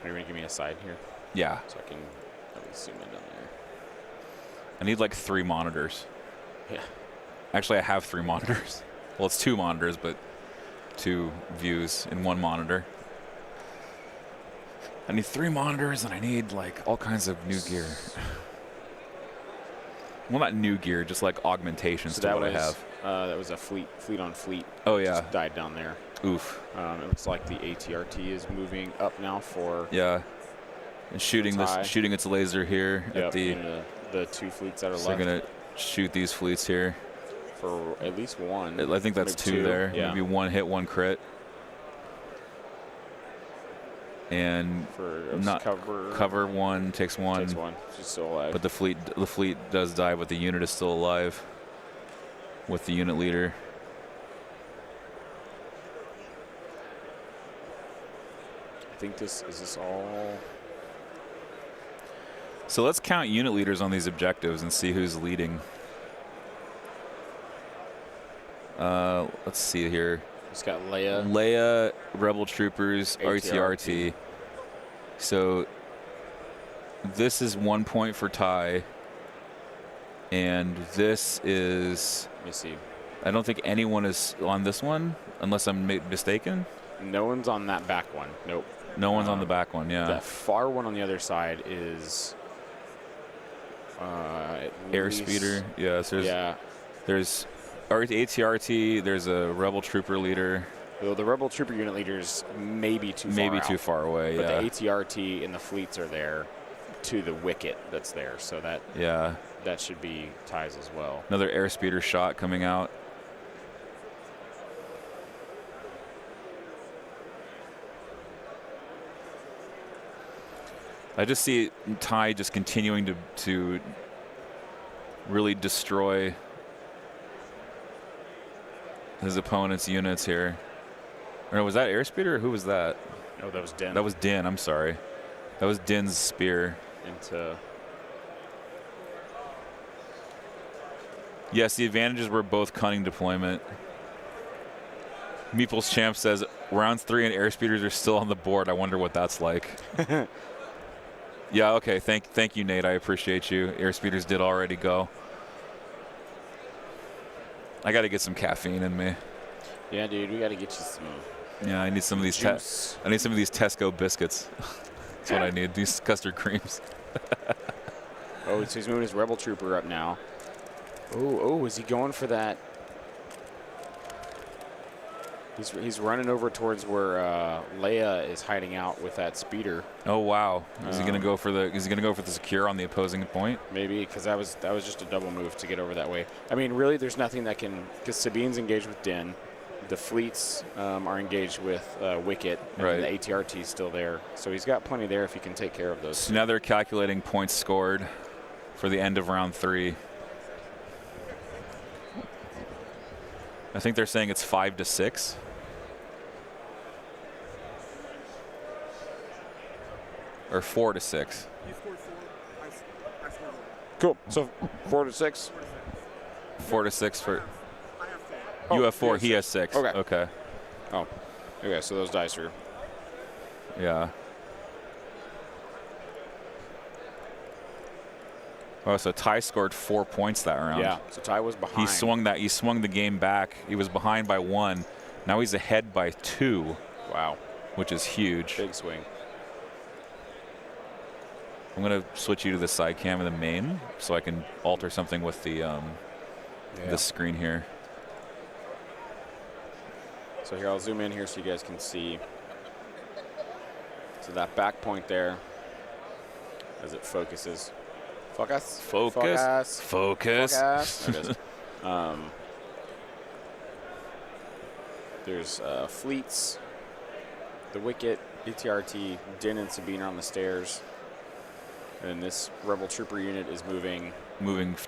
are you gonna give me a side here Yeah. so I can at least zoom in down there? I need like 3 monitors. Yeah. Actually, I have 3 monitors. Well, it's 2 monitors, but 2 views in 1 monitor. I need 3 monitors, and I need like all kinds of new gear. Well, not new gear, just like augmentations So to that what was, I have. that was a fleet on fleet. Oh, yeah. Just died down there. Oof. It looks like the ATRT is moving up now for Yeah. And shooting Tie. shooting its laser here at the. and the 2 fleets that are So left. they're gonna shoot these fleets here. For at least 1. I think that's maybe 2 there. Yeah. Maybe 1 hit, 1 crit. And For not cover 1 takes 1. Takes 1. She's still alive. But the fleet does die, but the unit is still alive with the unit leader. I think is this all? So let's count unit leaders on these objectives and see who's leading. Let's see here. It's got Leia. Leia, Rebel Troopers, ATRT. RTRT. So this is 1 point for Ty. And this is. Let me see. I don't think anyone is on this one, unless I'm mistaken. No one's on that back one. Nope. No one's on the back one, yeah. That far one on the other side is. Airspeeder, yeah. So there's ATRT. There's a Rebel Trooper leader. Well, the Rebel Trooper unit leaders may be too far Maybe out, too far away. but Yeah. the ATRT and the fleets are there to the wicket that's there, so that should be ties as well. Another airspeeder shot coming out. I just see Ty just continuing to really destroy his opponent's units here. Or no, was that airspeeder or who was that? No, that was Din. That was Din, I'm sorry. That was Din's spear. Into Yes, the advantages were both cunning deployment. Meeple's Champ says, rounds 3 and airspeeders are still on the board. I wonder what that's like. Yeah, okay. Thank you, Nate. I appreciate you. Airspeeders did already go. I got to get some caffeine in me. yeah, dude, we got to get you some. Yeah, I need some of these. Juice. I need some of these Tesco biscuits. That's what I need. These custard creams. Oh, so he's moving his Rebel Trooper up now. Oh, is he going for that? He's running over towards where Leia is hiding out with that speeder. Oh wow! Is he gonna go for the? Is he gonna go for the secure on the opposing point? Maybe because that was just a double move to get over that way. I mean, really, there's nothing that can, because Sabine's engaged with Din. The fleets are engaged with Wicket, and Right. the ATRT is still there. So he's got plenty there if he can take care of those. So now they're calculating points scored for the end of round 3. I think they're saying it's 5-6. Or 4-6. You scored 4. I scored 1. Cool. So 4-6. 4-6 for. I have 4. You Oh, have 4. he He has has 6. Okay. Okay. Oh, okay. So those dice are. Yeah. Oh, so Ty scored 4 points that round. Yeah. So Ty was behind. He swung that. He swung the game back. He was behind by 1. Now he's ahead by 2, Wow. which is huge. Big swing. I'm gonna switch you to the side cam in the main, so I can alter something with the the screen here. So here, I'll zoom in here so you guys can see. So that back point there, as it focuses. Focus. Focus. Focus. Focus. There it is. There's fleets, the Wicket, ATRT, Din and Sabine are on the stairs. And this Rebel Trooper unit is moving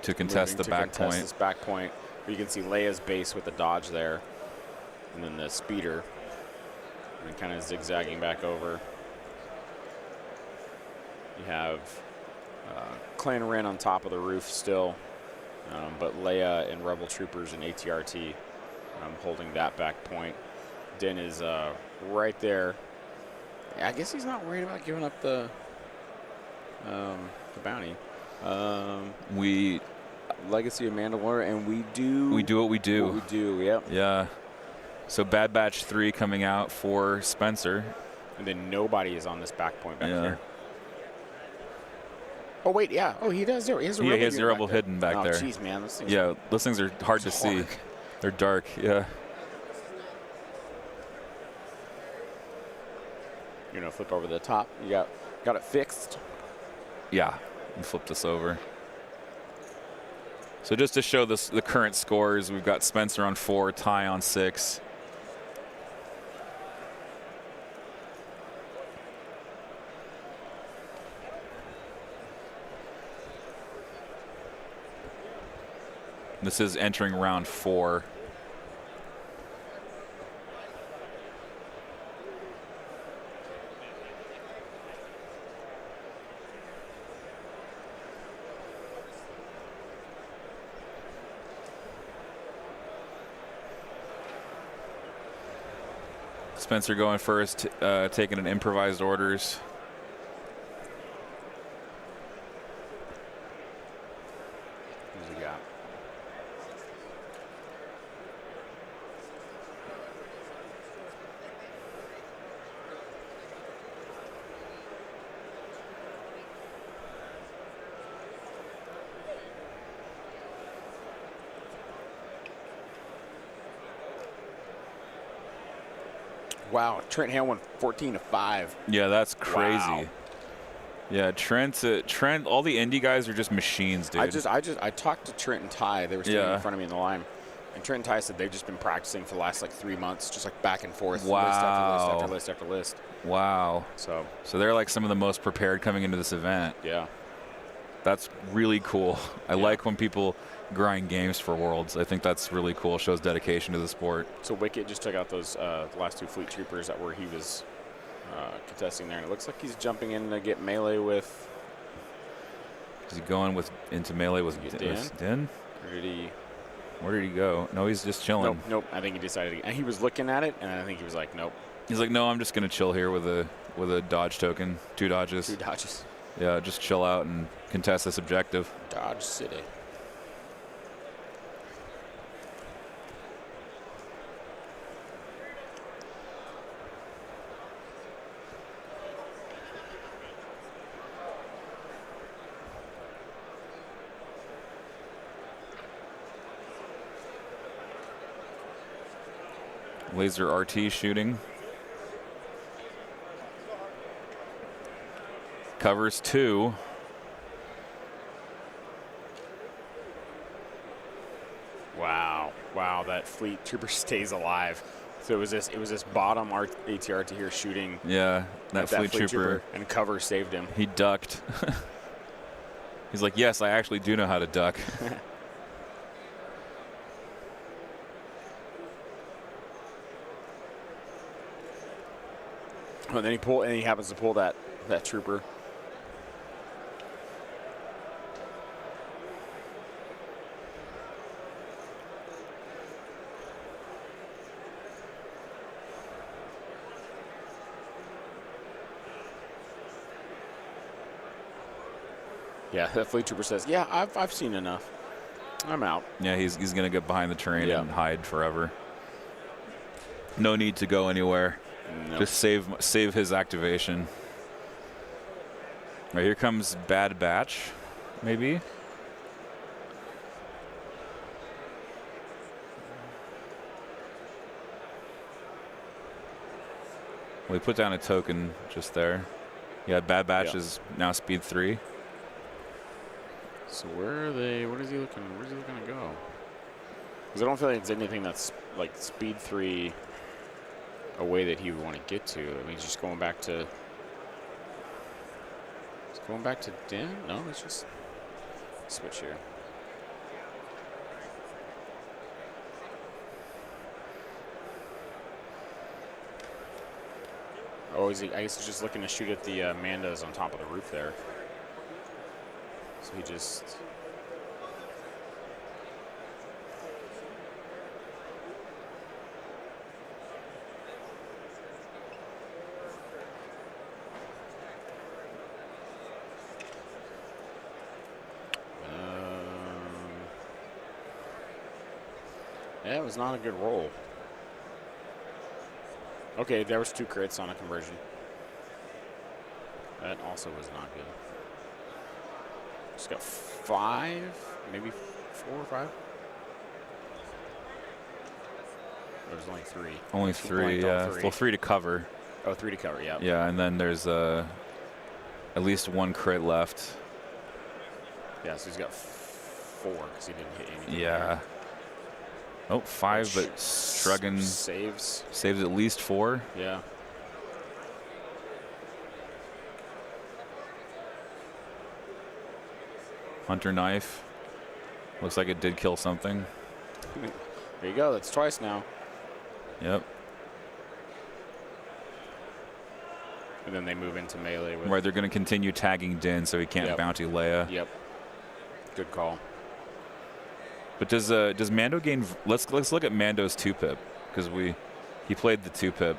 To contest the back point. This back point. You can see Leia's base with the Dodge there. And then the speeder. And kind of zigzagging back over. You have Clan Ren on top of the roof still. But Leia and Rebel Troopers and ATRT holding that back point. Din is right there. I guess he's not worried about giving up the bounty. We Legacy of Mandalore, and we do what we do. What we do, yep. Yeah. So Bad Batch 3 coming out for Spencer. And then nobody is on this back point back Yeah. here. Oh wait, yeah. Oh, he does. He has a Yeah, rebel he has the unit rebel back there. hidden back Oh, there. jeez, man, those things Yeah, those things are hard to see. dark. They're dark. Yeah. You know, flip over the top. You got it fixed. Yeah. And flip this over. So just to show this, the current scores, we've got Spencer on 4, Ty on 6. This is entering round 4. Spencer going first, taking an improvised orders. Who's he got? Wow, Trent Hale went 14-5. Yeah, that's crazy. Wow. Yeah, Trent. All the indie guys are just machines, dude. I talked to Trent and Ty. They were standing Yeah. in front of me in the line. And Trent and Ty said they've just been practicing for the last 3 months, just back and forth, list after list Wow. after list after list. Wow. So, So they're like some of the most prepared coming into this event. yeah. That's really cool. I like when people grind games for Worlds. I think that's really cool. Shows dedication to the sport. So Wicket just took out those last 2 fleet troopers that were he was contesting there. And it looks like he's jumping in to get melee with. Is he going into melee with Get Din? Or did he? Where did he go? No, he's just chilling. Nope. I think he decided. And he was looking at it, and I think he was like, nope. He's like, no, I'm just gonna chill here with a dodge token, 2 dodges. 2 dodges. Yeah, just chill out and contest this objective. Dodge City. Laser RT shooting. Covers 2. Wow, that fleet trooper stays alive. So it was this bottom ATR to here shooting. Yeah, that at fleet trooper. and cover saved him. He ducked. He's like, yes, I actually do know how to duck. And then he happens to pull that trooper. Yeah, that fleet trooper says, "Yeah, I've seen enough. I'm out." Yeah, he's gonna get behind the train Yeah. and hide forever. No need to go anywhere. No. Just save his activation. Right, here comes Bad Batch, maybe. We put down a token just there. Yeah, Bad Batch is now speed 3. So where are they? Where's he looking to go? Because I don't feel like it's anything that's like speed 3 away that he would want to get to. I mean, he's just going back to. He's going back to Din? No, it's just switch here. Oh, I guess he's just looking to shoot at the Mandas on top of the roof there. So he just. Yeah, it was not a good roll. Okay, there was 2 crits on a conversion. That also was not good. Just got 5, maybe 4 or 5. There was only 3. Only 3, yeah. Well, 3 to cover. Oh, 3 to cover, yeah. Yeah, and then there's at least 1 crit left. Yeah, so he's got 4 because he didn't hit anything. Yeah. Oh, 5, but Struggan saves at least 4. Yeah. Hunter knife. Looks like it did kill something. There you go. That's twice now. Yep. And then they move into melee. With Right, they're going to continue tagging Din so he can't bounty Leia. Yep. Good call. But does Mando gain? Let's look at Mando's 2-pip because he played the 2-pip.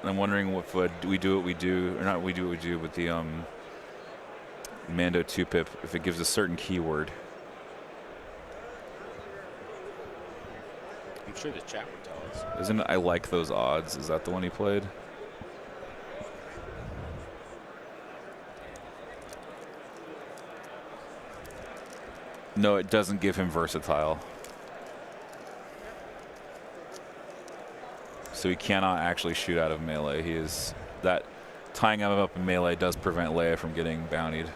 I'm wondering if we do what we do or not. We do what we do with the Mando 2-pip if it gives a certain keyword. I'm sure the chat would tell us. Isn't it I like those odds? Is that the one he played? No, it doesn't give him versatile. So he cannot actually shoot out of melee. He is that tying him up in melee does prevent Leia from getting bountied.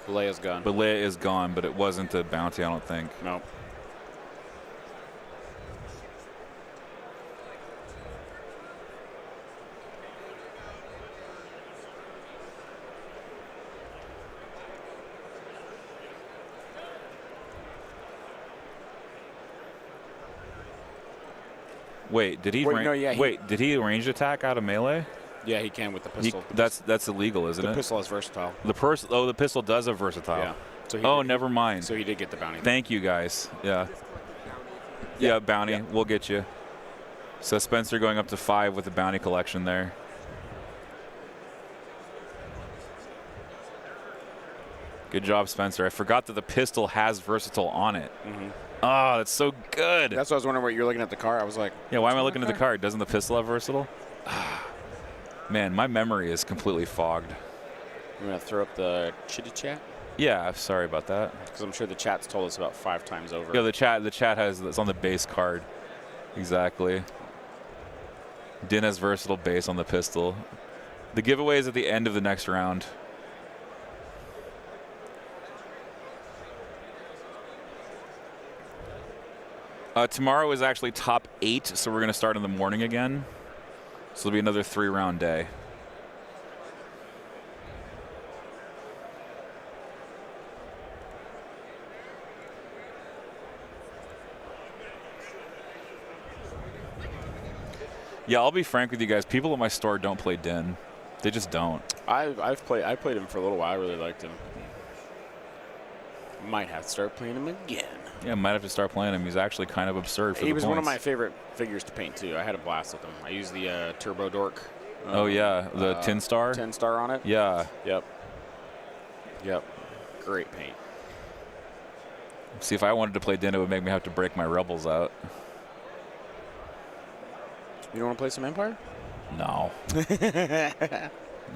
Leia's gone. But Leia is gone, but it wasn't a bounty, I don't think. Nope. Wait, did he? Wait, no, yeah, wait, did he range attack out of melee? Yeah, he can with the pistol. That's illegal, isn't the it? pistol is versatile. The pistol does have versatile. Yeah. So Oh, never mind. So he did get the bounty. Thank you, guys. Yeah. Yeah, bounty. Yeah. We'll get you. So Spencer going up to 5 with the bounty collection there. Good job, Spencer. I forgot that the pistol has versatile on it. Mm-hmm. Oh, that's so good. That's what I was wondering. What you're looking at the car. I was like, yeah, why am I looking at the card? Doesn't the pistol have versatile? Man, my memory is completely fogged. You want to throw up the chitty chat? Yeah, sorry about that. Because I'm sure the chat's told us about 5 times over. Yeah, the chat has it's on the base card. Exactly. Din has versatile base on the pistol. The giveaway is at the end of the next round. Tomorrow is actually top 8, so we're going to start in the morning again. So it'll be another 3-round day. Yeah, I'll be frank with you guys. People at my store don't play Din. They just don't. I played him for a little while. I really liked him. Might have to start playing him again. Yeah, might have to start playing him. He's actually kind of absurd for He the was points. one of my favorite figures to paint too. I had a blast with him. I used the Turbo Dork. Oh yeah, the Tin Star. 10 star on it. Yeah. Yep. Great paint. See, if I wanted to play Din, it would make me have to break my Rebels out. You don't want to play some Empire? No.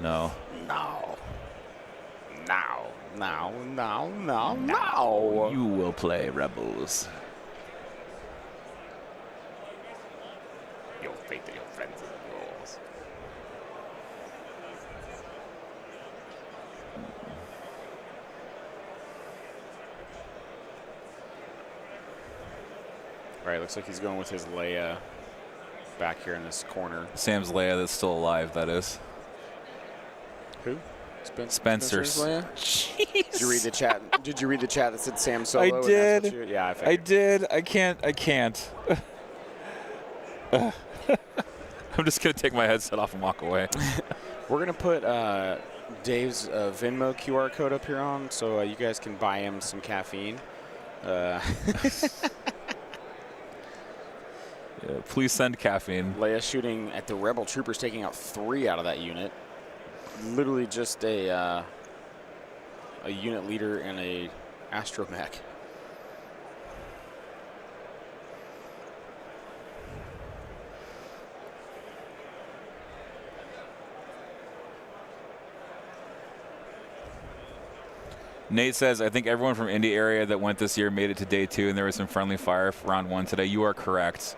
No. No. You will play Rebels. Your fate and your friends and yours. All right, looks like he's going with his Leia back here in this corner. Sam's Leia that's still alive, that is. Who? Spencer's Leia? Jeez. Did you read the chat? Did you read the chat that said Sam Solo? I and that's did. what yeah, I I figured. did. I can't. I'm just going to take my headset off and walk away. We're going to put Dave's Venmo QR code up here on so you guys can buy him some caffeine. Yeah, please send caffeine. Leia shooting at the Rebel troopers, taking out 3 out of that unit. Literally just a unit leader and a astromech. Nate says, I think everyone from Indy area that went this year made it to day 2, and there was some friendly fire for round 1 today. You are correct.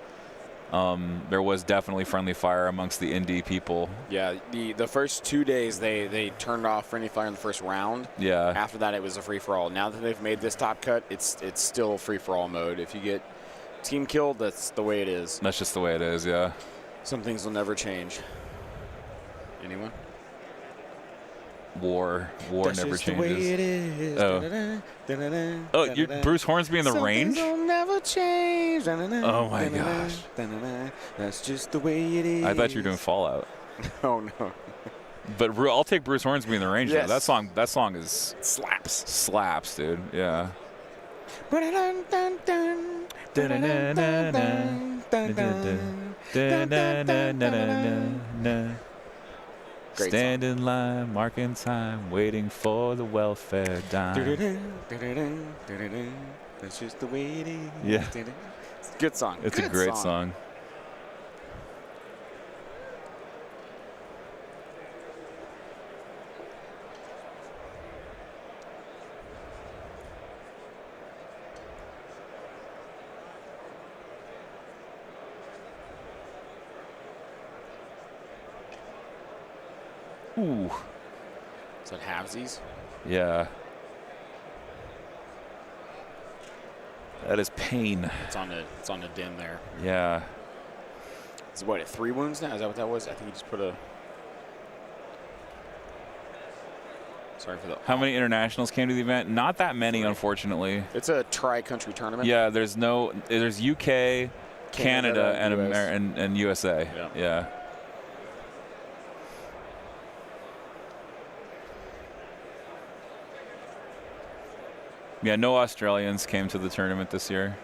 There was definitely friendly fire amongst the Indy people. Yeah, the first 2 days they turned off friendly fire in the first round. Yeah. After that, it was a free-for-all. Now that they've made this top cut, it's still free-for-all mode. If you get team killed, that's the way it is. That's just the way it is, yeah. Some things will never change. Anyone? War That's never just changes. the way it is. Oh. Da-da-da, da-da-da, Oh, da-da-da. Bruce Hornsby in the Some range? things will never change. Da-da-da, Oh my da-da-da, gosh. da-da-da. That's just the way it is. I thought you were doing Fallout. Oh no. But I'll take Bruce Hornsby in the range. Yes. Though. That song is Slaps. slaps, dude. Yeah. Dun, dun, dun, dun, dun, dun, dun, dun. Great Stand in line, marking time, waiting for the welfare dime. That's just the way it is. Yeah. It's a good song. It's a great song. Ooh. Is that halvesies? Yeah. That is pain. It's on the din there. Yeah. Is what, 3 wounds now? Is that what that was? I think he just put a. Sorry for the. How many internationals came to the event? Not that many, 3. unfortunately. It's a tri-country tournament. Yeah, there's UK, Canada, and, US. and USA. Yeah. Yeah. Yeah, no Australians came to the tournament this year.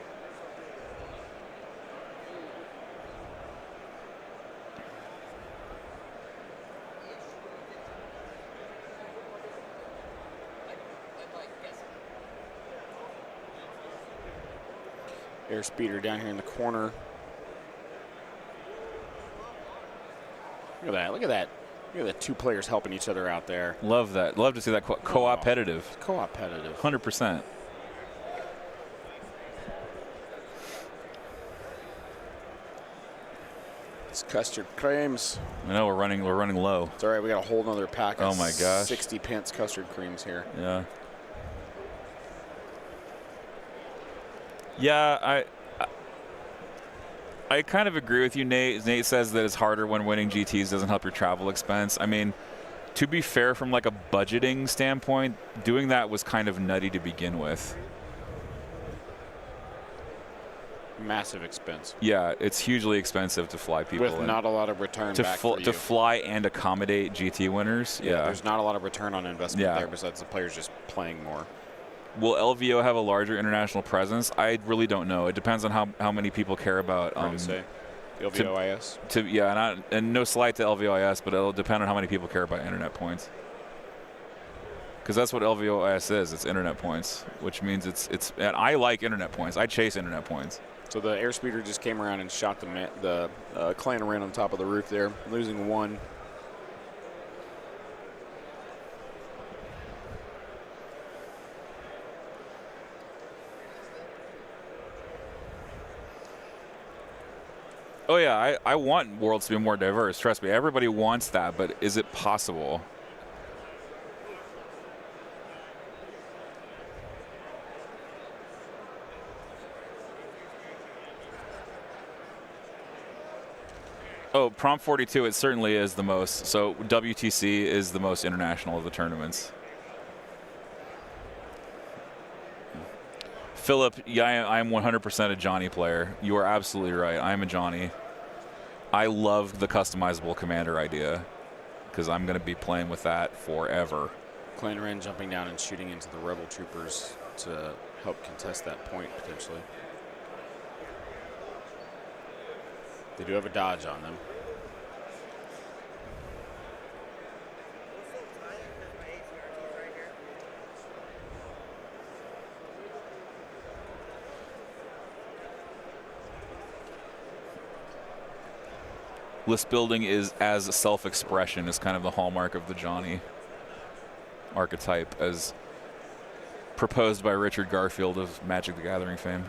Airspeeder down here in the corner. Look at that. Look at that. Look at the two players helping each other out there. Love that. Love to see that co-opetitive. Co-opetitive. 100%. It's custard creams. I know we're running low. It's all right. We got a whole nother pack of Oh my gosh. 60 pence custard creams here. Yeah. Yeah, I kind of agree with you, Nate. Nate says that it's harder when winning GTs doesn't help your travel expense. I mean, to be fair, from like a budgeting standpoint, doing that was kind of nutty to begin with. Massive expense. Yeah, it's hugely expensive to fly people with in. not a lot of return back for you. To fly and accommodate GT winners. Yeah, there's not a lot of return on investment Yeah. there besides the players just playing more. Will LVO have a larger international presence? I really don't know. It depends on how many people care about. Hard to say. LVOIS. And no slight to LVOIS, but it'll depend on how many people care about internet points. Because that's what LVOIS is. It's internet points, which means it's. And I like internet points. I chase internet points. So the airspeeder just came around and shot the clan around on top of the roof there, losing one. Oh yeah, I want worlds to be more diverse. Trust me, everybody wants that, but is it possible? Oh, Prompt 42, it certainly is the most. So WTC is the most international of the tournaments. Philip, yeah, I am 100% a Johnny player. You are absolutely right. I am a Johnny. I love the customizable commander idea because I'm going to be playing with that forever. Clan Ren jumping down and shooting into the rebel troopers to help contest that point potentially. They do have a dodge on them. List building is as self-expression is kind of the hallmark of the Johnny archetype as proposed by Richard Garfield of Magic the Gathering fame.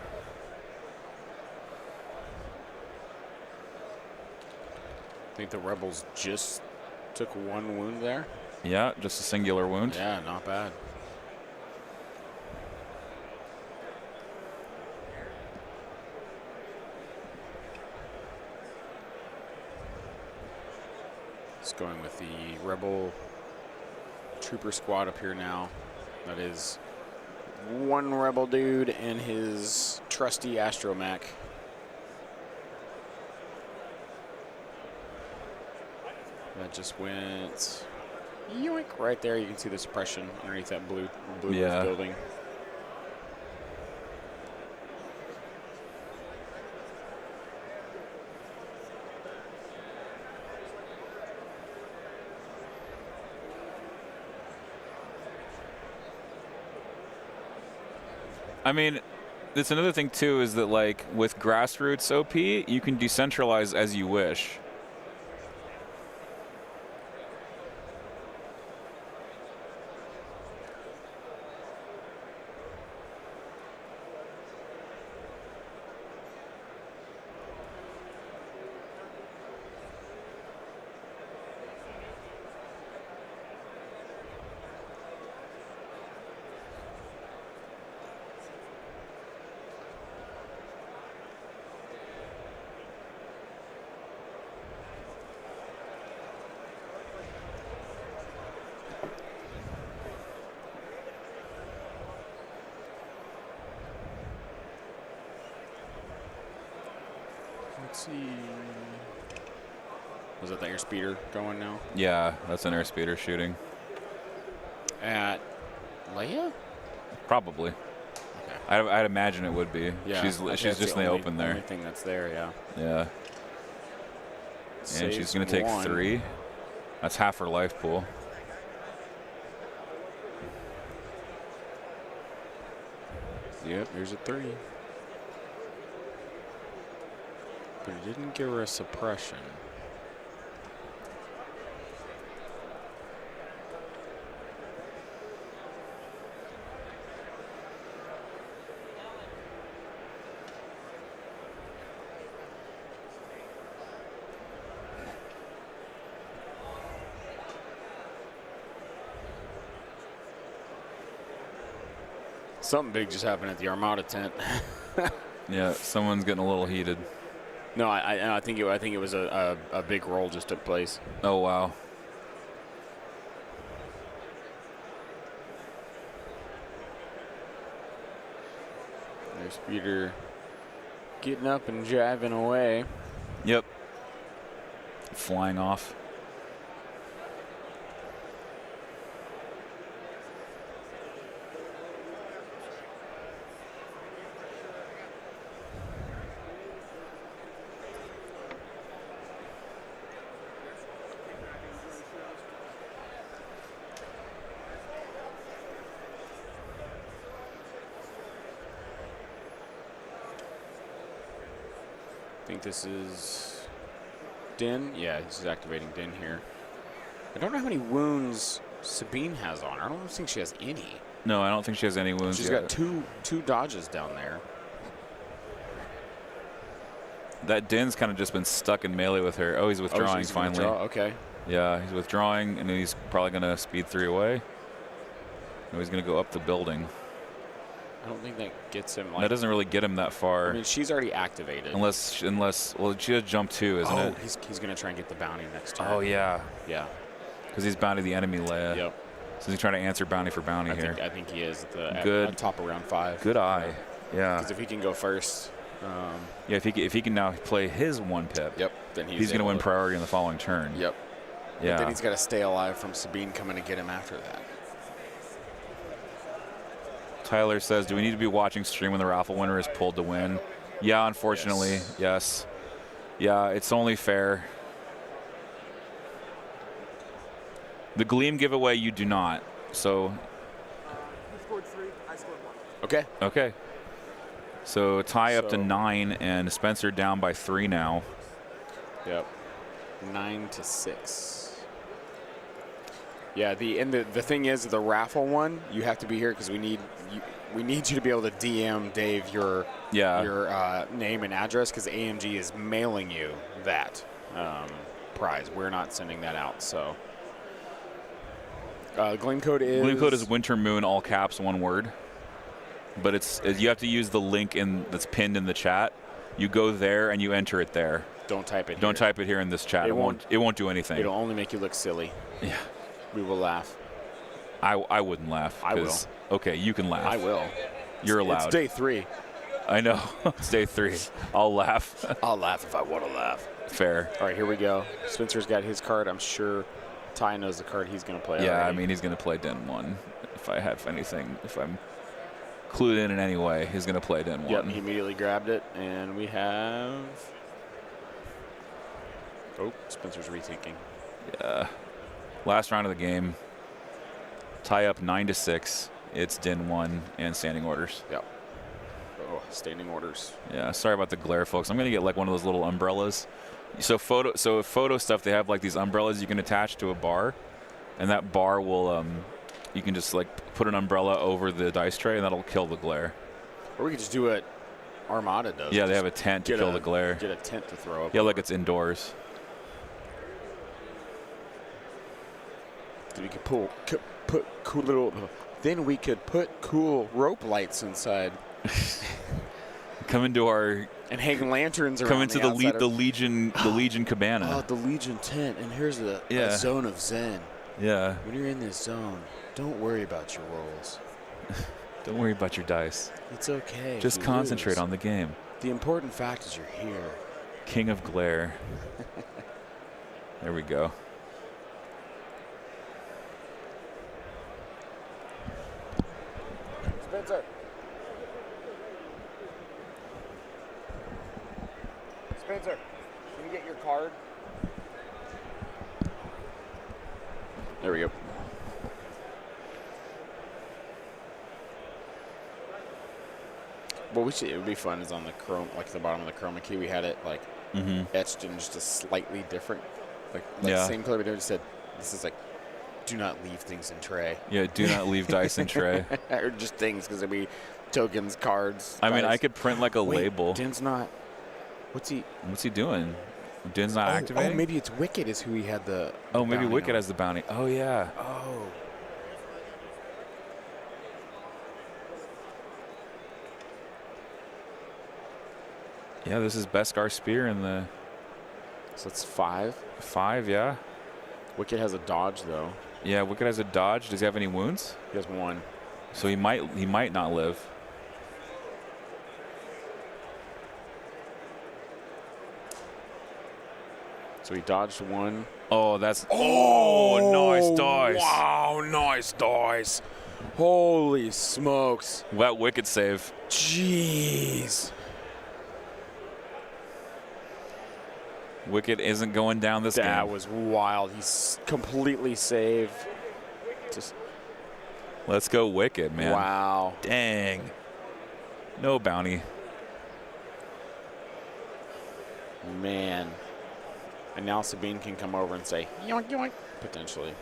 I think the rebels just took one wound there. Yeah, just a singular wound. Yeah, not bad. It's going with the rebel trooper squad up here now. That is one rebel dude and his trusty astromech. That just went yoink right there. You can see the suppression underneath that blue Yeah. building. I mean, it's another thing too is that like with grassroots OP, you can decentralize as you wish. Let's see. Was that the airspeeder going now? Yeah, that's an airspeeder shooting. At Leia? Probably. Okay. I'd imagine it would be. Yeah. She's I think just that's in the open there. Only thing that's there, yeah. Yeah. And she's going to take Saves 3. That's half her life pool. Yep, there's a 3. But it didn't give her a suppression. Something big just happened at the Armada tent. Yeah, someone's getting a little heated. No, I think it was a big roll just took place. Oh, wow. There's Peter getting up and jiving away. Yep. Flying off. I think this is Din. Yeah, this is activating Din here. I don't know how many wounds Sabine has on her. I don't think she has any. No, I don't think she has any wounds She's yet. got two dodges down there. That Din's kind of just been stuck in melee with her. Oh, he's withdrawing she's gonna finally. withdraw. Okay. Yeah, he's withdrawing, and then he's probably going to speed 3 away. No, he's going to go up the building. I don't think that gets him. Like, That doesn't really get him that far. I mean, she's already activated. Unless, well, she has jump 2, isn't it? He's going to try and get the bounty next turn. Oh, yeah. Yeah. Because he's bounty the enemy Leia. Yep. So he's trying to answer bounty for bounty here. I think he is Good. at top of round 5. Good eye. Yeah. Because if he can go first. Yeah, if he can now play his 1 pip. Yep. Then he's going to win priority in the following turn. Yep. Yeah. But then he's got to stay alive from Sabine coming to get him after that. Tyler says, do we need to be watching stream when the raffle winner is pulled to win? Yeah, unfortunately, yes. Yeah, it's only fair. The Gleam giveaway, you do not. So, You scored 3, I scored 1. Okay. okay. So tie up to So- 9, and Spencer down by 3 now. Yep. 9-6. Yeah, the thing is, the raffle one, you have to be here because we need you to be able to DM Dave your name and address because AMG is mailing you that prize. We're not sending that out. So Gleam code is Winter Moon, all caps, 1 word. But you have to use the link that's pinned in the chat. You go there and you enter it there. Don't type it. Don't here. type it here in this chat. It won't do anything. It'll only make you look silly. Yeah. We will laugh. I wouldn't laugh. I will. Okay, you can laugh. I will. You're allowed. It's day 3. I know. It's day 3. I'll laugh. I'll laugh if I want to laugh. Fair. All right, here we go. Spencer's got his card. I'm sure Ty knows the card he's going to play. Yeah, already. I mean, he's going to play Den 1. If I'm clued in any way, he's going to play Den 1. Yep, he immediately grabbed it, and we have. Oh, Spencer's rethinking. Yeah. Last round of the game. Tie up 9-6. It's Den 1 and standing orders. Yep. Oh, standing orders. Yeah, sorry about the glare, folks. I'm going to get like one of those little umbrellas. So photo stuff, they have like these umbrellas you can attach to a bar, and that bar will you can just like put an umbrella over the dice tray, and that'll kill the glare. Or we could just do what Armada does. Yeah, they have a tent to kill the glare. Get a tent to throw up. Yeah, like it's indoors. We could put cool little. Then we could put cool rope lights inside. Come into our. And hang lanterns around. Come into the outside Legion cabana. Oh, the Legion tent, and here's a zone of Zen. Yeah. When you're in this zone, don't worry about your rolls. Don't worry about your dice. It's okay. Just concentrate on the game. The important fact is you're here. King of Glare. There we go. Spencer. Spencer, can you get your card? There we go. What it would be fun is on the chrome, like the bottom of the chroma key, we had it like etched in just a slightly different, like same color, but it just said, this is like, do not leave things in tray. Yeah, do not leave dice in tray. Or just things, because it'd be tokens, cards. I mean, dice. I could print like a label. Din's not. What's he doing? Din's not activating? Oh, maybe it's Wicked is who he had the. Oh, maybe bounty Wicked on. has the bounty. Oh, yeah. Oh. Yeah, this is Beskar Spear in the So it's 5. 5, yeah. Wicked has a dodge though. Yeah, Wicked has a dodge. Does he have any wounds? He has 1. So he might not live. So he dodged 1. Oh, that's nice dice. Wow, nice dice. Holy smokes. That Wicked save. Jeez. Wicked isn't going down this That game. was wild. He's completely saved. Just Let's go Wicked, man. wow. Dang. No bounty. Man. And now Sabine can come over and say, yoink, yoink, potentially.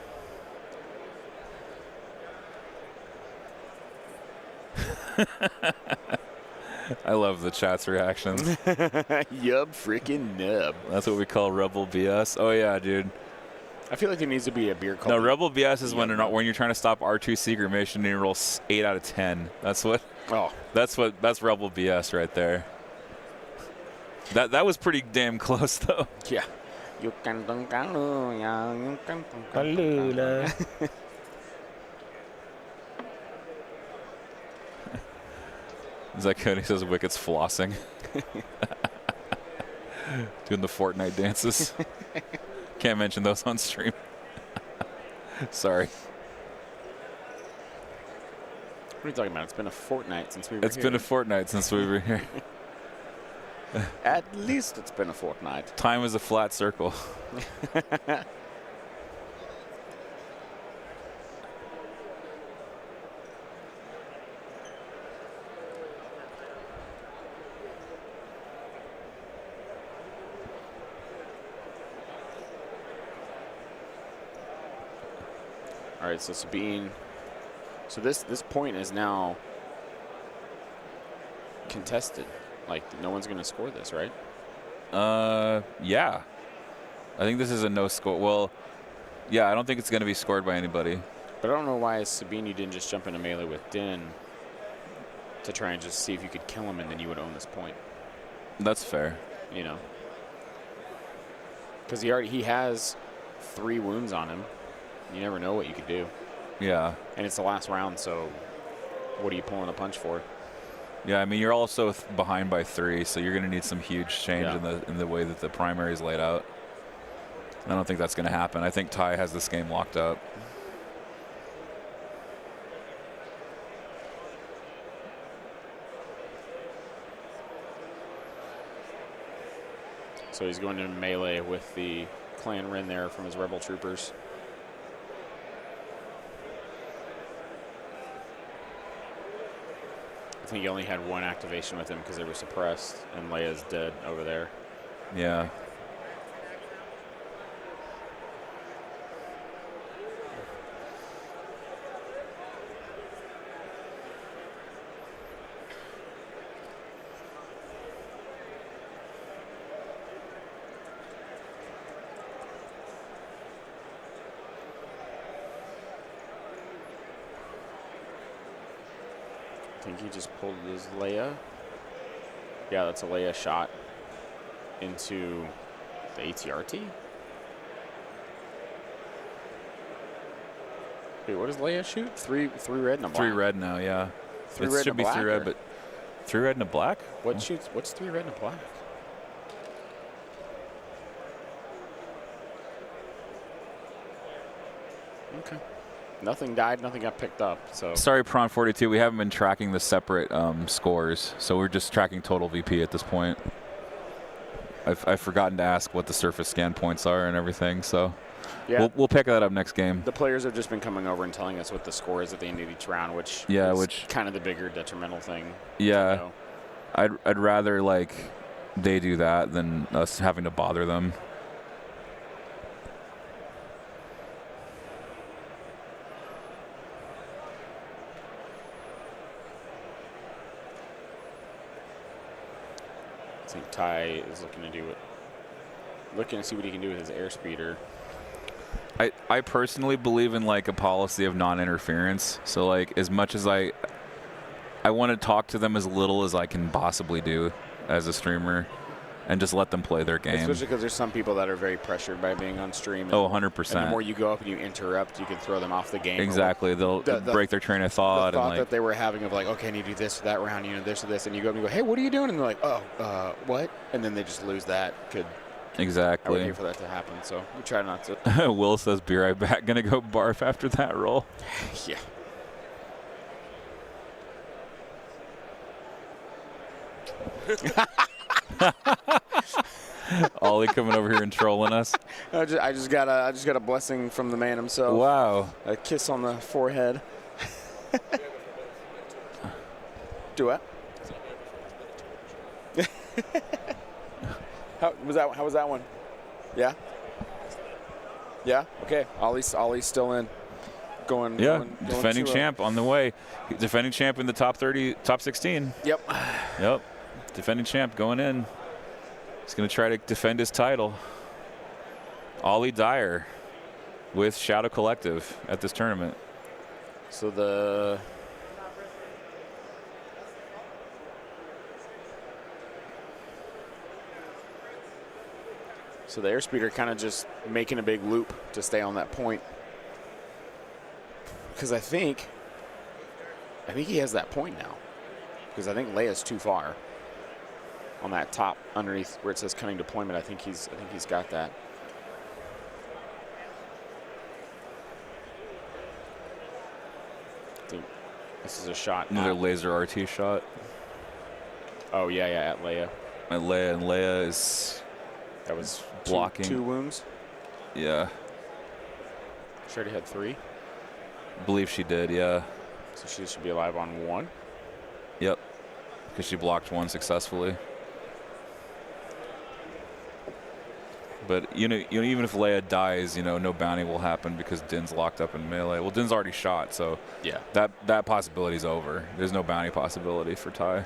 I love the chat's reactions. Yub freaking nub. That's what we call Rebel BS. Oh, yeah, dude. I feel like there needs to be a beer called. No, Rebel BS is when you're trying to stop R2 secret mission and you roll 8 out of 10. That's Oh, that's Rebel BS right there. That was pretty damn close though. yeah. You can dunk you can Is that good? He says Wicked's flossing. Doing the Fortnite dances. Can't mention those on stream. Sorry. What are you talking about? It's been a fortnight since we were It's here. been a fortnight since we were here. At least it's been a fortnight. Time is a flat circle. All right, so Sabine. So this point is now contested. Like, no one's going to score this, right? Yeah. I think this is a no score. Well, yeah, I don't think it's going to be scored by anybody. But I don't know why Sabine you didn't just jump into melee with Din to try and just see if you could kill him and then you would own this point. That's fair. You know? Because he has 3 wounds on him. You never know what you could do. Yeah. And it's the last round, so what are you pulling a punch for? Yeah, I mean, you're also behind by 3, so you're going to need some huge change Yeah. in the way that the primary is laid out. I don't think that's going to happen. I think Ty has this game locked up. So he's going to melee with the Clan Ren there from his Rebel troopers. I think he only had 1 activation with him because they were suppressed, and Leia's dead over there. Yeah. I think he just pulled his Leia. Yeah, that's a Leia shot into the ATRT. Wait, what does Leia shoot? Three red and a black. 3 red now, yeah. 3 It red should and be a black. 3 red, or- but 3 red and a black? what shoots? What's 3 red and a black? Okay. Nothing died. Nothing got picked up. So Sorry, Prawn 42. We haven't been tracking the separate scores, so we're just tracking total VP at this point. I've forgotten to ask what the surface scan points are and everything, so yeah, we'll pick that up next game. the players have just been coming over and telling us what the score is at the end of each round, which Yeah, is which- kind of the bigger detrimental thing. Yeah, So, I'd rather like they do that than us having to bother them. I think Ty is looking to see what he can do with his airspeeder. I personally believe in like a policy of non-interference. So like as much as I want to talk to them as little as I can possibly do. as a streamer and just let them play their game. Especially because there's some people that are very pressured by being on stream. And, Oh, 100%. And the more you go up and you interrupt, you can throw them off the game. Exactly. They'll break their train of thought. The thought and that they were having of like, okay, I need to do this or that round, this or this, and you go up and you go, hey, what are you doing? And they're like, oh, what? And then they just lose that. I would exactly. hate for that to happen, so we try not to. Will says, be right back. Gonna go barf after that roll. Yeah. Ollie coming over here and trolling us. I just got a blessing from the man himself. Wow. A kiss on the forehead. Do what? How was that one? Yeah. Yeah. Okay. Ollie's still in. Going. Defending 2-0. champ on the way. Defending champ in the top 30, top 16. Yep. Yep. Defending champ going in. He's going to try to defend his title. Ollie Dyer with Shadow Collective at this tournament. So the airspeeder kind of just making a big loop to stay on that point. Because I think he has that point now. Because I think Leia's too far on that top underneath where it says cunning deployment. I think he's got that. I think this is a shot. Another laser RT shot. Oh yeah, at Leia. At Leia, and Leia is That was blocking. Two wounds. Yeah. She already had 3. I believe she did, yeah. So she should be alive on 1. Yep. Because she blocked 1 successfully. But even if Leia dies, no bounty will happen because Din's locked up in melee. Well, Din's already shot, so yeah, that possibility's over. There's no bounty possibility for Ty.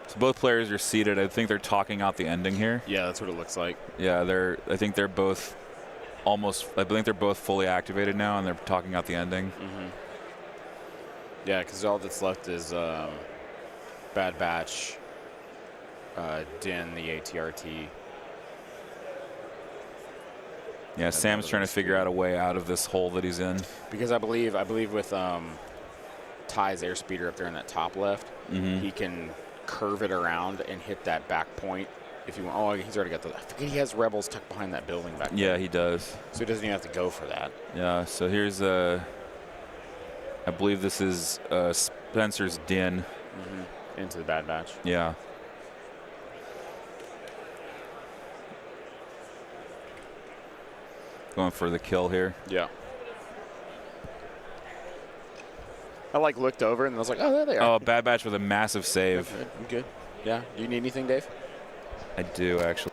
So both players are seated. I think they're talking out the ending here. Yeah, that's what it looks like. Yeah, I think they're both fully activated now, and they're talking out the ending. Mm-hmm. Yeah, because all that's left is Bad Batch, Din, the ATRT. Yeah, Sam's trying to figure out a way out of this hole that he's in. Because I believe with Ty's airspeeder up there in that top left, he can curve it around and hit that back point if you want. Oh, he's already got I forget he has rebels tucked behind that building back there. Yeah, he does. So he doesn't even have to go for that. Yeah, so here's I believe this is Spencer's Din. Into the Bad Batch. Yeah. Going for the kill here. Yeah. I looked over and I was like, oh, there they are. Oh, Bad Batch with a massive save. I'm good. Yeah. Do you need anything, Dave? I do, actually.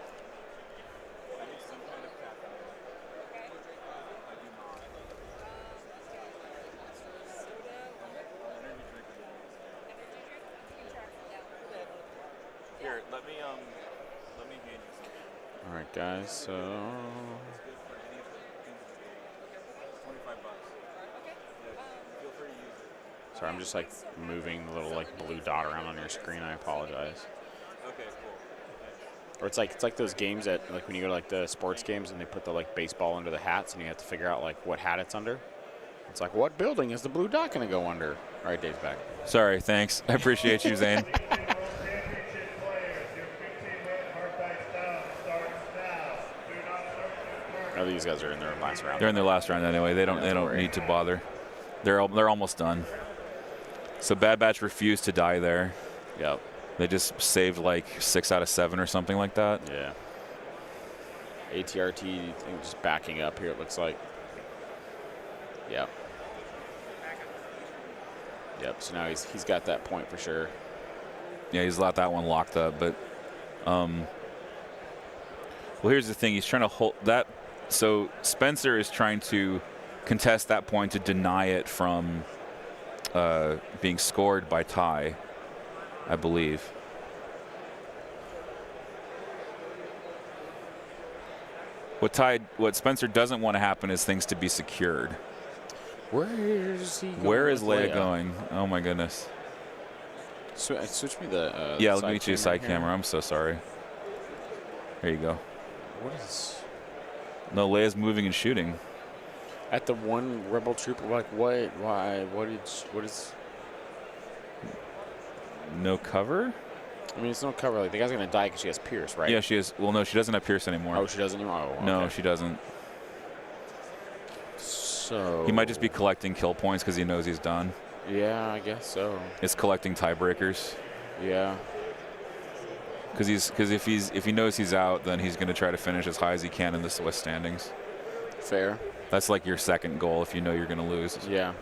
Here, let me hand you some. All right, guys. So. Sorry, I'm just moving the little blue dot around on your screen. I apologize. Okay, cool. Or it's like those games that when you go to the sports games and they put the baseball under the hats and you have to figure out what hat it's under. It's what building is the blue dot going to go under? All right, Dave's back. Sorry, thanks. I appreciate you, Zane. Oh, these guys are in their last round. They're in their last round anyway. They don't need to bother. They're almost done. So Bad Batch refused to die there. Yep. They just saved 6 out of 7 or something like that. Yeah. ATRT just backing up here, it looks like. Yep. Yep. So now he's got that point for sure. Yeah, he's got that one locked up. But, well, here's the thing. He's trying to hold that. So Spencer is trying to contest that point to deny it from being scored by Ty, I believe. What Spencer doesn't want to happen is things to be secured. Where is he going? Where is with Leia going? Oh my goodness. Switch me the. Yeah, the let me get you a side here. camera. I'm so sorry. There you go. What is? No, Leia's moving and shooting. At the one rebel troop, like what? Why? What is? No cover? I mean, it's no cover. Like the guy's gonna die because she has Pierce, right? Yeah, she is. Well, no, she doesn't have Pierce anymore. Oh, she doesn't anymore. Oh, No, okay. she doesn't. So He might just be collecting kill points because he knows he's done. Yeah, I guess so. It's collecting tiebreakers. Yeah. Because if he knows he's out, then he's going to try to finish as high as he can in the Swiss standings. Fair. That's like your second goal if you know you're going to lose. Yeah.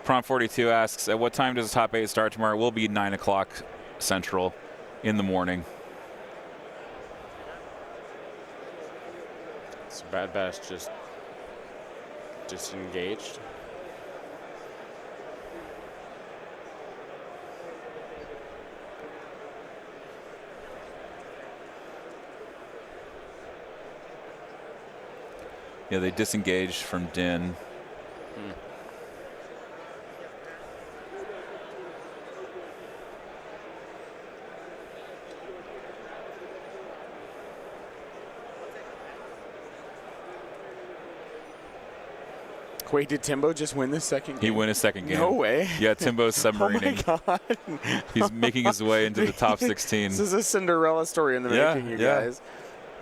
Prompt 42 asks, at what time does the top 8 start tomorrow? It will be 9 o'clock Central in the morning. So Bad Batch just disengaged. Yeah, they disengaged from Din. Wait, did Timbo just win the second game? He won his second game. No way. Yeah, Timbo's submarining. Oh my God. He's making his way into the top 16. This is a Cinderella story in the Yeah, making, you yeah. guys.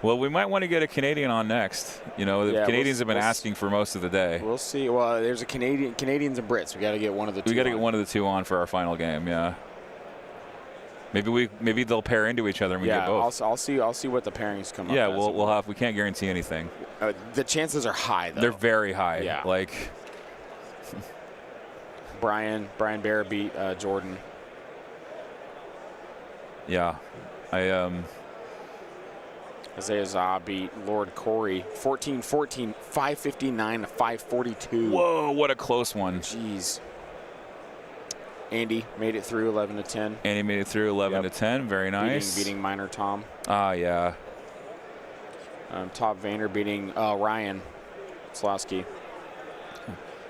Well, we might want to get a Canadian on next. You know, the Yeah, Canadians have been we'll asking for most of the day. We'll see. Well, there's a Canadians and Brits. We got to get one of the two. We got to get on. one of the two on for our final game. Yeah. Maybe they'll pair into each other and we Yeah, get both. I'll see what the pairings come up. Yeah, as. we'll have. We can't guarantee anything. The chances are high though. They're very high. Yeah. Like Brian Bear beat Jordan. yeah, Isaiah Zah beat Lord Corey 14-14, 559 to 542. Whoa, what a close one. Jeez. Andy made it through 11 to 10. And he made it through 11 Yep. to 10. Very nice. Beating Minor Tom. Ah, yeah. Top Vander beating Ryan Slosky.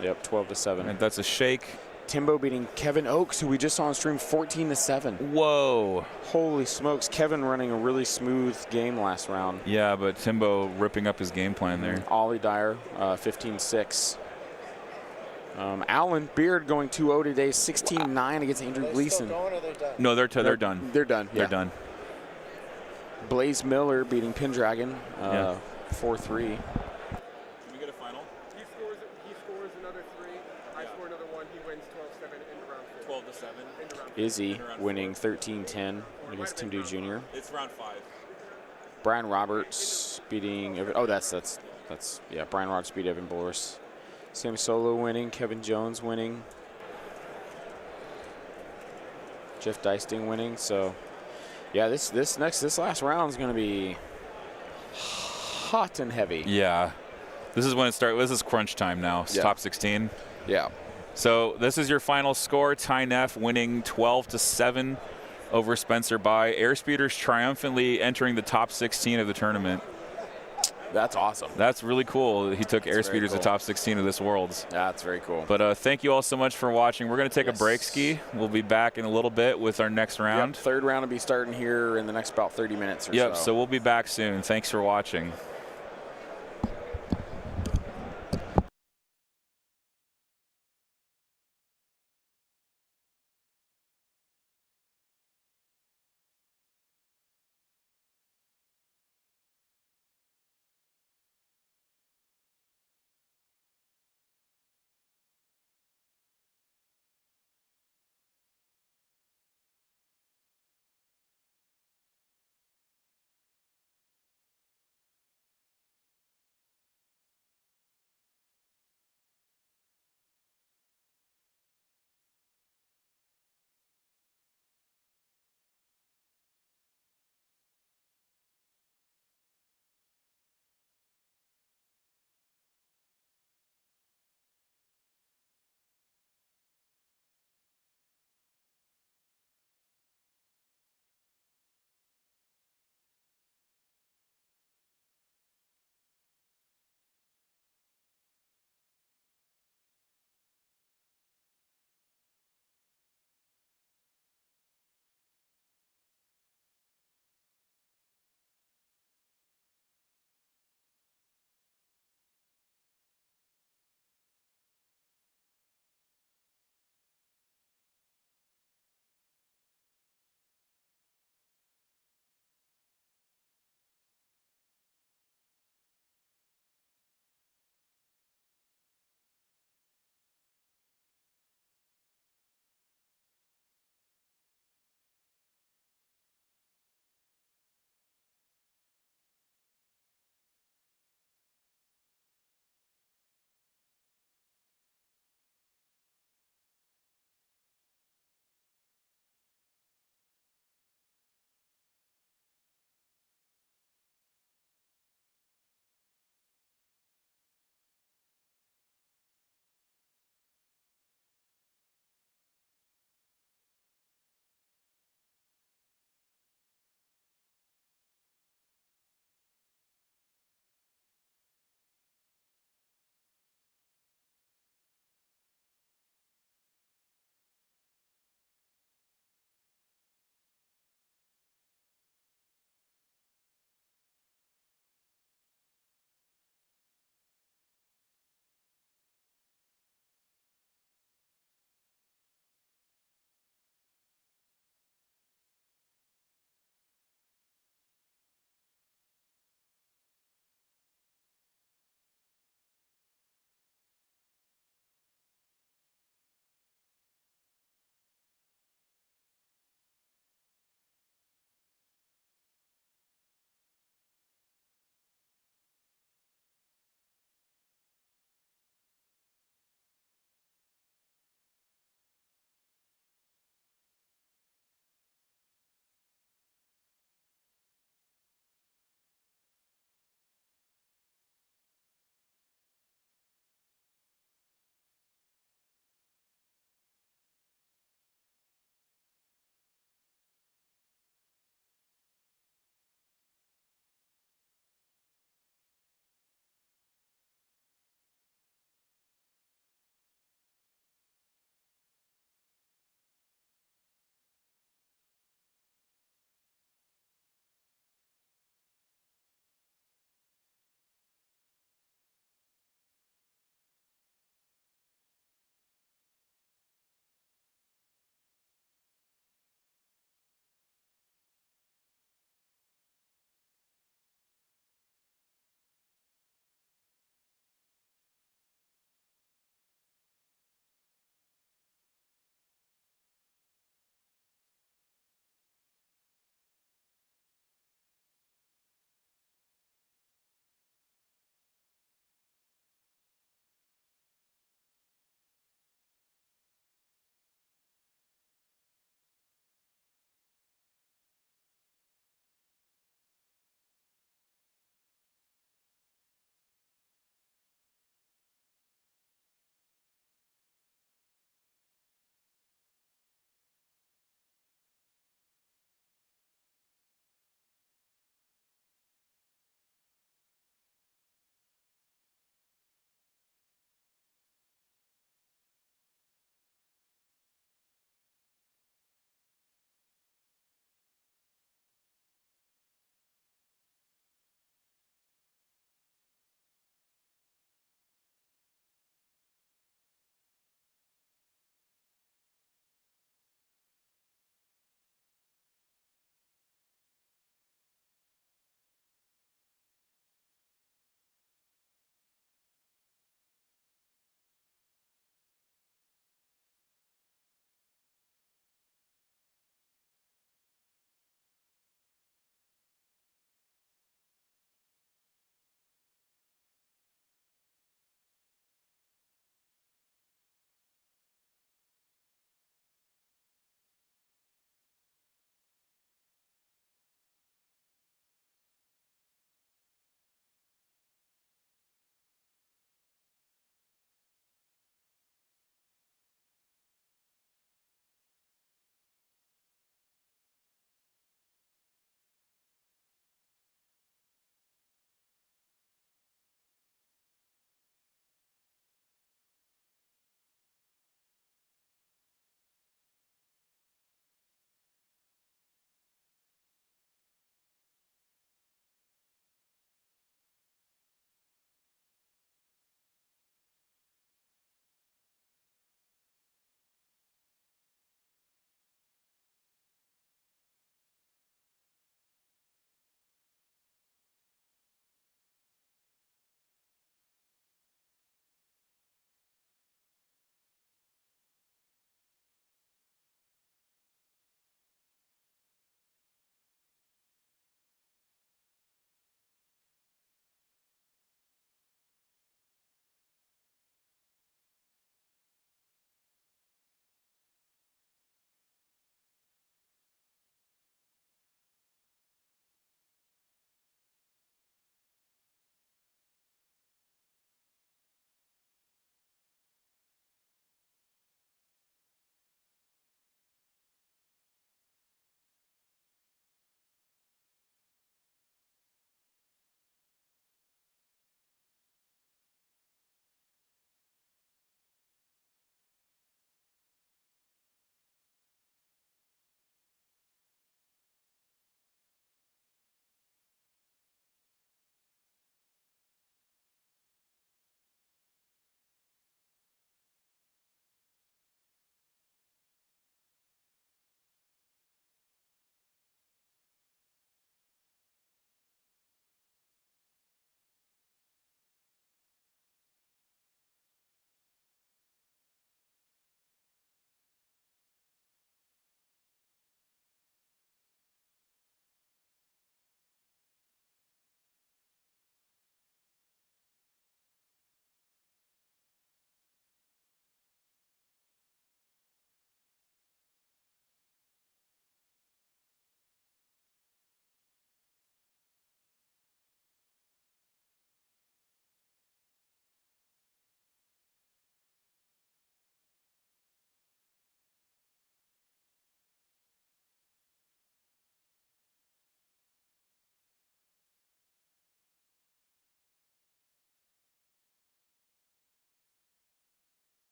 Yep, 12 to 7. And that's a shake. Timbo beating Kevin Oakes, who we just saw on stream, 14 to 7. Whoa. Holy smokes! Kevin running a really smooth game last round. Yeah, but Timbo ripping up his game plan there. Ollie Dyer, 15-6. Alan Beard going 2-0 today, 16-9 against Andrew Gleason. No, they're done. They're done. They're yeah. done. Blaze Miller beating Pendragon, 4-3. Can we get a final? He scores another 3. I score another 1. He wins 12-7 in round 4. 12 to 7. Into round 4. Izzy winning 13-10 against Tim Dew Jr. It's round 5. Brian Roberts beating. Brian Roberts beat Evan Boris. Sam Solo winning. Kevin Jones winning. Jeff Deisting winning. So, yeah, this last round is going to be hot and heavy. Yeah. This is when it starts. This is crunch time now. It's Yeah. top 16. Yeah. So this is your final score. Ty Neff winning 12 to 7 over Spencer Bai. Airspeeders triumphantly entering the top 16 of the tournament. That's awesome. That's really cool. He took That's very Airspeeders to cool. top 16 of this Worlds. That's very cool. But thank you all so much for watching. We're going to take a break ski. We'll be back in a little bit with our next round. Yep, third round will be starting here in the next about 30 minutes or Yep, so we'll be back soon. Thanks for watching.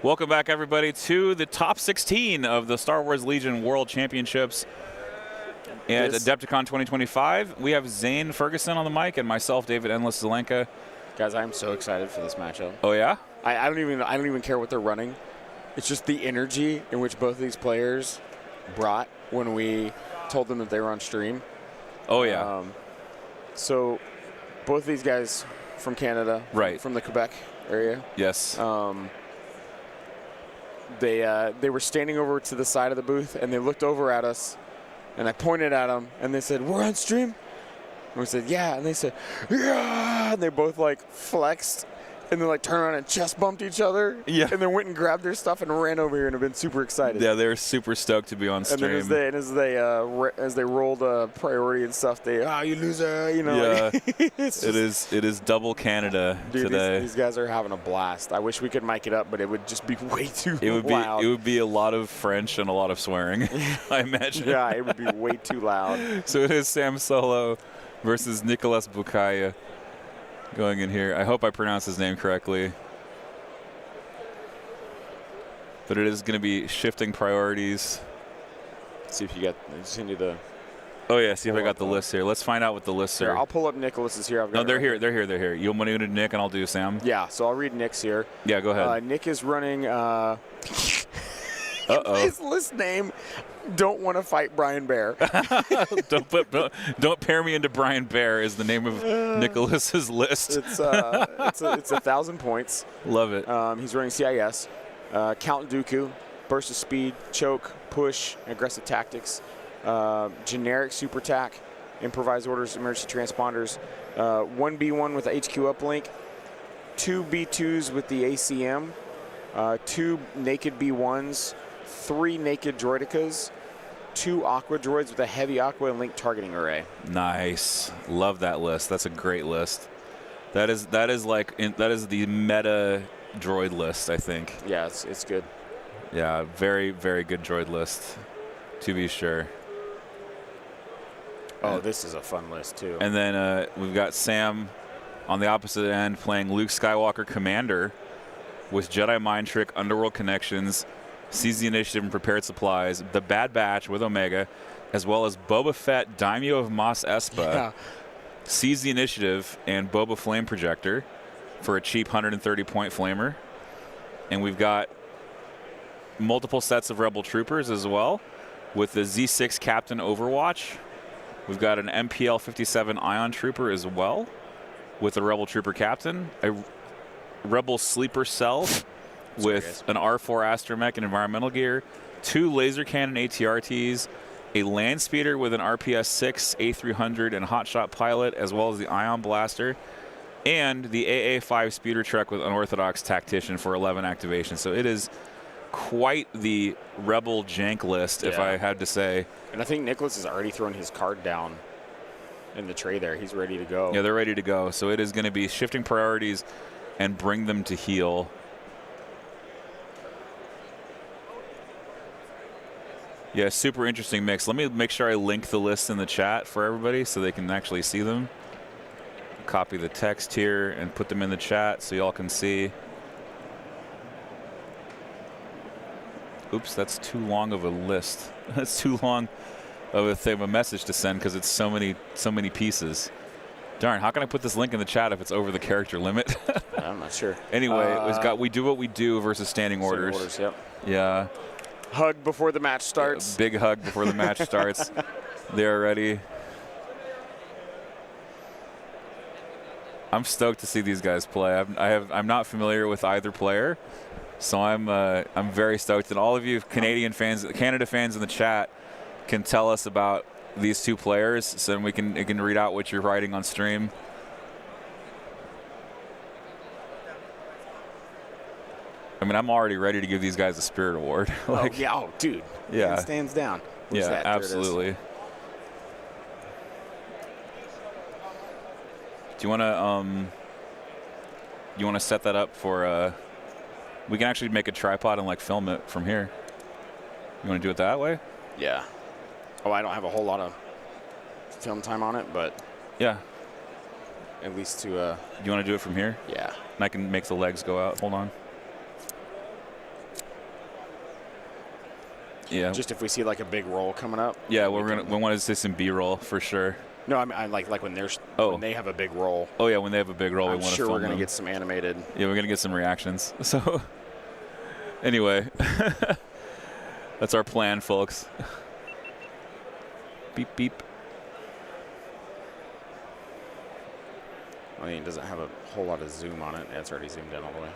Welcome back, everybody, to the top 16 of the Star Wars Legion World Championships at AdeptiCon 2025. We have Zane Ferguson on the mic and myself, David Endless Zelenka. Guys, I am so excited for this matchup. Oh yeah? I don't even care what they're running. It's just the energy in which both of these players brought when we told them that they were on stream. Oh yeah. So both of these guys from Canada, right, from the Quebec area. Yes. They were standing over to the side of the booth, and they looked over at us, and I pointed at them, and they said, "We're on stream?" And we said, "Yeah," and they said, "Yeah," and they both like flexed, and then like turned around and chest bumped each other, yeah, and then went and grabbed their stuff and ran over here and have been super excited. Yeah, they're super stoked to be on stream. And then as they rolled priority and stuff, they you loser, you know. Yeah, like, it is double Canada today. These guys are having a blast. I wish we could mic it up, but it would just be way too loud. It would be a lot of French and a lot of swearing, I imagine. Yeah, it would be way too loud. So it is Sam Solo versus Nicolas Bukaya going in here. I hope I pronounced his name correctly. But it is going to be shifting priorities. See if you got. Send you the. Oh yeah, see if I got the list here. Let's find out what the lists are. I'll pull up Nicholas's here. No, they're here. They're here. You want me to do Nick and I'll do Sam? Yeah. So I'll read Nick's here. Yeah, go ahead. Nick is running. Uh-oh. His list name. Don't want to fight Brian Bear. don't pair me into Brian Bear is the name of Nicholas's list. It's 1,000 points. Love it. He's running CIS, Count Dooku, burst of speed, choke, push, aggressive tactics, generic super tac, improvised orders, emergency transponders, 1B1 with the HQ uplink, 2 B2s with the ACM, 2 naked B1s, 3 naked droidicas, 2 aqua droids with a heavy aqua and link targeting array. Nice. Love that list. That's a great list. That is the meta droid list, I think. Yeah, it's good. Yeah, very, very good droid list, to be sure. Oh, this is a fun list, too. And then we've got Sam on the opposite end playing Luke Skywalker Commander with Jedi Mind Trick, Underworld Connections, Seize the Initiative and Prepared Supplies, The Bad Batch with Omega, as well as Boba Fett, Daimyo of Mos Espa, Yeah. Seize the Initiative, and Boba Flame Projector for a cheap 130-point flamer. And we've got multiple sets of Rebel Troopers as well with the Z6 Captain Overwatch. We've got an MPL 57 Ion Trooper as well with a Rebel Trooper Captain, a Rebel Sleeper Cell with an R4 Astromech and environmental gear, 2 laser cannon ATRTs, a land speeder with an RPS-6 A300 and hotshot pilot, as well as the Ion Blaster, and the AA-5 speeder truck with unorthodox tactician for 11 activations. So it is quite the Rebel jank list, if I had to say. And I think Nicholas has already thrown his card down in the tray there. He's ready to go. Yeah, they're ready to go. So it is going to be shifting priorities and bring them to heel. Yeah, super interesting mix. Let me make sure I link the list in the chat for everybody so they can actually see them. Copy the text here and put them in the chat so y'all can see. Oops, that's too long of a list. That's too long of a message to send because it's so many pieces. Darn, how can I put this link in the chat if it's over the character limit? I'm not sure. Anyway, it was we do what we do versus standing orders. Yep. Yeah. Hug before the match starts. Big hug before the match starts. They're ready. I'm stoked to see these guys play. I'm not familiar with either player, so I'm very stoked. And all of you Canada fans in the chat can tell us about these two players, so we can read out what you're writing on stream. I mean, I'm already ready to give these guys a Spirit Award. Dude. Yeah. Hands down. Where's that? Absolutely. Do you want to set that up for? We can actually make a tripod and film it from here. You want to do it that way? Yeah. Oh, I don't have a whole lot of film time on it, but yeah. At least to. You want to do it from here? Yeah. And I can make the legs go out. Hold on. Yeah. Just if we see like a big roll coming up. Yeah, we want to see some B-roll for sure. No, I like when when they have a big roll. Oh yeah, when they have a big roll, we want to sure film we're gonna them. get some animated. Yeah, we're gonna get some reactions. So anyway, that's our plan, folks. Beep beep. I mean, it doesn't have a whole lot of zoom on it. It's already zoomed in all the way.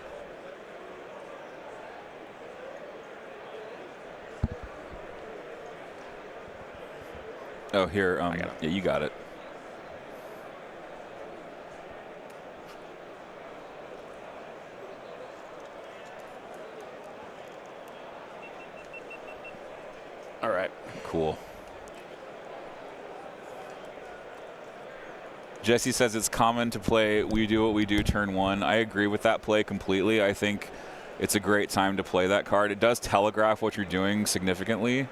Oh, here. I got it. Yeah, you got it. All right. Cool. Jesse says it's common to play We Do What We Do turn 1. I agree with that play completely. I think it's a great time to play that card. It does telegraph what you're doing significantly.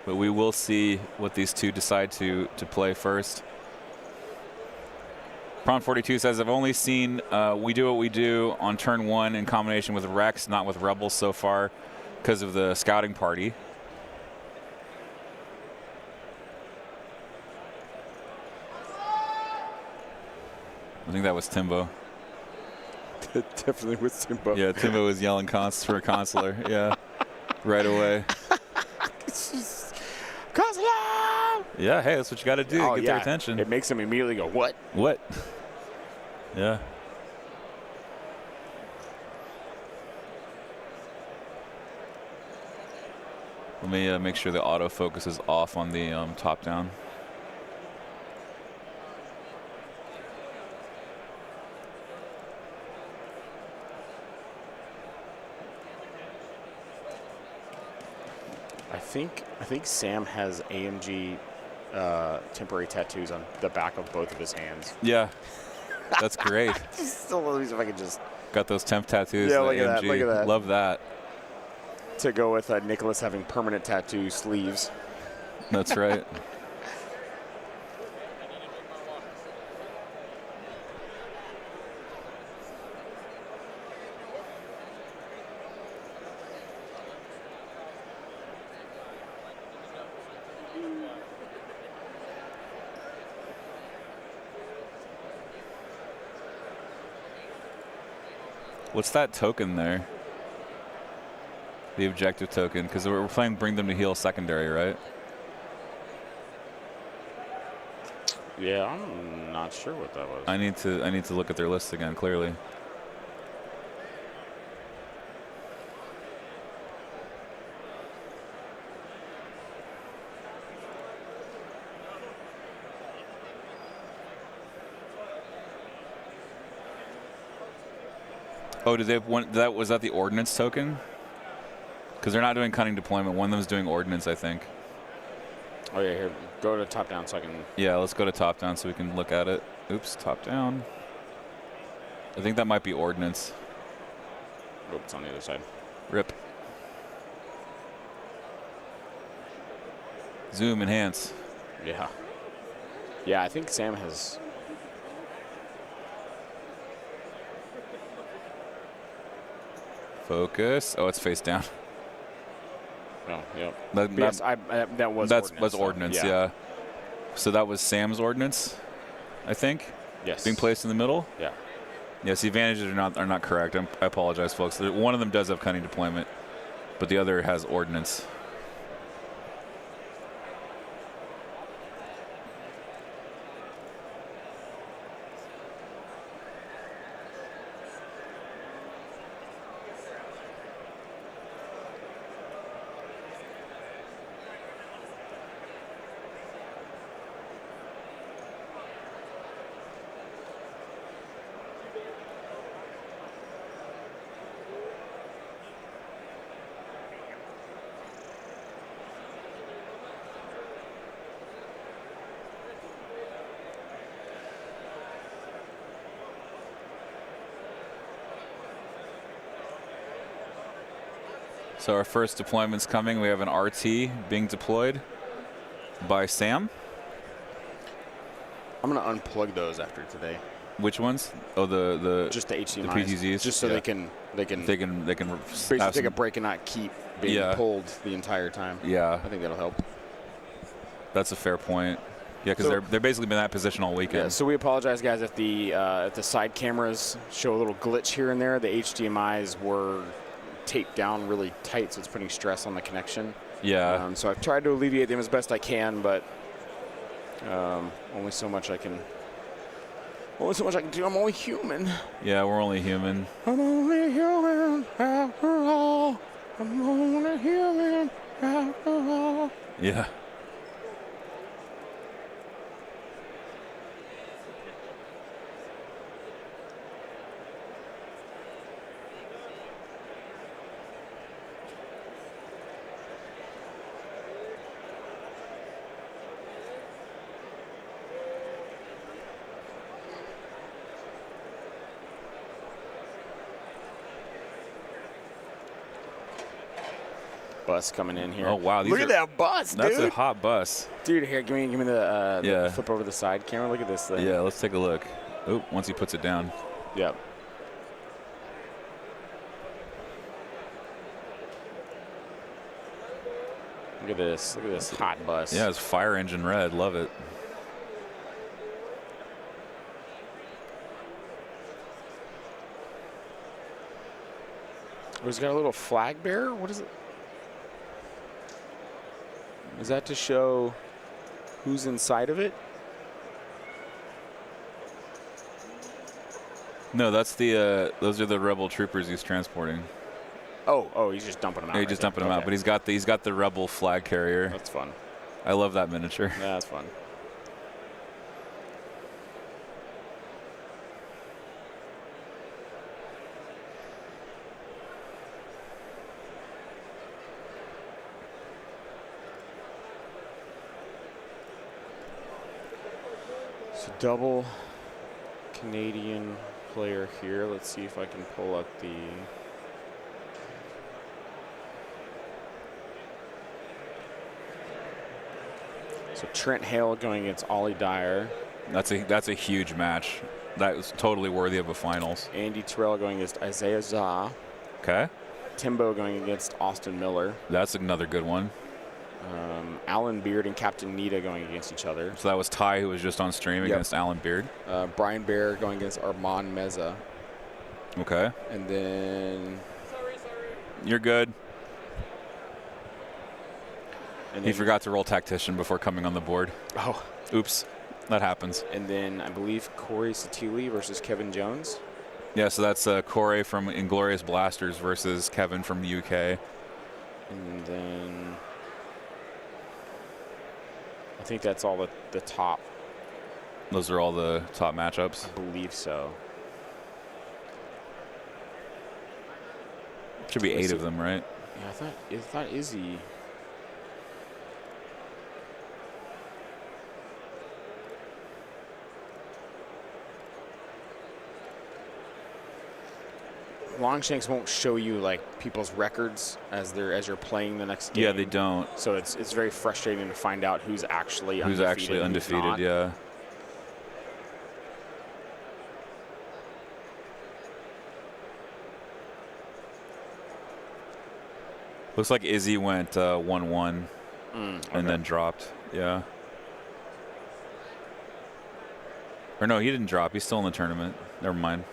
But we will see what these two decide to play first. Prawn 42 says, I've only seen We Do What We Do on turn 1 in combination with Rex, not with Rebels so far because of the scouting party. I think that was Timbo. Definitely with Timbo. Yeah, Timbo was yelling for a consular. Yeah, right away. Consular! Yeah, hey, that's what you got to do. Get their attention. It makes them immediately go, what? What? Yeah. Let me make sure the autofocus is off on the top down. I think Sam has AMG temporary tattoos on the back of both of his hands. Yeah, that's great. Still, let me see if I can just Got those temp tattoos. Yeah, the look at that, AMG. look at that. Love that. to go with Nicholas having permanent tattoo sleeves. That's right. What's that token there? The objective token, because we're playing Bring Them to Heal secondary, right? Yeah, I'm not sure what that was. I need to look at their list again, clearly. Oh, did they have one? Was that the ordnance token? Because they're not doing cunning deployment. One of them is doing ordnance, I think. Oh yeah, here, go to top down so I can. Yeah, let's go to top down so we can look at it. Oops, top down. I think that might be ordnance. Oh, it's on the other side. Rip. Zoom, enhance. Yeah. Yeah, I think Sam has. Focus. Oh, it's face down. Oh, yep. That was ordnance. Yeah. So that was Sam's ordnance, I think. Yes. Being placed in the middle. Yeah. Yes, the advantages are not correct. I apologize, folks. One of them does have cunning deployment, but the other has ordnance. So our first deployment's coming. We have an RT being deployed by Sam. I'm gonna unplug those after today. Which ones? Oh, the Just the HDMIs. the PTZs. Just so Yeah. they can basically have take a some- break and not keep being Yeah. pulled the entire time. Yeah, I think that'll help. that's a fair point. Yeah, because So- they're basically been in that position all weekend. Yeah, so we apologize, guys, if the side cameras show a little glitch here and there. The HDMIs were taped down really tight, so it's putting stress on the connection. Yeah. So I've tried to alleviate them as best I can, but only so much I can. Only so much I can do. I'm only human. Yeah, we're only human. I'm only human after all. I'm only human after all. Yeah. Bus coming in here. Oh, wow, these Look at are- that bus, That's dude. a hot bus. Dude, here, give me the Yeah. flip over the side camera. Look at this thing. Yeah, let's take a look. Oh, once he puts it down. Yep. Look at this. Look at this hot bus. Yeah, it's fire engine red. Love it. Oh, it's got a little flag bearer. What is it? Is that to show who's inside of it? No, that's the those are the rebel troopers he's transporting. Oh, he's just dumping them out. Yeah, he's right just there. dumping them out, Okay. but he's got the rebel flag carrier. That's fun. I love that miniature. Yeah, that's fun. So double Canadian player here. Let's see if I can pull up the. So Trent Hale going against Ollie Dyer. That's a huge match. That was totally worthy of a finals. Andy Terrell going against Isaiah Zah. Okay, Timbo going against Austin Miller. that's another good one. Alan Beard and Captain Nita going against each other. So that was Ty, who was just on stream Yep. against Alan Beard. Brian Bear going against Armand Meza. Okay, And then, you're good. and He then forgot to roll tactician before coming on the board. Oh, Oops, that happens. and then I believe Corey Satili versus Kevin Jones. Yeah, so that's Corey from Inglorious Blasters versus Kevin from the UK. And then I think that's all the top. Those are all the top matchups. I believe so. Should be Let's 8 of see. them, right? Yeah, I thought Izzy. Longshanks won't show you like people's records as you're playing the next game. Yeah, they don't. So it's very frustrating to find out who's actually Who's undefeated actually and who's undefeated? not. Yeah. Looks like Izzy went 1-1 and then dropped. Yeah. Or no, he didn't drop. He's still in the tournament. Never mind.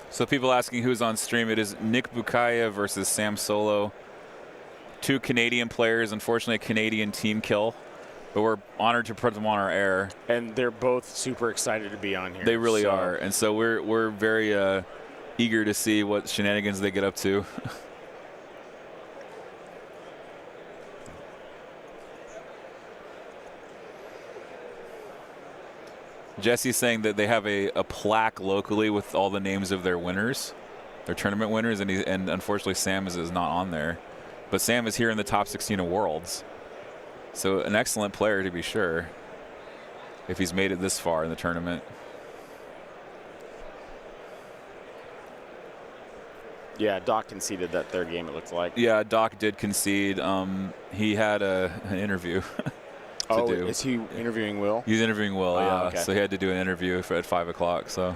So people asking who's on stream, it is Nick Bukaya versus Sam Solo. 2 Canadian players, unfortunately a Canadian team kill, but we're honored to put them on our air. And they're both super excited to be on here. They really so are, and so we're very eager to see what shenanigans they get up to. Jesse's saying that they have a plaque locally with all the names of their winners, their tournament winners, and unfortunately Sam is not on there. But Sam is here in the top 16 of Worlds. So an excellent player to be sure, if he's made it this far in the tournament. Yeah, Doc conceded that third game, it looks like. Yeah, Doc did concede. He had an interview to do. Is he interviewing Will? He's interviewing Will, yeah. Okay. So he had to do an interview at 5 o'clock. So.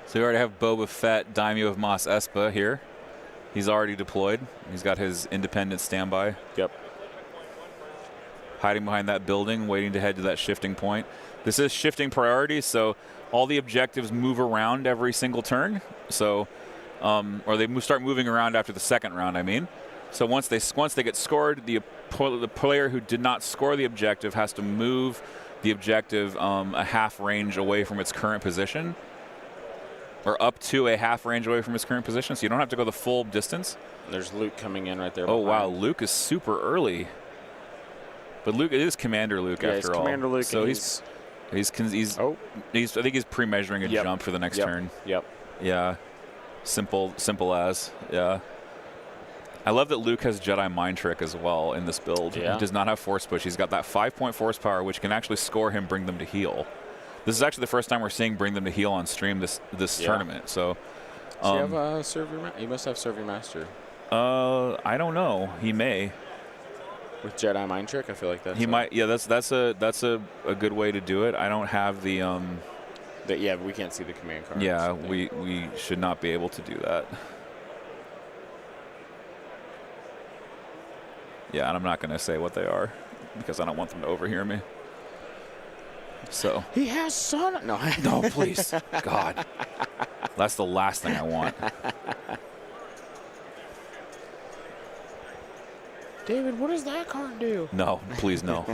So we already have Boba Fett, Daimyo of Mos Espa here. He's already deployed. He's got his independent standby. Yep. Hiding behind that building, waiting to head to that shifting point. This is shifting priorities, so all the objectives move around every single turn. So, or they start moving around after the second round, I mean. So once they get scored, the player who did not score the objective has to move the objective a half range away from its current position, or up to a half range away from its current position, so you don't have to go the full distance. There's Luke coming in right there. Oh, behind. wow, Luke is super early. But Luke, it is Commander Luke after all. Commander Luke. So he's I think he's pre-measuring a jump for the next turn. Yep. Yeah. Simple as. Yeah. I love that Luke has Jedi Mind Trick as well in this build. Yeah. He does not have Force Push. He's got that 5-point Force Power, which can actually score him, bring them to heal. This is actually the first time we're seeing bring them to heal on stream this tournament. So, does he have Serve Your He must have Serve Your Master. I don't know. He may. With Jedi Mind Trick, I feel like that's. He might. Yeah, that's a good way to do it. I don't have the. Yeah, but we can't see the command card. Yeah, we should not be able to do that. Yeah, and I'm not going to say what they are because I don't want them to overhear me. So. He has son. No. No, please. God. That's the last thing I want. David, what does that card do? No, please no.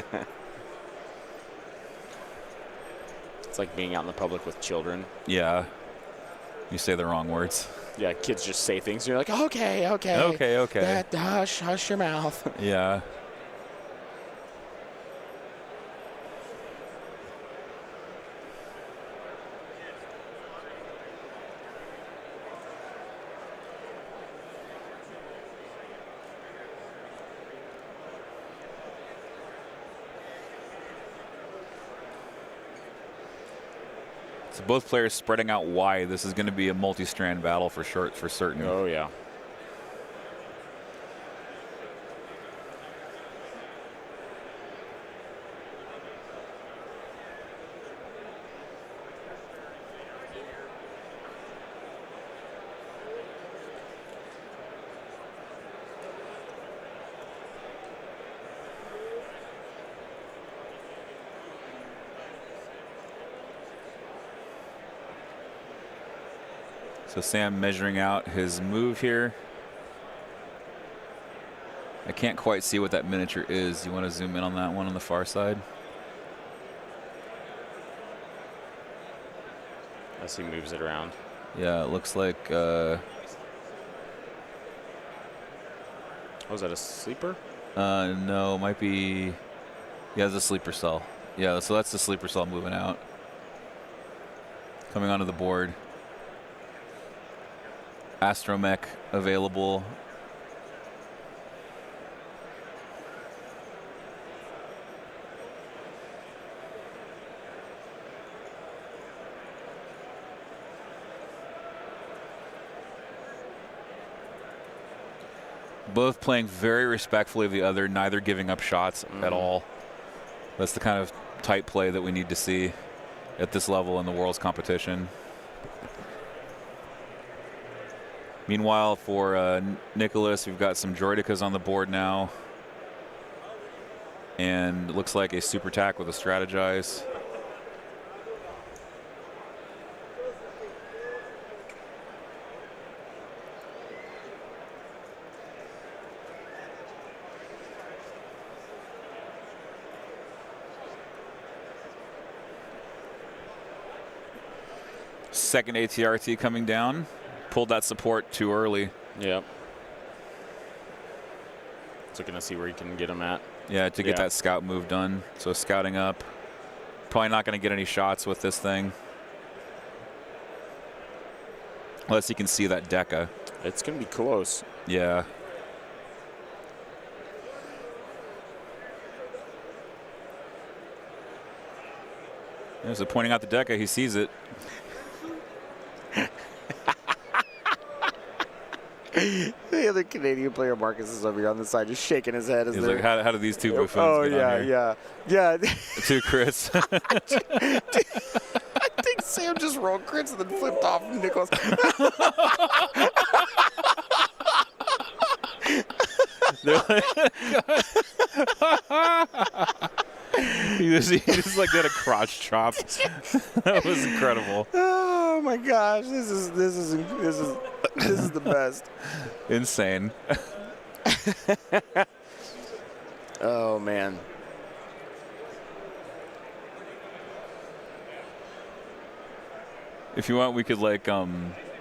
It's like being out in the public with children. Yeah. You say the wrong words. Yeah, kids just say things and you're like, okay. Okay. Hush your mouth. Yeah. So both players spreading out wide. This is going to be a multi-strand battle for certain. Oh, yeah. So Sam measuring out his move here. I can't quite see what that miniature is. You want to zoom in on that one on the far side? As he moves it around. Yeah, it looks like. Was that a sleeper? No, it might be. Yeah, it's a sleeper cell. Yeah, so that's the sleeper cell moving out. Coming onto the board. Astromech available. Both playing very respectfully of the other, neither giving up shots at all. That's the kind of tight play that we need to see at this level in the World's competition. Meanwhile, for Nicholas, we've got some Droidicas on the board now. And it looks like a super tack with a strategize. Second ATRT coming down. Pulled that support too early. Yep. Looking to see where you can get him at. Yeah, to get that scout move done. So scouting up. Probably not going to get any shots with this thing. Unless you can see that Deca. It's going to be close. Yeah. So pointing out the Deca, he sees it. The other Canadian player, Marcus, is over here on the side, just shaking his head. He's like, how do these two buffoons get on here? yeah. Two crits. I think Sam just rolled crits and then flipped off Nicholas. He just like did a crotch chop. That was incredible. Oh my gosh, this is the best. Insane. Oh man. If you want, we could like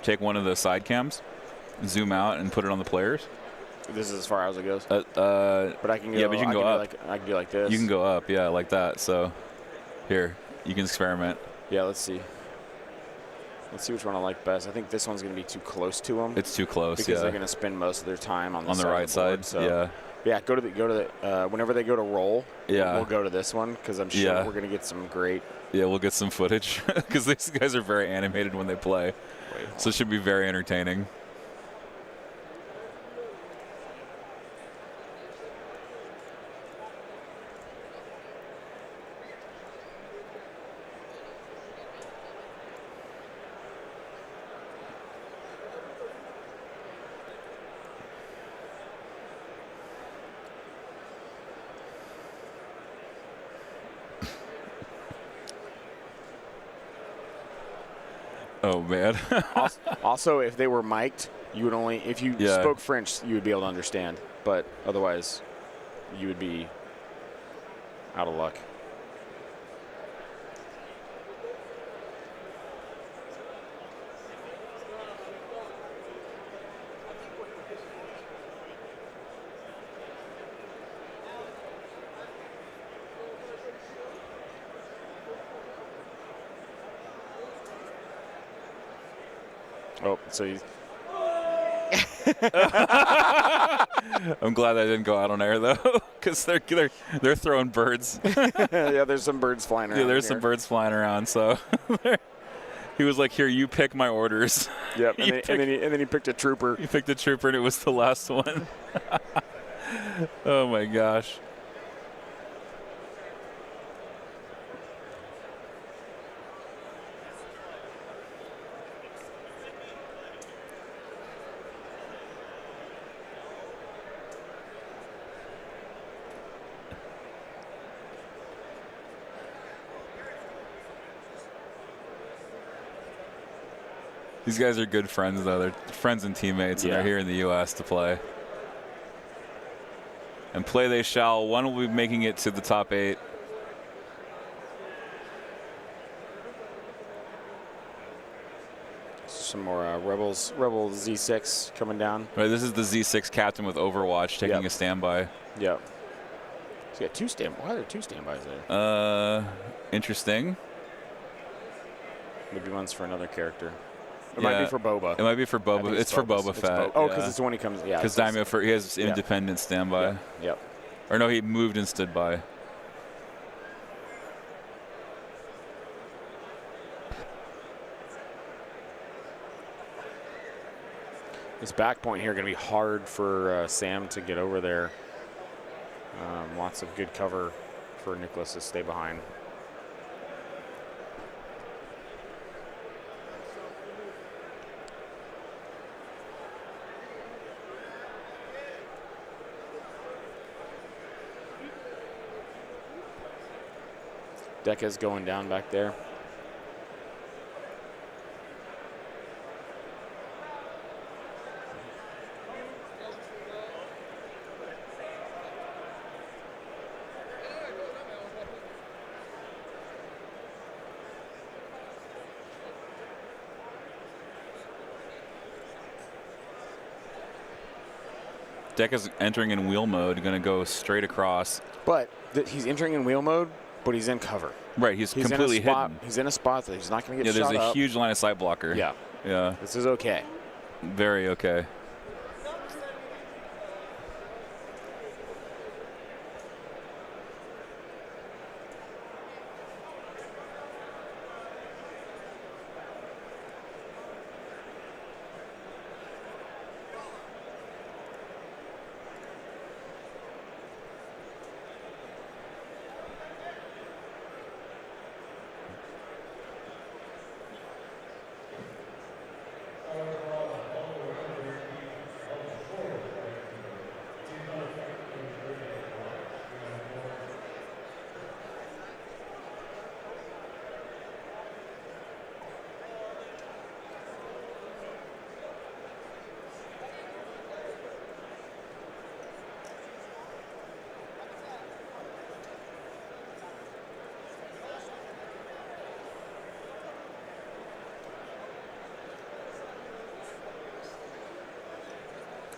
take one of the side cams, zoom out, and put it on the players. This is as far as it goes. But I can go. Yeah, but you can go up. I can do like this. You can go up, yeah, like that. So, here, you can experiment. Yeah, let's see. Let's see which one I like best. I think this one's going to be too close to them. It's too close, because yeah. they're going to spend most of their time on the right side. So. Yeah. Yeah, go to the whenever they go to roll. Yeah. We'll go to this one because I'm sure we're going to get some great. Yeah, we'll get some footage because these guys are very animated when they play, so it should be very entertaining. Oh man. Also, if they were mic'd, you would only if you spoke French, you would be able to understand. But otherwise, you would be out of luck. Oh, so you. I'm glad that didn't go out on air though, because they're throwing birds. Yeah, there's some birds flying around. Yeah, there's some birds flying around. So he was like, "Here, you pick my orders." Yep, and then he picked a trooper. He picked a trooper, and it was the last one. Oh my gosh. These guys are good friends, though. They're friends and teammates, and they're here in the U.S. to play. And play they shall. One will be making it to the top 8. Some more Rebel Z6 coming down. Right, this is the Z6 captain with Overwatch taking a standby. Yep. So you got two standbys. Why are there two standbys there? Interesting. Maybe one's for another character. It might be for Boba. It might be for Boba. It's for Boba Fett. Oh, because it's when he comes. Yeah. Because Daimyo, he has independent standby. Yep. Or no, he moved and stood by. This back point here going to be hard for Sam to get over there. Lots of good cover for Nicholas to stay behind. Deca's going down back there. Deca's entering in wheel mode, going to go straight across. But he's entering in wheel mode, but he's in cover. Right, he's He's completely in a spot, hidden. He's in a spot that he's not going to Yeah, get there's shot a up. huge line of sight blocker. Yeah. Yeah, This is okay. very okay.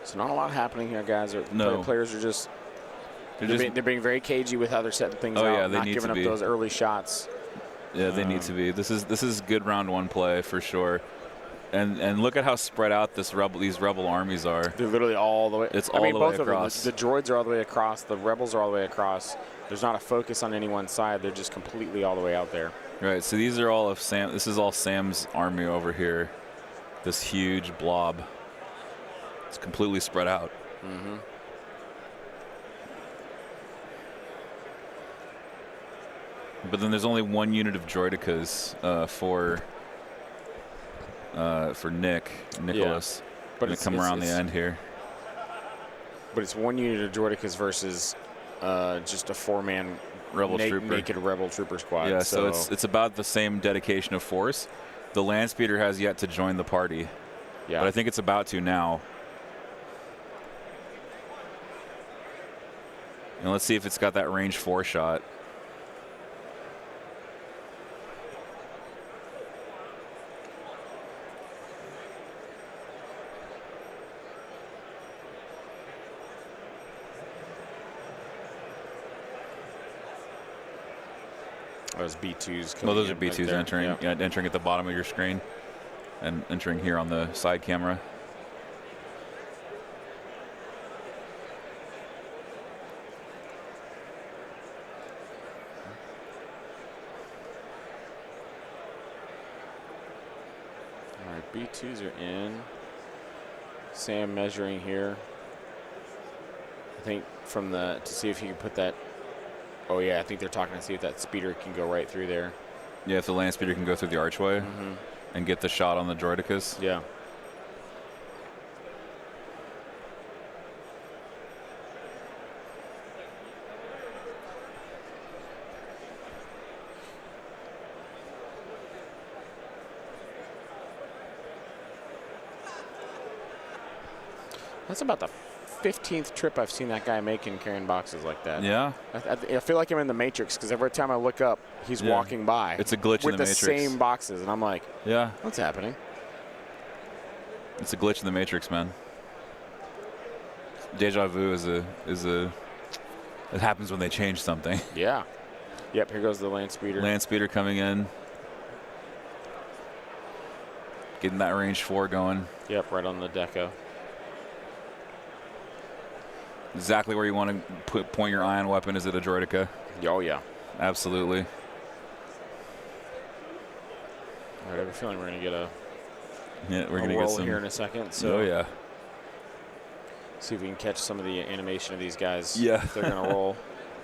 So not a lot happening here, guys. No. Players are just they're being very cagey with how they're setting things Oh, out, yeah, they not need giving to up be. those early shots. Yeah, they need to be. This is good round one play for sure. And look at how spread out these rebel armies are. They're literally all the way. It's I all mean, the both way of them. across. The droids are all the way across. The rebels are all the way across. There's not a focus on any one side. They're just completely all the way out there. Right, so these are all of Sam. This is all Sam's army over here. This huge blob. It's completely spread out. Mm-hmm. But then there's only one unit of droidicas for Nicholas. But Gonna come around the end here. But it's one unit of droidicas versus just a four-man Rebel trooper. naked rebel trooper squad. Yeah, so it's about the same dedication of force. The land speeder has yet to join the party, yeah. but I think it's about to now. And let's see if it's got that range 4 shot. Those B2s. Well, those are coming in B2s right there. entering, Yeah. entering at the bottom of your screen and entering here on the side camera. All right, B2s are in. Sam measuring here. I think from to see if he can put that. Oh yeah, I think they're talking to see if that speeder can go right through there. Yeah, if the land speeder can go through the archway and get the shot on the droidicas. Yeah. That's about the 15th trip I've seen that guy making carrying boxes like that. Yeah, I feel like I'm in the Matrix because every time I look up, he's Yeah. walking by. It's a glitch with in the the Matrix. same boxes, and I'm like, yeah, what's happening? it's a glitch in the Matrix, man. Deja vu is a. It happens when they change something. Yeah. Yep. Here goes the land speeder. Land speeder coming in, getting that range 4 going. Yep. Right on the deco. Exactly where you want to point your ion weapon. Is it a droidica? Oh yeah. Absolutely. All right. I have a feeling we're gonna get a Yeah, we're gonna roll get some here in a second. So oh yeah. see if we can catch some of the animation of these guys. Yeah. If they're gonna roll.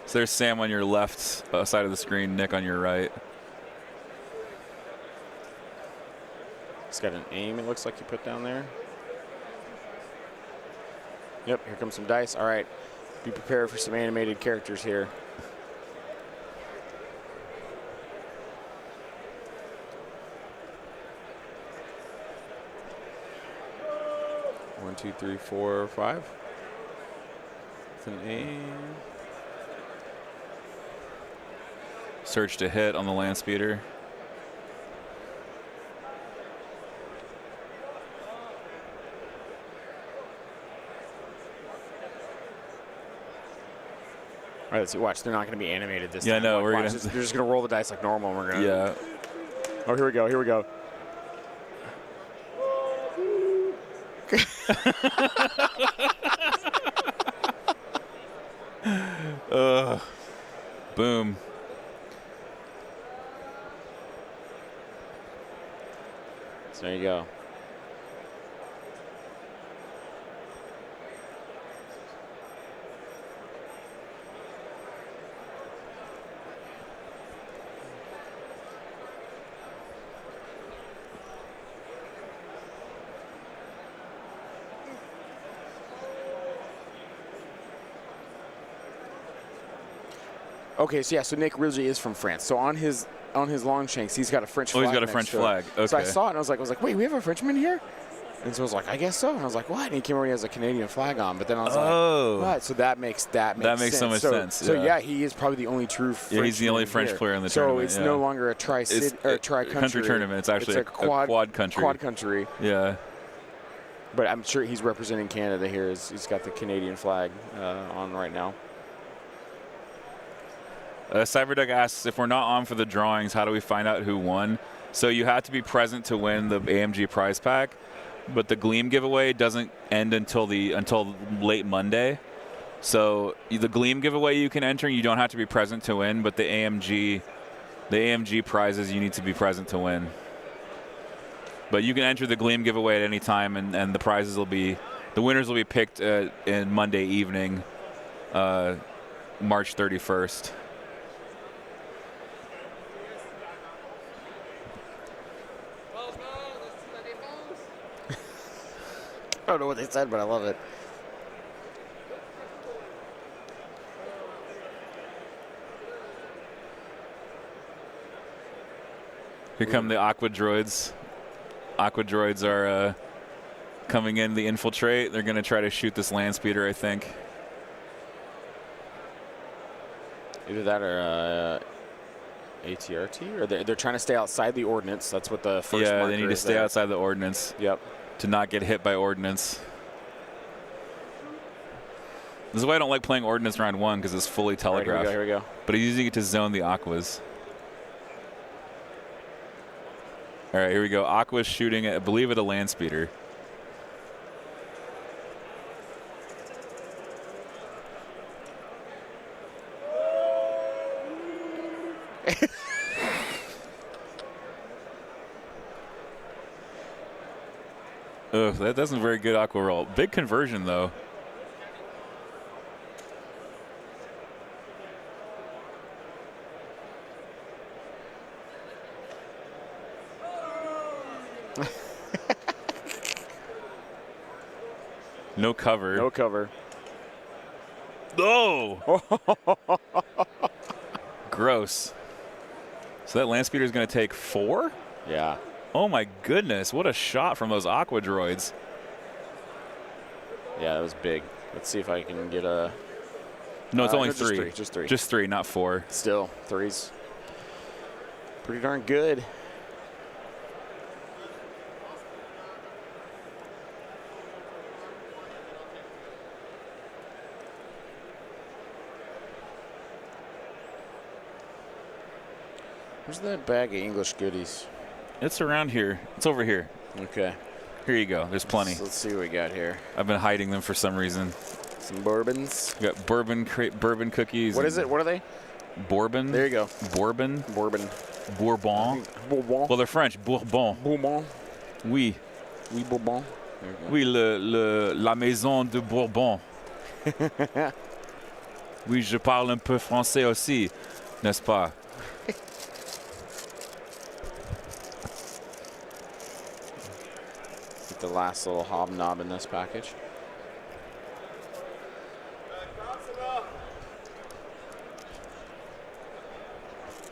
So there's Sam on your left side of the screen, Nick on your right. He's got an aim. It looks like he put down there. Yep. Here comes some dice. All right. Be prepared for some animated characters here. 1, 2, 3, 4, 5. It's an A. Search to hit on the land speeder. All right, let's see. Watch, they're not going to be animated this Yeah, time. no, Like, we're watch, gonna- they're just going to roll the dice like normal. And we're going to. Yeah. Oh, here we go. Here we go. Boom. So there you go. Okay, so yeah, so Nick really is from France. So on his Longshanks, he's got a French Oh, flag. he's got a next French to it. flag. So I Okay. saw it and I was like, wait, we have a Frenchman here? And so I was like, I guess so. And I was like, what? And he came over and he has a Canadian flag on. But then I was Oh. like, what? So that makes makes sense. so much sense, So yeah. yeah, he is probably the only true Frenchman he's the only French here. player in the so tournament, it's yeah. no longer a tri-country country tournament. It's actually a a quad country. Quad country. Yeah. But I'm sure he's representing Canada here. He's got the Canadian flag on right now. Cyberduck asks, if we're not on for the drawings, how do we find out who won? So you have to be present to win the AMG prize pack, but the Gleam giveaway doesn't end until late Monday. So the Gleam giveaway you can enter, you don't have to be present to win, but the AMG prizes you need to be present to win. But you can enter the Gleam giveaway at any time, and the winners will be picked in Monday evening, March 31st. I don't know what they said, but I love it. Here come the Aqua Droids. Aqua Droids are coming in the infiltrate. They're going to try to shoot this land speeder, I think. Either that or ATRT, or they're trying to stay outside the ordnance. That's what the first Yeah, marker they need to is stay there. outside the ordnance Yep. to not get hit by ordnance. This is why I don't like playing ordnance round one, because it's fully All right, telegraphed. here we go. But he's using it to zone the Aquas. All right, here we go. Aqua's shooting at, I believe, at a land speeder. Ugh, that doesn't very good Aqua roll. Big conversion, though. No cover. No cover. Oh! Gross. So that land speeder is going to take 4? Yeah. Oh my goodness, what a shot from those Aqua Droids. Yeah, that was big. Let's see if I can get a. No, it's only no, just 3. three, just three. Just 3, not 4. Still, threes. Pretty darn good. Where's that bag of English goodies? It's around here. It's over here. Okay. Here you go. There's plenty. Let's see what we got here. I've been hiding them for some reason. Some bourbons. We got bourbon cookies. What is it? What are they? Bourbon. There you go. Bourbon. Bourbon. Bourbon. Bourbon. Well, they're French. Bourbon. Bourbon. Oui. Oui, Bourbon. There you go. Oui, la maison de Bourbon. Oui, je parle un peu français aussi, n'est-ce pas? Get the last little hobnob in this package.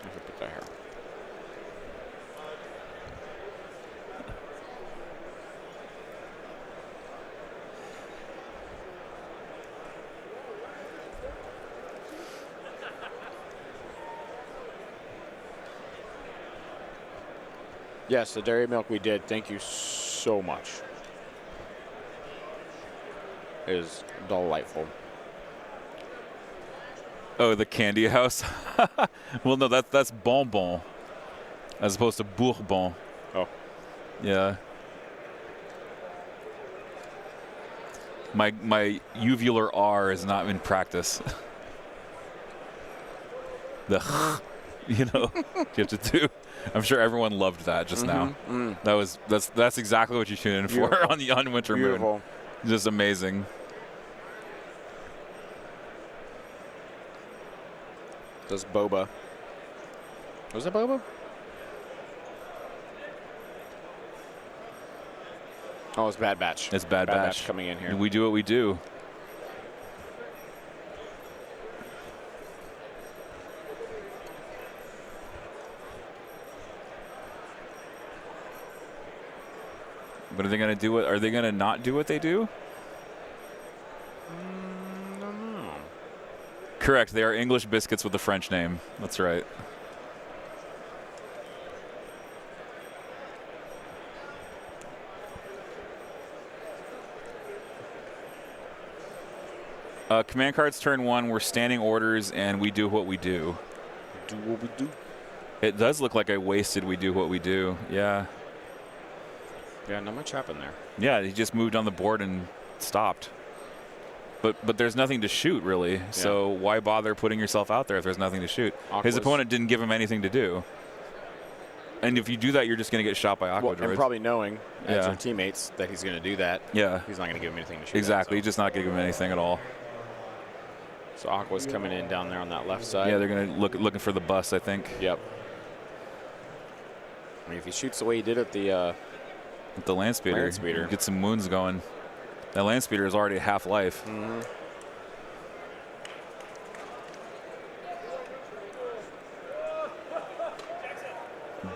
I can put that here. Yes, the dairy milk we did. Thank you so much. It is delightful. Oh, the candy house. Well, no, that's bonbon, as opposed to bourbon. Oh, Yeah. My uvular R is not in practice. The you know you have to do. I'm sure everyone loved that just now. That's exactly what you tune in for on Winter beautiful. Moon. Just amazing. Does boba? Was it boba? Oh, it's Bad Batch. It's Bad Batch coming in here. We do what we do. But are they going to do it? Are they going to not do what they do? I don't know. Correct. They are English biscuits with a French name. That's right. Command cards turn 1. We're standing orders, and we do what we do. Do what we do. It does look like I wasted we do what we do. Yeah. Yeah, not much happened there. Yeah, he just moved on the board and stopped. But there's nothing to shoot, really. Yeah. So why bother putting yourself out there if there's nothing to shoot? His opponent didn't give him anything to do. And if you do that, you're just going to get shot by Aqua Droids. And probably knowing, as your teammates, that he's going to do that. Yeah. He's not going to give him anything to shoot. Exactly. At, so. He's just not going to give him anything at all. So Aqua's coming in down there on that left side. Yeah, they're going to looking for the bus, I think. Yep. I mean, if he shoots the way he did at the land speeder, get some wounds going. That land speeder is already half life.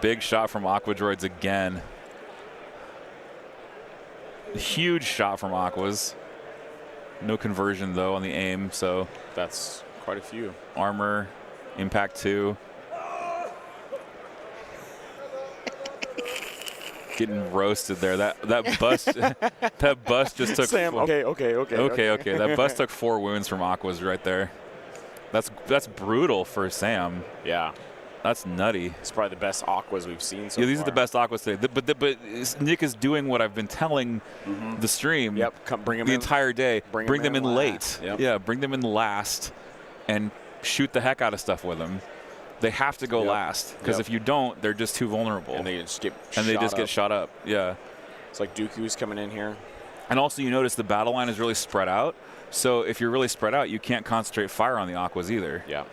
Big shot from Aqua Droids again. Huge shot from Aquas. No conversion, though, on the aim, so. That's quite a few. Armor, impact 2. Getting roasted there. That bust that bust just took. Sam, okay. That bust took 4 wounds from Aquas right there. That's brutal for Sam. Yeah. That's nutty. It's probably the best Aquas we've seen so far. Yeah, these far. are the best Aquas today. But Nick is doing what I've been telling the stream. Yep, bring them the in. entire day. Bring them in late. Yep. Yeah, bring them in last, and shoot the heck out of stuff with them. They have to go last because if you don't, they're just too vulnerable. And they just get shot up. Yeah. It's like Dooku's coming in here. And also, you notice the battle line is really spread out. So if you're really spread out, you can't concentrate fire on the Aquas either. Yeah.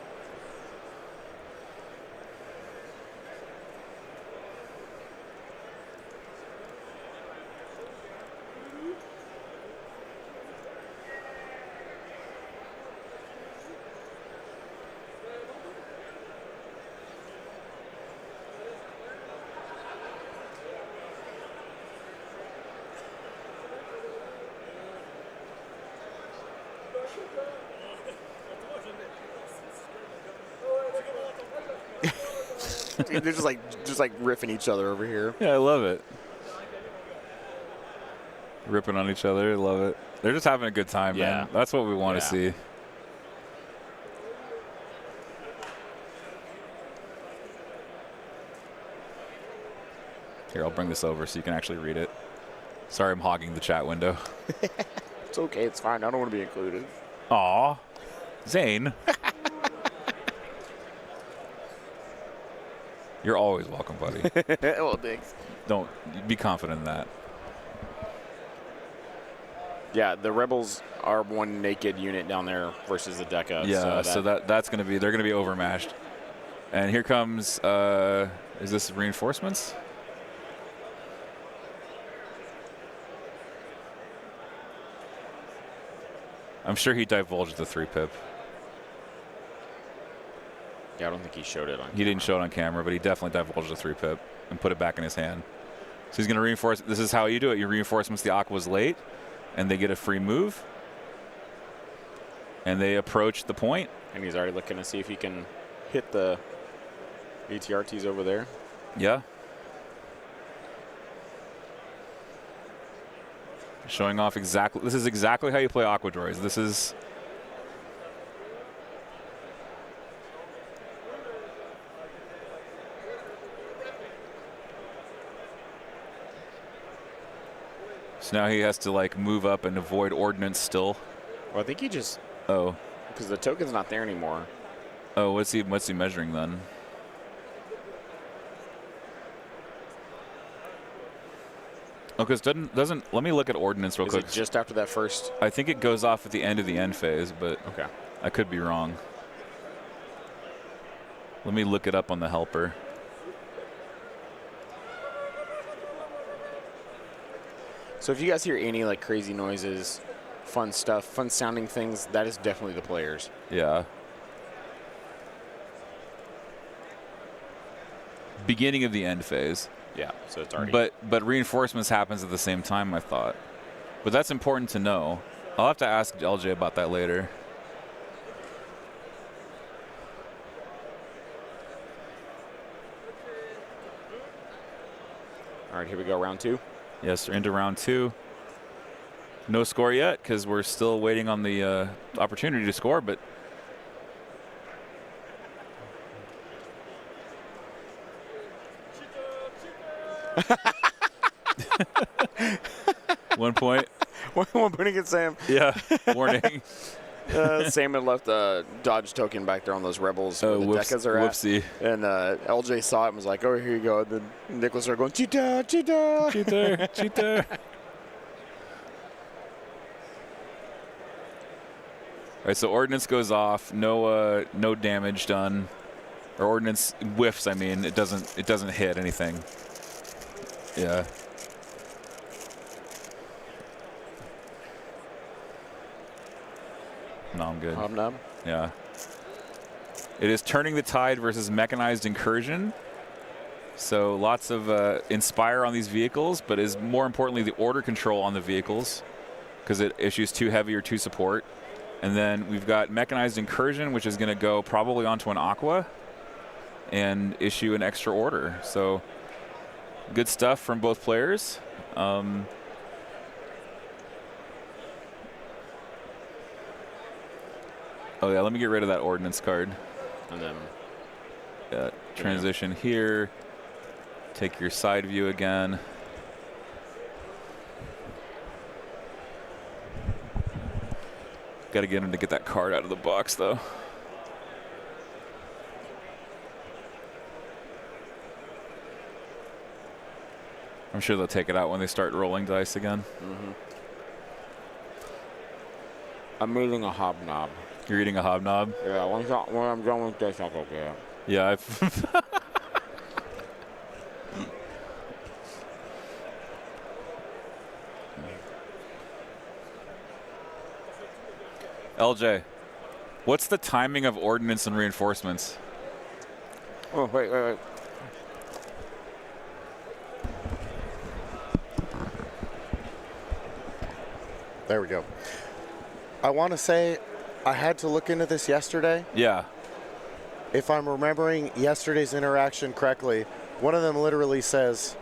They're just like riffing each other over here. Yeah, I love it. Ripping on each other, love it. They're just having a good time, man. That's what we want to see. Here, I'll bring this over so you can actually read it. Sorry, I'm hogging the chat window. It's okay. It's fine. I don't want to be included. Aw, Zane. You're always welcome, buddy. Well, thanks. Don't be confident in that. Yeah, the Rebels are one naked unit down there versus the Deca. Yeah, so that's going to be, they're going to be overmatched. And here comes, is this reinforcements? I'm sure he divulged the 3-pip. Yeah, I don't think he showed it on camera. He didn't show it on camera, but he definitely divulged the 3-pip and put it back in his hand. So he's going to reinforce. This is how you do it. You reinforcements the Aquas late, and they get a free move. And they approach the point. And he's already looking to see if he can hit the ATRTs over there. Yeah. Showing off exactly. This is exactly how you play Aqua Droids. This is. So now he has to like move up and avoid ordnance still. Well, I think he just Oh. because the token's not there anymore. Oh, what's he measuring then? Oh, because doesn't let me look at ordnance real Is quick. it just after that first? I think it goes off at the end of the end phase, but Okay. I could be wrong. Let me look it up on the helper. So if you guys hear any like crazy noises, fun stuff, fun sounding things, that is definitely the players. Yeah. Beginning of the end phase. Yeah. So it's already. But reinforcements happens at the same time, I thought. But that's important to know. I'll have to ask LJ about that later. All right, here we go, round 2. Yes, we're into round 2. No score yet because we're still waiting on the opportunity to score, but one point. One point against Sam. Yeah, warning. Sam had left a dodge token back there on those rebels Oh, where the decas are whoopsie. at. And LJ saw it and was like, oh, here you go. And then Nicholas started going, cheetah, cheetah. Cheater, cheater. All right, so ordnance goes off. No damage done, or ordnance whiffs. I mean, it doesn't hit anything. Yeah. No, I'm good. Hobnob. Yeah. It is Turning the Tide versus Mechanized Incursion. So lots of Inspire on these vehicles, but is more importantly the order control on the vehicles because it issues 2 heavy or 2 support. And then we've got Mechanized Incursion, which is going to go probably onto an Aqua and issue an extra order. So good stuff from both players. Oh yeah, let me get rid of that ordnance card. And then Transition here. Take your side view again. Got to get him to get that card out of the box, though. I'm sure they'll take it out when they start rolling dice again. I'm eating a hobnob. You're eating a hobnob? Yeah, when I'm done with this, I'll go get it. Yeah, I've LJ, what's the timing of ordnance and reinforcements? Oh, wait. There we go. I want to say I had to look into this yesterday. Yeah. If I'm remembering yesterday's interaction correctly, one of them literally says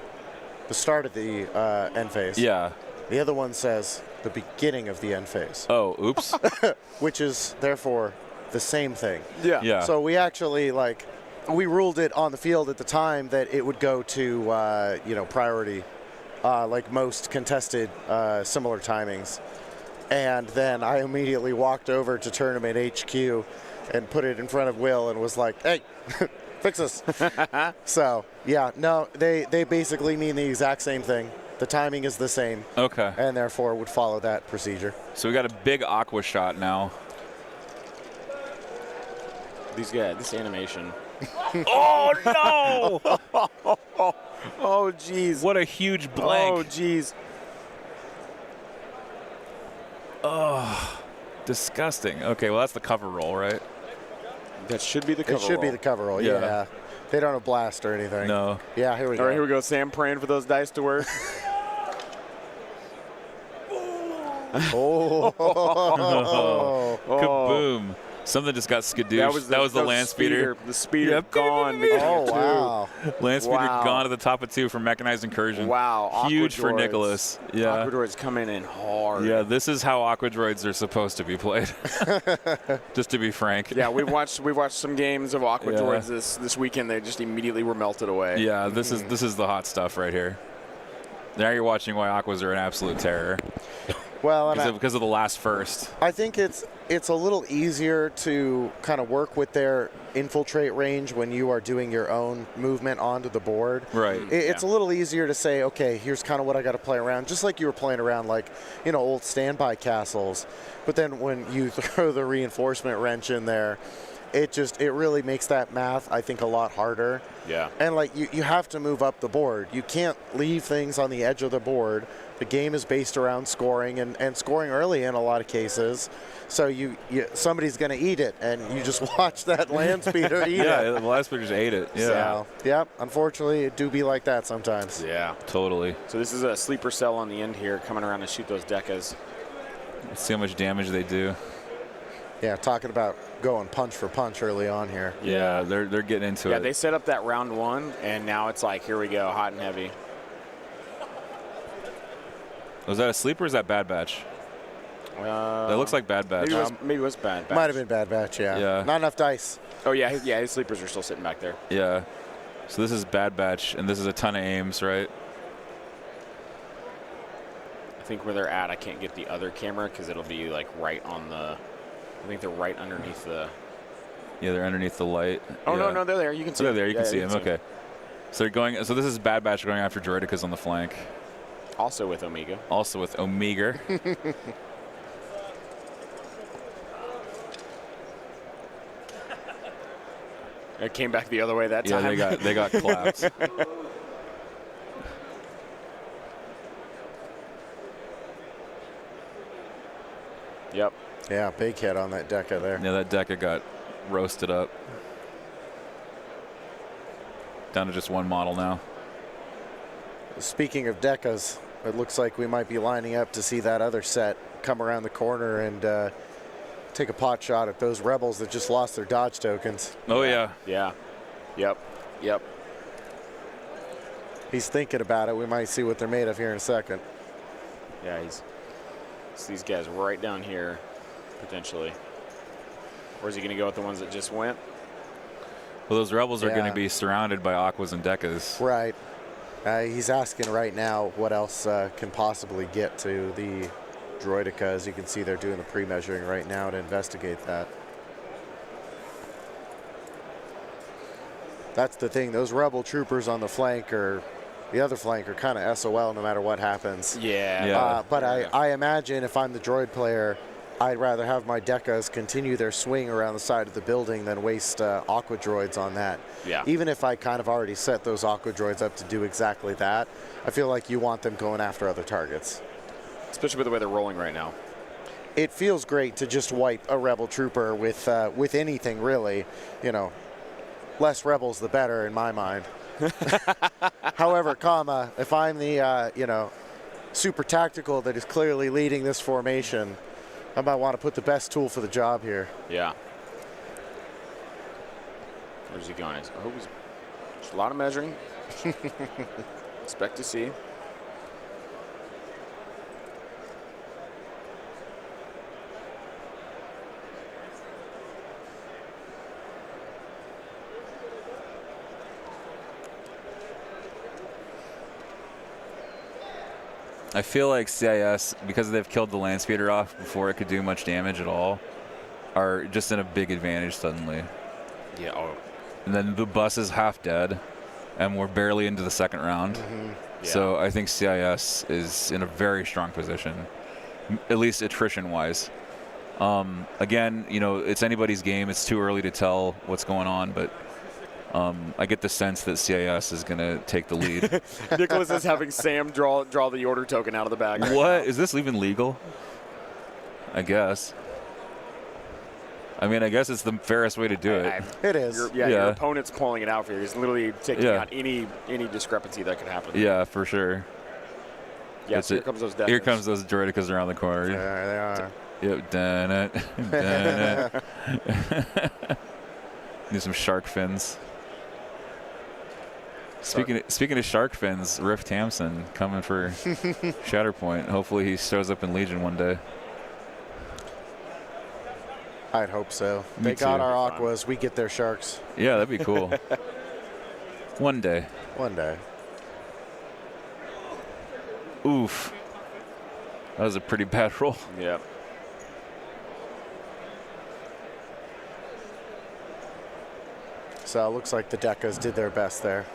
the start of the end phase. Yeah. The other one says the beginning of the end phase, Oh, oops. which is therefore the same thing. Yeah. Yeah. So we actually we ruled it on the field at the time that it would go to priority, like most contested similar timings. And then I immediately walked over to Tournament HQ and put it in front of Will and was like, hey, fix this. So, yeah, no, they basically mean the exact same thing. The timing is the same. Okay. And therefore would follow that procedure. So we got a big aqua shot now. This animation. Oh, no! Oh, jeez. What a huge blank. Oh, jeez. Oh, disgusting. Okay, well, that's the cover roll, right? That should be the cover It should be roll. the cover roll, Yeah. yeah. They don't have blast or anything. No. Yeah, here we go. All right, here we go. Sam praying for those dice to work. Oh. Kaboom. Something just got skidooshed. That was the land speeder. The speeder Yep. gone. Oh, wow. Land speeder Wow. gone to the top of 2 for mechanized incursion. Wow. Huge for Aquadroids. Nicholas. Yeah. Aquadroids coming in hard. Yeah, this is how Aquadroids are supposed to be played. Just to be frank. Yeah, we watched some games of Aquadroids this weekend. They just immediately were melted away. Yeah, this is the hot stuff right here. Now you're watching why Aquas are an absolute terror Well, and because of the last first. I think it's a little easier to kind of work with their infiltrate range when you are doing your own movement onto the board. Right. It's a little easier to say, okay, here's kind of what I got to play around, just like you were playing around like, old standby castles. But then when you throw the reinforcement wrench in there, it really makes that math, I think, a lot harder. Yeah. And like you have to move up the board. You can't leave things on the edge of the board. The game is based around scoring and scoring early in a lot of cases. So somebody's going to eat it, and you just watch that land speeder eat Yeah, it. the land speeder just ate it. Yeah, So, yep, unfortunately, it do be like that sometimes. Yeah. totally. So this is a sleeper cell on the end here, coming around to shoot those Decas. Let's see how much damage they do. Yeah, talking about going punch for punch early on here. Yeah, they're getting into Yeah, it. they set up that round 1, and now it's like, here we go, hot and heavy. Was that a sleeper or is that Bad Batch? That looks like Bad Batch. Maybe it was Bad Batch. Might have been Bad Batch, yeah. Yeah. Not enough dice. Oh, yeah, his sleepers are still sitting back there. Yeah. So this is Bad Batch, and this is a ton of aims, right? I think where they're at, I can't get the other camera because it'll be like right on the. I think they're right underneath the. Yeah, they're underneath the light. Oh yeah. no, they're there. You can see. So they're them. there. You Yeah, can see him. Okay. So they're going. So this is Bad Batch going after Droidicas on the flank. Also with Omega. Also with Omega. It came back the other way that Yeah, time. they got clapped. Yep. Yeah, big hit on that Deca there. Yeah, that Deca got roasted up. Down to just one model now. Speaking of Decas, it looks like we might be lining up to see that other set come around the corner and take a pot shot at those rebels that just lost their dodge tokens. Oh yeah. Yeah. Yep. Yep. He's thinking about it. We might see what they're made of here in a second. Yeah, it's these guys right down here, potentially. Or is he going to go with the ones that just went? Well, those rebels are going Yeah. to be surrounded by Aquas and Decas. Right. He's asking right now what else can possibly get to the Droidica. As you can see, they're doing the pre-measuring right now to investigate that. That's the thing. Those rebel troopers on the flank are, the other flank are kind of SOL no matter what happens. Yeah. Yeah. But I imagine if I'm the droid player, I'd rather have my Decas continue their swing around the side of the building than waste Aqua droids on that. Yeah. Even if I kind of already set those Aqua droids up to do exactly that, I feel like you want them going after other targets. Especially with the way they're rolling right now. It feels great to just wipe a rebel trooper with anything, really. You know, less rebels the better in my mind. However, if I'm the super tactical that is clearly leading this formation, I might want to put the best tool for the job here. Yeah. Where's he going? Oh, there's a lot of measuring. Expect to see. I feel like CIS, because they've killed the land speeder off before it could do much damage at all, are just in a big advantage suddenly. Yeah. Oh. And then the bus is half dead, and we're barely into the second round. Yeah. So I think CIS is in a very strong position, at least attrition-wise. Again, it's anybody's game. It's too early to tell what's going on, but I get the sense that CIS is going to take the lead. Nicholas is having Sam draw the order token out of the bag. What? Is this even legal? I guess. I mean, I guess it's the fairest way to do it. It is. Your opponent's pulling it out for you. He's literally taking Yeah. out any discrepancy that could happen. Yeah, for sure. Yes, here comes those decks. Here comes those Droidicas around the corner. There they are. Yep, done it. Done it. Need some shark fins. Speaking of shark fins, Riff Tamsin coming for Shatterpoint. Hopefully he shows up in Legion one day. I'd hope so. Me They got too. our aquas. We get their sharks. Yeah, that'd be cool. One day. One day. Oof. That was a pretty bad roll. Yep. So it looks like the Decas did their best there.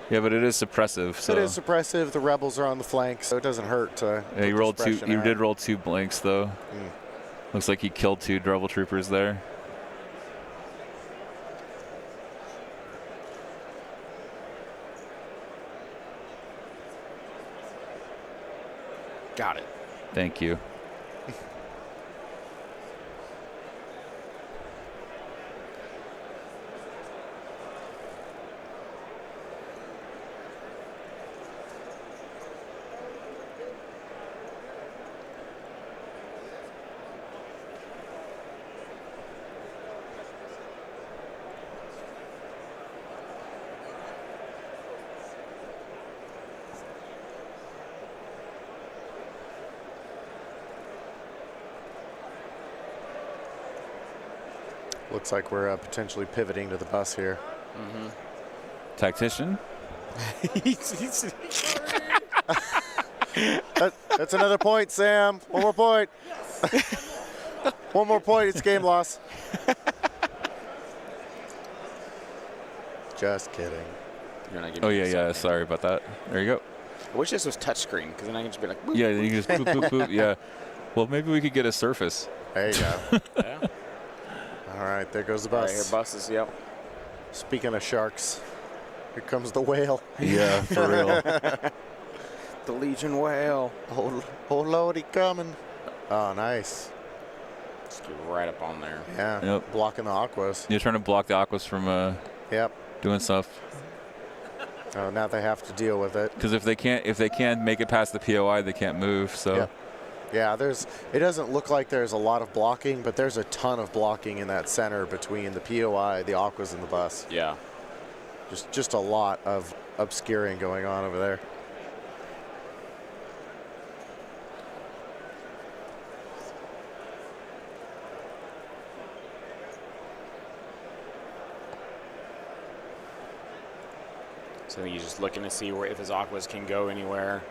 Yeah, but it is suppressive. So It is suppressive. The Rebels are on the flank, so it doesn't hurt to. yeah, he put rolled two. suppression He out. did roll 2 blanks though. Looks like he killed 2 Rebel troopers there. Got it. Thank you. Looks like we're potentially pivoting to the bus here. Tactician. That's another point, Sam. One more point. One more point. It's game loss. Just kidding. You're not giving Oh me yeah, a yeah. second. Sorry about that. There you go. I wish this was touchscreen, because then I can just be like, boop. Yeah, you can just boop, boop, boop. Yeah. Well, maybe we could get a Surface. There you go. Yeah. All right, there goes the Right bus. here, buses, yep. Speaking of sharks, here comes the whale. Yeah, for real. The Legion whale. Oh Lord, he coming. Oh, nice. Just get right up on there. Yeah, Yep. blocking the aquas. You're trying to block the Aquas from Yep. doing stuff. Oh, now they have to deal with it. Because if they can't make it past the POI, they can't move. So. Yep. Yeah, it doesn't look like there's a lot of blocking, but there's a ton of blocking in that center between the POI, the aquas, and the bus. Yeah. Just a lot of obscuring going on over there. So I think he's just looking to see if his aquas can go anywhere.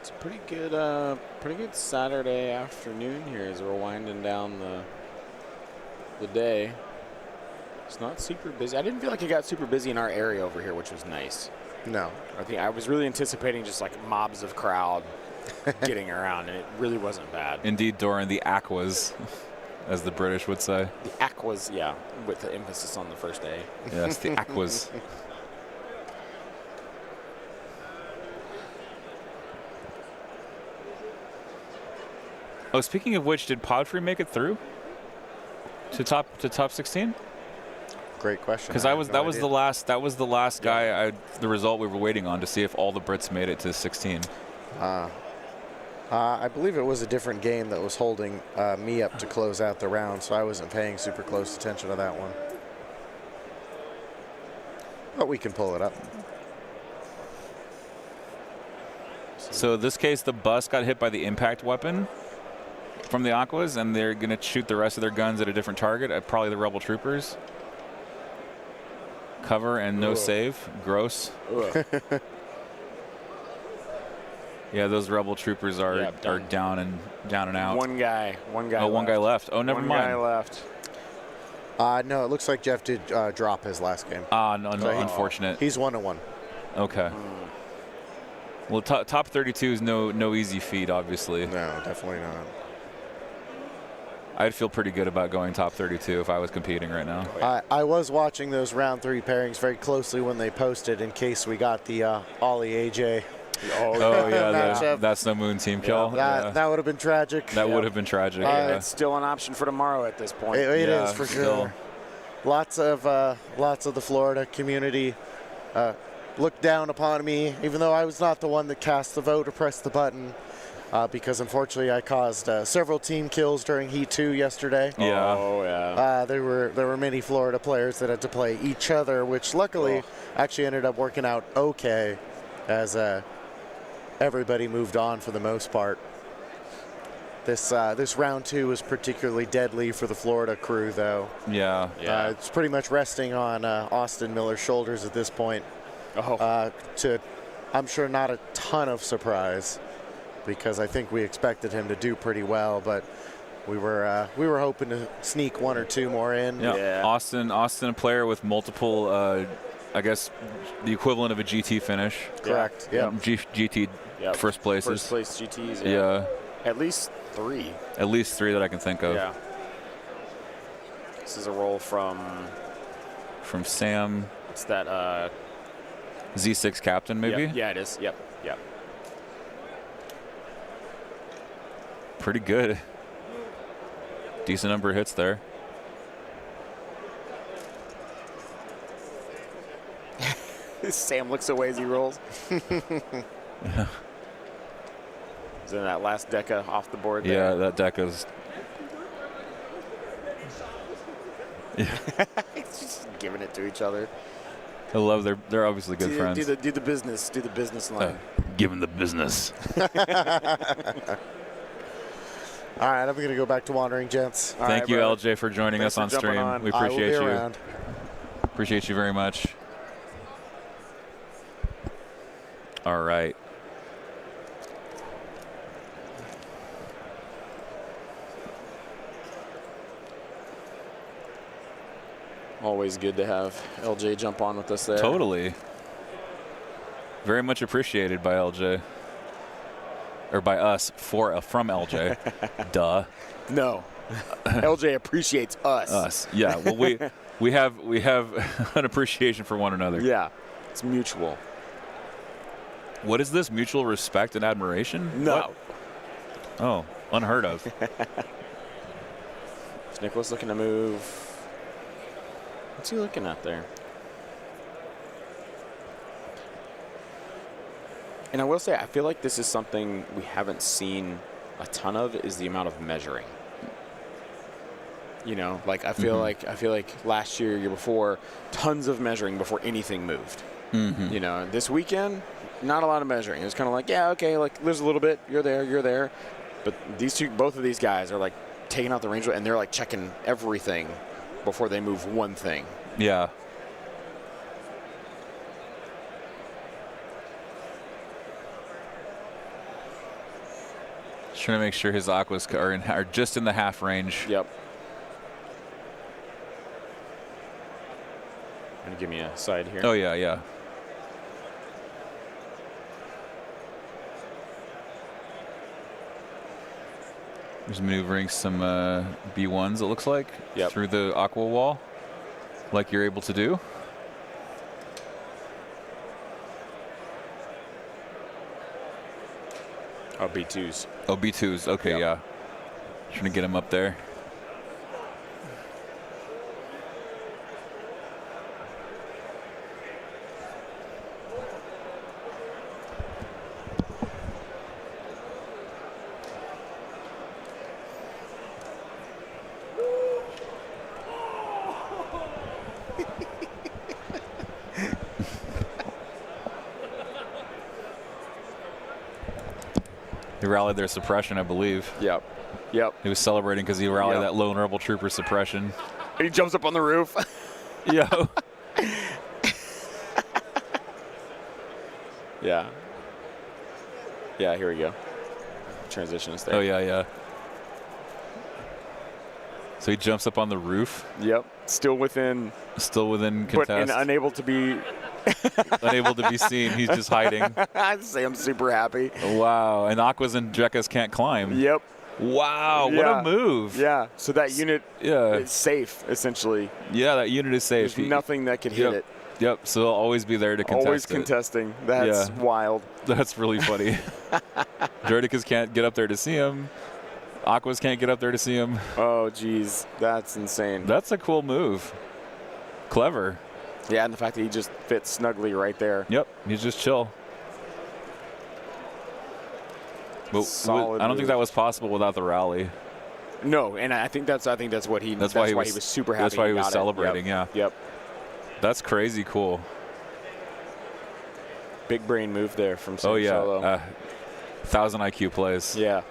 It's a pretty good Saturday afternoon here as we're winding down the day. It's not super busy. I didn't feel like it got super busy in our area over here, which was nice. No. I think I was really anticipating just like mobs of crowd getting around, and it really wasn't bad. Indeed, Doran, the Aquas, as the British would say. The aquas, yeah, with the emphasis on the first A. Yes, the Aquas. Oh, speaking of which, did Podfree make it through to top 16? Great question. Because I that have was no the last Yeah. guy, the result we were waiting on to see if all the Brits made it to 16. I believe it was a different game that was holding me up to close out the round, so I wasn't paying super close attention to that one. But we can pull it up. So in this case, the bus got hit by the impact weapon from the Aquas, and they're going to shoot the rest of their guns at a different target, at probably the Rebel troopers. Cover and no save. Gross. Yeah, those Rebel troopers are down and out. One guy Oh, left. one guy left. Oh, never One mind. guy left. No, it looks like Jeff did drop his last game. Ah, no, So unfortunate. He's 1-1. Okay. Well, top 32 is no easy feat, obviously. No, definitely not. I'd feel pretty good about going top 32 if I was competing right now. I was watching those round 3 pairings very closely when they posted in case we got the Ollie AJ. Oh yeah, matchup. that's no Moon team kill. That would have been tragic. That would have been tragic. It's still an option for tomorrow at this point. It Yeah, is for still. sure. Lots of the Florida community looked down upon me, even though I was not the one that cast the vote or pressed the button, because unfortunately I caused several team kills during Heat 2 yesterday. Yeah. Oh yeah. There were many Florida players that had to play each other, which luckily actually ended up working out okay, as everybody moved on for the most part. This round 2 was particularly deadly for the Florida crew, though. Yeah. It's pretty much resting on Austin Miller's shoulders at this point. To, I'm sure, not a ton of surprise, because I think we expected him to do pretty well, but we were hoping to sneak 1 or 2 more in. Yeah. Austin, a player with multiple, I guess, the equivalent of a GT finish. Correct. Yeah. GT first places. First place GTs. Yeah. At least 3. At least 3 that I can think of. Yeah. This is a roll from Sam. What's that? Z6 captain, maybe? Yep. Yeah, it is. Yep. Pretty good. Decent number of hits there. Sam looks away as he rolls. Yeah. Is in that last Deca off the board Yeah, there? that deck is. Just giving it to each other. I love they're obviously good friends. Do the business line. Give him the business. All right, I'm going to go back to Wandering Gents. Thank you, LJ, for joining us on stream. We I will appreciate be you. around. Appreciate you very much. All right. Always good to have LJ jump on with us there. Totally. Very much appreciated by LJ. Or by us from LJ. Duh. No. LJ appreciates us. Us. Yeah. Well, we have an appreciation for one another. Yeah. It's mutual. What is this? Mutual respect and admiration? No. What? Oh, unheard of. Is Nicholas looking to move? What's he looking at there? And I will say, I feel like this is something we haven't seen a ton of, is the amount of measuring. You know, like I feel like last year, year before, tons of measuring before anything moved. You know, this weekend, not a lot of measuring. It was kind of like, yeah, okay, like there's a little bit, you're there. But both of these guys are like taking out the range, and they're like checking everything before they move one thing. Yeah. Just trying to make sure his aquas are just in the half range. Yep. Gonna give me a side here. Oh yeah, yeah. He's maneuvering some B1s, it looks like, through the aqua wall, like you're able to do. Oh, B2s. Oh, B2s. Okay, yeah. Trying to get him up there. He rallied their suppression, I believe. Yep. He was celebrating because he rallied that lone rebel trooper suppression. And he jumps up on the roof. Yo. Yeah. Yeah, here we go. Transition is there. Oh, yeah. So he jumps up on the roof. Yep. Still within contest. But unable to be unable to be seen. He's just hiding. I'd say I'm super happy. Wow. And Aquas and Jekkas can't climb. Yep. Wow, what Yeah. a move. Yeah. So that unit Yeah. is safe, essentially. Yeah, that unit is safe. There's nothing that could hit Yep. it. Yep, so they'll always be there to contest Always it. contesting. That's Yeah. wild. That's really funny. Droidicas can't get up there to see him. Aquas can't get up there to see him. Oh, geez. That's insane. That's a cool move. Clever. Yeah, and the fact that he just fits snugly right there. Yep, he's just chill. But Solid I don't move. think that was possible without the rally. No, and I think that's what he. That's why he was super happy. That's why he was got it. celebrating. Yep. Yeah. Yep. That's crazy cool. Big brain move there from Sam Oh yeah, Solo. 1,000 IQ plays. Yeah.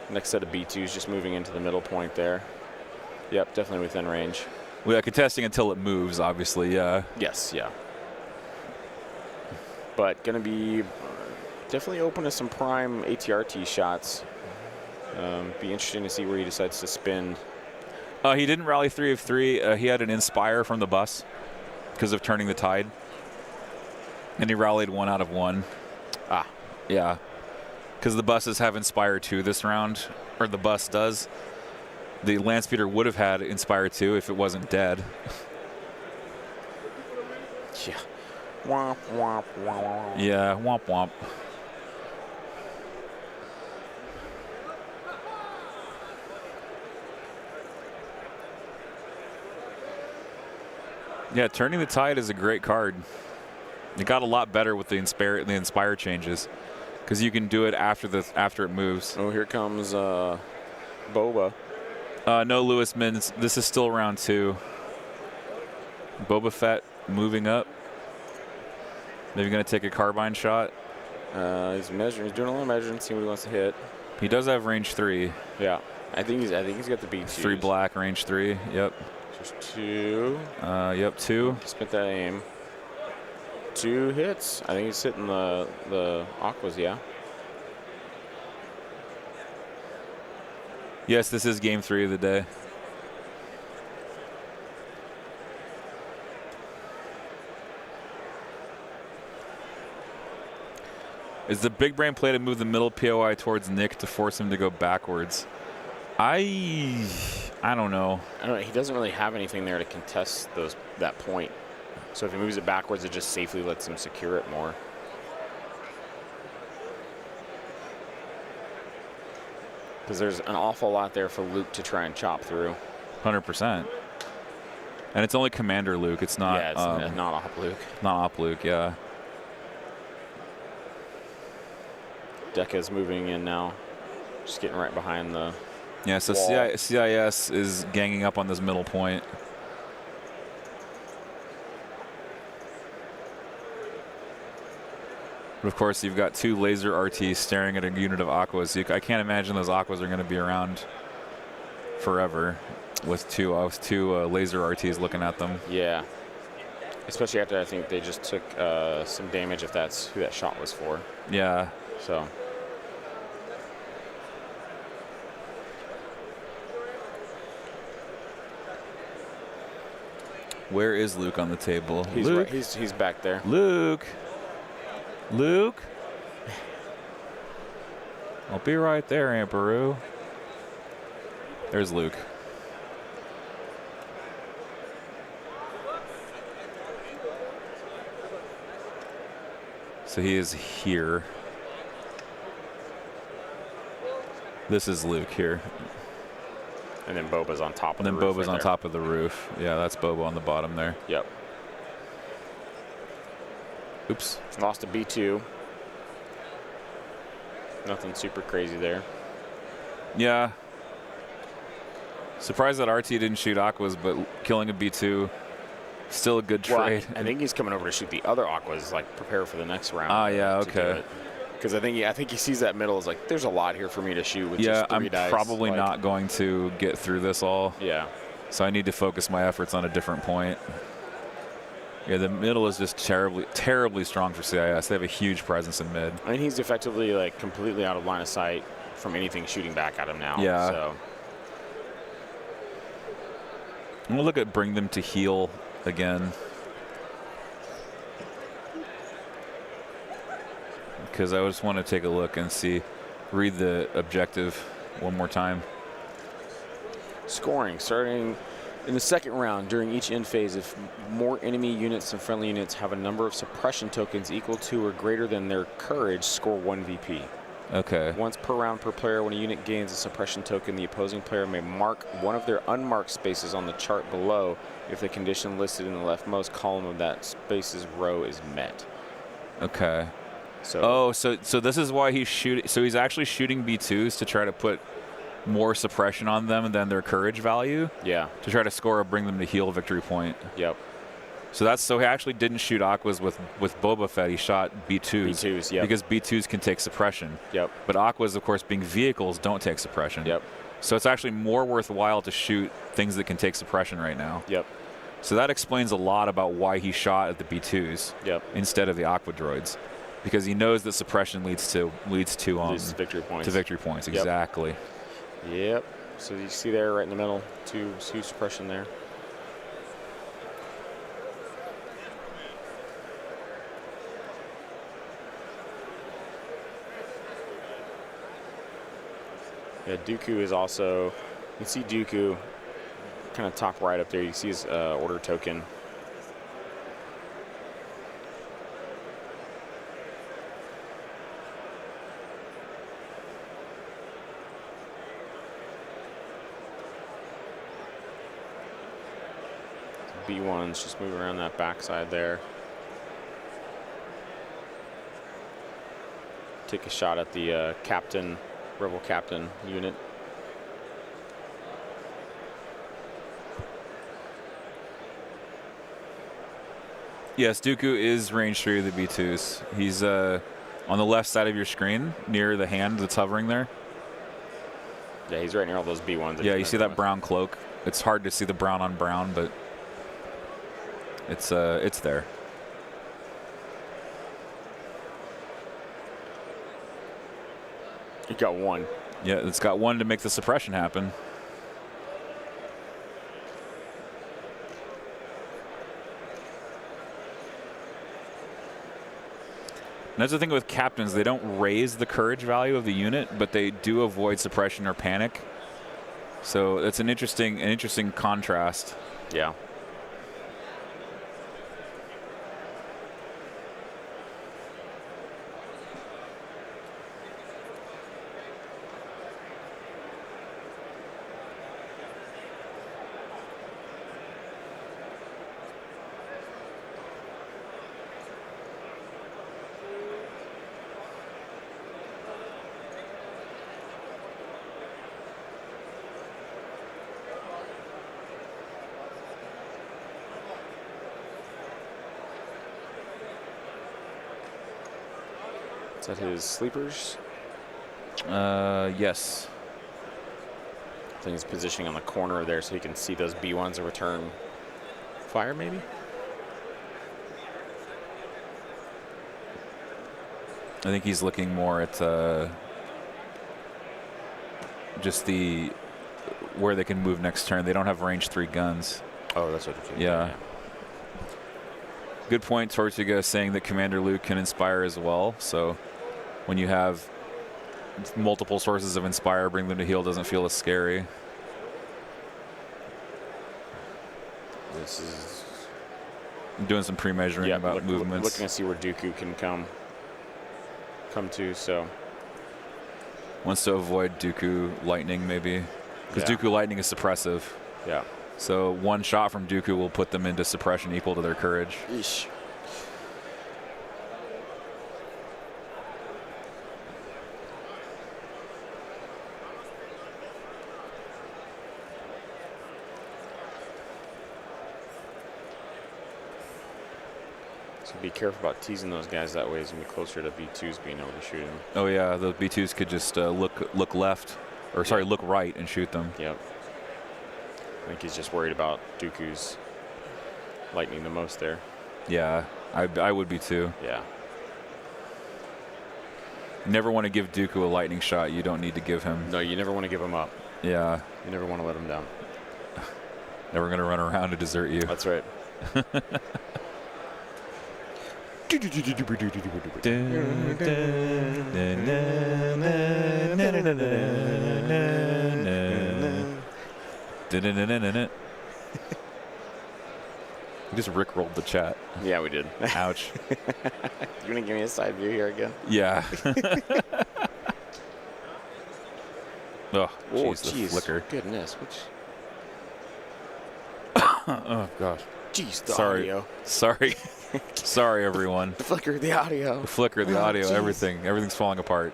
Next set of B2s just moving into the middle point there. Yep, definitely within range. Well, yeah, contesting until it moves, obviously. Yeah. Yes, yeah. But going to be definitely open to some prime ATRT shots. Be interesting to see where he decides to spin. He didn't rally 3 of 3. He had an Inspire from the bus because of turning the tide. And he rallied 1 out of 1. Ah. Yeah. Because the buses have Inspire 2 this round, or the bus does. The land speeder would have had Inspire 2 if it wasn't dead. Yeah. Womp, womp, womp, womp. Yeah, womp womp. Yeah, turning the tide is a great card. It got a lot better with the Inspire changes, because you can do it after it moves. Oh, here comes Boba. No, Lewis Mins. This is still round 2. Boba Fett moving up. Maybe going to take a carbine shot. He's measuring. He's doing a little measuring, seeing what he wants to hit. He does have range 3. Yeah, I think he's got the B2. 3 black, range 3. Yep. Just 2. Yep, 2. Spent that aim. 2 hits. I think he's hitting the Aquas. Yeah. Yes, this is game 3 of the day. Is the big brain play to move the middle POI towards Nick to force him to go backwards? I don't know. I don't know. He doesn't really have anything there to contest that point. So if he moves it backwards, it just safely lets him secure it more. Because there's an awful lot there for Luke to try and chop through. 100%. And it's only Commander Luke. It's not. Yeah, it's not Op Luke. Not Op Luke. Yeah. Deca's moving in now. Just getting right behind the Yeah. So wall. CIS is ganging up on this middle point. But of course, you've got 2 laser RTs staring at a unit of Aquas. I can't imagine those Aquas are going to be around forever with two laser RTs looking at them. Yeah. Especially after I think they just took some damage, if that's who that shot was for. Yeah. So. Where is Luke on the table? He's Luke. right, he's back there. Luke. Luke. I'll be right there, Emperor. There's Luke. So he is here. This is Luke here. And then Boba's on top of And then the roof. Boba's right on there. top of the roof. Yeah, that's Boba on the bottom there. Yep. Oops. Lost a B2. Nothing super crazy there. Yeah. Surprised that RT didn't shoot Aquas, but killing a B2, still a good trade. Well, I think he's coming over to shoot the other Aquas, like prepare for the next round. Ah, yeah, okay. Because I think he sees that middle as like, there's a lot here for me to shoot with Yeah, just 3 I'm dice. probably like, not going to get through this all. Yeah. So I need to focus my efforts on a different point. Yeah, the middle is just terribly strong for CIS. They have a huge presence in mid. I mean, he's effectively like completely out of line of sight from anything shooting back at him now. Yeah. So I'm gonna look at bring them to heal again. because I just want to take a look and read the objective one more time. Scoring, starting in the second round during each end phase, if more enemy units than friendly units have a number of suppression tokens equal to or greater than their courage, score 1 VP. Okay. Once per round per player, when a unit gains a suppression token, the opposing player may mark one of their unmarked spaces on the chart below if the condition listed in the leftmost column of that space's row is met. Okay. So so this is why he's shooting. So he's actually shooting B2s to try to put more suppression on them than their courage value. yeah, To try to score or bring them to heal victory point. yep, So he actually didn't shoot Aquas with Boba Fett. He shot B2s. B2s, yep. Because B2s can take suppression. yep, But Aquas, of course, being vehicles, don't take suppression. yep, So it's actually more worthwhile to shoot things that can take suppression right now. yep, So that explains a lot about why he shot at the B2s yep. instead of the Aqua droids, because he knows that suppression leads to Loses victory points. to victory points. Yep. Exactly. Yep. So you see there, right in the middle, two suppression there. Yeah, Dooku is also. You can see Dooku, kind of top right up there. You see his order token. B1s just move around that backside there. Take a shot at the captain, rebel captain unit. Yes, Dooku is range 3 of the B2s. He's on the left side of your screen near the hand that's hovering there. Yeah, he's right near all those B1s. Yeah, you see that brown cloak. It's hard to see the brown on brown, but it's there. You got one. Yeah, it's got one to make the suppression happen. And that's the thing with captains. They don't raise the courage value of the unit, but they do avoid suppression or panic. So it's an interesting contrast. Yeah. Is that his sleepers? Yes. I think he's positioning on the corner there so he can see those B1s return fire, maybe? I think he's looking more at just where they can move next turn. They don't have range 3 guns. Oh, that's what it is. Yeah. Good point, Tortuga, saying that Commander Luke can inspire as well. So when you have multiple sources of inspire, bring them to heal doesn't feel as scary. This is I'm doing some pre-measuring about movements. Looking to see where Dooku can come to. So Wants to avoid Dooku lightning maybe, because Yeah. Dooku lightning is suppressive. yeah. So one shot from Dooku will put them into suppression equal to their courage. Eesh. So be careful about teasing those guys that way. It's going to be closer to B2s being able to shoot them. Oh yeah, the B2s could just look left, or sorry, look right and shoot them. Yep. I think he's just worried about Dooku's lightning the most there. Yeah, I would be too. Yeah. Never want to give Dooku a lightning shot you don't need to give him. No, you never want to give him up. Yeah. You never want to let him down. Never going to run around to desert you. That's right. We just rickrolled the chat. Yeah, we did. Ouch. You gonna give me a side view here again? Yeah. Oh, Oh, jeez, the flicker. Goodness, which? Oh gosh. Jeez, the Sorry. audio. Sorry. Sorry, everyone. The flicker of the audio. The flicker, the Oh, audio, jeez. everything's falling apart.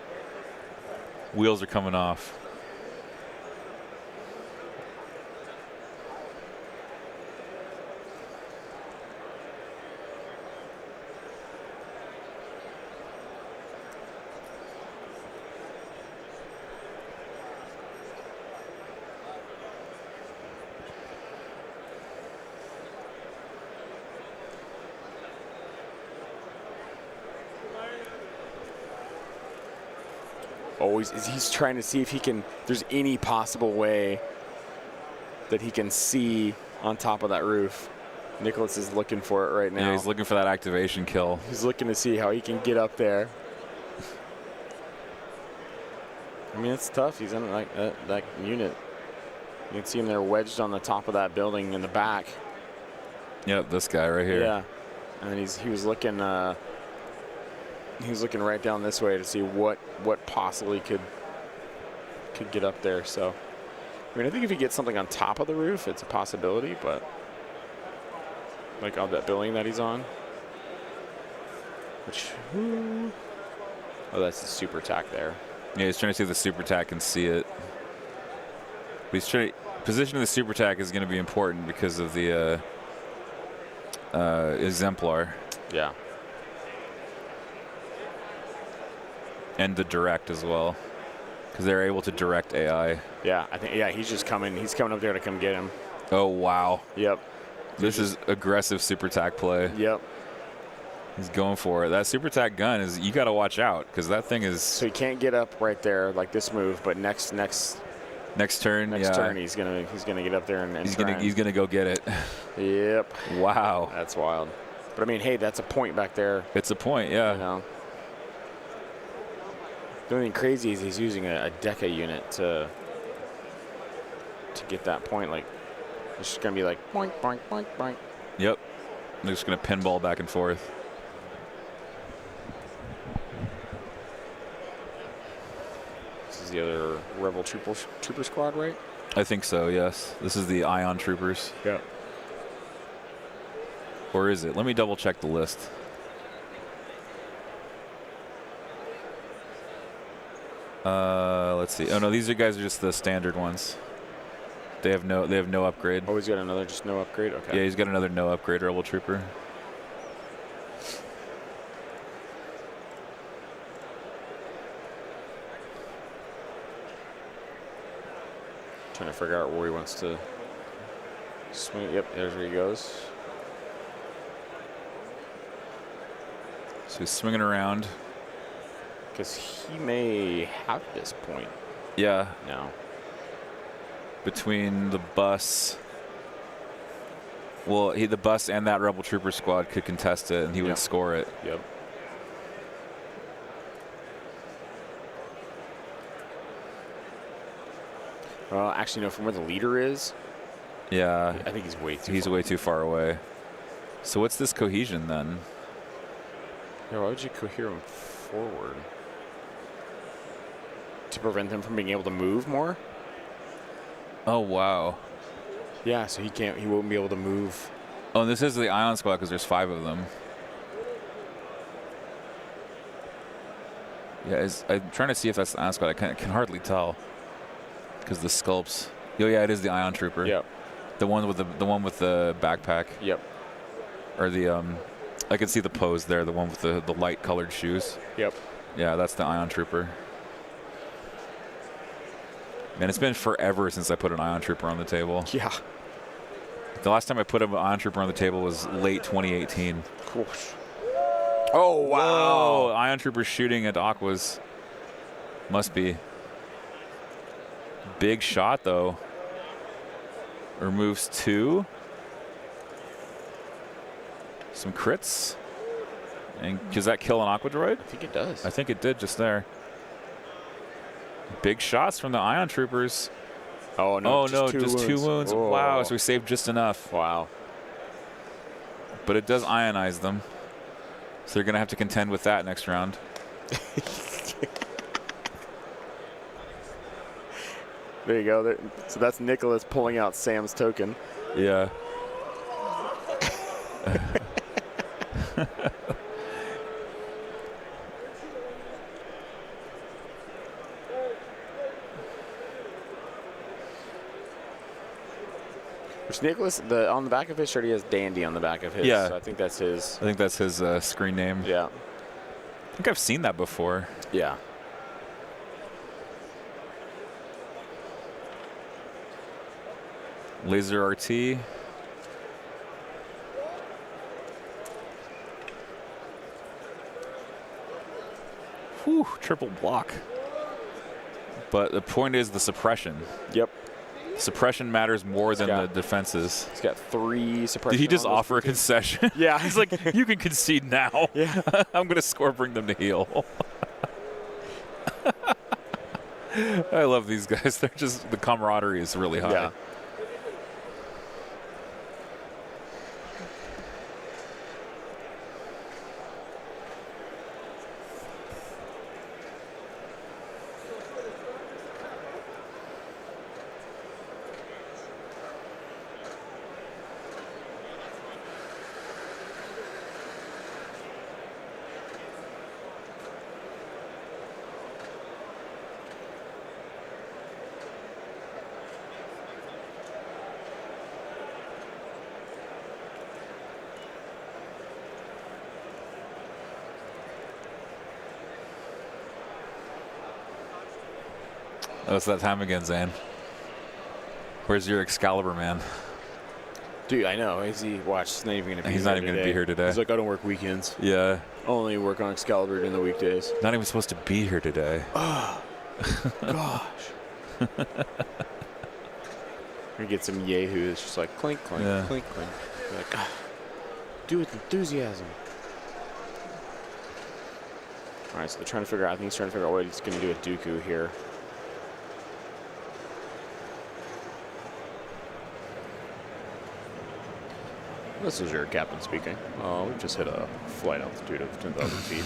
Wheels are coming off. Always, he's trying to see if he can. There's any possible way that he can see on top of that roof. Nicholas is looking for it right now. Yeah, he's looking for that activation kill. He's looking to see how he can get up there. I mean, it's tough. He's in like that unit. You can see him there wedged on the top of that building in the back. Yep, this guy right here. Yeah, and then he was looking. He was looking right down this way to see what possibly could get up there. So, I mean, I think if he gets something on top of the roof, it's a possibility. But like on that building that he's on, which oh, that's the super tack there. Yeah, he's trying to see if the super tack can see it. But he's trying. Position of the super tack is going to be important because of the exemplar. Yeah. And the direct as well, because they're able to direct AI. Yeah, I think. Yeah, he's just coming. He's coming up there to come get him. Oh wow. Yep. This is aggressive super tack play. Yep. He's going for it. That super tack gun is, you got to watch out because that thing is. So he can't get up right there like this move, but next turn, turn he's gonna get up there and he's gonna go get it. Yep. Wow. That's wild. But I mean, hey, that's a point back there. It's a point, yeah. You know. The only thing crazy is he's using a Deca unit to get that point. Like, it's just gonna be like boink, boink, boink, boink. Yep. They're just gonna pinball back and forth. This is the other Rebel Trooper squad, right? I think so, yes. This is the Ion Troopers. Yeah. Or is it? Let me double check the list. Let's see. Oh no, these guys are just the standard ones. They have no upgrade. Oh, he's got another just no upgrade? Okay. Yeah, he's got another no upgrade Rebel Trooper. Trying to figure out where he wants to swing. Yep, there's where he goes. So he's swinging around. Because he may have this point Yeah, now. between the bus. Well, the bus and that Rebel Trooper squad could contest it, and he Yeah. would score it. Yep. Well, actually, no. From where the leader is, Yeah, I think he's way too. he's far. way too far away. So what's this cohesion then? Yeah, why would you cohere him forward? To prevent him from being able to move more? Oh wow. Yeah, so he won't be able to move. Oh, and this is the Ion squad because there's 5 of them. Yeah, I'm trying to see if that's the Ion squad. I can hardly tell because the sculpts. Oh yeah, it is the Ion Trooper. Yep. The one with the backpack. Yep. Or the I can see the pose there. The one with the light colored shoes. Yep. Yeah, that's the Ion Trooper. Man, it's been forever since I put an Ion Trooper on the table. Yeah. The last time I put an Ion Trooper on the table was late 2018. Cool. Oh wow! Whoa, Ion Trooper shooting at Aquas. Must be. Big shot though. Removes 2. Some crits. And does that kill an Aqua Droid? I think it does. I think it did just there. Big shots from the Ion Troopers. Oh, no. Oh, no, just 2 wounds. Oh. Wow, so we saved just enough. Wow. But it does ionize them. So they're going to have to contend with that next round. There you go. There, so that's Nicholas pulling out Sam's token. Yeah. Which Nicholas, on the back of his shirt, he has Dandy on the back of his. Yeah. So I think that's his. I think that's his screen name. Yeah. I think I've seen that before. Yeah. Laser RT. Whew, triple block. But the point is the suppression. Yep. Suppression matters more than the defenses. He's got 3 suppression. Did he just on those offer a concession? Yeah. He's like, you can concede now. Yeah. I'm going to score, bring them to heel. I love these guys. They're just, the camaraderie is really high. Yeah. Oh, it's that time again, Zane. Where's your Excalibur, man? Dude, I know. Is he? Watch. He's not even going to be He's here not even going to be here today. He's like, I don't work weekends. Yeah. Only work on Excalibur during the weekdays. Not even supposed to be here today. Oh, gosh. We get some yahoo that's just like clink, clink, Yeah. clink, clink. You're like, do it with enthusiasm. All right, so they're trying to figure out. I think he's trying to figure out what he's going to do with Dooku here. This is your captain speaking. We've just hit a flight altitude of 10,000 feet.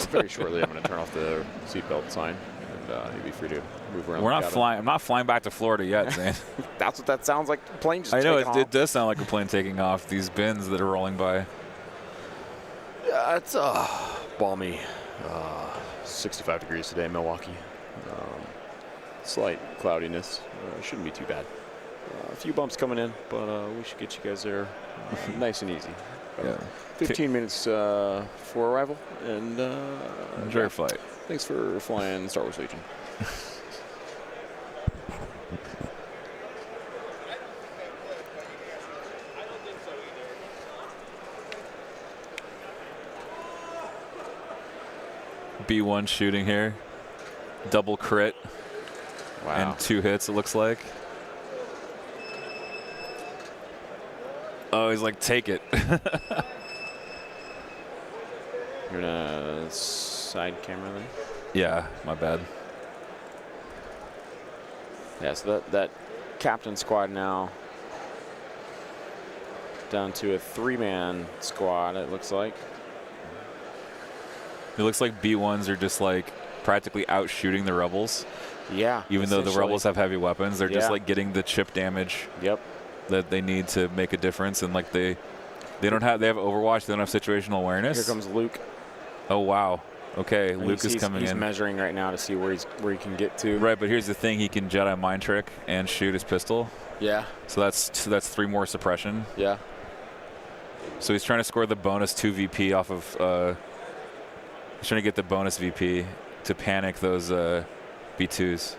Very shortly, I'm going to turn off the seatbelt sign, and you'll be free to move around. We're the not cabin. flying. I'm not flying back to Florida yet, Zane. That's what that sounds like. The plane just I know taking off. it does sound like a plane taking off. These bins that are rolling by. Yeah, it's balmy. 65 degrees today in Milwaukee. Slight cloudiness. Shouldn't be too bad. A few bumps coming in, but we should get you guys there nice and easy. Yeah. 15 minutes for arrival, and Enjoy your flight. Thanks for flying Star Wars Legion. B1 shooting here. Double crit. Wow. And 2 hits, it looks like. Oh, he's like, take it. You're in a side camera then? Yeah, my bad. Yeah, so that captain squad now down to a 3-man squad, it looks like. It looks like B1s are just like practically out shooting the rebels. Yeah. Even though the essentially. rebels have heavy weapons, they're just Yeah. like getting the chip damage Yep. that they need to make a difference. And like they have Overwatch, they don't have situational awareness. Here comes Luke. Oh wow. Okay, And Luke is he's coming in. measuring right now to see where he can get to. Right, but here's the thing: he can Jedi mind trick and shoot his pistol. Yeah. So that's 3 more suppression. Yeah. So he's trying to score the bonus 2 VP off of. He's trying to get the bonus VP to panic those B2s.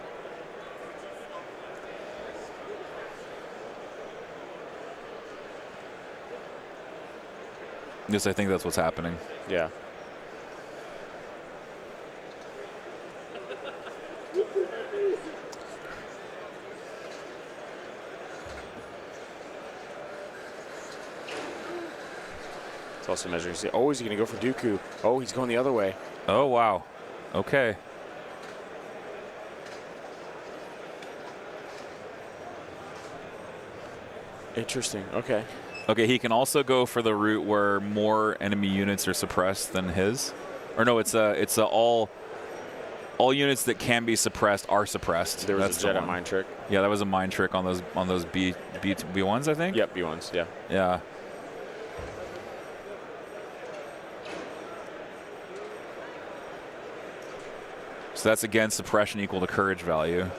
Yes, I think that's what's happening. Yeah. It's also measuring. Oh, is he going to go for Dooku? Oh, he's going the other way. Oh, wow. Okay. Interesting. Okay. Okay, he can also go for the route where more enemy units are suppressed than his. Or no, it's a all units that can be suppressed are suppressed. There was That's a the Jedi one. mind trick. Yeah, that was a mind trick on those B1s, I think. Yep, B1s. Yeah. Yeah. So that's again suppression equal to courage value.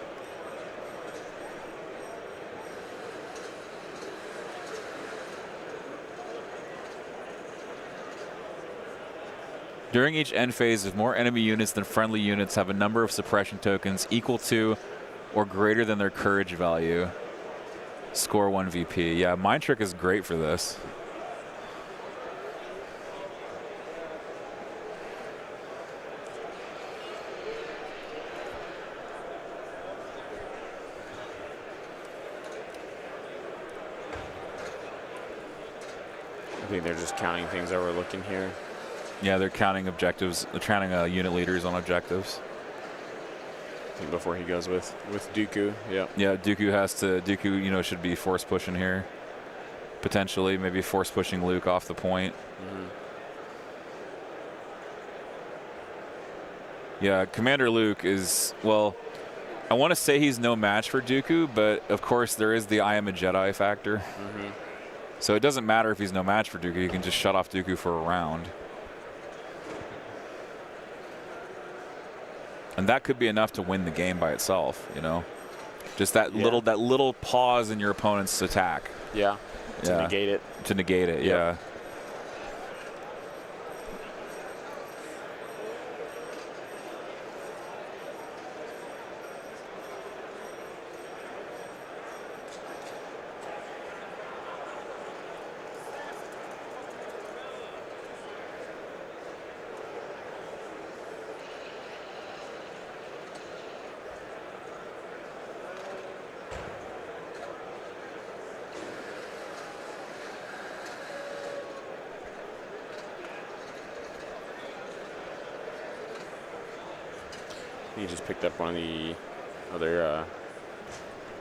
During each end phase, if more enemy units than friendly units have a number of suppression tokens equal to or greater than their courage value, score 1 VP. Yeah, Mind Trick is great for this. I think they're just counting things overlooking here. Yeah, they're counting objectives. They're counting unit leaders on objectives. I think before he goes with Dooku. Yep. Yeah, Dooku, you know, should be force pushing here. Potentially, maybe force pushing Luke off the point. Yeah, Commander Luke is, well, I want to say he's no match for Dooku, but of course there is the I am a Jedi factor. So it doesn't matter if he's no match for Dooku. You can just shut off Dooku for a round. And that could be enough to win the game by itself, you know. Just that little pause in your opponent's attack. Yeah. To negate it. To negate it, yeah. He just picked up one of the other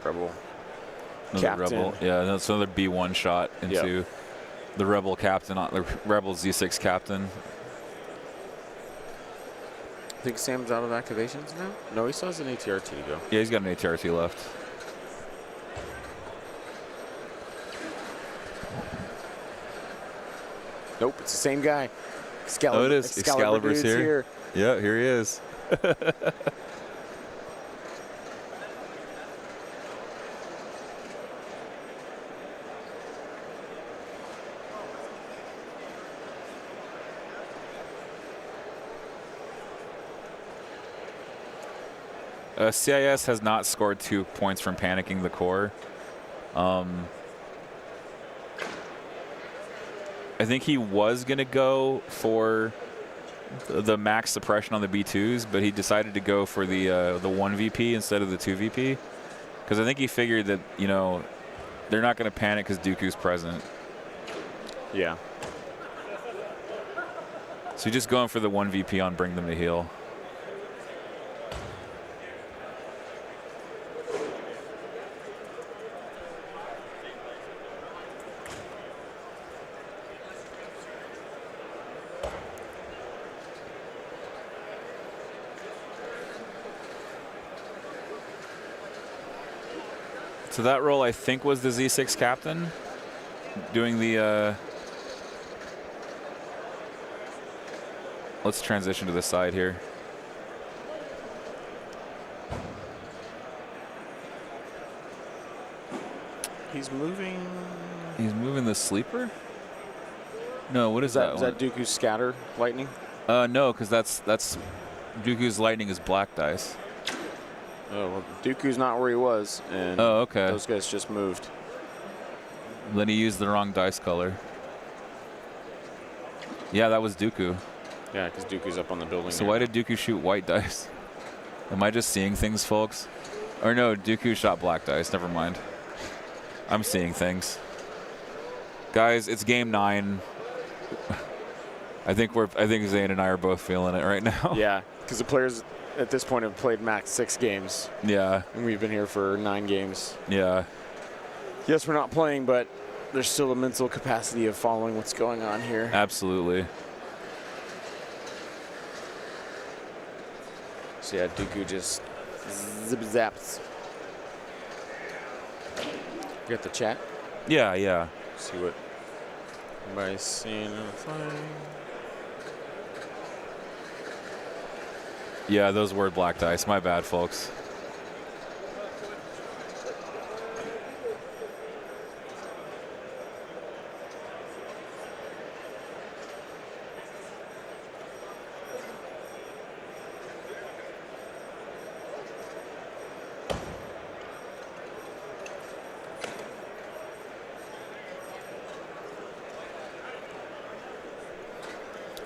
rebel Another captain. rebel. Yeah, that's another B1 shot into the rebel captain, the rebel Z6 captain. I think Sam's out of activations now? No, he still has an ATRT to go. Yeah, he's got an ATRT left. Nope, it's the same guy. Oh, it is. Excalibur's dude's here. Yeah, here he is. CIS has not scored 2 points from panicking the core. I think he was going to go for the max suppression on the B2s, but he decided to go for the 1 VP instead of the 2 VP. Because I think he figured that, you know, they're not going to panic because Dooku's present. Yeah. So he's just going for the 1 VP on Bring Them to Heal. So that role, I think, was the Z6 captain doing the... Let's transition to the side here. He's moving... He's moving the sleeper? No, what is that? Is that Dooku's scatter lightning? No, because that's Dooku's lightning is black dice. Oh, well, Dooku's not where he was, and okay. Those guys just moved. Then he used the wrong dice color. Yeah, that was Dooku. Yeah, because Dooku's up on the building. So why did Dooku shoot white dice? Am I just seeing things, folks? Or no, Dooku shot black dice. Never mind. I'm seeing things. Guys, it's game 9. I think Zane and I are both feeling it right now. Yeah, because the players at this point have played max 6 games. Yeah. And we've been here for 9 games. Yeah. Yes, we're not playing, but there's still a mental capacity of following what's going on here. Absolutely. So yeah, Dooku just zip zaps. You got the chat? Yeah, yeah. See what everybody's seeing. Yeah, those were black dice. My bad, folks.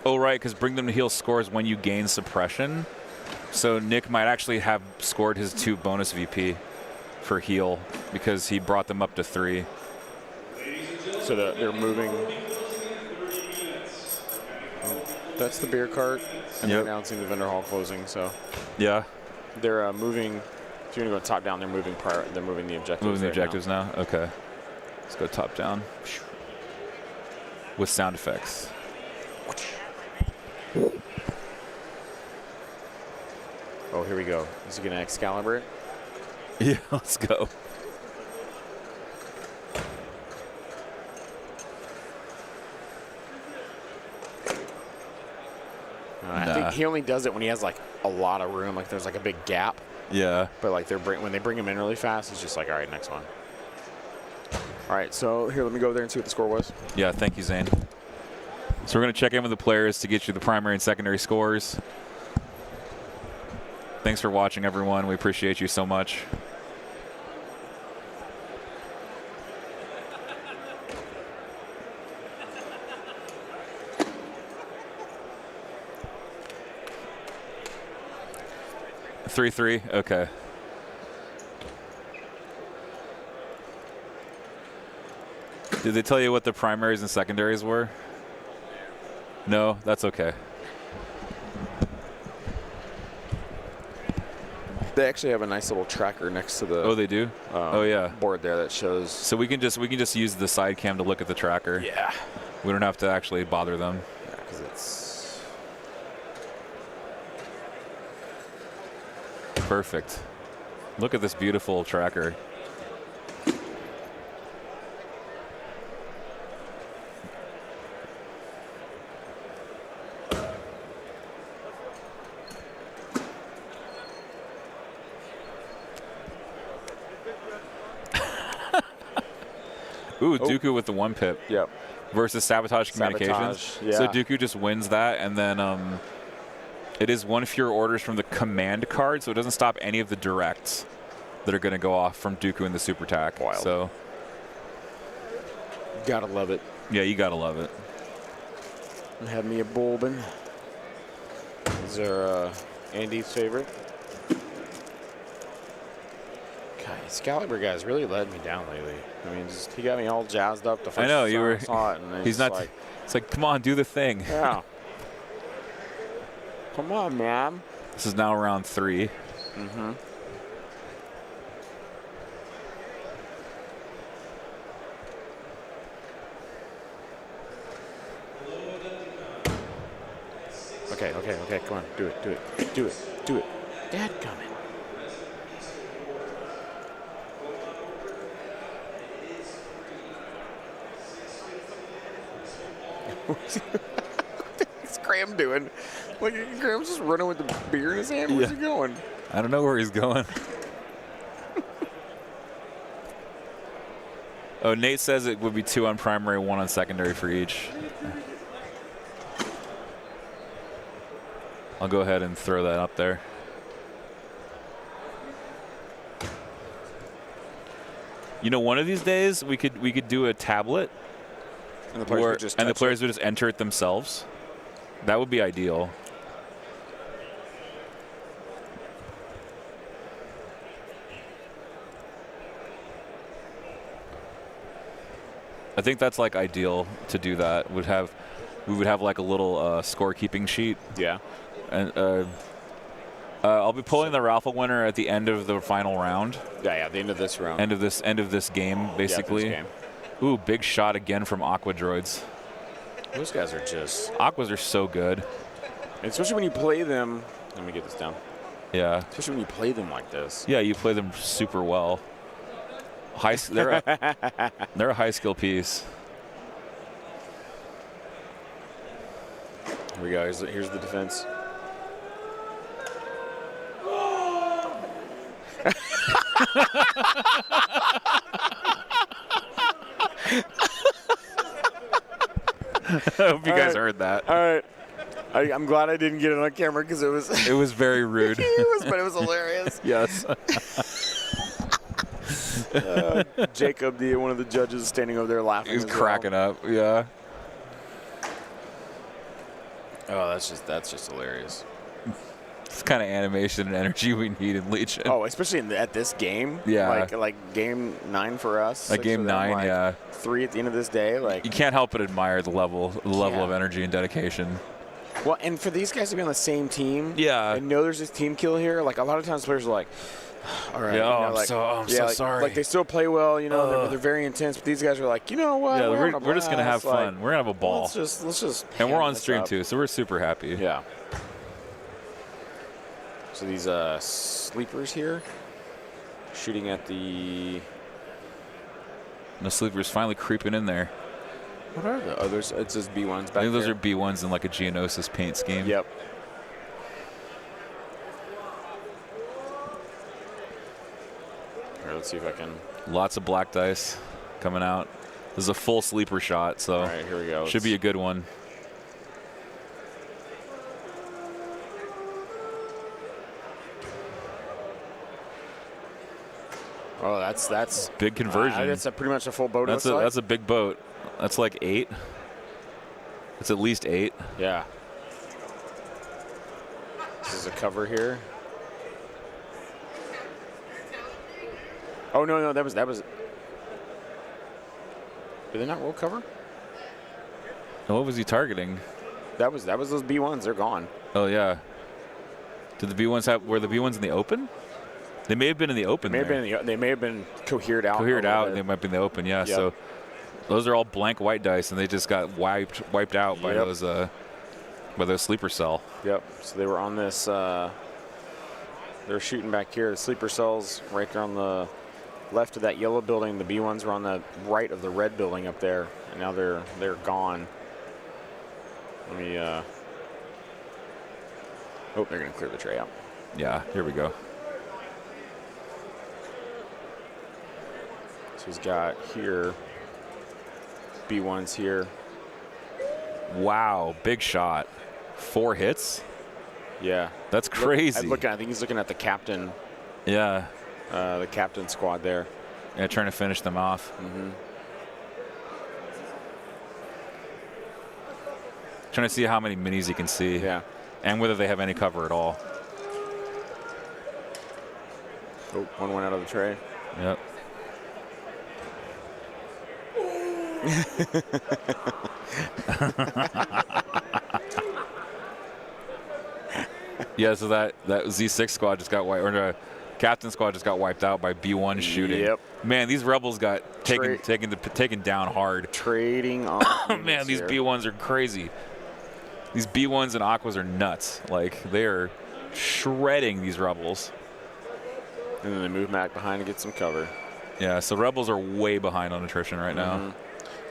Oh, right, because bring them to heal scores when you gain suppression. So Nick might actually have scored his 2 bonus VP for heal because he brought them up to 3. So they're moving. That's the beer cart. And they're announcing the vendor hall closing. So Yeah. they're moving. If you're going to go top down, they're moving They're moving the objectives. Moving the right objectives now? Okay. Let's go top down. With sound effects. Oh, here we go. Is he going to Excalibur it? Yeah, let's go. I think he only does it when he has like a lot of room, like there's like a big gap. Yeah. But like when they bring him in really fast, it's just like, all right, next one. All right, so here, let me go over there and see what the score was. Yeah, thank you, Zane. So we're going to check in with the players to get you the primary and secondary scores. Thanks for watching, everyone. We appreciate you so much. Three. Okay. Did they tell you what the primaries and secondaries were? No, that's okay. They actually have a nice little tracker next to the. Oh, they do. Oh yeah. Board there that shows. So we can just use the side cam to look at the tracker. Yeah. We don't have to actually bother them. Yeah, because it's. Perfect. Look at this beautiful tracker. Ooh, Dooku with the 1 pip. Yep. Versus Sabotage Communications. Sabotage, yeah. So Dooku just wins that, and then it is 1 fewer orders from the command card, so it doesn't stop any of the directs that are going to go off from Dooku in the super attack. Wild. So Gotta love it. yeah, you gotta love it. Have me a Bulbin. These are Andy's favorite. God, Excalibur guys really let me down lately. I mean, he got me all jazzed up the first I know time you were. I saw it, and He's not. like, It's like, come on, do the thing. yeah. Come on, man. This is now round 3. Mm-hmm. Okay, come on, do it. Dadgummit. What's Graham doing? Like, Graham's just running with the beer in his hand. Where's he going? I don't know where he's going. Oh, Nate says it would be 2 on primary, 1 on secondary for each. I'll go ahead and throw that up there. You know, one of these days we could do a tablet, And the players would just would just enter it themselves. That would be ideal. I think that's like ideal to do that. Would have we would have like a little scorekeeping sheet. Yeah. And I'll be pulling the raffle winner at the end of the final round. Yeah, the end of this round. End of this game, basically. Yeah, this game. Ooh, big shot again from Aqua Droids. Those guys are just... Aquas are so good. Especially when you play them... Let me get this down. Yeah. Especially when you play them like this. Yeah, you play them super well. They're a high skill piece. Here we go. Here's the defense. I hope you guys heard that. All right. I'm glad I didn't get it on camera because it was... It was very rude. but it was hilarious. Yes. Jacob, one of the judges, standing over there laughing. He's cracking up. Yeah. Oh, that's just hilarious. It's the kind of animation and energy we need in Legion. Oh, especially at this game. Yeah. Like game 9 for us. Like game 9, like yeah. 3 at the end of this day. Like you can't help but admire the level of energy and dedication. Well, and for these guys to be on the same team. Yeah. And know there's this team kill here. Like a lot of times players are like, all right. Yeah, I'm so sorry. Like they still play well, they're very intense, but these guys are like, you know what? Yeah, we're we're just gonna have fun. We're gonna have a ball. Let's just. And we're ham on this stream up. too, so we're super happy. Yeah. So these sleepers here, shooting at the. And the sleeper's finally creeping in there. What are the others? It says B1s back I think those there. are B1s in like a Geonosis paint scheme. Yep. Here, let's see if I can. Lots of black dice coming out. This is a full sleeper shot, so All right, here we go. should be a good one. Oh, that's Big conversion. that's pretty much a full boat. That's a big boat. That's like 8. It's at least 8. Yeah. This is a cover here. Oh no, that was. Did they not roll cover? And what was he targeting? That was those B1s. They're gone. Oh yeah. Did the B1s were the B1s in the open? They may have been in the open. They may have been cohered out. Cohered out. They might be in the open. Yeah. Yep. So those are all blank white dice, and they just got wiped out by those sleeper cell. Yep. So they were on this. They're shooting back here. The sleeper cells right there on the left of that yellow building. The B1s were on the right of the red building up there, and now they're gone. Let me. Oh, they're gonna clear the tray out. Yeah. Here we go. So he's got here. B1s here. Wow. Big shot. 4 hits. Yeah. That's crazy. I think he's looking at the captain. Yeah. The captain squad there. Yeah, trying to finish them off. Mm-hmm. Trying to see how many minis you can see. Yeah. And whether they have any cover at all. Oh, one went out of the tray. Yep. Yeah, so that Z6 squad just got wiped, or the captain squad just got wiped out by B1 shooting. Yep. Man, these rebels got taken down hard. Trading on. Man, these B1s are crazy. These B1s and Aquas are nuts. Like, they are shredding these rebels. And then they move back behind to get some cover. Yeah, so rebels are way behind on attrition right now.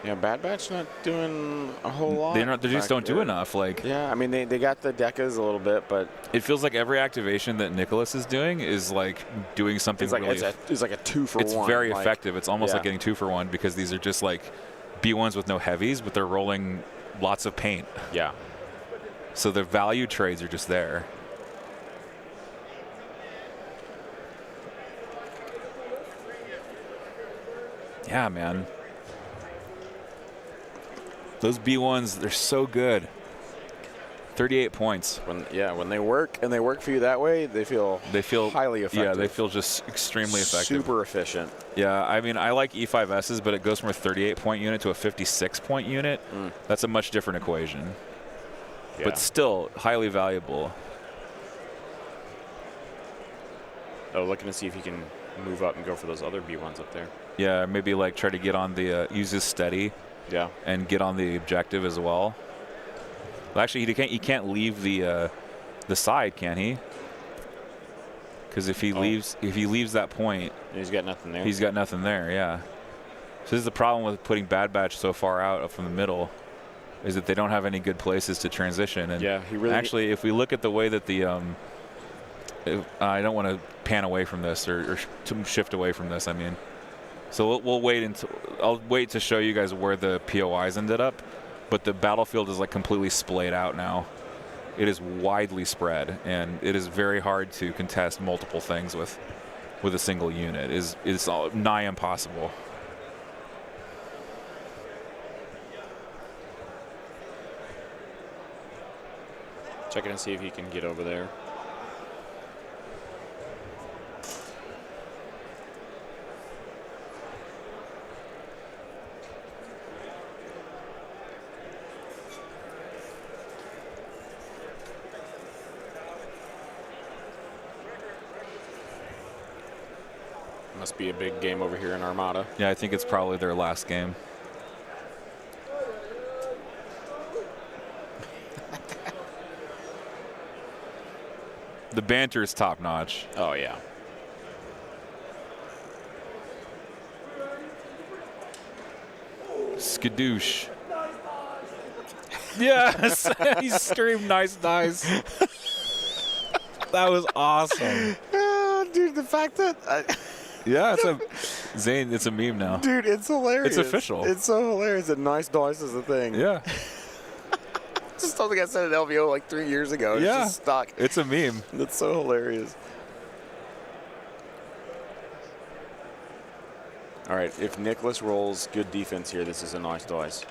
Yeah, Bad Batch not doing a whole lot. They just don't do there. enough. Like, yeah, I mean they got the decas a little bit, but it feels like every activation that Nicholas is doing is like doing something it's like really. it's like a 2 for 1. It's very effective. It's almost yeah. like getting 2 for 1 because these are just like B1s with no heavies, but they're rolling lots of paint. Yeah. So the value trades are just there. Yeah, man. Those B1s, they're so good. 38 points. When they work and they work for you that way, they feel highly effective. Yeah, they feel just extremely effective. Super efficient. Yeah, I mean, I like E5S's, but it goes from a 38-point unit to a 56-point unit. That's a much different equation. Yeah. But still highly valuable. Oh, looking to see if he can move up and go for those other B1s up there. Yeah, maybe like try to get on the use his steady. Yeah. And get on the objective as well. Well, actually, he can't leave the side, can he? Because if he leaves that point, he's got nothing there. He's got nothing there. Yeah. So this is the problem with putting Bad Batch so far out from the middle, is that they don't have any good places to transition. And yeah, he really. Actually, if we look at the way that the I don't want to pan away from this or to shift away from this. I mean, so we'll wait until I'll wait to show you guys where the POIs ended up, but the battlefield is like completely splayed out now. It is widely spread, and it is very hard to contest multiple things with a single unit. It's all nigh impossible. Checking to see if he can get over there. Must be a big game over here in Armada. Yeah, I think it's probably their last game. The banter is top notch. Oh, yeah. Skadoosh. Yes! He screamed nice. That was awesome. Dude, the fact that... Yeah, Zane, it's a meme now. Dude, it's hilarious. It's official. It's so hilarious that nice dice is a thing. Yeah. Just something I said at LVO like 3 years ago. It's Yeah. just stuck. It's a meme. That's so hilarious. All right, if Nicholas rolls good defense here, this is a nice dice.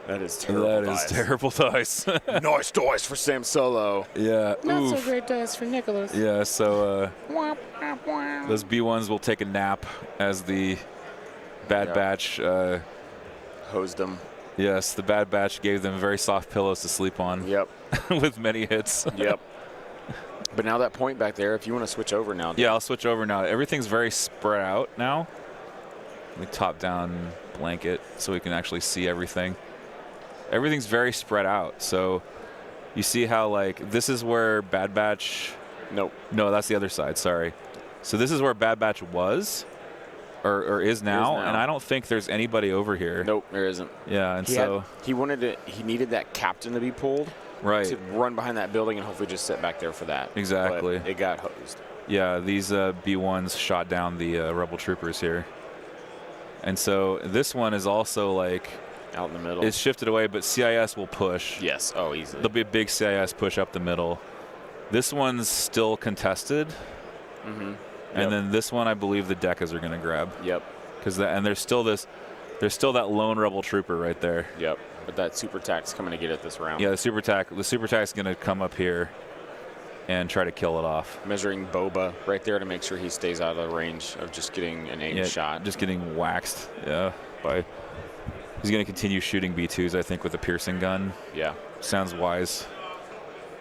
That is terrible dice. That is terrible dice. Nice dice for Sam Solo. Yeah. Not Oof. so great dice for Nicholas. Yeah, so Womp, womp, womp. those B1s will take a nap as the Bad Batch. Hosed them. Yes, the Bad Batch gave them very soft pillows to sleep on. Yep. With many hits. Yep. But now that point back there, if you want to switch over now. Yeah, I'll switch over now. Everything's very spread out now. Let me top down blanket so we can actually see everything. Everything's very spread out. So you see how, like, this is where Bad Batch. Nope. No, that's the other side. Sorry. So this is where Bad Batch was, or is now, and I don't think there's anybody over here. Nope, there isn't. Yeah, and he needed that captain to be pulled. Right. To run behind that building and hopefully just sit back there for that. Exactly. But it got hosed. Yeah, these B1s shot down the rebel troopers here. And so this one is also like out in the middle. It's shifted away, but CIS will push. Yes. Oh, easily. There'll be a big CIS push up the middle. This one's still contested. Mm-hmm. And then this one, I believe the Decas are going to grab. Yep. And there's still that lone rebel trooper right there. Yep. But that super tac's coming to get it this round. Yeah, the super tac's going to come up here and try to kill it off. Measuring Boba right there to make sure he stays out of the range of just getting an aimed shot. Just getting waxed. Yeah. He's going to continue shooting B2s, I think, with a piercing gun. Yeah. Sounds wise.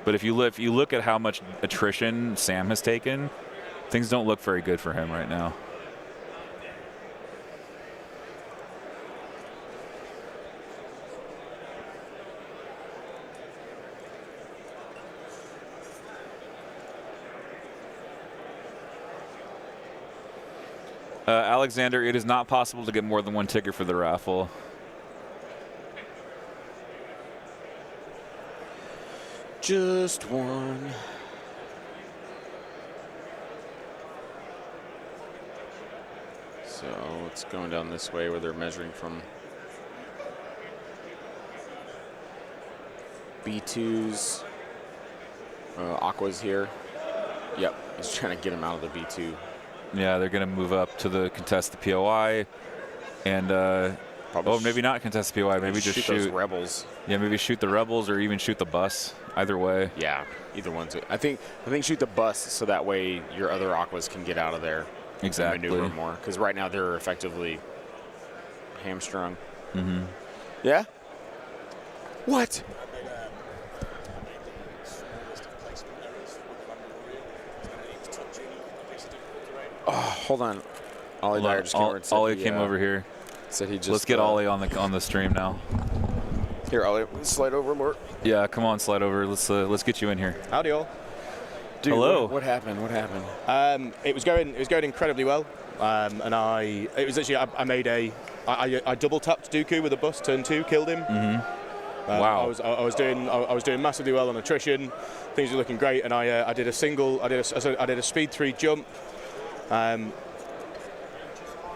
But if you look at how much attrition Sam has taken, things don't look very good for him right now. Alexander, it is not possible to get more than one ticket for the raffle. Just one. So it's going down this way where they're measuring from B2s. Aqua's here. Yep, he's trying to get him out of the B2. Yeah, they're going to move up to contest the POI, and maybe not contest the POI. Maybe just shoot those rebels. Yeah, maybe shoot the rebels or even shoot the bus either way. Yeah, either one's it. I think shoot the bus so that way your other aquas can get out of there. Exactly. And maneuver more, because right now they're effectively hamstrung. Mm-hmm. Yeah. What? Oh, hold on. Ollie Dyer just came over and said Ollie he, came over here. Said he just. Let's get Ollie on the stream now. Here, Ollie, slide over more. Yeah, come on, slide over. Let's get you in here. Howdy all. Dude, Hello. What happened? What happened? It was going incredibly well, and I double tapped Dooku with a bus, turn 2, killed him. Mm-hmm. Wow. I was doing massively well on attrition. Things were looking great, and I did a speed 3 jump.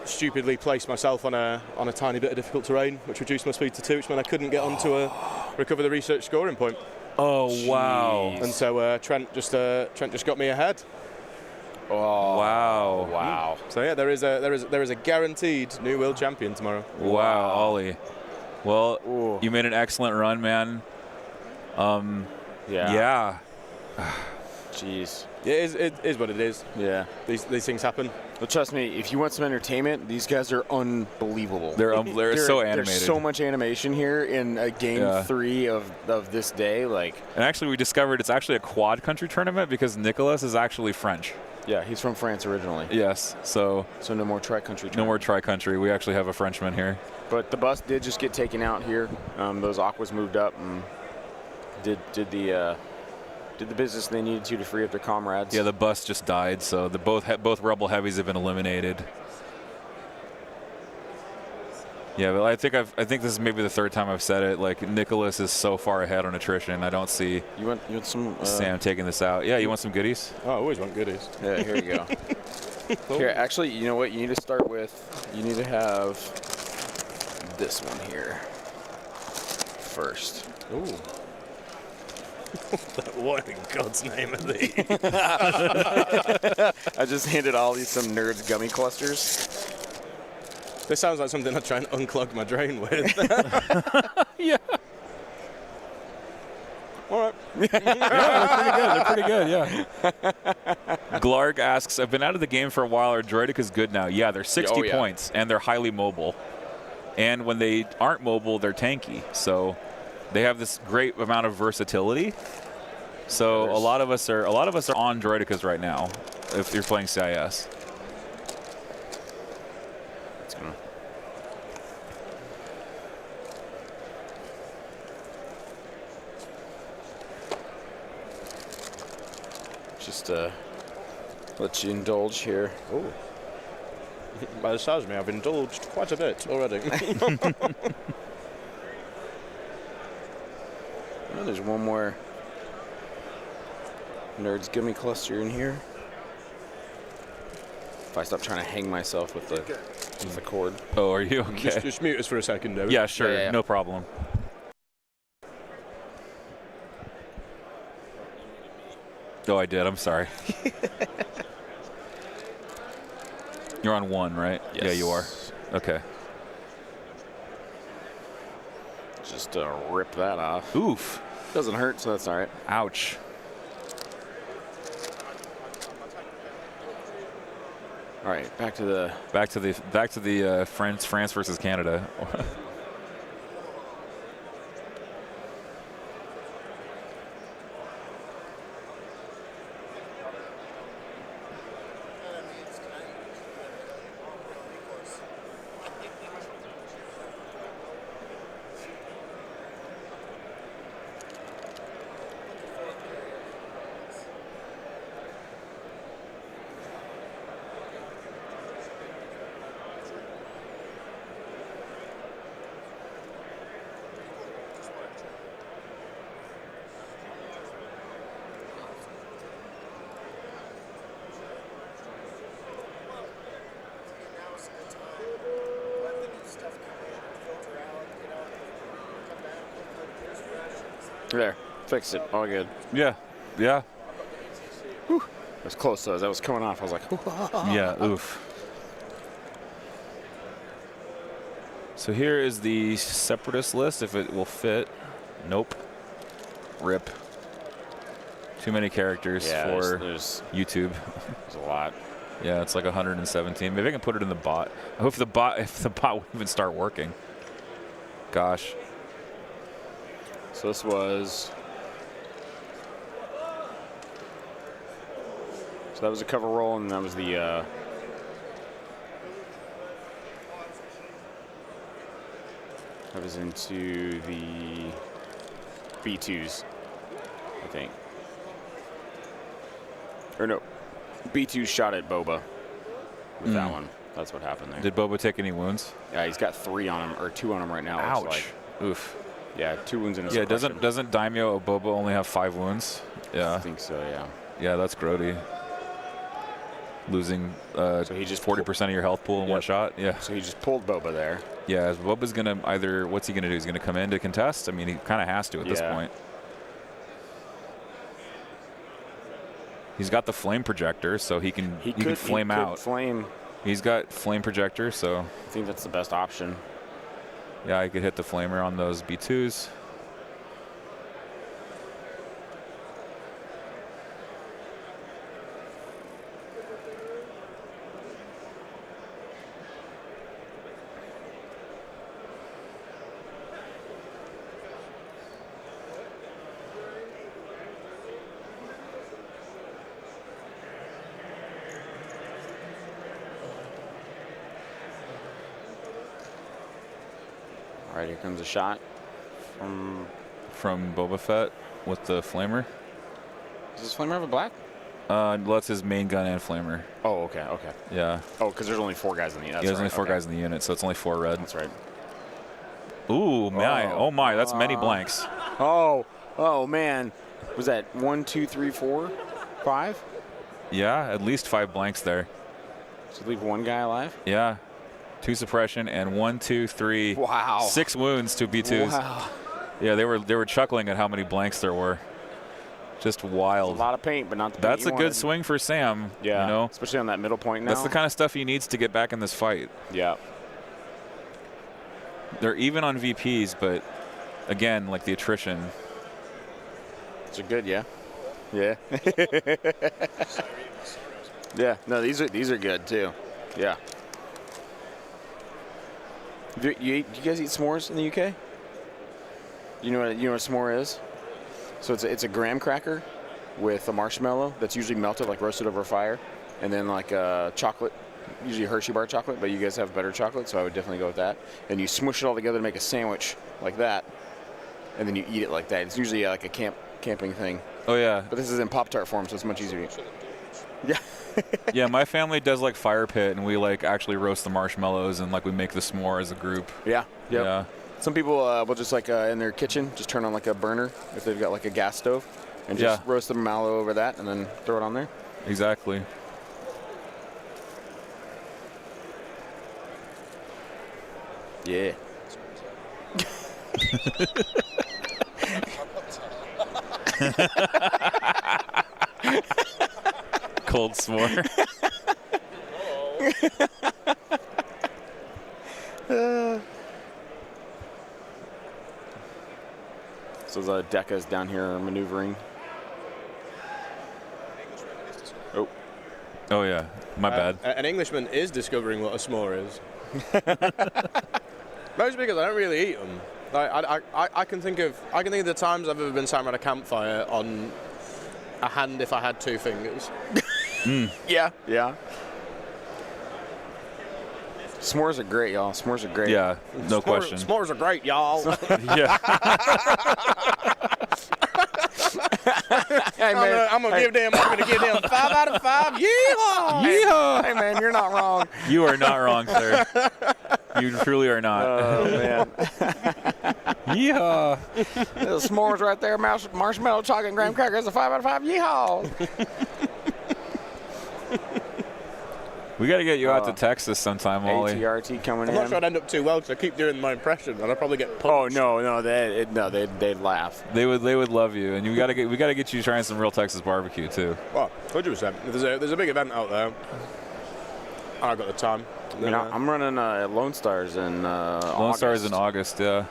Stupidly placed myself on a tiny bit of difficult terrain, which reduced my speed to 2, which meant I couldn't get onto recover the research scoring point. Oh wow! And so Trent just got me ahead. Oh wow! Wow! So yeah, there is a guaranteed new world champion tomorrow. Wow, Ollie. Well, Ooh. you made an excellent run, man. Yeah. Yeah. Jeez. It is what it is. Yeah. These things happen. But trust me, if you want some entertainment, these guys are unbelievable. They're so animated. There's so much animation here in game 3 of this day. Like. And actually, we discovered it's actually a quad country tournament because Nicholas is actually French. Yeah, he's from France originally. Yes. So no more tri-country. No more tri-country. We actually have a Frenchman here. But the bus did just get taken out here. Those aquas moved up and did the business they needed to free up their comrades. Yeah, the bus just died, so both Rebel heavies have been eliminated. Yeah, but I think this is maybe the 3rd time I've said it. Like Nicholas is so far ahead on attrition. I don't see you want some Sam taking this out. Yeah, you want some goodies? Oh, I always want goodies. Yeah, here you go. Here, actually, you know what you need to start with? You need to have this one here first. Ooh. What in God's name are these? I just handed Ollie some Nerds gummy clusters. This sounds like something I'd try and unclog my drain with. Yeah. All right. They're pretty good, yeah. Glarg asks, I've been out of the game for a while. Are Droidicas good now? Yeah, they're 60 points, and they're highly mobile. And when they aren't mobile, they're tanky. So they have this great amount of versatility. So a lot of us are on Droidicas right now if you're playing CIS. Just let you indulge here. Oh. By the sounds of me, I've indulged quite a bit already. Oh, there's one more Nerds gummy cluster in here. If I stop trying to hang myself with the cord. Oh, are you okay? Just mute us for a second, though. Yeah, sure. Yeah. No problem. Oh, I did. I'm sorry. You're on 1, right? Yes. Yeah, you are. Okay. Just rip that off. Oof. Doesn't hurt, so that's all right. Ouch. All right, back to the France versus Canada. There, fixed it. All good. Yeah. Yeah. It was close though. As I was coming off, I was like, Yeah. Oof. So here is the separatist list, if it will fit. Nope. Rip. Too many characters for YouTube. There's a lot. Yeah, it's like 117. Maybe I can put it in the bot. I hope the bot will even start working. Gosh. So this was. So that was a cover roll, and that was the. That was into the B2s, I think. Or no, B2 shot at Boba with that one. That's what happened there. Did Boba take any wounds? Yeah, he's got 3 on him, or 2 on him right now. Ouch. Looks like. Oof. Yeah, 2 wounds in his doesn't Daimyo Boba only have 5 wounds? Yeah. I think so, yeah. Yeah, that's grody. Losing so he just 40% of your health pool in one shot. Yeah. So he just pulled Boba there. Yeah, Boba's going to either, what's he going to do? He's going to come in to contest? I mean, he kind of has to at this point. He's got the flame projector, so he can flame out. Flame. He's got flame projector, so I think that's the best option. Yeah, I could hit the flamer on those B2s. All right, here comes a shot from Boba Fett with the flamer. Does this flamer have a black? That's his main gun and flamer. Oh, okay, okay. Yeah. Oh, because there's only 4 guys in the unit. Yeah, there's only 4 guys in the unit, so it's only 4 red. That's right. Ooh, my! Oh my! That's many blanks. Oh man! Was that 1, 2, 3, 4, 5? Yeah, at least 5 blanks there. So leave 1 guy alive. Yeah. 2 suppression and 1, 2, 3. Wow. 6 wounds to B2s. Wow. Yeah, they were chuckling at how many blanks there were. Just wild. A lot of paint, but not the paint That's you a good wanted. Swing for Sam. Yeah. You know, especially on that middle point now. That's the kind of stuff he needs to get back in this fight. Yeah. They're even on VPs, but again, like the attrition. These are good, yeah. Yeah. Yeah. No, these are good too. Yeah. Do you guys eat s'mores in the UK? You know what a s'more is? So it's a graham cracker with a marshmallow that's usually melted, like roasted over fire, and then like chocolate, usually Hershey bar chocolate, but you guys have better chocolate, so I would definitely go with that. And you smush it all together to make a sandwich like that, and then you eat it like that. It's usually like a camping thing. Oh yeah. But this is in Pop-Tart form, so it's much easier to eat. Yeah. Yeah, my family does like fire pit, and we like actually roast the marshmallows, and like we make the s'more as a group. Yeah. Yep. Yeah. Some people will just like in their kitchen just turn on like a burner if they've got like a gas stove, and just roast the mallow over that, and then throw it on there. Exactly. Yeah. Cold s'more. So the Decca's down here maneuvering. Oh. Oh yeah, my bad. An Englishman is discovering what a s'more is. Mostly because I don't really eat them. Like, I can think of the times I've ever been sat around a campfire on a hand if I had 2 fingers. Yeah. Yeah. S'mores are great, y'all. S'mores are great. Yeah, no question. S'mores are great, y'all. Yeah. Hey, man. I'm gonna give them 5 out of 5. Yeehaw! Yeehaw! Hey, man, you're not wrong. You are not wrong, sir. You truly are not. Oh, man. Yeehaw! The s'mores right there, marshmallow, chocolate, and graham crackers, a 5 out of 5. Yeehaw! We got to get you out to Texas sometime, Wally. ATRT coming I'm in. not sure I'd end up too well because I keep doing my impression and I'd probably get punched. Oh no, they'd laugh. They would love you, and we got to get you trying some real Texas barbecue too. Well, 100%. There's a big event out there. I've got the time. I'm running Lone Stars in Lone Stars in August, yeah.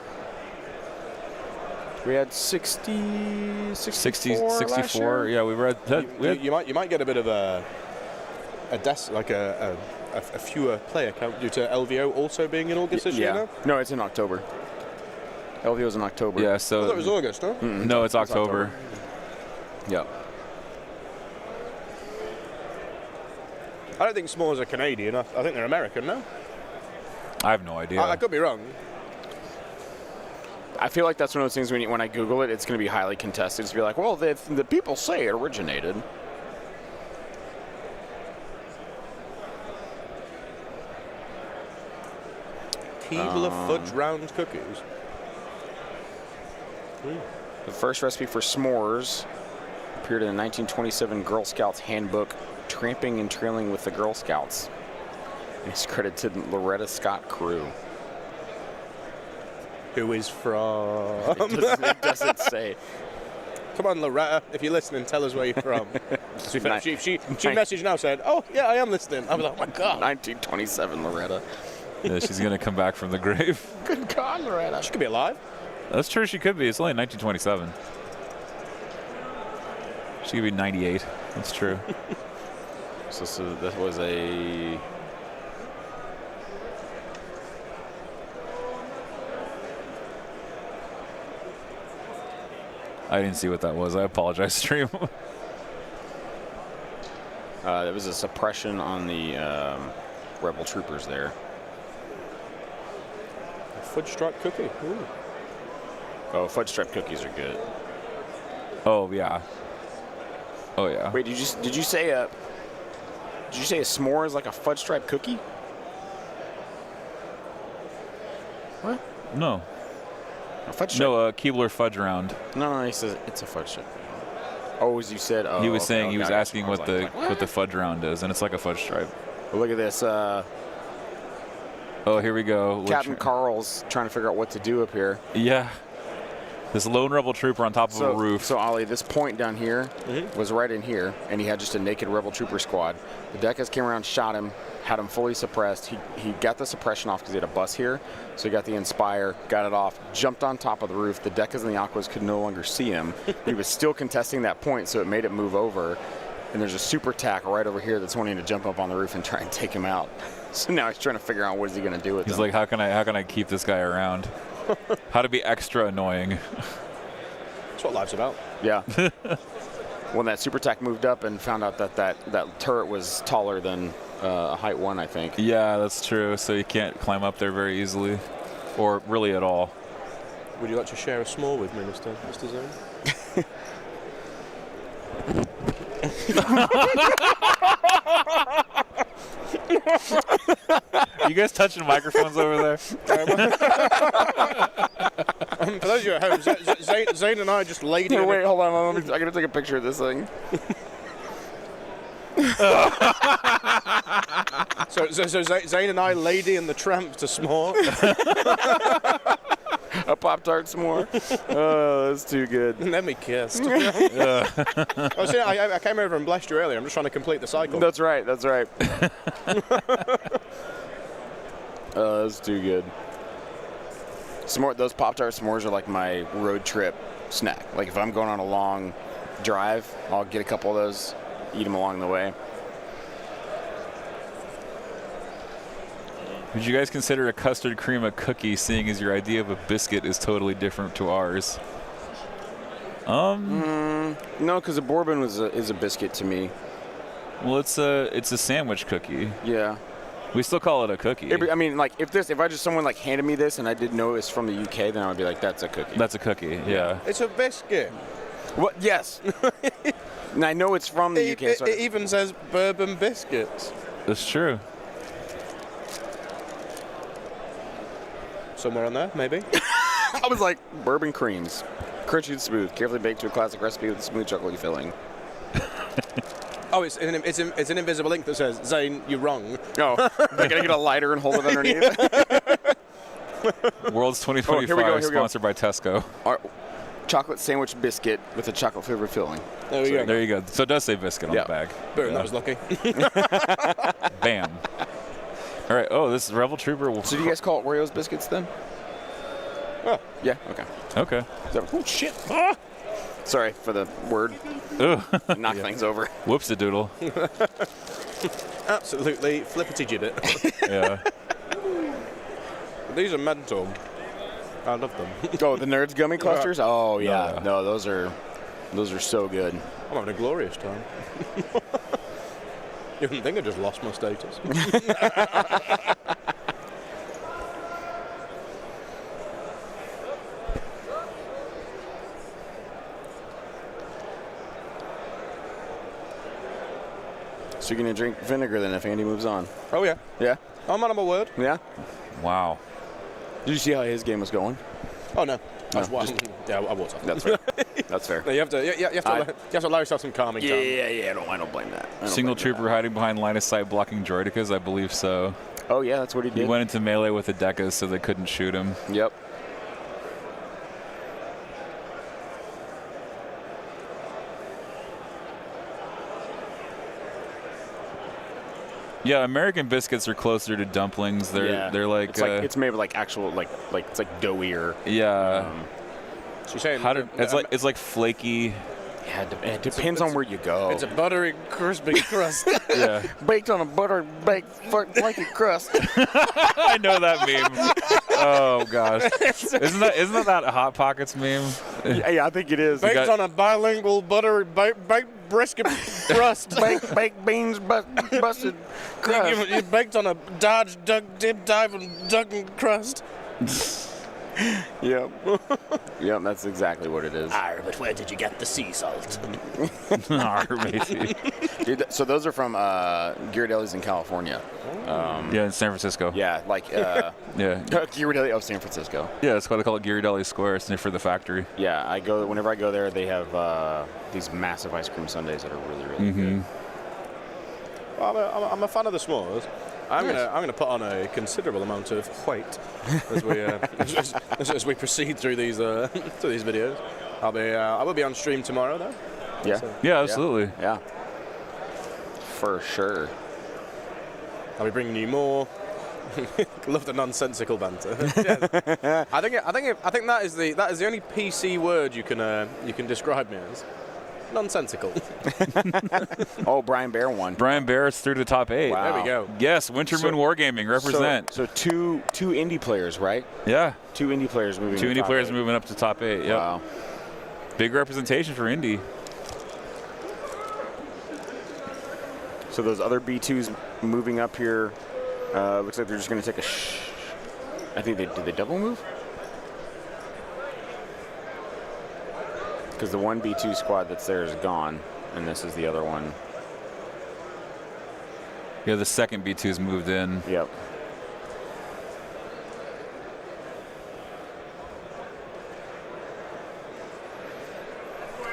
We had 64 last year? Yeah, we read that. You might get a bit of a fewer player count due to LVO also being in August this year now? No, it's in October. LVO's in October. Yeah, I so thought it was August, no? no, it's October. Yep. I don't think s'mores are Canadian. I think they're American, no? I have no idea. I could be wrong. I feel like that's one of those things when I Google it, it's going to be highly contested. It's going to be like, well, the people say it originated. Keebler fudge round cookies. The first recipe for s'mores appeared in the 1927 Girl Scouts Handbook, Tramping and Trailing with the Girl Scouts. It's credited to Loretta Scott Crew. Who is from? It doesn't say. Come on, Loretta, if you're listening, tell us where you're from. She messaged now said, "Oh yeah, I am listening." I was like, "Oh my god." 1927 Loretta. Yeah, she's gonna come back from the grave. Good God, Loretta. She could be alive. That's true. She could be. It's only 1927. She could be 98. That's true. So that was a. I didn't see what that was. I apologize, stream. There was a suppression on the rebel troopers there. A fudge stripe cookie. Ooh. Oh, fudge stripe cookies are good. Oh yeah. Oh yeah. Wait, did you say a s'more is like a fudge stripe cookie? What? No. A fudge stripe? No, Keebler fudge round. No, he says it's a fudge stripe. Oh, as you said. Oh, He was okay. saying Oh, he was got it. asking I was what like, what the fudge round is, and it's like a fudge stripe. Well, look at this. Oh, here we go. Captain Carl's trying to figure out what to do up here. Yeah. This lone rebel trooper on top of a roof. So, Ollie, this point down here was right in here, and he had just a naked rebel trooper squad. The Decas came around, shot him, had him fully suppressed. He got the suppression off because he had a bus here, so he got the Inspire, got it off, jumped on top of the roof. The Decas and the Aquas could no longer see him. He was still contesting that point, so it made it move over. And there's a super tack right over here that's wanting to jump up on the roof and try and take him out. So now he's trying to figure out what is he going to do with him. He's like, how can I keep this guy around? How to be extra annoying. That's what life's about. Yeah. When that super tack moved up and found out that turret was taller than a height 1, I think. Yeah, that's true. So you can't climb up there very easily, or really at all. Would you like to share a s'more with me, Mr. Zone? You guys touching microphones over there? For those of you at home, Zane and I just laid Here, in wait, hold on. I got to take a picture of this thing. So Zane and I, Lady and the Tramp to s'more. A Pop-Tart s'more. Oh, that's too good. And then we kissed. I came over and blessed you earlier. I'm just trying to complete the cycle. That's right. That's too good. S'more, those Pop-Tart s'mores are like my road trip snack. Like if I'm going on a long drive, I'll get a couple of those, eat them along the way. Would you guys consider a custard cream a cookie, seeing as your idea of a biscuit is totally different to ours? No, because a bourbon is a biscuit to me. Well, it's a sandwich cookie. Yeah. We still call it a cookie. I mean, like if someone like handed me this and I didn't know it was from the UK, then I would be like, that's a cookie. That's a cookie. Yeah. It's a biscuit. What? Yes. And I know it's from the UK. It even says bourbon biscuits. That's true. Somewhere on there, maybe. I was like, bourbon creams. Crunchy and smooth, carefully baked to a classic recipe with a smooth chocolatey filling. Oh, it's an invisible ink that says, Zane, you're wrong. Oh, I gotta get a lighter and hold it underneath. World's 2025 sponsored by Tesco. Our chocolate sandwich biscuit with a chocolate flavored filling. There we go. There you go. So it does say biscuit on the bag. Boom, that was lucky. Bam. All right. Oh, this is Rebel Trooper. So do you guys call it Oreos biscuits then? Yeah. Okay. Okay. Oh shit! Ah! Sorry for the word. Ugh. Knock things over. Whoops-a-doodle. Absolutely flippity gibbet. Yeah. These are mental. I love them. Oh, the Nerds gummy clusters. Oh yeah. Yeah. No, those are so good. I'm having a glorious time. You wouldn't think I just lost my status. So you're gonna drink vinegar then if Andy moves on? Oh yeah. Yeah. I'm on my word. Yeah. Wow. Did you see how his game was going? Oh no. That's why. Yeah, I was. That's fair. That's fair. No, you have to allow yourself some calming time. Yeah. I don't blame that. I don't Single blame trooper hiding behind line of sight blocking droidicas, I believe so. that. Oh yeah, that's what he He did. went into melee with the decas so they couldn't shoot him. Yep. Yeah, American biscuits are closer to dumplings. They're like, it's it's made of like actual like it's like doughier. yeah. So you're saying It's like flaky. Yeah, it depends on where you go. it's a buttery, crispy crust. Yeah. baked on a butter baked flaky crust. I know that meme. Oh gosh. Isn't that a Hot Pockets meme? Yeah, I think it is. Baked on a bilingual buttery baked brisket crust. baked beans busted crust. You baked on a Dodge duck dip dive and duck and crust. Yep. Yep, that's exactly what it is. But where did you get the sea salt? Maybe. Dude, so those are from Ghirardelli's in California. Yeah, in San Francisco. Yeah, like Yeah. Ghirardelli of San Francisco. Yeah, that's why they call it Ghirardelli Square. It's near for the factory. Yeah, whenever I go there, they have these massive ice cream sundaes that are really, really good. Well, I'm a fan of the s'mores. I'm gonna put on a considerable amount of weight as we as we proceed through these videos. I will be on stream tomorrow though. Yeah. So, Yeah, absolutely. Yeah. For sure. I'll be bringing you more. Love the nonsensical banter. Yeah. I think that is the only PC word you can describe me as. Nonsensical. Oh, Brian Bear won. Brian Barrett's through to the top 8. Wow. There we go. Yes, Wintermoon Wargaming represent. So two indie players, right? Yeah. Two indie players moving. Two to indie top players 8. moving up to top 8. Yep. Wow. Big representation for indie. So those other B2s moving up here, looks like they're just going to take a I think did they double move? Because the one B2 squad that's there is gone, and this is the other one. Yeah, the second B2's moved in. Yep.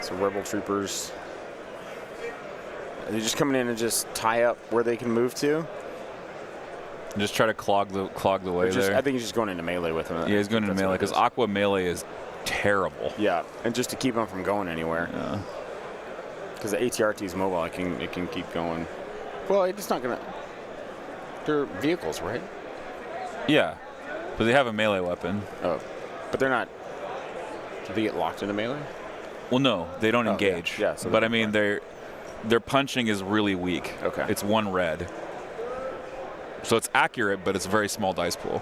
So Rebel troopers. Are they just coming in and just tie up where they can move to? Just try to clog the way there. I think he's just going into melee with him. Yeah, he's going into melee because Aqua melee is terrible. Yeah, and just to keep him from going anywhere. Yeah. Because the ATRT is mobile, it can keep going. Well, it's not gonna. They're vehicles, right? Yeah, but they have a melee weapon. Oh, but they're not. Do they get locked into melee? Well, no, they don't engage. Yeah, so but I mean, their punching is really weak. Okay. It's 1 red. So it's accurate, but it's a very small dice pool.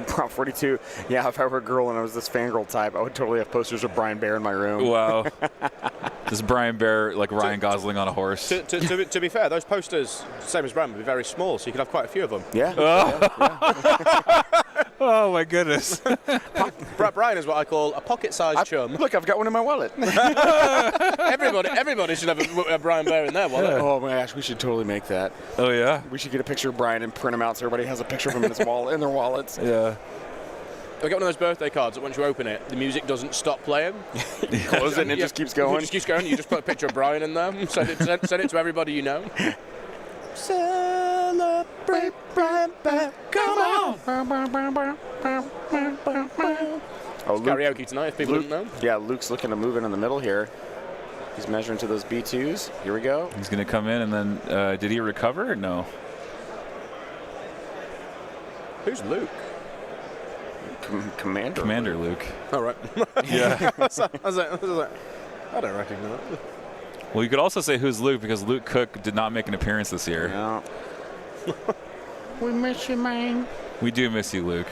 Prompt 42. Yeah, if I were a girl and I was this fangirl type, I would totally have posters of Brian Bear in my room. Wow. This Brian Bear, like Ryan Gosling on a horse. To be fair, those posters, same as Brian, would be very small, so you could have quite a few of them. Yeah. Oh my goodness. Brian is what I call a pocket-sized chum. Look, I've got one in my wallet. Everybody should have a Brian Bear in their wallet. Oh my gosh, we should totally make that. Oh yeah. We should get a picture of Brian and print them out so everybody has a picture of him in his wallet, in their wallets. Yeah. I get one of those birthday cards that once you open it, the music doesn't stop playing. You close it and it just keeps going. It just keeps going. You just put a picture of Brian in there. Send it to everybody you know. Celebrate Brian Bear. Come on. Oh, Luke, Karaoke tonight, if people didn't know. yeah, Luke's looking to move in the middle here. He's measuring to those B2s. Here we go. He's going to come in, and then did he recover? No. Who's Luke? Commander Luke. Oh, right. Yeah. I was like, I don't recognize it. Well, you could also say who's Luke because Luke Cook did not make an appearance this year. No. We miss you, man. We do miss you, Luke.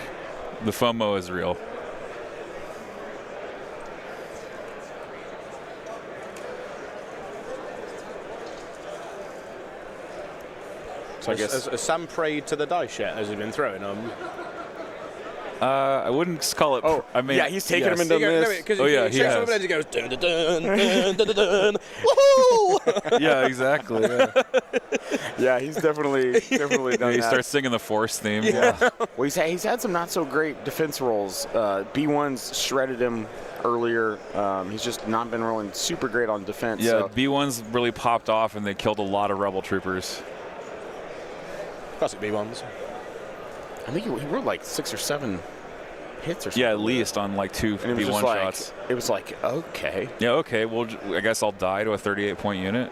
The FOMO is real. So I guess Has Sam prayed to the dice yet? Has he been throwing them? I wouldn't call it. Oh, I mean, yeah, he's taking yes. him into this. Oh, yeah, he he has. He goes dun dun dun dun dun dun dun. Woohoo! Yeah, exactly. Yeah. Yeah, he's definitely done He that. starts singing the Force theme. Yeah. Well, he's had some not so great defense rolls. B1's shredded him earlier. He's just not been rolling super great on defense. Yeah, so. B1's really popped off, and they killed a lot of Rebel troopers. Classic B1s. I think he rolled like 6 or 7 hits or something. Yeah, at least on like 2 And it was B1 just like, shots. It was like, okay. Yeah, okay. Well, I guess I'll die to a 38-point unit.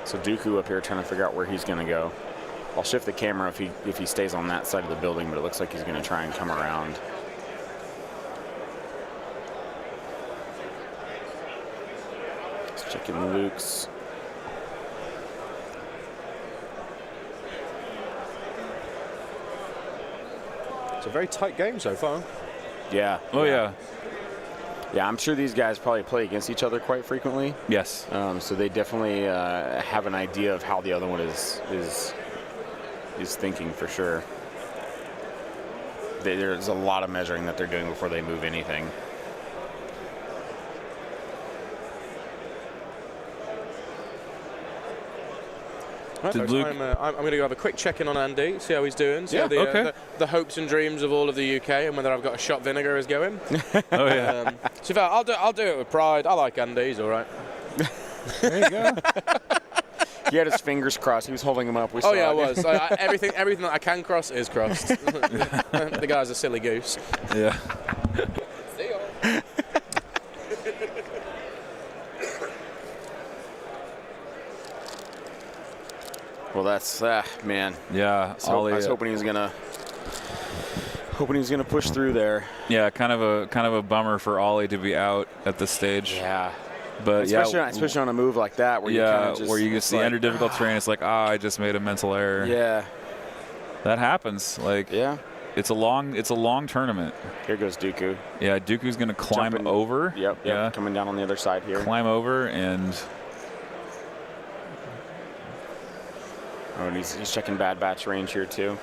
So Dooku up here trying to figure out where he's going to go. I'll shift the camera if he stays on that side of the building, but it looks like he's going to try and come around. Just checking Luke's. It's a very tight game so far. Yeah. Oh, yeah. Yeah, I'm sure these guys probably play against each other quite frequently. Yes. So they definitely have an idea of how the other one is thinking for sure. There's a lot of measuring that they're doing before they move anything. Right, Did folks, Luke- I'm going to go have a quick check-in on Andy, see how he's doing, see how the hopes and dreams of all of the UK and whether I've got a shot vinegar is going. Oh, yeah. So if I'll do it with pride. I like Andy, he's all right. There you go. He had his fingers crossed. He was holding them up. We Oh saw yeah, I it. was. Everything that I can cross is crossed. The guy's a silly goose. Yeah. See ya. Well, that's man. Yeah. So I was hoping he was gonna push through there. Yeah, kind of a bummer for Ollie to be out at this stage. Yeah. But Especially on a move like that where you kind of just where you just see under difficult terrain, it's like, I just made a mental error. Yeah. That happens. Like, Yeah. it's a long tournament. Here goes Dooku. Yeah, Dooku's gonna climb Jumping. over. Yep. Yeah. Coming down on the other side here. Climb over and Oh, and he's checking Bad Batch range here too.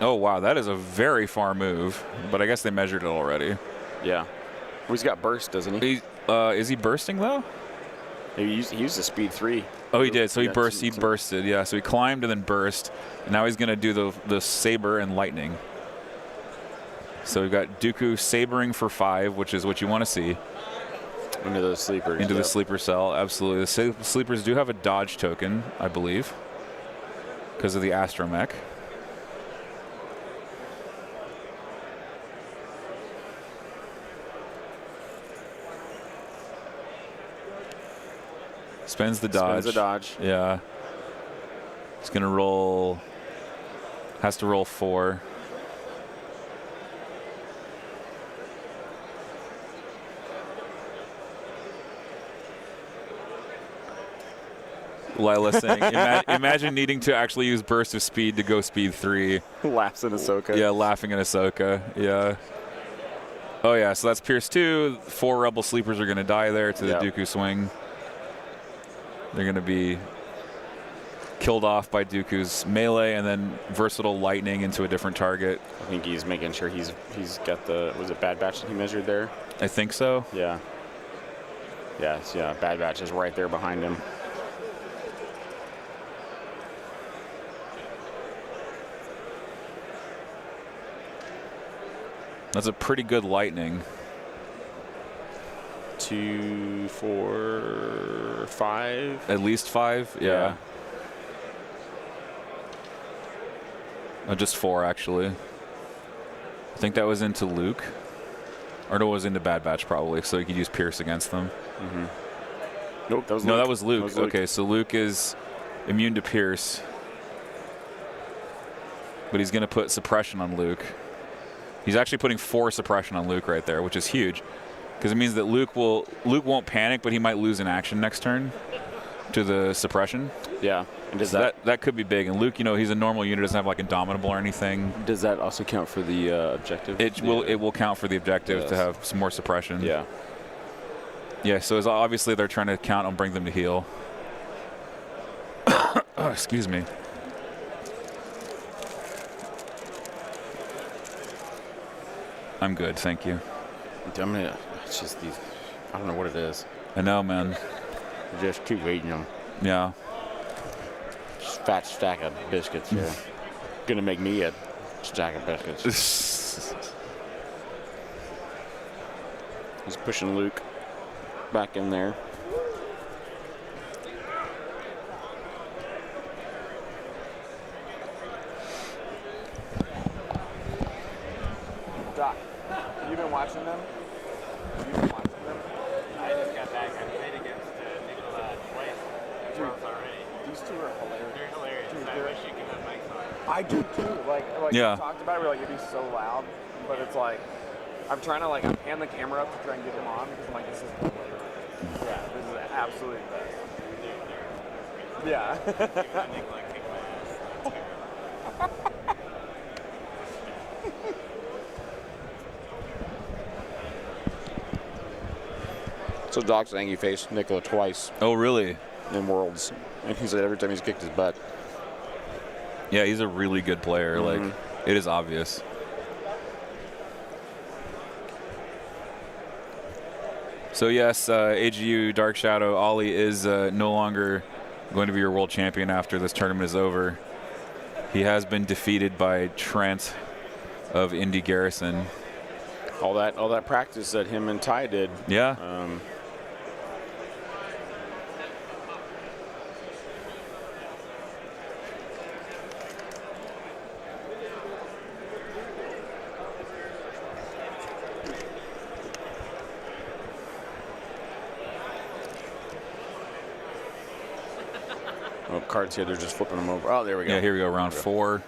oh wow, that is a very far move. But I guess they measured it already. Yeah. Well, he's got burst, doesn't he? Is he bursting though? He used the speed 3. Oh, he did. So he Yeah, burst. He bursted. Yeah. So he climbed and then burst. And now he's gonna do the saber and lightning. So we've got Dooku sabering for 5, which is what you want to see. Into those sleepers. Into the yep. sleeper cell, absolutely. The sleepers do have a dodge token, I believe, because of the astromech. Spends the dodge. Spins the dodge. Yeah. He's gonna roll. Has to roll 4. Lila saying, imagine needing to actually use burst of speed to go speed 3. Laughs at Ahsoka. Yeah, laughing at Ahsoka. Yeah. Oh, yeah, so that's Pierce 2. 4 Rebel sleepers are going to die there to the Yep. Dooku swing. They're going to be killed off by Dooku's melee and then versatile lightning into a different target. I think he's making sure he's got the, was it Bad Batch that he measured there? I think so. Yeah. Yes, yeah, Bad Batch is right there behind him. That's a pretty good lightning. 2, 4, 5. At least 5, yeah. Just 4, actually. I think that was into Luke. Or no, it was into Bad Batch, probably, so you could use Pierce against them. Nope, that was No, Luke. that was Luke. That was Luke. Okay, so Luke is immune to Pierce. But he's going to put suppression on Luke. He's actually putting 4 suppression on Luke right there, which is huge. Because it means that Luke won't panic, but he might lose an action next turn to the suppression. Yeah. And does So that could be big. And Luke, he's a normal unit, doesn't have like Indomitable or anything. does that also count for the objective? It will count for the objective to have some more suppression. Yeah. Yeah, so obviously they're trying to count on bring them to heal. Oh, excuse me. I'm good, thank you. It's just these. I don't know what it is. I know, man. Just keep eating them. Yeah. Just fat stack of biscuits. Yeah. Gonna make me a stack of biscuits. He's pushing Luke back in there. Doc, you been watching them? You've been watching them? I just got back. I played against Nicola twice. Once already. These two are hilarious. They're hilarious. Dude, I wish you could have mics on. I do too. Like Yeah. we talked about it, we're like, it'd be so loud. But it's like, I'm trying to I'm hand the camera up to try and get them on because I'm like, this is hilarious. Yeah, this is absolutely the best. Yeah. Nicola kicked my ass. So Doc's saying he faced Nicola twice Oh, really? in Worlds. And he said every time he's kicked his butt. Yeah, he's a really good player. Mhm. Like, it is obvious. So yes, AGU Dark Shadow Ollie is no longer going to be your world champion after this tournament is over. He has been defeated by Trent of Indy Garrison. All that practice that him and Ty did. Yeah. Oh, cards here, they're just flipping them over. Oh, there we go. Yeah, here we go, round 4.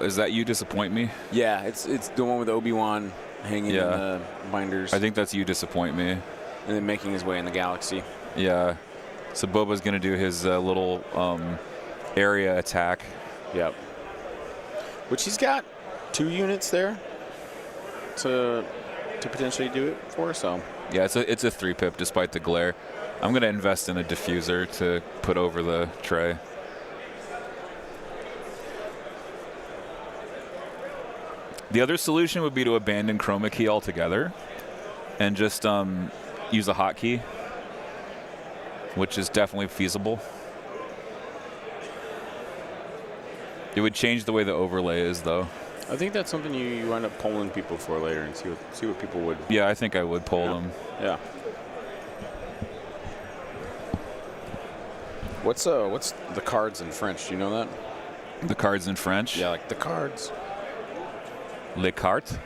Is that You Disappoint Me? Yeah, it's the one with Obi-Wan hanging in the binders. I think that's You Disappoint Me. And then making his way in the galaxy. Yeah. So Boba's going to do his little area attack. Yep. Which he's got 2 units there to potentially do it for, so. Yeah, it's a 3-pip despite the glare. I'm going to invest in a diffuser to put over the tray. The other solution would be to abandon chroma key altogether and just use a hotkey, which is definitely feasible. It would change the way the overlay is, though. I think that's something you wind up polling people for later and see what people would. Yeah, I think I would poll them. Yeah. What's the cards in French? Do you know that? The cards in French? Yeah, like the cards. Les cartes?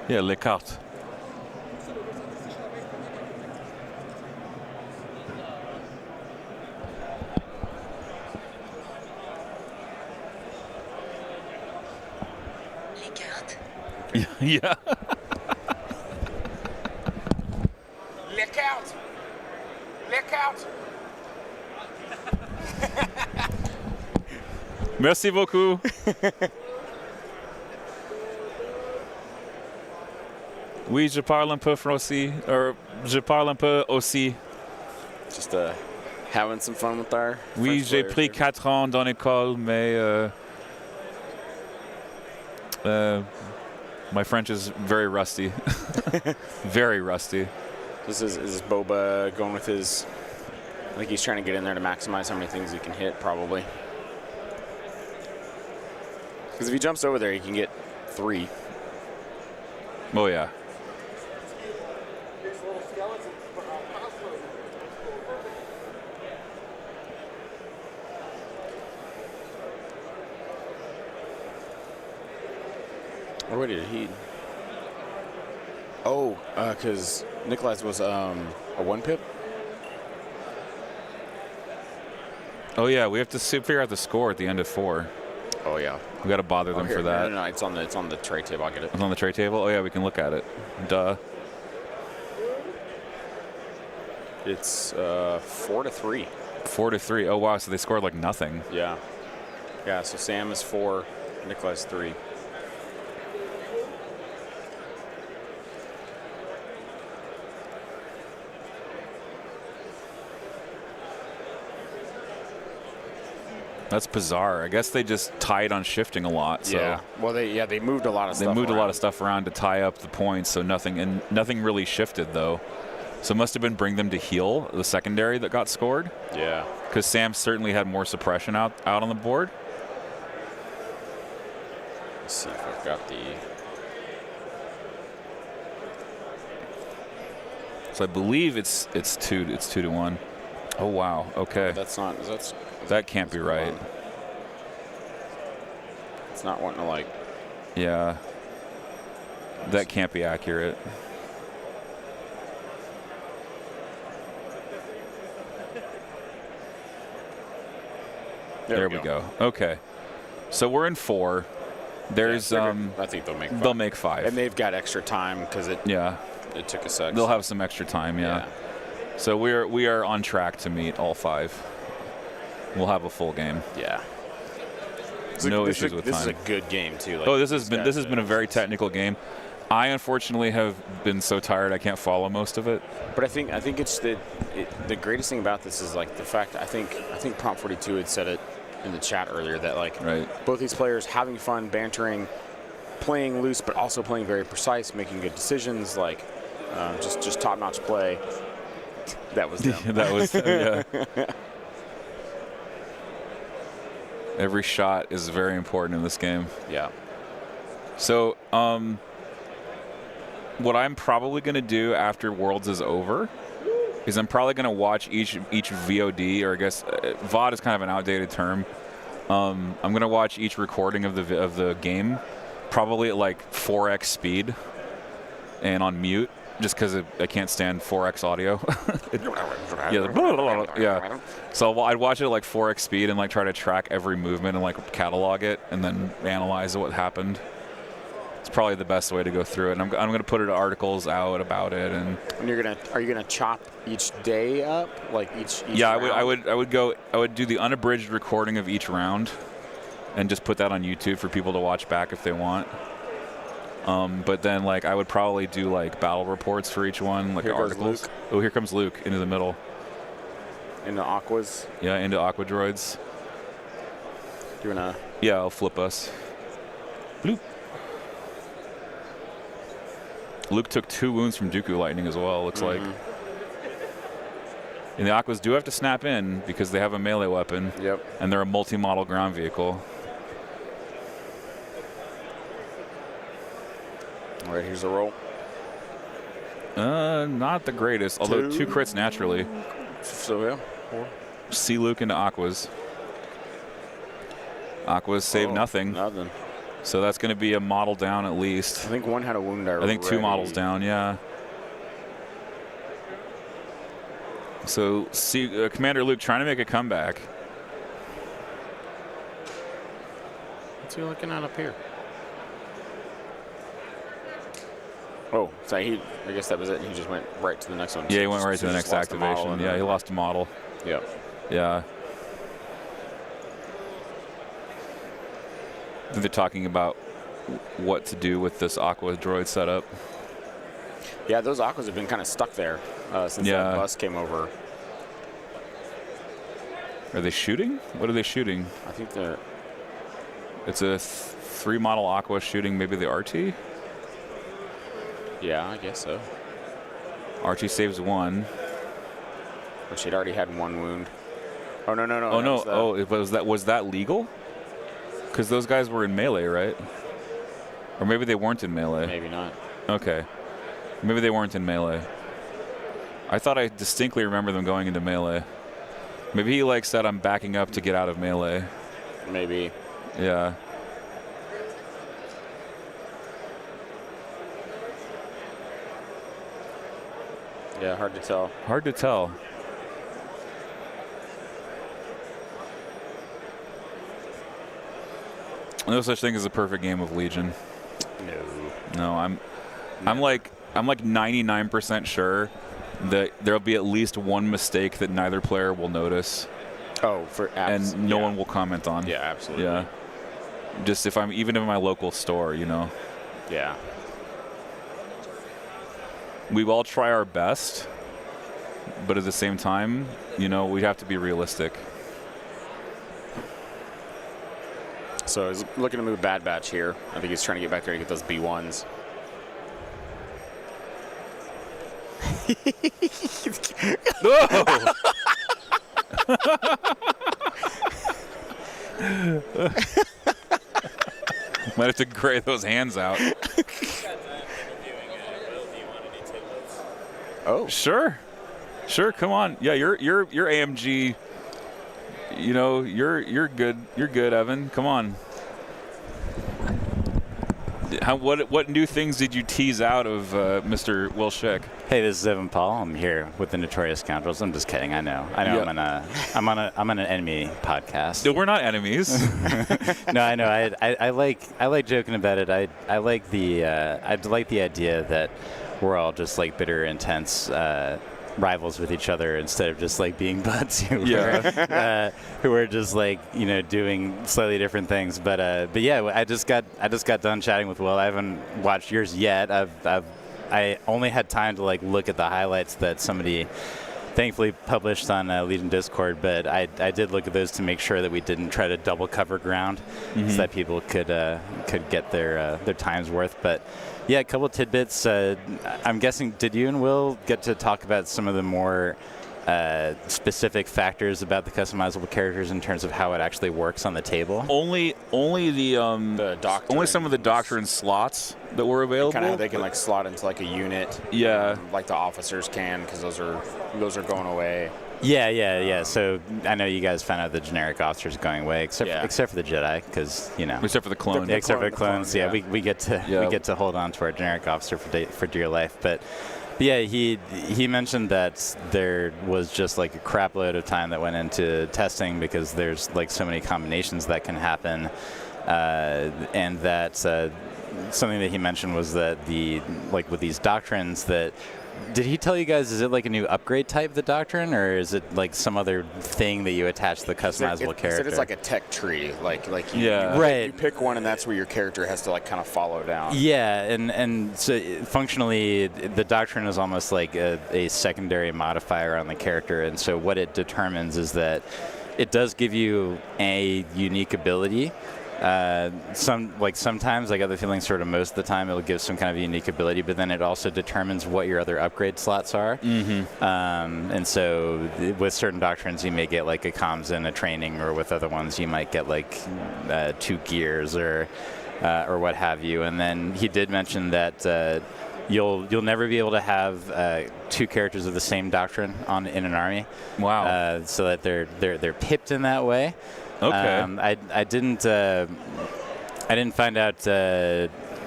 Yeah, les cartes. Yeah. Look out! Look out! Merci beaucoup. Oui, je parle un peu français, or je parle un peu aussi. Just having some fun with our. Oui, French j'ai players pris here. 4 ans dans l'école, mais My French is very rusty. Very rusty. Is Boba going with his... I think he's trying to get in there to maximize how many things he can hit, probably. Because if he jumps over there, he can get 3. Oh, yeah. Or what did he... Oh, because Nikolai's was a 1-pip? Oh, yeah, we have to figure out the score at the end of 4. Oh, yeah. We got to bother them Here, for that. No, it's on the tray table. I'll get it. It's on the tray table? Oh, yeah, we can look at it. Duh. It's 4-3. 4-3. Oh, wow, so they scored like nothing. Yeah. Yeah, so Sam is 4, Nikolai's 3. That's bizarre. I guess they just tied on shifting a lot. So Yeah. Well, they moved a lot of stuff. They moved a lot around. of stuff around to tie up the points, so nothing really shifted though. So it must have been bring them to heal the secondary that got scored. Yeah. Because Sam certainly had more suppression out on the board. Let's see if I've got the... So I believe it's 2-1. Oh wow. Okay. That's not... That can't be right. It's not wanting to like... Yeah. That can't be accurate. There we go. Okay. So we're in 4. There's I think they'll make 5. They'll make 5. And they've got extra time because it took a sec. They'll have some extra time, yeah. So we are on track to meet all 5. We'll have a full game. Yeah. No issues with time. This is a good game too. Like, this has been a very technical game. I unfortunately have been so tired I can't follow most of it. But I think it's the greatest thing about this is like the fact I think Prompt 42 had said it in the chat earlier that like both these players having fun, bantering, playing loose, but also playing very precise, making good decisions, like just top-notch play. That was them. That was yeah. Every shot is very important in this game. Yeah. So, what I'm probably going to do after Worlds is over is I'm probably going to watch each VOD, or I guess VOD is kind of an outdated term. I'm going to watch each recording of the game, probably at like 4x speed and on mute, just because I can't stand 4x audio. Yeah. So I'd watch it at like 4x speed and like try to track every movement and like catalog it and then analyze what happened. It's probably the best way to go through it. And I'm going to put articles out about it. And are you gonna chop each day up, like each yeah, round? I would do the unabridged recording of each round and just put that on YouTube for people to watch back if they want. But then like I would probably do like battle reports for each one, like articles. Luke. Oh, here comes Luke into the middle. Into Aquas. Yeah, into Aqua Droids. Doing a... Yeah, I'll flip us. Bloop. Luke took 2 wounds from Dooku Lightning as well, looks like. And the Aquas do have to snap in because they have a melee weapon. Yep. And they're a multi-model ground vehicle. All right, here's the roll. Not the greatest, although 2 crits naturally. So, yeah. 4. See Luke into Aquas. Aquas save nothing. Nothing. So that's going to be a model down at least. I think one had a wound already. I think 2 models down, yeah. So see Commander Luke trying to make a comeback. What's he looking at up here? Oh, so I guess that was it. He just went right to the next one. Yeah, he went right to the next activation. Yeah, he lost a model. Yep. Yeah. I think they're talking about what to do with this Aqua droid setup. Yeah, those Aquas have been kind of stuck there since that bus came over. Are they shooting? What are they shooting? I think they're... It's a 3-model Aqua shooting maybe the RT. Yeah, I guess so. RT saves 1. Or she'd already had 1 wound. Oh, no. Oh, no. Was that legal? Because those guys were in melee, right? Or maybe they weren't in melee. Maybe not. Okay. Maybe they weren't in melee. I thought I distinctly remember them going into melee. Maybe he like said I'm backing up to get out of melee. Maybe. Yeah. Yeah, hard to tell. Hard to tell. No such thing as a perfect game of Legion. No, I'm like 99% sure that there'll be at least one mistake that neither player will notice. Oh, for apps. And no one will comment on. Yeah, absolutely. Yeah. Just if I'm even in my local store, you know. Yeah. We all try our best, but at the same time, you know, we have to be realistic. So he's looking to move Bad Batch here. I think he's trying to get back there to get those B1s. Might have to gray those hands out. Oh, sure, come on. Yeah, you're AMG. You know, you're good. You're good, Evan. Come on. What new things did you tease out of Mr. Will Schick? Hey, this is Evan Paul. I'm here with the Notorious Scoundrels. I'm just kidding. I know. Yeah. I'm on an enemy podcast. No, we're not enemies. No, I know. I like joking about it. I like the idea that we're all just like bitter, intense rivals with each other instead of just like being buds who are just like, you know, doing slightly different things. But yeah, I just got done chatting with Will. I haven't watched yours yet. I only had time to like look at the highlights that somebody thankfully published on Legion Discord, but I did look at those to make sure that we didn't try to double cover ground, so that people could get their time's worth. But yeah, a couple of tidbits. I'm guessing, did you and Will get to talk about some of the more specific factors about the customizable characters in terms of how it actually works on the table? Only the doctrine. Only some of the doctrine slots that were available. Kind of how they can like slot into like a unit. Yeah. Like the officers can, because those are going away. Yeah. So I know you guys found out the generic officers going away, except for the Jedi, because you know. Except for the clone. Except for the clones. Yeah, we get to hold on to our generic officer for dear life, but. Yeah, he mentioned that there was just like a crap load of time that went into testing because there's like so many combinations that can happen, and that something that he mentioned was that with these doctrines that. Did he tell you guys, is it like a new upgrade type, the doctrine, or is it like some other thing that you attach to the customizable character? It's like a tech tree, you pick one and that's where your character has to like kind of follow down. Yeah, and so functionally, the doctrine is almost like a secondary modifier on the character, and so what it determines is that it does give you a unique ability. Sometimes, I got the feeling sort of most of the time it'll give some kind of unique ability, but then it also determines what your other upgrade slots are. And so with certain doctrines you may get like a comms and a training, or with other ones you might get like 2 gears or what have you. And then he did mention that you'll never be able to have 2 characters of the same doctrine in an army. Wow. So that they're pipped in that way. Okay. I didn't find out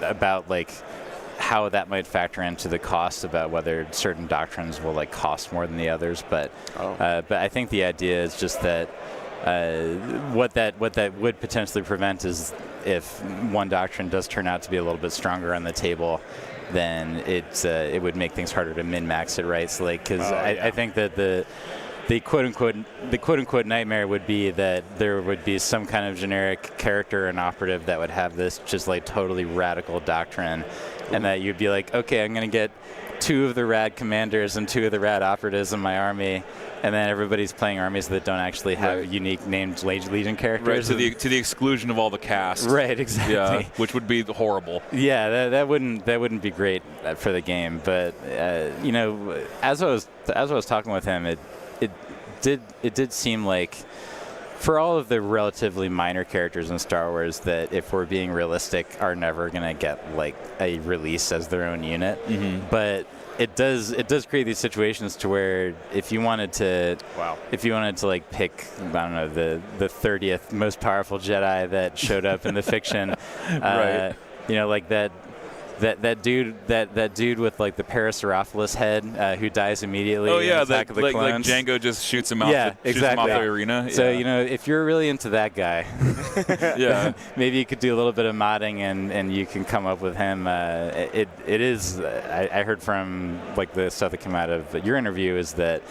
about like how that might factor into the cost, about whether certain doctrines will like cost more than the others. But I think the idea is just that what that would potentially prevent is if one doctrine does turn out to be a little bit stronger on the table, then it would make things harder to min-max it, right? So like, because I think that the quote-unquote nightmare would be that there would be some kind of generic character and operative that would have this just like totally radical doctrine, and that you'd be like, okay, I'm going to get 2 of the rad commanders and 2 of the rad operatives in my army, and then everybody's playing armies that don't actually have unique named Legion characters. Right, to the exclusion of all the cast. Right, exactly. Yeah, which would be horrible. Yeah, that wouldn't be great for the game. But you know, as I was talking with him, it did seem like, for all of the relatively minor characters in Star Wars that, if we're being realistic, are never gonna get like a release as their own unit. But it does create these situations to where if you wanted to like pick, I don't know, the 30th most powerful Jedi that showed up in the fiction, you know, like that dude with like the Parasaurolophus head who dies immediately. Oh yeah, in Attack of the like Clones. Django just shoots him out. Yeah, shoots him out the arena. So you know, if you're really into that guy, yeah, maybe you could do a little bit of modding and you can come up with him. It is. I heard from like the stuff that came out of your interview is that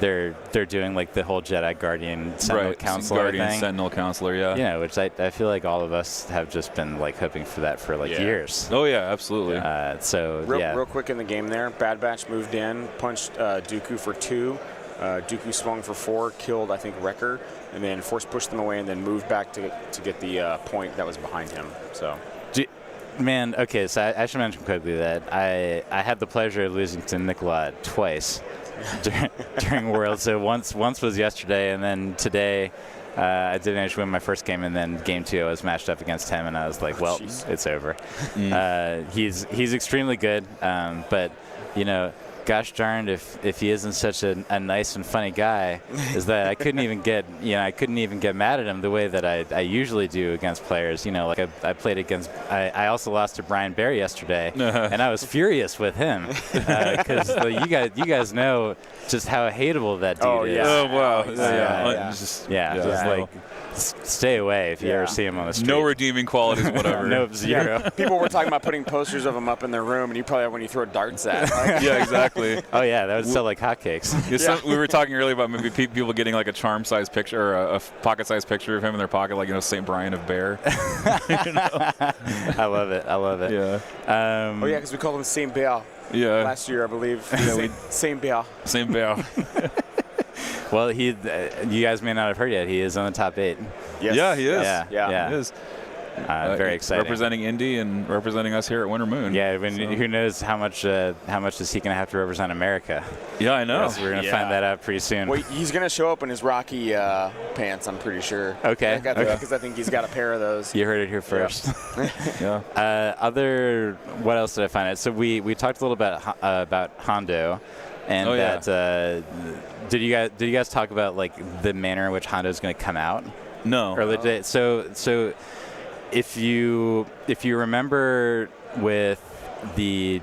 they're doing like the whole Jedi Guardian Sentinel Counselor Guardian thing. Sentinel Counselor, yeah. Yeah, which I feel like all of us have just been like hoping for that for like years. Oh yeah, absolutely. Real quick in the game there, Bad Batch moved in, punched Dooku for 2. Dooku swung for 4, killed, I think, Wrecker, and then Force pushed them away and then moved back to get the point that was behind him. So. Man, okay, so I should mention quickly that I had the pleasure of losing to Nicola twice during World. So once was yesterday, and then today I did manage to win my first game, and then game 2 I was matched up against him, and I was like, well, it's over. He's extremely good, but you know, gosh darned if he isn't such a nice and funny guy, is that I couldn't even get mad at him the way that I usually do against players. You know, like I played against, I also lost to Brian Bear yesterday, and I was furious with him because you guys know just how hateable that dude is. Oh wow. Just like stay away if you ever see him on the street. No redeeming qualities, whatever. No, 0. People were talking about putting posters of him up in their room, and you probably have when you throw darts at. Like, yeah, exactly. Oh yeah, that would sell like hotcakes. We were talking earlier about maybe people getting like a charm-sized picture or a pocket-sized picture of him in their pocket, like, you know, St. Brian of Bear. You know? I love it. Yeah. Oh yeah, because we called him Saint Bear. Yeah. Last year, I believe. Saint Bear. Saint Bear. Well, you guys may not have heard yet. He is on the top 8. Yes. Yeah, he is. Yeah. He is. Very exciting. Representing Indy and representing us here at Winter Moon. Yeah, who knows how much is he going to have to represent America? Yeah, I know. We're going to find that out pretty soon. Well, he's going to show up in his Rocky pants, I'm pretty sure. Okay. Because I think he's got a pair of those. You heard it here first. Yeah. What else did I find out? So we talked a little bit about Hondo. And did you guys talk about like the manner in which Hondo is going to come out? No. Or so if you remember with the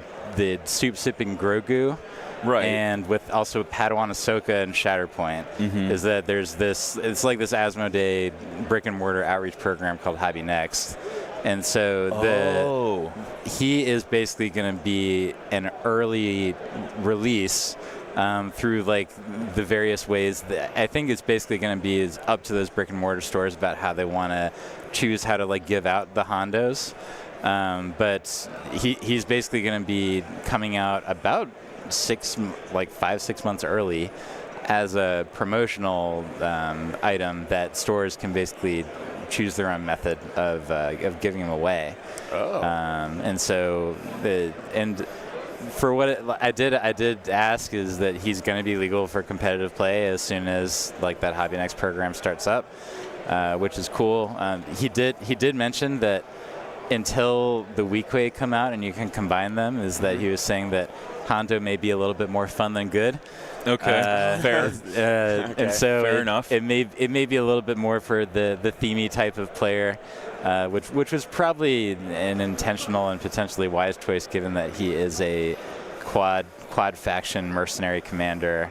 soup sipping Grogu, right, and with also Padawan Ahsoka and Shatterpoint, is that there's it's like this Asmodee brick and mortar outreach program called Hobby Next. And so he is basically going to be an early release through like the various ways that I think it's basically going to be up to those brick and mortar stores about how they want to choose how to like give out the Hondos. But he's basically going to be coming out about 5-6 months early as a promotional item that stores can basically choose their own method of giving them away. And so for what I did ask is that he's going to be legal for competitive play as soon as like that Hobby Next program starts up, which is cool. He did mention that until the Weequay come out and you can combine them, is that he was saying that Hondo may be a little bit more fun than good. Okay, fair. And so fair enough. It may be a little bit more for the themey type of player, which was probably an intentional and potentially wise choice, given that he is a quad faction mercenary commander.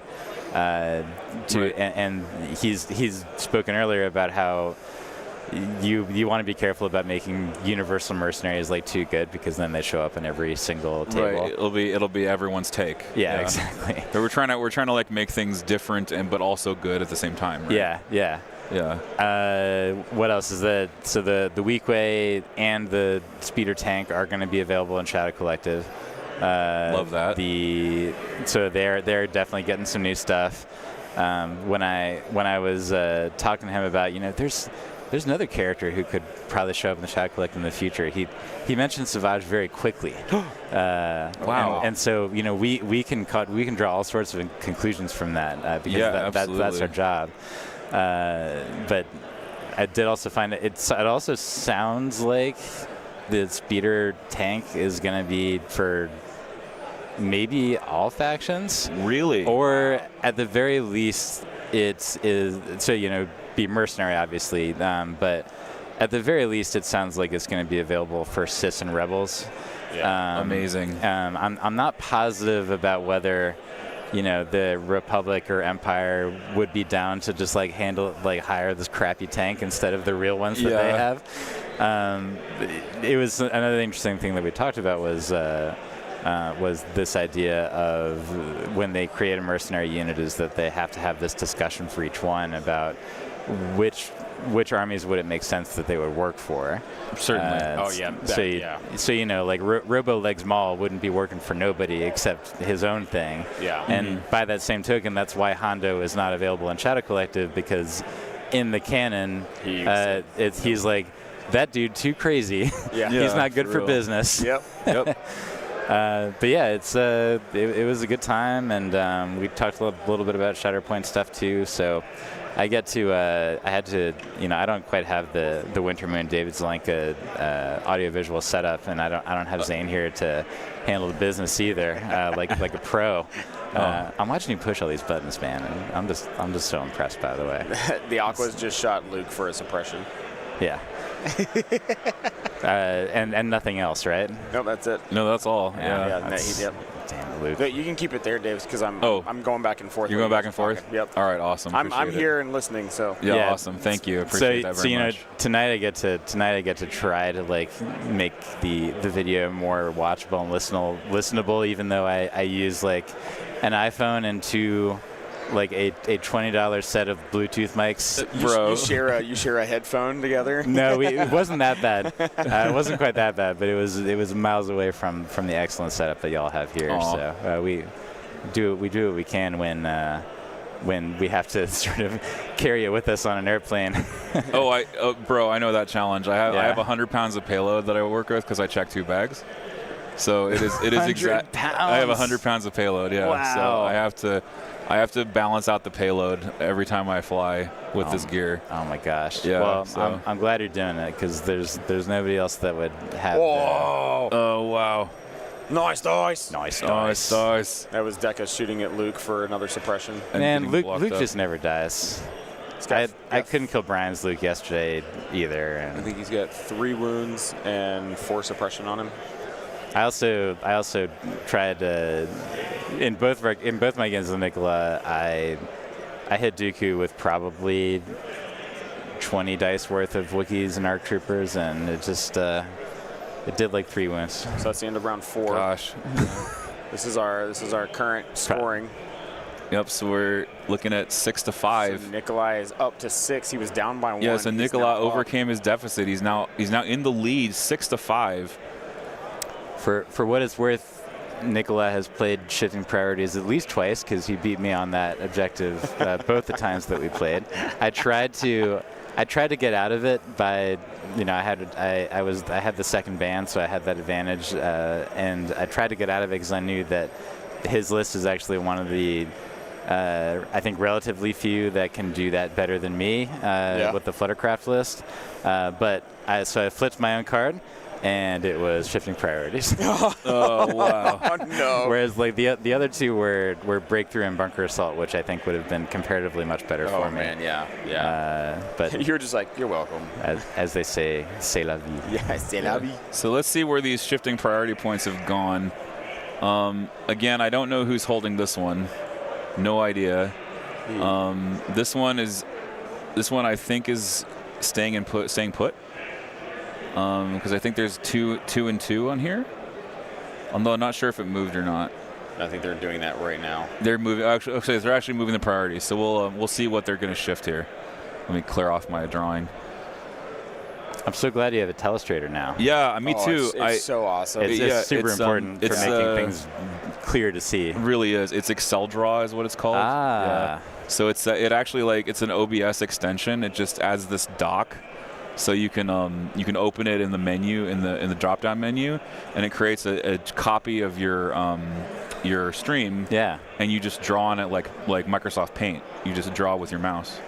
And he's spoken earlier about how you want to be careful about making universal mercenaries like too good, because then they show up in every single table. Right. It'll be everyone's take. Yeah, exactly. But we're trying to like make things different but also good at the same time. Right? Yeah. What else is that? So the Weequay and the speeder tank are going to be available in Shadow Collective. Love that. So they're definitely getting some new stuff. When I was talking to him about, there's another character who could probably show up in the Shadow Collective in the future. He mentioned Savage very quickly. Wow. And so we can draw all sorts of conclusions from that because that's our job. But I did also find it also sounds like the speeder tank is going to be for maybe all factions. Really? Or at the very least, be mercenary, obviously. But at the very least, it sounds like it's going to be available for Sith and Rebels. Yeah. Amazing. I'm not positive about whether, the Republic or Empire would be down to just hire this crappy tank instead of the real ones that they have. It was another interesting thing that we talked about was this idea of when they create a mercenary unit is that they have to have this discussion for each one about which armies would it make sense that they would work for. Certainly. Robo Legs Maul wouldn't be working for nobody except his own thing. Yeah. And by that same token, that's why Hondo is not available in Shadow Collective, because in the canon, he's like, that dude too crazy. Yeah. He's not good for business. Yep. But yeah, it was a good time, and we talked a little bit about Shatterpoint stuff too. So I had to, I don't quite have the Wintermoon David Zelenka audiovisual setup, and I don't have Zane here to handle the business either, like a pro. I'm watching you push all these buttons, man, and I'm just so impressed. By the way, the Aquas just shot Luke for a suppression. Yeah. And nothing else, right? No, that's it. No, that's all. Yep. Damn, Luke. You can keep it there, Dave, because I'm going back and forth. You're going back and forth? Talking. Yep. All right, awesome. I'm here and listening, so. Yeah, awesome. Thank you. Appreciate that very much. Tonight I get to try to make the video more watchable and listenable, even though I use an iPhone and two a $20 set of Bluetooth mics. Bro, you share a headphone together? No, it wasn't that bad. It wasn't quite that bad, but it was miles away from the excellent setup that y'all have here. Aww. So we do what we can when we have to sort of carry it with us on an airplane. Bro, I know that challenge. I have 100 pounds of payload that I work with because I check 2 bags. So it is exact. I have 100 pounds of payload. Yeah. Wow. So I have to balance out the payload every time I fly with this gear. Oh my gosh. Yeah. Well, I'm glad you're doing it, because there's nobody else that would have. Whoa. Oh wow. Nice. Nice. That was Deca shooting at Luke for another suppression. Man, Luke just never dies. I couldn't kill Brian's Luke yesterday either. And I think he's got 3 wounds and 4 suppression on him. I also tried to in both my games with Nicola. I hit Dooku with probably 20 dice worth of Wookiees and ARC Troopers, and it just it did 3 wounds. So that's the end of round 4. Gosh. This is our current scoring. Yep. So we're looking at 6-5. So Nikolai is up to 6. He was down by 1. Yeah. So Nicola overcame his deficit. He's now in the lead, 6-5. For what it's worth, Nicola has played Shifting Priorities at least twice, because he beat me on that objective both the times that we played. I tried to get out of it by, I had the second ban, so I had that advantage, and I tried to get out of it because I knew that his list is actually one of the I think relatively few that can do that better than me with the Fluttercraft list. So I flipped my own card, and it was Shifting Priorities. Oh wow! Oh, no. Whereas the other two were Breakthrough and Bunker Assault, which I think would have been comparatively much better for me. Oh man, yeah. But you're just you're welcome. As they say, c'est la vie. Yeah, c'est la vie. So let's see where these shifting priority points have gone. Again, I don't know who's holding this one. No idea. This one I think is staying put. Because I think there's 2 and 2 on here. Although I'm not sure if it moved or not. I think they're doing that right now. They're moving. Actually, they're actually moving the priorities. So we'll see what they're going to shift here. Let me clear off my drawing. I'm so glad you have a telestrator now. Yeah, me too. It's so awesome. It's super important for making things clear to see. It really is. It's Excel Draw is what it's called. Ah. Yeah. So it's it's an OBS extension. It just adds this dock, so you can open it in the menu in the drop-down menu, and it creates a copy of your stream. Yeah. And you just draw on it like Microsoft Paint. You just draw with your mouse.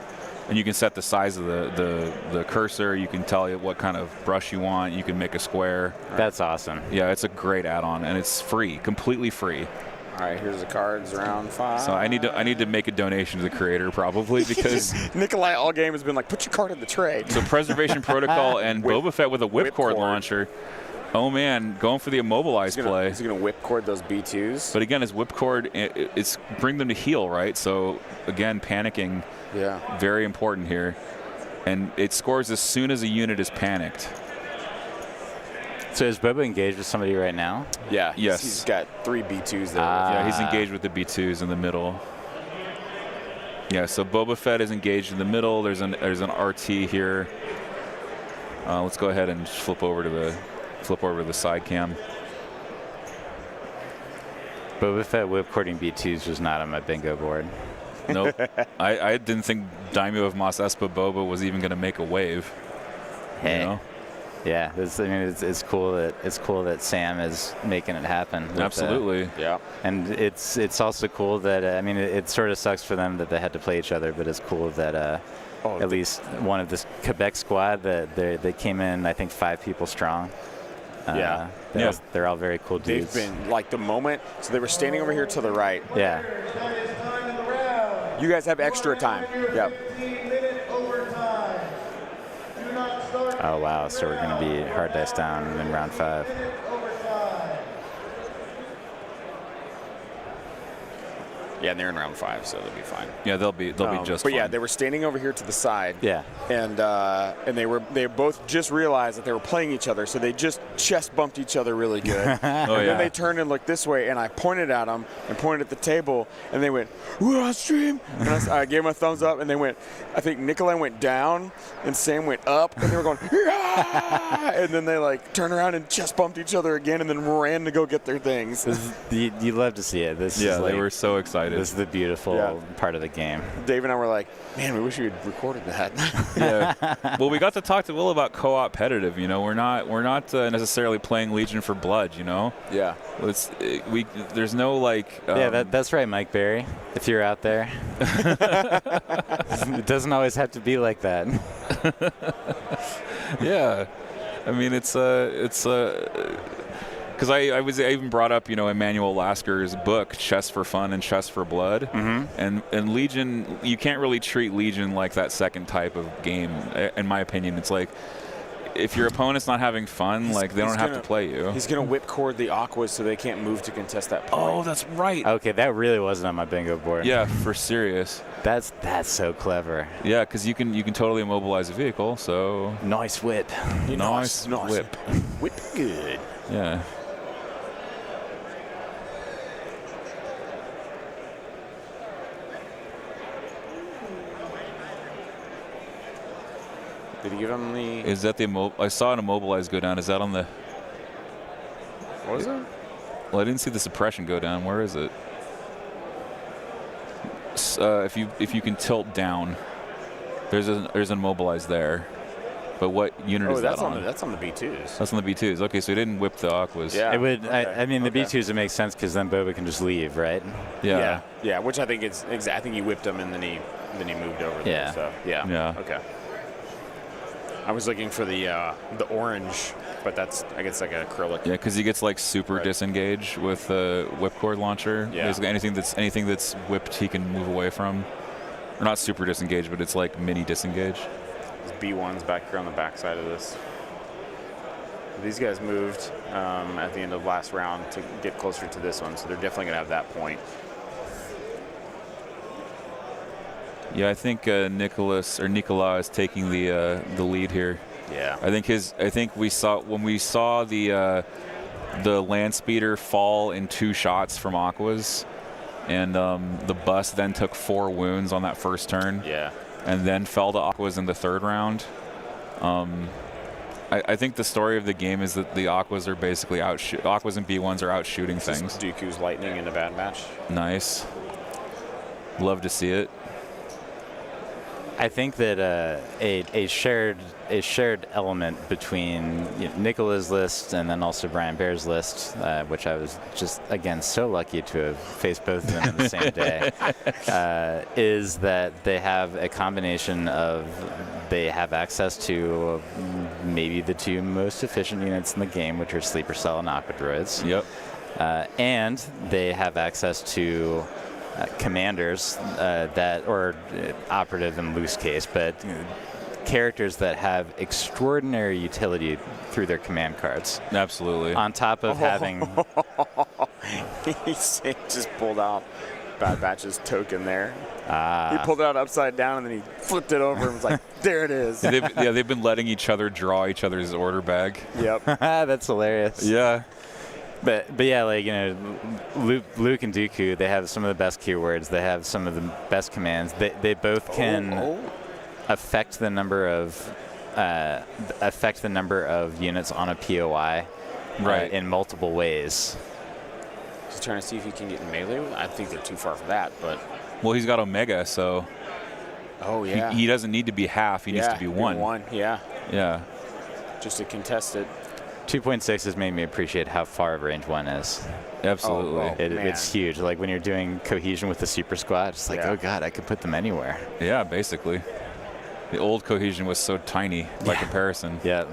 And you can set the size of the cursor. You can tell it what kind of brush you want. You can make a square. That's awesome. Yeah, it's a great add-on, and it's free, completely free. All right, here's the cards, round 5. So I need to make a donation to the creator probably because Nikolai all game has been like, put your card in the tray. so Preservation Protocol and Boba Fett with a whipcord launcher. Oh man, going for the immobilized play. He's gonna whipcord those B2s. But again, his whipcord, it's bring them to heal, right? So again, panicking. Yeah. Very important here. And it scores as soon as a unit is panicked. So is Boba engaged with somebody right now? Yeah. Yes. He's got 3 B2s there. Yeah, he's engaged with the B2s in the middle. Yeah, so Boba Fett is engaged in the middle. There's an RT here. Let's go ahead and flip over to the side cam. Boba Fett whipcording B2s was not on my bingo board. Nope. I didn't think Daimyo of Mos Espa Boba was even going to make a wave. Hey. You know? Yeah, it's cool that Sam is making it happen. Absolutely. Yeah. And it's also cool that it sort of sucks for them that they had to play each other, but it's cool that at least one of this Quebec squad that they came in, I think 5 people strong. Yeah. They're all very cool They've dudes. been like the moment. So they were standing over here to the right. Yeah. You guys have extra time. Yep. Oh wow, so we're gonna be hard dice down in round 5. Yeah, and they're in round 5, so they'll be fine. Yeah, they'll be just But fine. yeah, they were standing over here to the side. Yeah. And they both just realized that they were playing each other, so they just chest bumped each other really good. Oh, and yeah. then they turned and looked this way, and I pointed at them and pointed at the table, and they went, "We're on stream." And I gave them a thumbs up, and they went. I think Nikolai went down, and Sam went up, and they were going, "Yeah!" And then they like turned around and chest bumped each other again, and then ran to go get their things. You love to see it. This is they were so excited. This is the beautiful part of the game. Dave and I were like, "Man, we wish we had recorded that." Yeah. Well, we got to talk to Will about co-opetitive. You know, we're not necessarily playing Legion for blood. You know. Yeah. There's no like. That's right, Mike Berry. If you're out there, it doesn't always have to be like that. Yeah, I mean it's because I even brought up Emmanuel Lasker's book Chess for Fun and Chess for Blood, and Legion, you can't really treat Legion like that second type of game. In my opinion, it's like if your opponent's not having fun, they don't have to play you. He's gonna whipcord the Aquas so they can't move to contest that point. Oh, that's right. Okay, that really wasn't on my bingo board. Yeah, for serious. That's so clever. Yeah, because you can totally immobilize a vehicle. So nice whip. Nice whip. Whip good. Yeah. Did he give him the? Is that the I saw an immobilize go down. Is that on the? What was it? Well, I didn't see the suppression go down. Where is it? If you can tilt down, there's an immobilize there. But what unit is that on? That's on the B2s. That's on the B2s. Okay, so he didn't whip the Aquas. Yeah. It would. Okay. I mean, the B2s would make sense because then Boba can just leave, right? Yeah. Yeah. Which I think I think he whipped him and then he moved over there. Yeah. So, yeah. Yeah. Okay. I was looking for the orange, but that's I guess like an acrylic. Yeah, because he gets like super disengaged with the whipcord launcher. Yeah. Basically anything that's whipped, he can move away from. Or not super disengaged, but it's like mini disengage. There's B1's back here on the back side of this. These guys moved at the end of last round to get closer to this one, so they're definitely gonna have that point. Yeah, I think Nikolai is taking the lead here. Yeah. I think we saw when we saw the land speeder fall in 2 shots from Aquas, and the bus then took 4 wounds on that first turn. Yeah. And then fell to Aquas in the 3rd round. I think the story of the game is that the Aquas are basically Aquas and B1s are out shooting things. Dooku's lightning in a bad match. Nice. Love to see it. I think that a shared element between Nicola's list and then also Brian Bair's list, which I was just again so lucky to have faced both of them in the same day, is that they have a combination of they have access to maybe the two most efficient units in the game, which are Sleeper Cell and Aqua Droids. Yep. And they have access to commanders or operative in loose case, but characters that have extraordinary utility through their command cards. Absolutely. On top of having... He just pulled out Bad Batch's token there. He pulled it out upside down and then he flipped it over and was like, there it is. They've been letting each other draw each other's order bag. Yep. That's hilarious. Yeah. But yeah, like, Luke and Dooku, they have some of the best keywords. They have some of the best commands. They both can affect the number of units on a POI in multiple ways. Just trying to see if he can get in melee. I think they're too far for that, but. Well, he's got Omega, so. Oh yeah. He doesn't need to be half. He needs to be one. Yeah. Yeah. Just to contest it. 2.6 has made me appreciate how far of range 1 is. Absolutely. It's huge. Like when you're doing cohesion with the super squad, it's like, oh god, I could put them anywhere. Yeah, basically. The old cohesion was so tiny by comparison. Yeah.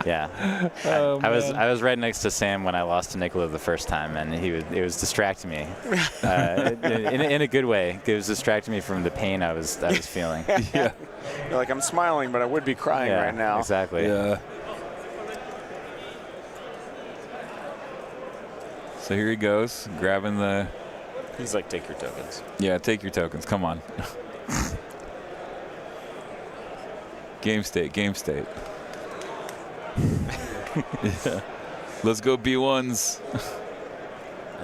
Yeah. I was right next to Sam when I lost to Nicola the first time, and it was distracting me in a good way. It was distracting me from the pain I was feeling. Yeah. You're like, I'm smiling, but I would be crying right now. Exactly. Yeah. So here he goes, grabbing the. He's like, take your tokens. Yeah, take your tokens. Come on. Game state. Yeah. Let's go B1s.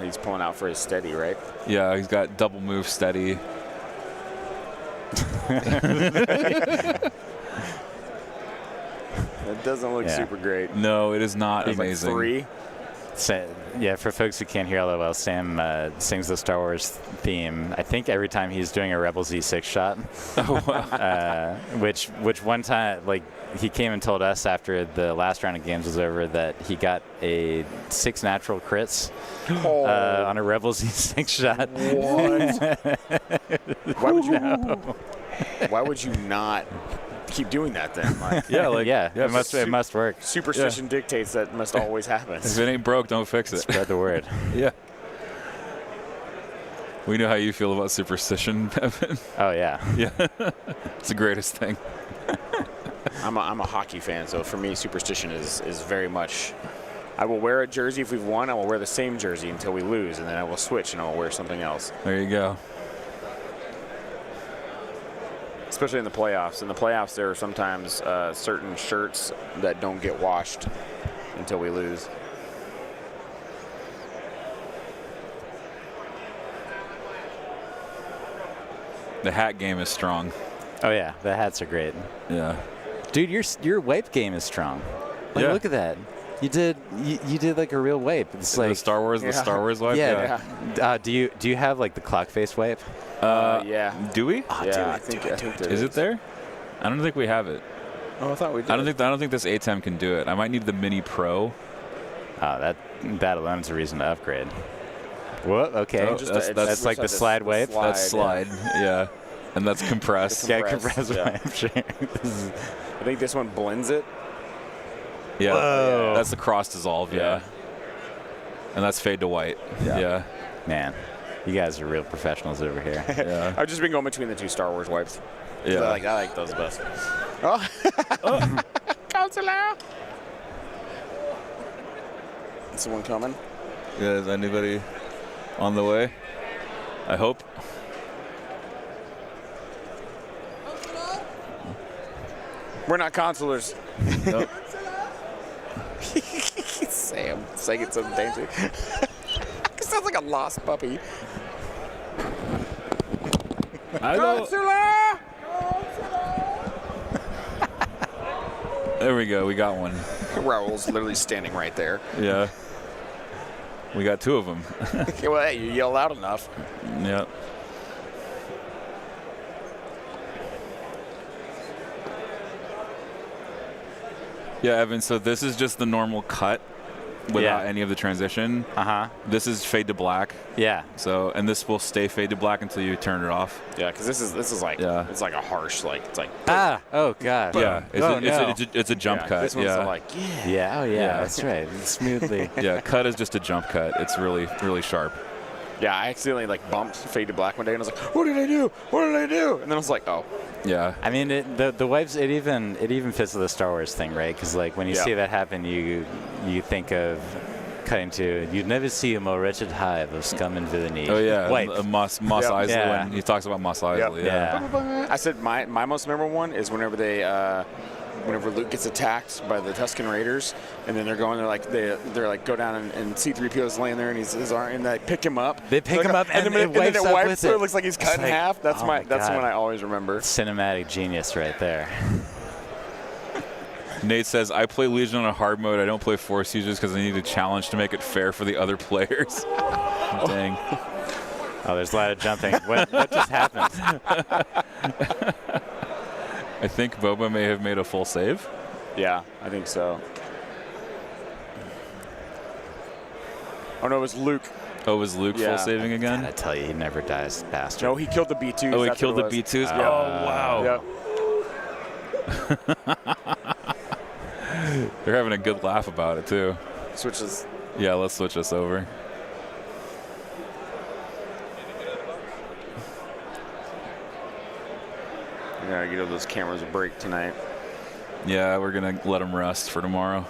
He's pulling out for his steady, right? Yeah, he's got double move steady. That doesn't look super great. No, it is not amazing. Like 3. Yeah, for folks who can't hear all that well, Sam sings the Star Wars theme, I think every time he's doing a Rebel Z6 shot. Oh, wow. Which one time, like, he came and told us after the last round of games was over that he got a 6 natural crits on a Rebel Z6 shot. What? Why would you not keep doing that then? Like, it must work. Superstition dictates that must always happen. If it ain't broke, don't fix it. Spread the word. Yeah. We know how you feel about superstition, Evan. Oh yeah. Yeah. It's the greatest thing. I'm a hockey fan, so for me, superstition is very much. I will wear a jersey if we've won. I will wear the same jersey until we lose, and then I will switch and I will wear something else. There you go. Especially in the playoffs. In the playoffs, there are sometimes certain shirts that don't get washed until we lose. The hat game is strong. Oh yeah, the hats are great. Yeah. Dude, your wipe game is strong. Like, look at that. You did like a real wipe. It's like the Star Wars wipe. Yeah. Do you have like the clock face wipe? Yeah. Do we? Oh, Yeah, I think there Is it there? I don't think we have it. Oh, I thought we did. I don't think this ATEM can do it. I might need the Mini Pro. That alone is a reason to upgrade. What? Okay. Oh, that's like the slide wipe. That's slide. Yeah. And that's compressed. Yeah, compressed wipe. Sure. I think this one blends it. Yeah. Whoa. That's the cross dissolve. Yeah. And that's fade to white. Yeah. Man, you guys are real professionals over here. Yeah. I've just been going between the two Star Wars wipes. Yeah. I like those best. Oh. Counselor. Is someone coming? Yeah, is anybody on the way? I hope. We're not counselors. Nope. Sam saying it so dainty. It sounds like a lost puppy. There we go. We got one. Raul's literally standing right there. Yeah. We got 2 of them. Okay, well, hey, you yell loud enough. Yeah. Yeah, Evan, so this is just the normal cut without any of the transition. This is fade to black. Yeah. So, and this will stay fade to black until you turn it off. Yeah, because this is like it's like a harsh it's like oh gosh. Yeah, it's a jump cut. This one's like that's right. Smoothly. Yeah, cut is just a jump cut. It's really sharp. Yeah, I accidentally like bumped fade to black one day and I was like, what did I do? What did I do? And then I was like, oh. Yeah. I mean, the wipes. It even fits with the Star Wars thing, right? Because like when you see that happen, you think of cutting to you'd never see a more wretched hive of scum and villainy. Oh yeah, Wipe. Mos Eisley. Yeah. When he talks about Mos Eisley. Yeah. I said my most memorable one is whenever whenever Luke gets attacked by the Tusken Raiders, and then they're like go down and C-3PO's laying there and his arm, and they pick him up. They pick him up and then it it wipes wipes so it looks like he's cut in half. That's my that's God. the one I always remember. Cinematic genius right there. Nate says, I play Legion on a hard mode. I don't play Force users because I need a challenge to make it fair for the other players. Dang. Oh, there's a lot of jumping. What just happened? I think Boba may have made a full save. Yeah, I think so. Oh no, it was Luke. Oh, was Luke full saving again? I tell you, he never dies, bastard. No, he killed the B2s. Oh, he killed the B2s? Yeah. Oh, wow. Yep. They're having a good laugh about it, too. Switches. Yeah, let's switch this over. We gotta give those cameras a break tonight. Yeah, we're going to let them rest for tomorrow.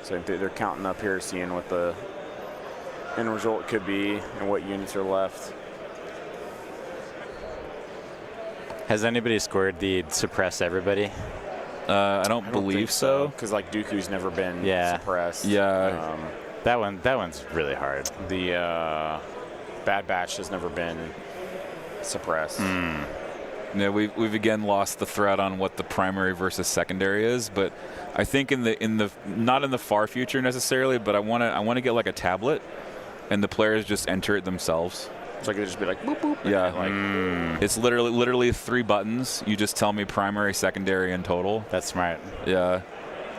So they're counting up here, seeing what the end result could be and what units are left. Has anybody scored the suppress everybody? I don't believe so. Because like Dooku's never been suppressed. Yeah. That one's really hard. The Bad Batch has never been suppressed. Yeah, we've again lost the thread on what the primary versus secondary is, but I think in the not in the far future necessarily, but I want to get like a tablet, and the players just enter it themselves. So I could just be like boop boop. Yeah, it's literally 3 buttons. You just tell me primary, secondary, and total. That's smart. Yeah.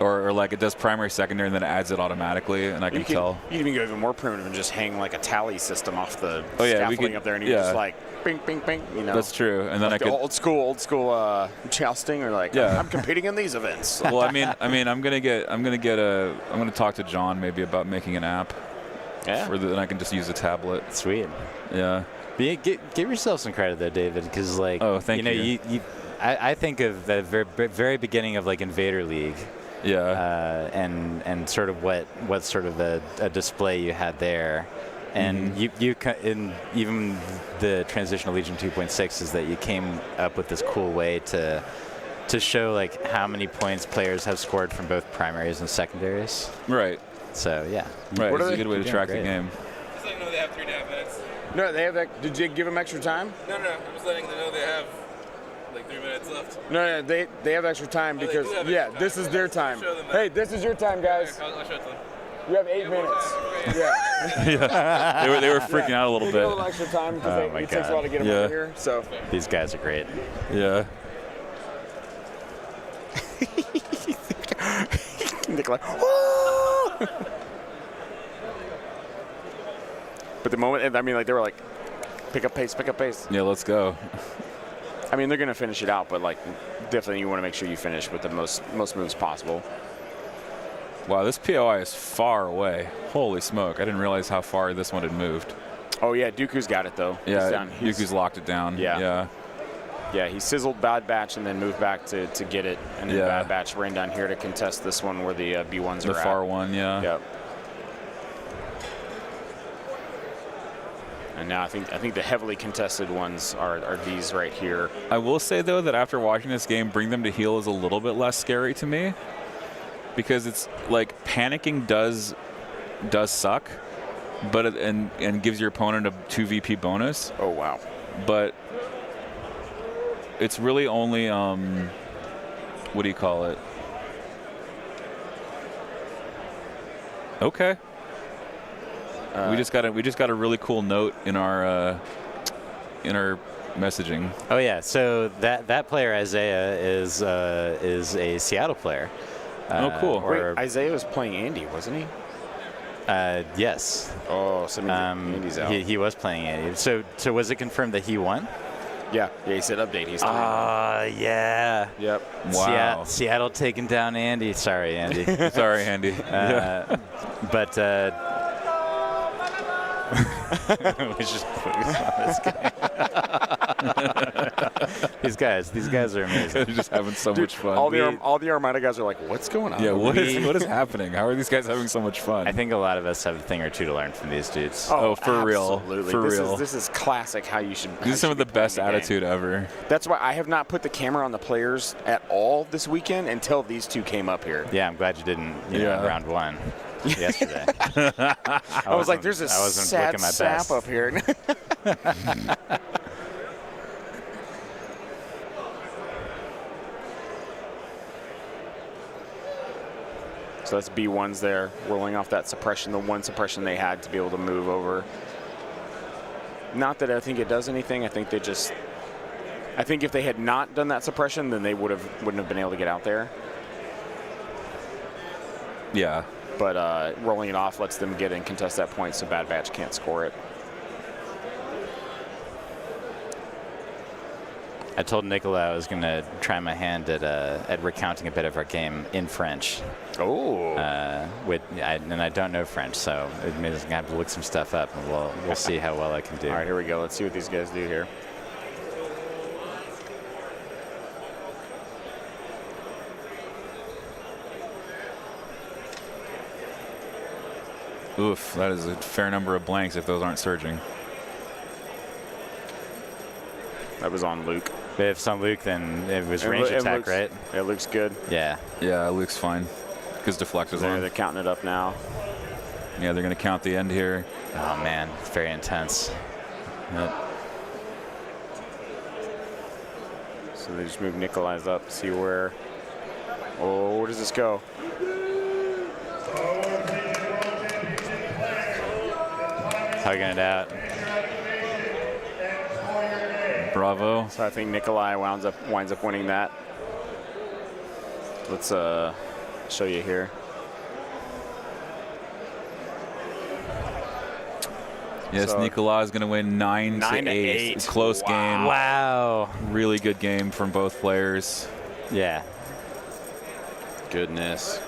Or like it does primary, secondary, and then it adds it automatically, and I can tell. You can even go even more primitive and just hang like a tally system off the we scaffolding could, up there, and you just like bing, bing, bing. You know. That's true. And then like I could old school jousting, or like I'm competing in these events. Well, I'm gonna talk to John maybe about making an app. Yeah. And I can just use a tablet. Sweet. Yeah. Give yourself some credit though, David, because like thank you. I think of the very beginning of like Invader League. Yeah. And sort of what sort of a display you had there, and in even the transition of Legion 2.6 is that you came up with this cool way to show like how many points players have scored from both primaries and secondaries. Right. So yeah. Right. It's a good way to track the game. Just letting them know they have 3.5 minutes. No, they have that. Did you give them extra time? No. I'm just letting them know they have like 3 minutes left. No, they have extra time because this is their time. Hey, this is your time, guys. I'll show it to them. You have 8 minutes. Yeah. They were freaking out a little bit. A little extra time because it takes a while to get them over here. So these guys are great. Yeah. Nikolai. But the moment, I mean, like they were like, pick up pace. Yeah, let's go. I mean, they're gonna finish it out, but like, definitely you want to make sure you finish with the most moves possible. Wow, this POI is far away. Holy smoke! I didn't realize how far this one had moved. Oh yeah, Dooku's got it though. Yeah, Dooku's locked it down. Yeah. Yeah, he sizzled Bad Batch and then moved back to get it, and then Bad Batch ran down here to contest this one where the B1s are the far one. Yeah. Yep. And now I think the heavily contested ones are these right here. I will say though that after watching this game, bring them to heal is a little bit less scary to me, because it's like panicking does suck, but and gives your opponent a 2 VP bonus. Oh wow. But it's really only what do you call it? Okay. We just got a really cool note in our messaging. Oh yeah, so that player Isaiah is a Seattle player. Oh, cool. Wait, Isaiah was playing Andy, wasn't he? Yes. Oh, so Andy's out. He was playing Andy. So was it confirmed that he won? Yeah, he said update. He's Yeah. Yep. Wow. Seattle taking down Andy. Sorry, Andy. Sorry, Andy. But we should focus on this guy. These guys are amazing. They're just having so much fun. All the Armada guys are like, what's going on? Yeah, what is happening? How are these guys having so much fun? I think a lot of us have a thing or two to learn from these dudes. Oh, for real. Absolutely. For real. This is classic how you should. This is some of the best attitude ever. That's why I have not put the camera on the players at all this weekend until these two came up here. Yeah, I'm glad you didn't. Round one yesterday. I was like, "There's a sad sap up here." So that's B1's there, rolling off that suppression, the one suppression they had to be able to move over. Not that I think it does anything. I think if they had not done that suppression, then they wouldn't have been able to get out there. Yeah. But rolling it off lets them get in, contest that point, so Bad Batch can't score it. I told Nicola I was going to try my hand at recounting a bit of our game in French. Oh. And I don't know French, so it means I'm going to have to look some stuff up, and we'll see how well I can do. All right, here we go. Let's see what these guys do here. Oof, that is a fair number of blanks if those aren't surging. That was on Luke. But if it's on Luke, then it was range attack, right? It looks good. Yeah. Yeah, Luke's fine. Because deflect is on. They're counting it up now. Yeah, they're going to count the end here. Oh, man. It's very intense. Yep. So they just move Nikolai's up, see where. Oh, where does this go? Tugging it out. Bravo. So I think Nikolai winds up winning that. Let's show you here. Yes, So Nikolai is going to win 9-8. Close game. Wow. Really good game from both players. Yeah. Goodness.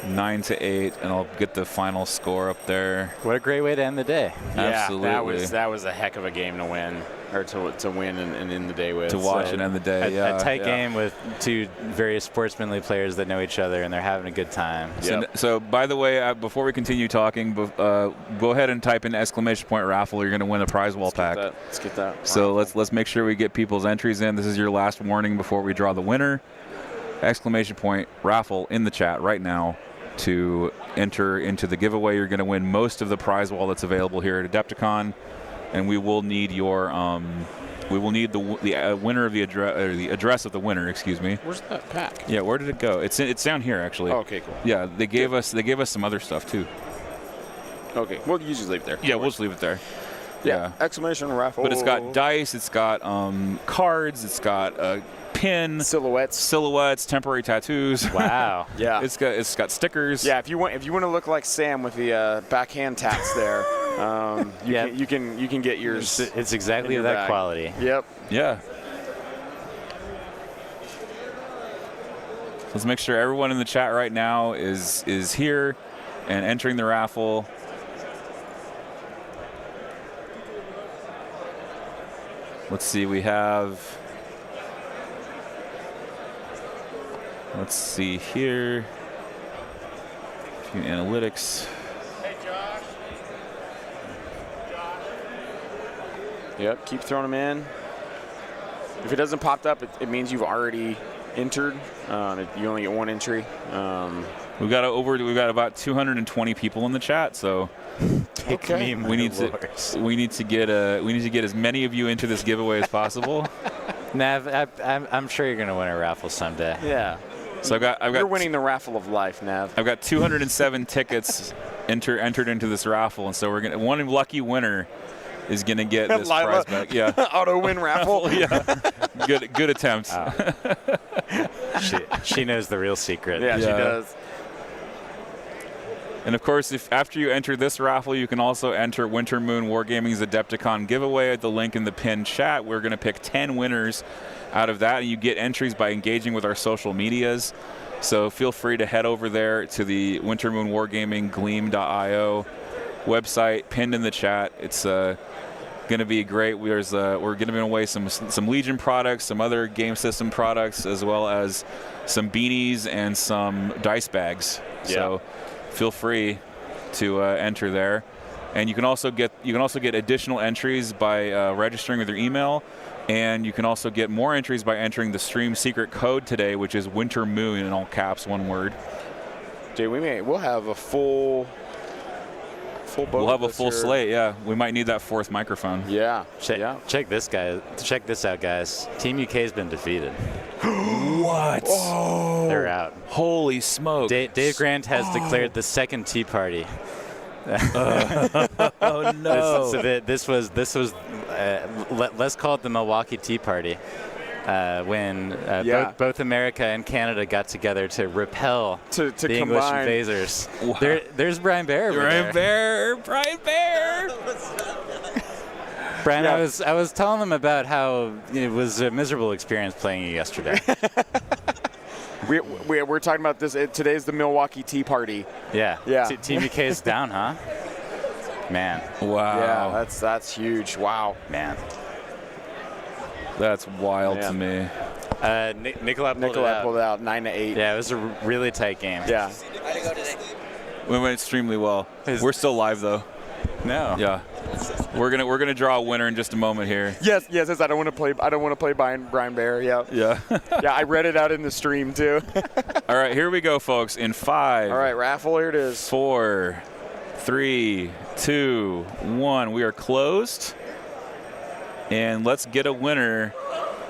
9-8, and I'll get the final score up there. What a great way to end the day. Absolutely. Yeah, that was a heck of a game to win, or to win and end the day with. To watch and end the day, A tight game with two very sportsmanly players that know each other, and they're having a good time. So by the way, before we continue talking, go ahead and type in !Raffle. You're going to win a prize wall pack. Let's get that. So let's make sure we get people's entries in. This is your last warning before we draw the winner. !Raffle in the chat right now to enter into the giveaway. You're going to win most of the prize wall that's available here at AdeptiCon, and we will need your the winner of the address of the winner. Excuse me. Where's that pack? Yeah, where did it go? It's down here actually. Oh, okay, cool. Yeah, they gave us some other stuff too. Okay, well you just leave it there. Yeah, we'll just leave it there. Yeah. !Raffle. But it's got dice. It's got cards. It's got pin, silhouettes, temporary tattoos. Wow. Yeah. It's got stickers. Yeah, if you want to look like Sam with the backhand tats there, you can get yours. It's exactly of that quality. Yep. Yeah. Let's make sure everyone in the chat right now is here and entering the raffle. Let's see, we have. Let's see here. A few analytics. Hey, Josh. Yep, keep throwing them in. If it doesn't pop up, it means you've already entered. You only get one entry. We've got about 220 people in the chat, so okay. we need to get as many of you into this giveaway as possible. Nav, I'm sure you're gonna win a raffle someday. Yeah. So I've got You're winning the raffle of life, Nav. I've got 207 tickets entered into this raffle, and so one lucky winner is gonna get this Lila. prize back. Yeah. Auto win raffle. Yeah. Good attempt. Oh. she knows the real secret. Yeah, she does. And of course, if after you enter this raffle, you can also enter Winter Moon Wargaming's AdeptiCon giveaway at the link in the pinned chat. We're going to pick 10 winners out of that, and you get entries by engaging with our social medias. So feel free to head over there to the Winter Moon Wargaming Gleam.io website, pinned in the chat. It's going to be great. We're going to give away some Legion products, some other game system products, as well as some beanies and some dice bags. Yeah. So feel free to enter there, and you can also get additional entries by registering with your email, and you can also get more entries by entering the stream secret code today, which is Winter Moon in all caps, one word. Dude, we'll have a full boat. We'll have a full here. slate. Yeah, we might need that fourth microphone. Yeah. Check this out, guys. Team UK's been defeated. What? Oh. They're out. Holy smoke! Dave Grant has declared the second Tea Party. Oh no! This was let's call it the Milwaukee Tea Party, when both America and Canada got together to repel to the English combine. invaders. Wow. There's Brian Bear. Brian Bear. Brian, I was telling them about how it was a miserable experience playing you yesterday. We're talking about this. Today's the Milwaukee Tea Party. Yeah. Team UK's down, huh? Man. Wow. Yeah, that's huge. Wow. Man. That's wild to me. Nikolai pulled it out 9-8. Yeah, it was a really tight game. Yeah. We went extremely well. We're still live though. No. Yeah. We're gonna draw a winner in just a moment here. Yes. I don't want to play Brian Bear. Yeah. Yeah. Yeah. I read it out in the stream too. All right, here we go, folks. In 5. All right, raffle. Here it is. 4, 3, 2, 1. We are closed. And let's get a winner.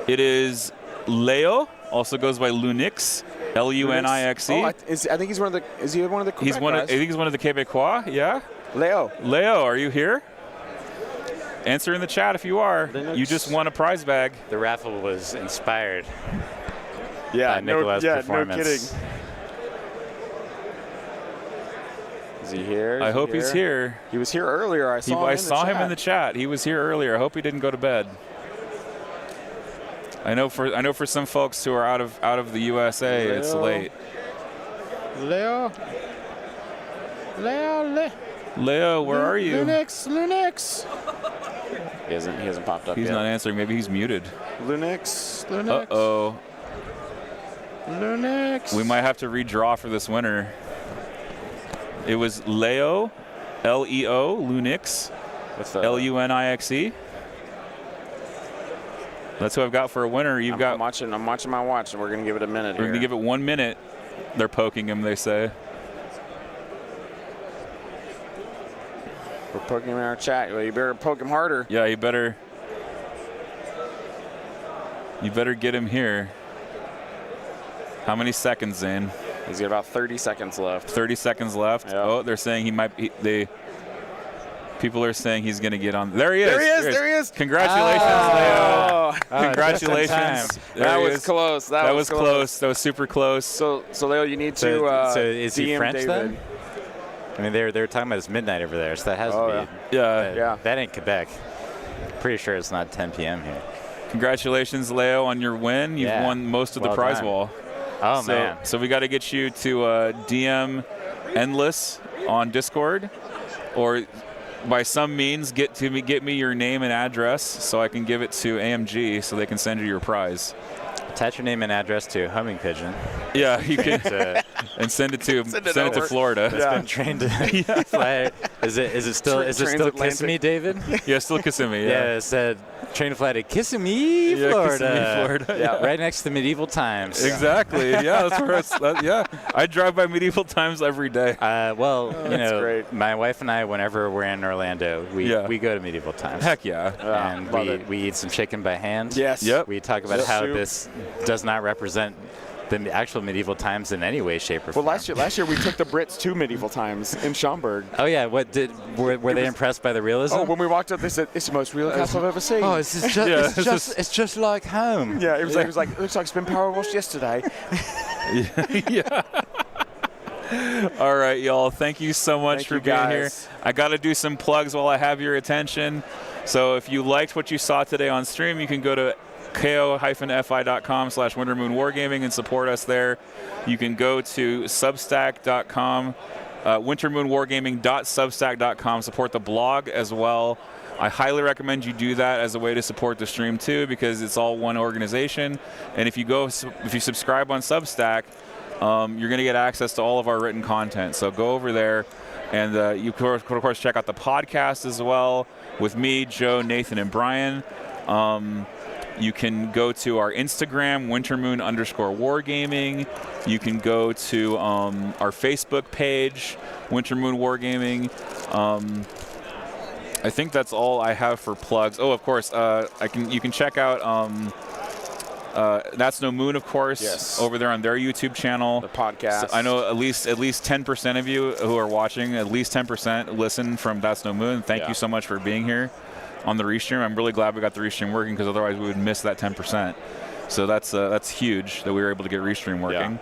It is Leo. Also goes by Lunix. Lunix. Oh, I think he's one of the. Is he one of the? Quebec I think he's one of the Quebecois. Yeah. Leo, are you here? Answer in the chat if you are. You just won a prize bag. The raffle was inspired. Yeah, Nikolai's performance. No kidding. Is he here? I hope he's here. He was here earlier. I saw him in the chat. He was here earlier. I hope he didn't go to bed. I know for some folks who are out of the USA, it's late. Leo, where are you? Lunix. He hasn't popped up yet. He's not answering. Maybe he's muted. Lunix. Uh-oh. Lunix. We might have to redraw for this winner. It was Leo, Leo, Lunix, Lunixe. That's who I've got for a winner. I'm watching my watch, and we're gonna give it a minute. We're gonna give it 1 minute. They're poking him, they say. We're poking him in our chat. Well, you better poke him harder. Yeah, you better get him here. How many seconds, Zane? He's got about 30 seconds left. 30 seconds left. Yep. Oh, they're saying he might be. People are saying he's going to get on. There he is. There he is. Congratulations, Leo. Congratulations. That was close. That was close. That was super close. So Leo, you need to so is he DM French David. then? I mean, they're talking about it's midnight over there, so that has to be. Yeah. That ain't Quebec. Pretty sure it's not 10 p.m. here. Congratulations, Leo, on your win. You've won most of the prize wall. Oh, man. So we got to get you to DM Endless on Discord, or by some means get me your name and address so I can give it to AMG so they can send you your prize. Attach your name and address to Humming Pigeon. Yeah, you can. and send it to Florida. It's been trained to fly. Is it still Kissimmee, David? Yeah, still Kissimmee. Yeah, it said train to fly to Kissimmee, Florida. Kissimmee, Florida. Yeah, right next to Medieval Times. Exactly. Yeah, that's where it's. Yeah, I drive by Medieval Times every day. Well, you know, great. my wife and I, whenever we're in Orlando, we go to Medieval Times. Heck yeah. And we eat some chicken by hand. Yes. Yep. We talk about how this does not represent the actual Medieval Times in any way, shape, or form. Well, last year we took the Brits to Medieval Times in Schaumburg. Oh yeah, were they impressed by the realism? Oh, when we walked up, they said it's the most real castle I've ever seen. Oh, it's just like home. Yeah, it was like it looks like it's been power washed yesterday. Yeah. All right, y'all. Thank you so much for being here. I got to do some plugs while I have your attention. So if you liked what you saw today on stream, you can go to ko-fi.com/wintermoonwargaming and support us there. You can go to substack.com, wintermoonwargaming.substack.com, support the blog as well. I highly recommend you do that as a way to support the stream too, because it's all one organization. And if you subscribe on Substack, you're going to get access to all of our written content. So go over there, and you can of course check out the podcast as well with me, Joe, Nathan, and Brian. You can go to our Instagram, wintermoon_wargaming. You can go to our Facebook page, Wintermoon Wargaming. I think that's all I have for plugs. Oh, of course, you can check out That's No Moon, of course, over there on their YouTube channel. The podcast. So I know at least 10% of you who are watching, at least 10% listen from That's No Moon. Thank you so much for being here on the restream. I'm really glad we got the restream working, because otherwise we would miss that 10%. So that's huge that we were able to get restream working.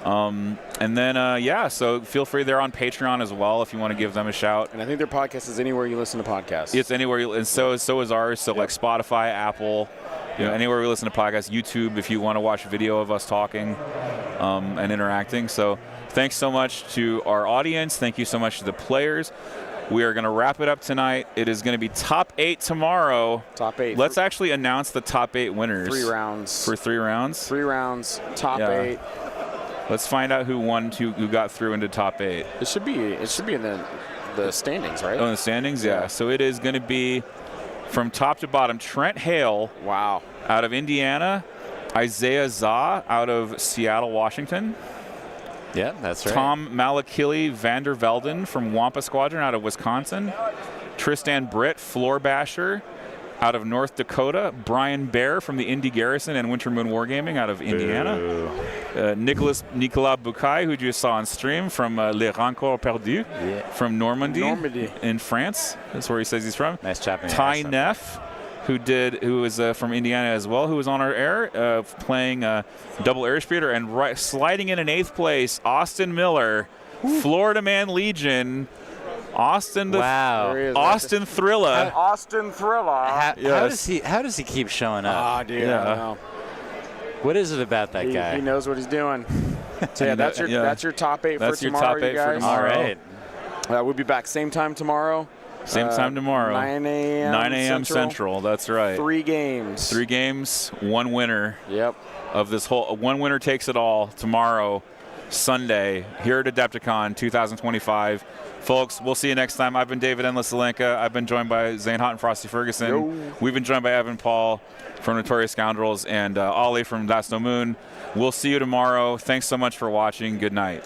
And then so feel free there on Patreon as well if you want to give them a shout. And I think their podcast is anywhere you listen to podcasts. It's anywhere, and so is ours. So like Spotify, Apple, you know, anywhere we listen to podcasts, YouTube if you want to watch video of us talking and interacting. So thanks so much to our audience. Thank you so much to the players. We are going to wrap it up tonight. It is going to be top 8 tomorrow. Top 8. Let's actually announce the top 8 winners. 3 rounds. For 3 rounds? 3 rounds, top 8. Let's find out who got through into top 8. It should be in the standings, right? Oh, in the standings, yeah. So it is going to be from top to bottom. Trent Hale, out of Indiana. Isaiah Zah out of Seattle, Washington. Yeah, that's right. Tom Malakili Vander Velden from Wampa Squadron out of Wisconsin. Tristan Britt Floorbasher out of North Dakota. Brian Bear from the Indy Garrison and Wintermoon Wargaming out of Indiana. Nicolas Bucaille, who you just saw on stream from Les Rancours Perdus from Normandy in France. That's where he says he's from. Nice chopping. Ty Neff, who is from Indiana as well, who was on our air playing double airspeeder, and sliding in 8th place, Austin Miller, Florida Man Legion. Austin Thrilla. Austin Thrilla. How does he keep showing up? Ah, dude, I don't know. What is it about that guy? He knows what he's doing. So that's your top 8 for tomorrow, your top 8 you guys. for tomorrow. All right. We'll be back same time tomorrow. Same time tomorrow. 9 a.m. 9 a.m. Central. That's right. 3 games. 3 games, 1 winner. Yep. Of this whole, one winner takes it all tomorrow, Sunday, here at AdeptiCon 2025. Folks, we'll see you next time. I've been David Endless Zelenka. I've been joined by Zane Hott and Frosty Ferguson. We've been joined by Evan Paul from Notorious Scoundrels and Ollie from That's No Moon. We'll see you tomorrow. Thanks so much for watching. Good night.